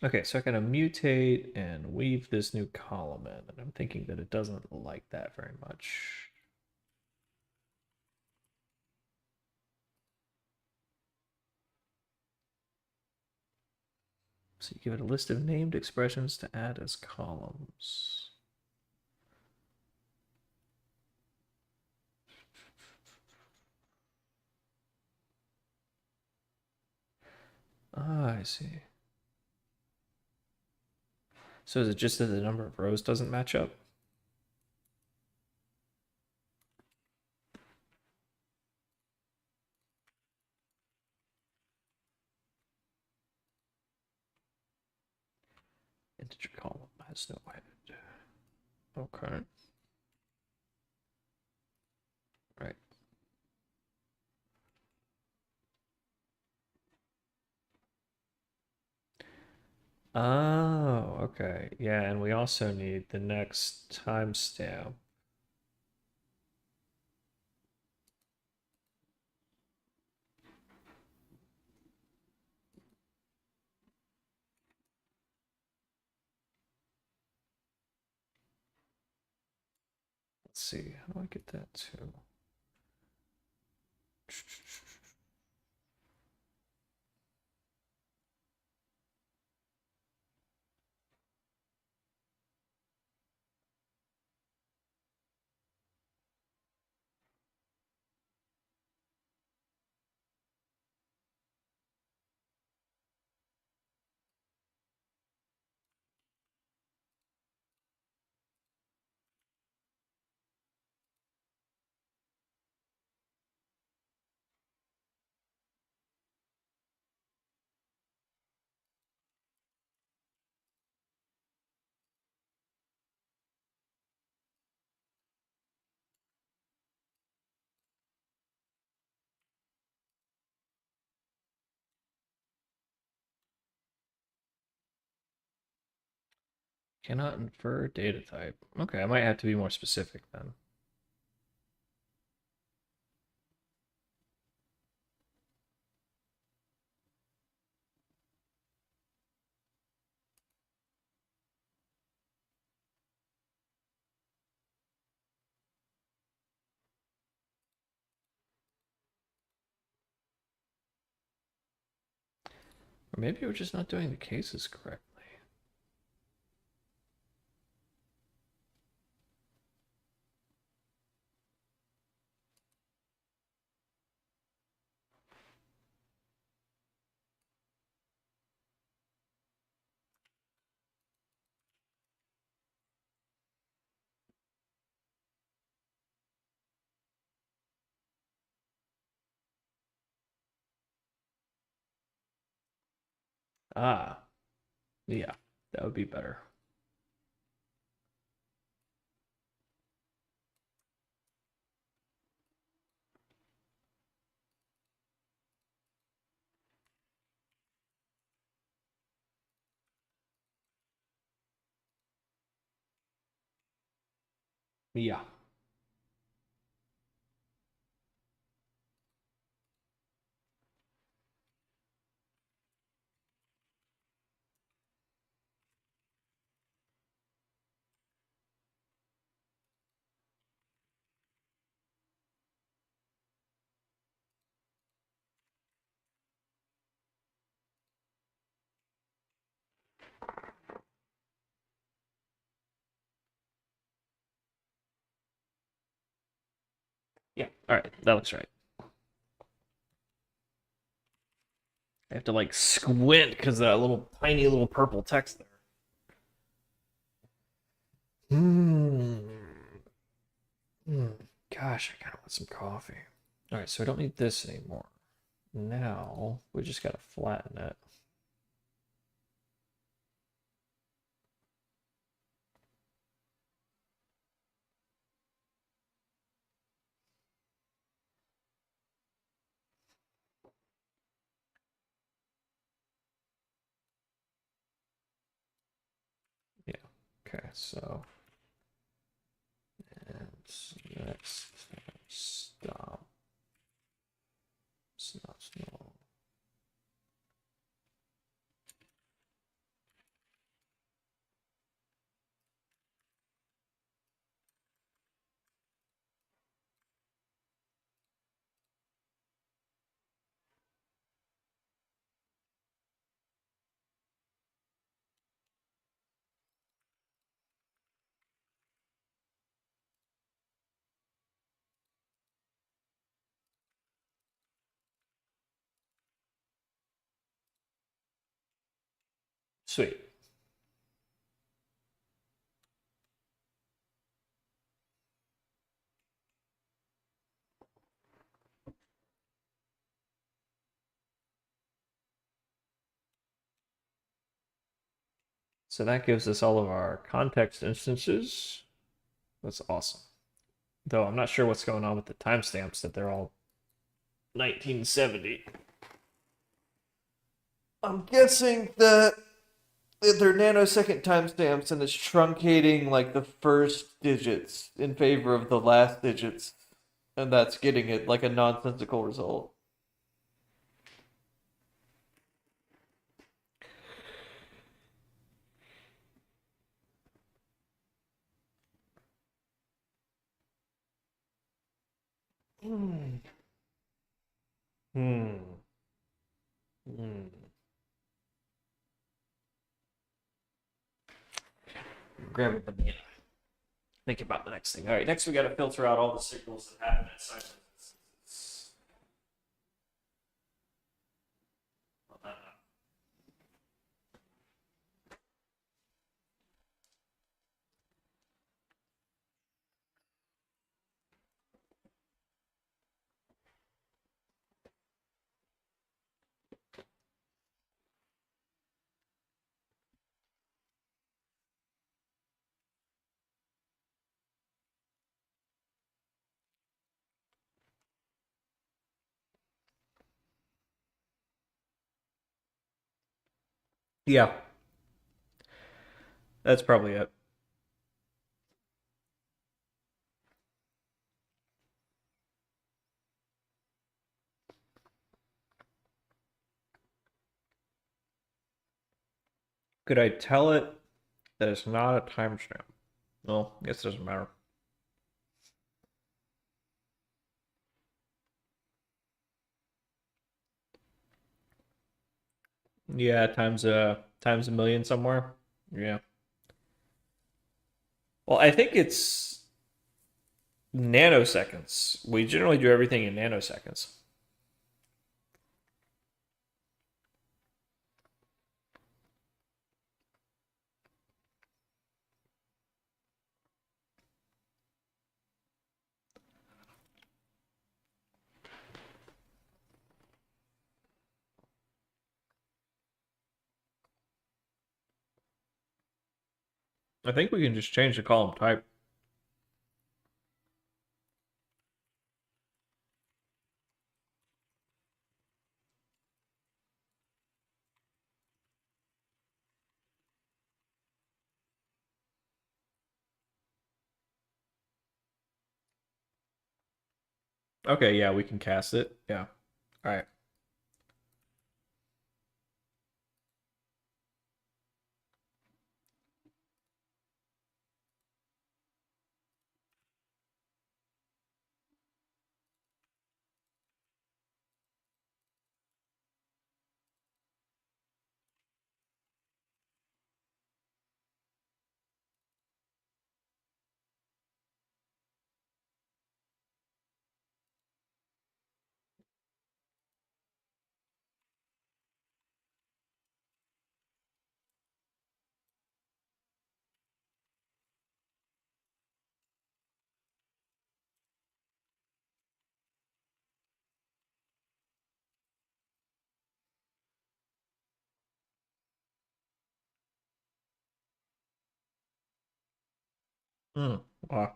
Okay, so I gotta mutate and weave this new column in, and I'm thinking that it doesn't like that very much. So you give it a list of named expressions to add as columns. Ah, I see. So is it just that the number of rows doesn't match up? Integer column has no height. Okay. Right. Oh, okay. Yeah, and we also need the next timestamp. Let's see, how do I get that to? Cannot infer data type. Okay, I might have to be more specific then. Or maybe we're just not doing the cases correctly. Ah, yeah, that would be better. Yeah. Yeah, all right, that looks right. I have to like squint because that little tiny little purple text there. Gosh, I kind of want some coffee. All right, so I don't need this anymore. Now we just gotta flatten it. Yeah. Okay, so and Next. Stop. Stop. Sweet. So that gives us all of our context instances. That's awesome. Though I'm not sure what's going on with the timestamps, that they're all 1970. I'm guessing that they're nanosecond timestamps and it's truncating like the first digits in favor of the last digits. And that's getting it like a nonsensical result. Hmm. Grab a banana. Think about the next thing. All right, next we got to filter out all the signals that happen inside of this. Yeah. That's probably it. Could I tell it that it's not a timestamp? Well, I guess it doesn't matter. Yeah, times a million somewhere. Yeah. Well, I think it's nanoseconds. We generally do everything in nanoseconds. I think we can just change the column type. Okay, yeah, we can cast it. Yeah. All right. Wow.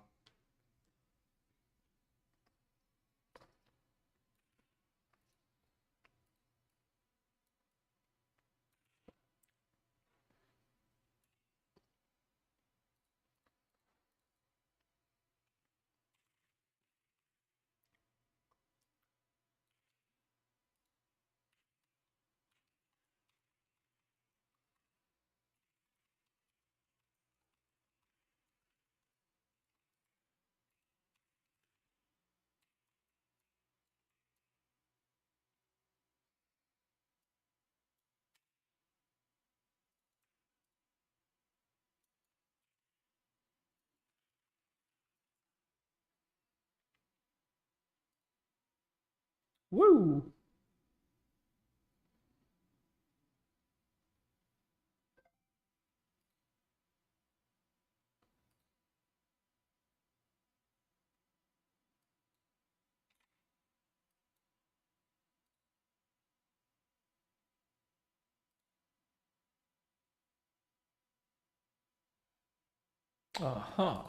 Woo! Uh-huh.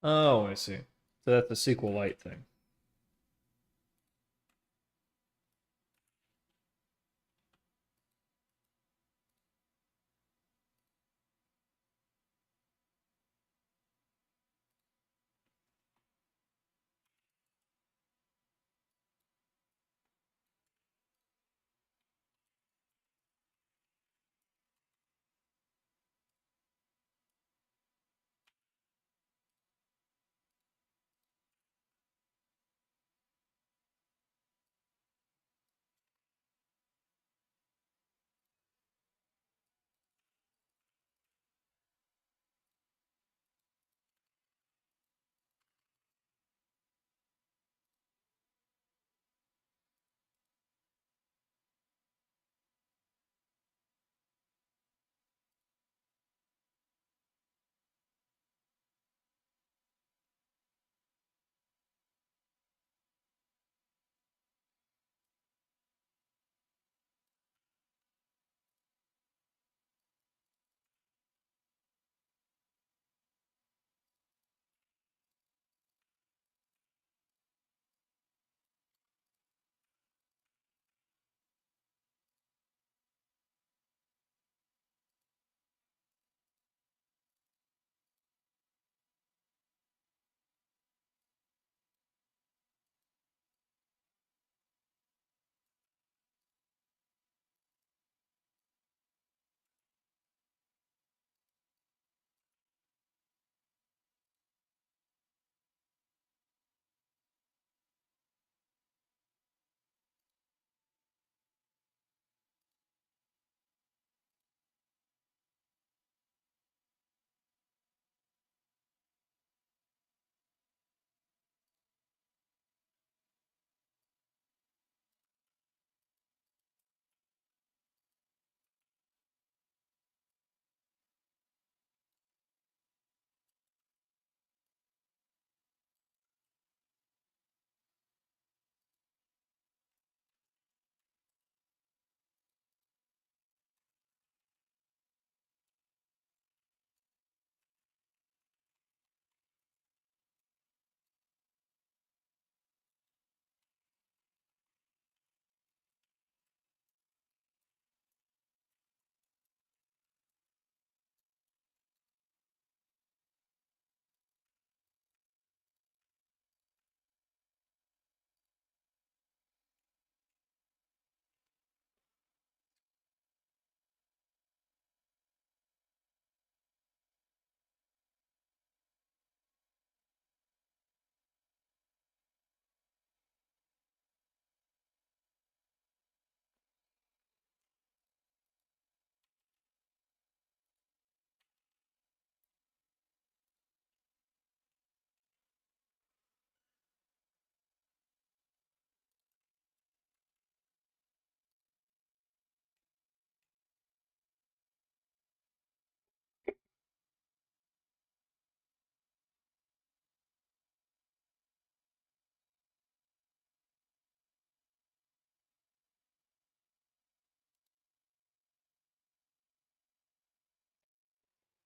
Oh, I see. So that's the SQLite thing.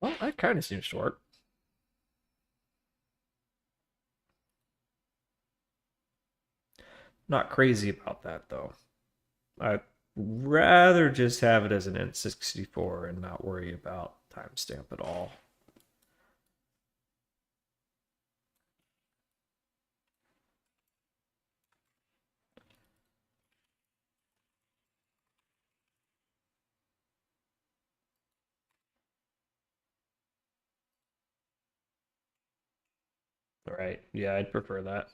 Well, that kind of seems to work. Not crazy about that, though. rather just have it as an N64 and not worry about timestamp at all. All right. Yeah, I'd prefer that.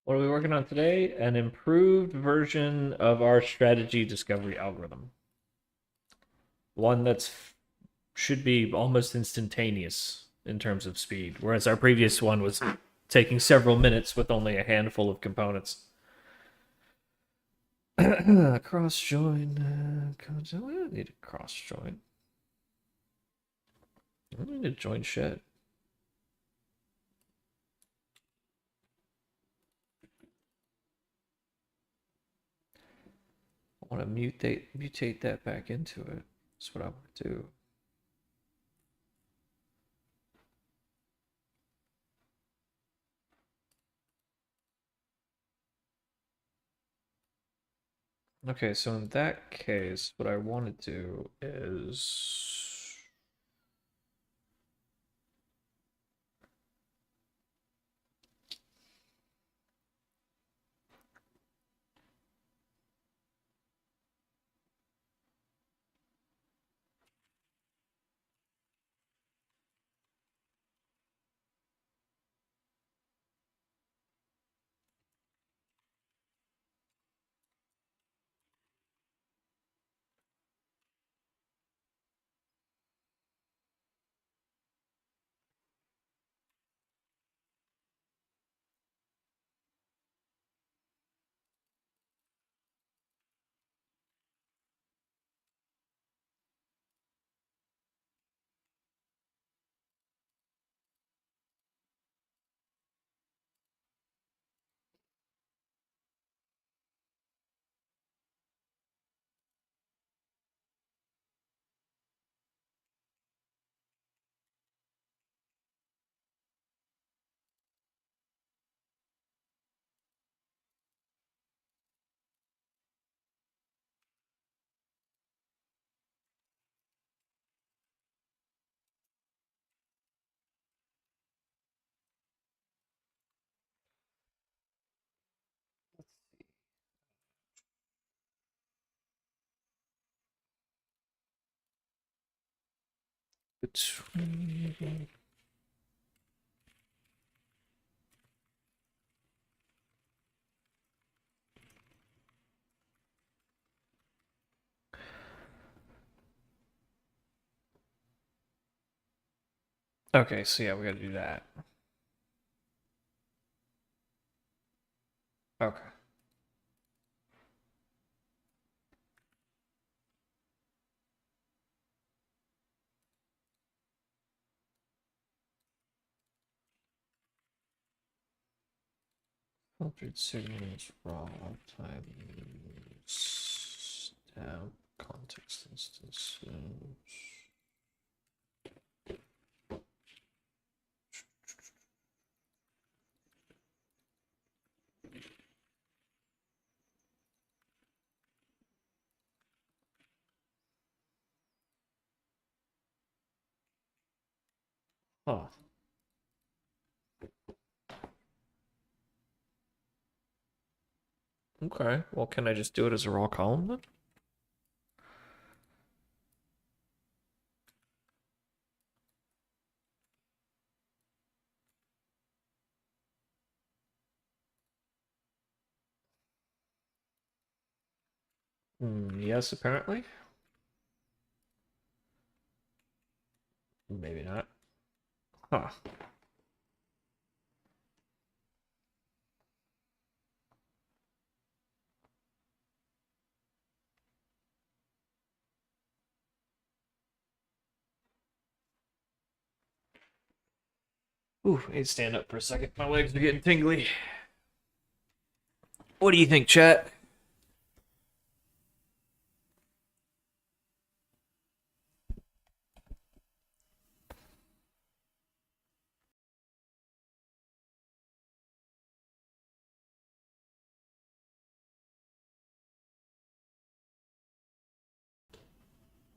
What are we working on today? An improved version of our strategy discovery algorithm. One that's should be almost instantaneous in terms of speed, whereas our previous one was taking several minutes with only a handful of components. Cross join. We don't need a cross join. I don't need to join shit. I want to mutate that back into it. That's what I want to do. Okay, so in that case, what I want to do is... Between... Okay, so yeah, we gotta do that. Okay. Filtered signals, raw times, stamp, context instances. Huh. Okay, well, can I just do it as a raw column then? Yes, apparently. Maybe not. Huh. Ooh, I need to stand up for a second. My legs are getting tingly. What do you think, chat?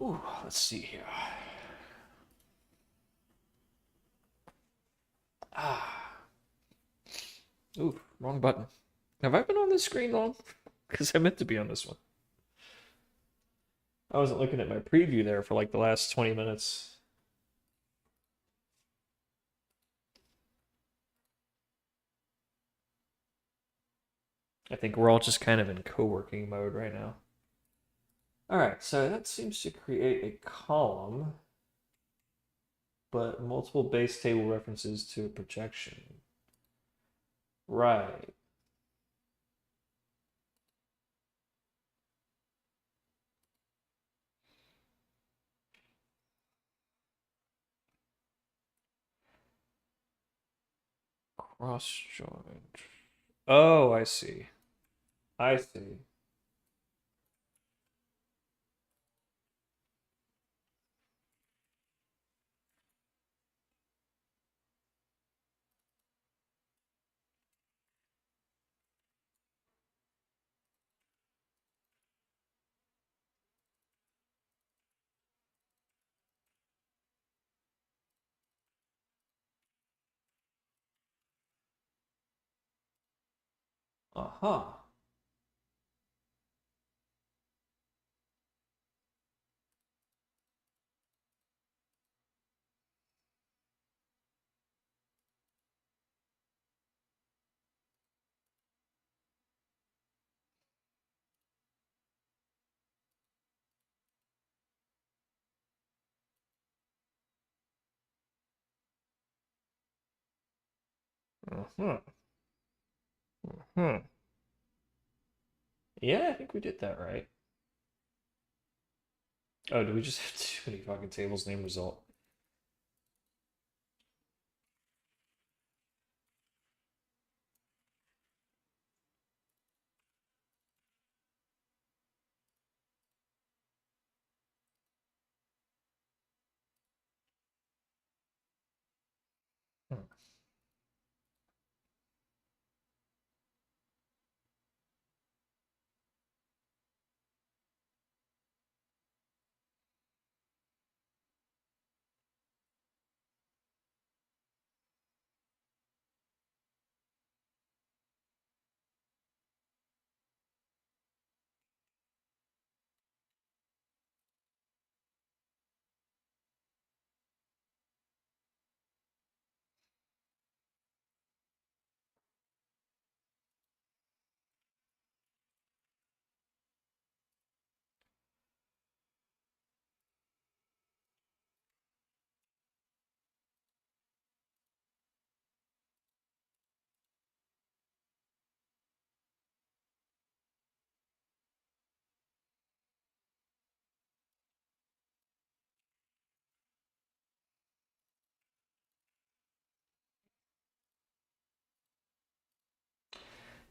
Ooh, let's see here. Ooh, wrong button. Have I been on this screen long? Because I meant to be on this one. I wasn't looking at my preview there for like the last 20 minutes. I think we're all just kind of in co-working mode right now. All right, so that seems to create a column, but multiple base table references to a projection. Right. Cross joint. Oh, I see. I see. Uh-huh. Uh-huh. Uh-huh. Yeah, I think we did that right. Oh, do we just have too many fucking tables name result?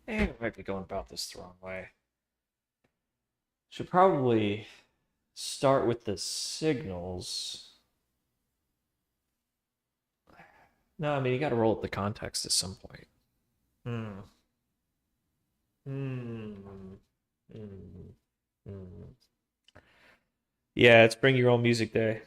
Eh, we might be going about this the wrong way. Should probably start with the signals. No, I mean, you got to roll up the context at some point. Hmm. Hmm. Hmm. Hmm. Yeah, it's Bring Your Own Music Day.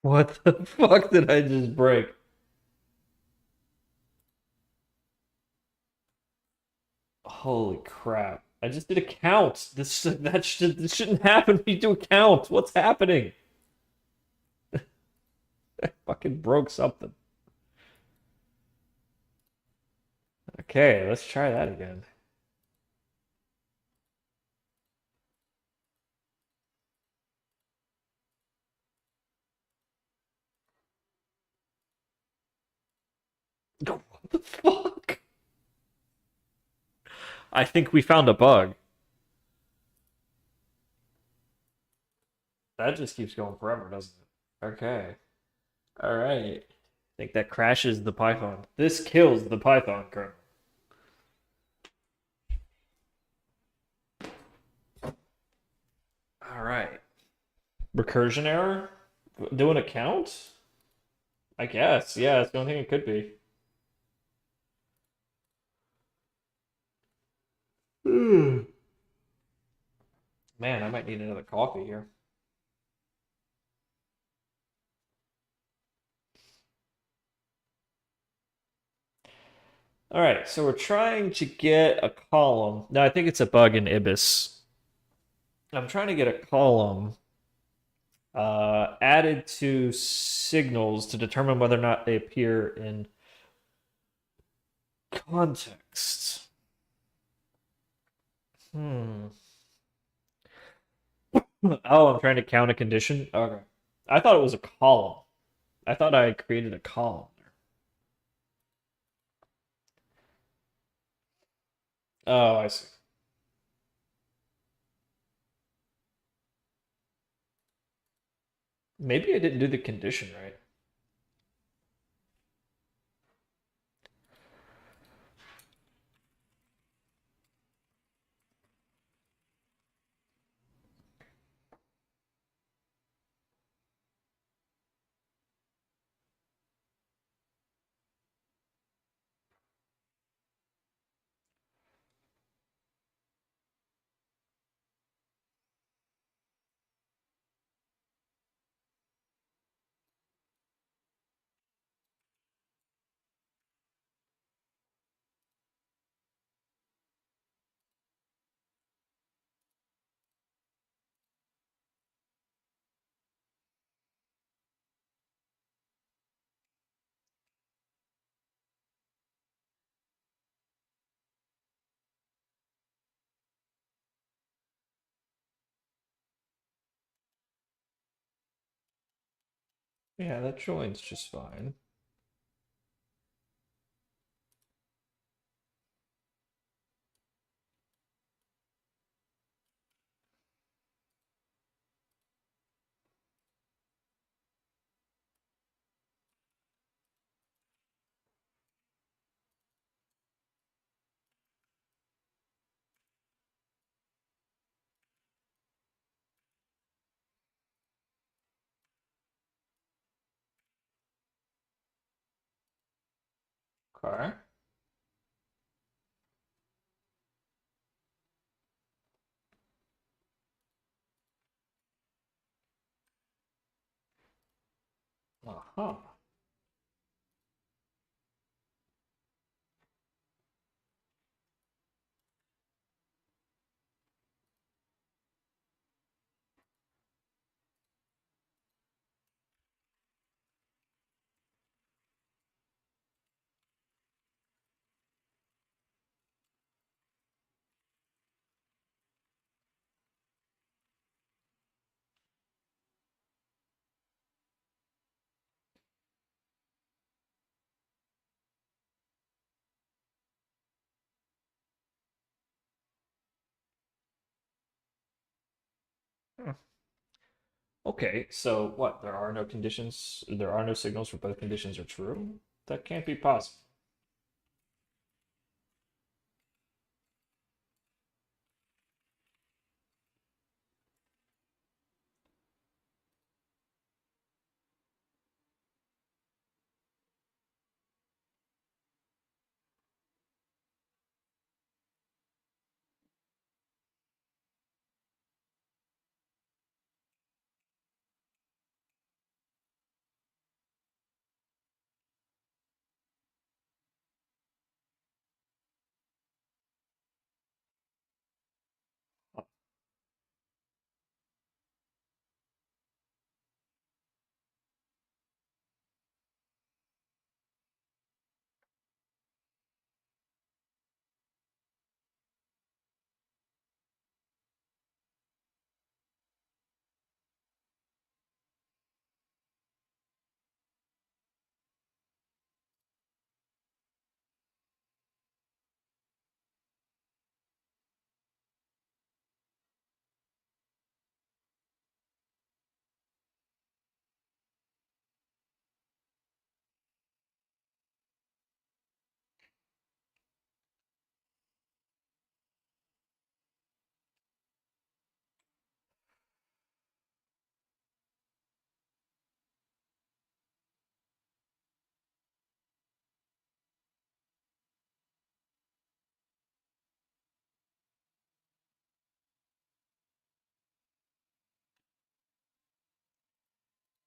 What the fuck did I just break? Holy crap. I just did a count. This shouldn't happen when you do a count. What's happening? I fucking broke something. Okay, let's try that again. What the fuck? I think we found a bug. That just keeps going forever, doesn't it? Okay. All right. I think that crashes the Python. This kills the Python kernel. All right. Recursion error? Doing a count? I guess. Yeah, that's the only thing it could be. Man, I might need another coffee here. All right, so we're trying to get a column. No, I think it's a bug in Ibis. I'm trying to get a column added to signals to determine whether or not they appear in context. Oh, I'm trying to count a condition? Okay. I thought it was a column. I thought I had created a column there. Oh, I see. Maybe I didn't do the condition right. Yeah, that joins just fine. Okay. Uh-huh. Hmm. Okay, so what? There are no conditions, there are no signals for both conditions are true? That can't be possible.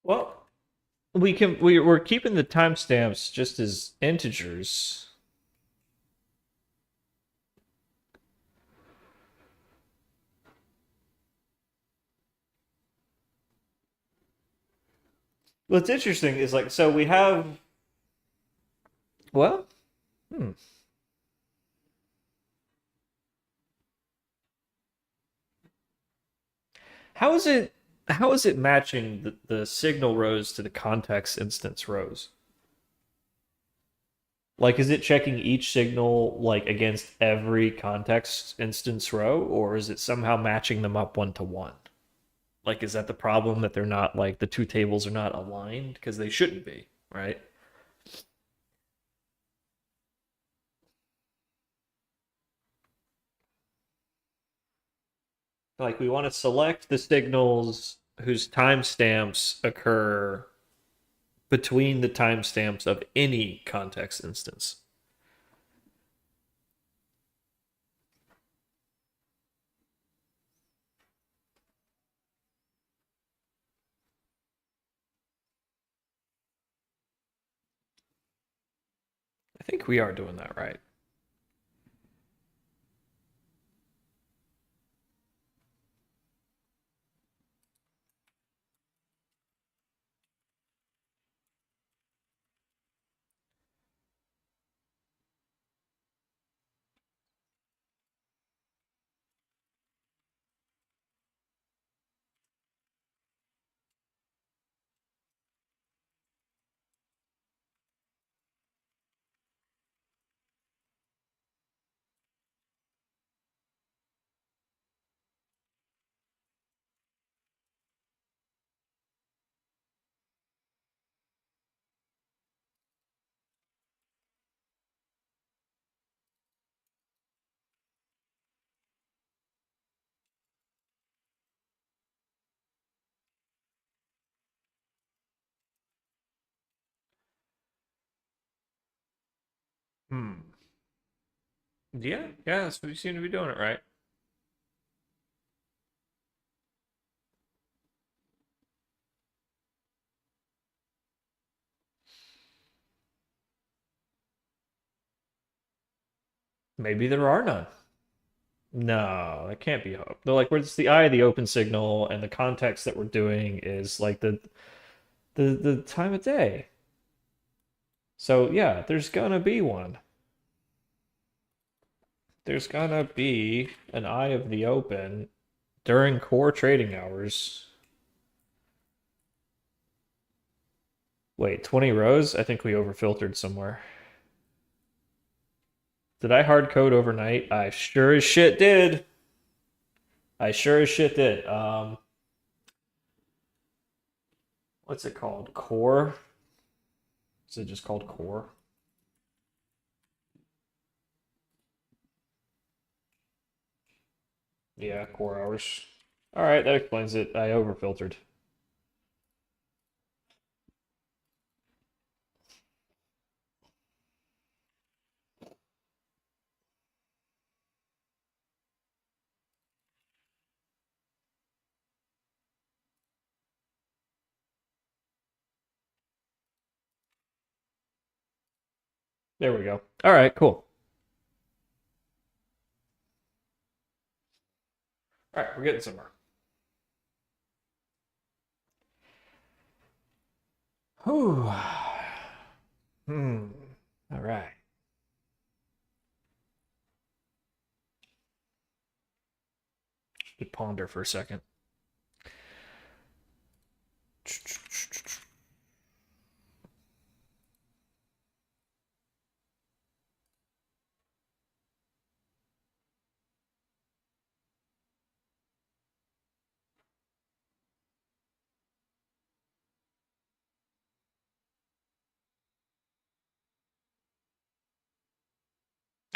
Well, we're keeping the timestamps just as integers. What's interesting is like, so we have, well, how is it matching the signal rows to the context instance rows? Like, is it checking each signal like against every context instance row, or is it somehow matching them up one to one? Like, is that the problem, that they're not, like, the two tables are not aligned? Because they shouldn't be, right? Like, we want to select the signals whose timestamps occur between the timestamps of any context instance. I think we are doing that right. Yeah, so we seem to be doing it right. Maybe there are none. No, that can't be hope. They're like, where's the eye of the open signal, and the context that we're doing is like the time of day. So yeah, there's gonna be one. There's gonna be an eye of the open during core trading hours. Wait, 20 rows? I think we overfiltered somewhere. Did I hard code overnight? I sure as shit did. I sure as shit did. What's it called? Core? Is it just called core? Yeah, core hours. All right, that explains it. I overfiltered. There we go. All right, cool. All right, we're getting somewhere. Whew. All right. Just ponder for a second.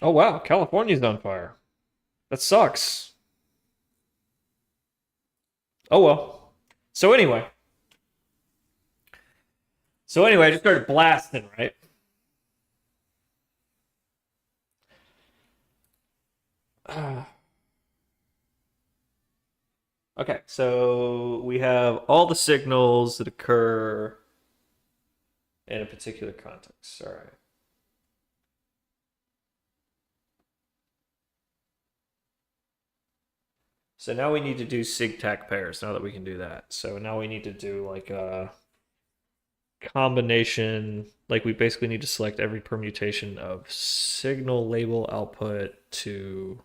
Oh wow, California's on fire. That sucks. Oh well. So anyway. I just started blasting, right? Okay, so we have all the signals that occur in a particular context. All right. So now we need to do sig-tag pairs, now that we can do that. So now we need to do like combination, like we basically need to select every permutation of signal label output to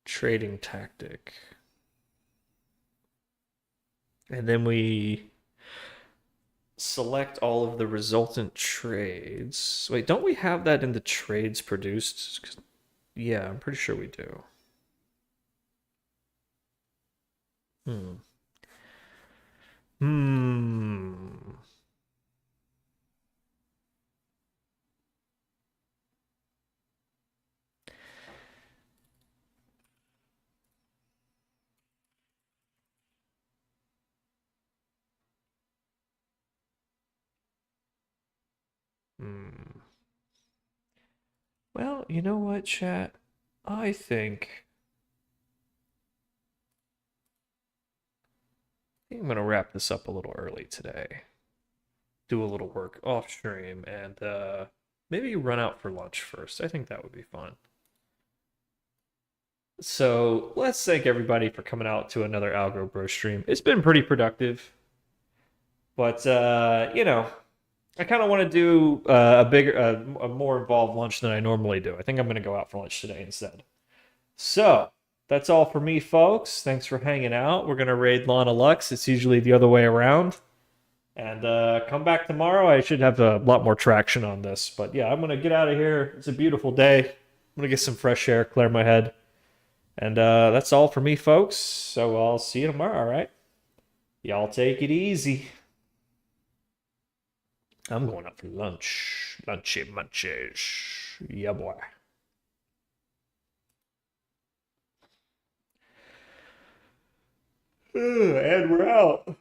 trading tactic. And then we select all of the resultant trades. Wait, don't we have that in the trades produced? Yeah, I'm pretty sure we do. Hmm. Well, you know what, chat? I think I'm going to wrap this up a little early today. Do a little work off stream and maybe run out for lunch first. I think that would be fun. So let's thank everybody for coming out to another Algo Bro stream. It's been pretty productive. But, you know, I kind of want to do a more involved lunch than I normally do. I think I'm going to go out for lunch today instead. So that's all for me, folks. Thanks for hanging out. We're going to raid Lana Lux. It's usually the other way around. And come back tomorrow. I should have a lot more traction on this. But yeah, I'm going to get out of here. It's a beautiful day. I'm going to get some fresh air, clear my head. And that's all for me, folks. So I'll see you tomorrow, all right? Y'all take it easy. I'm going out for lunch. Lunchy munches. Yeah, boy. And we're out.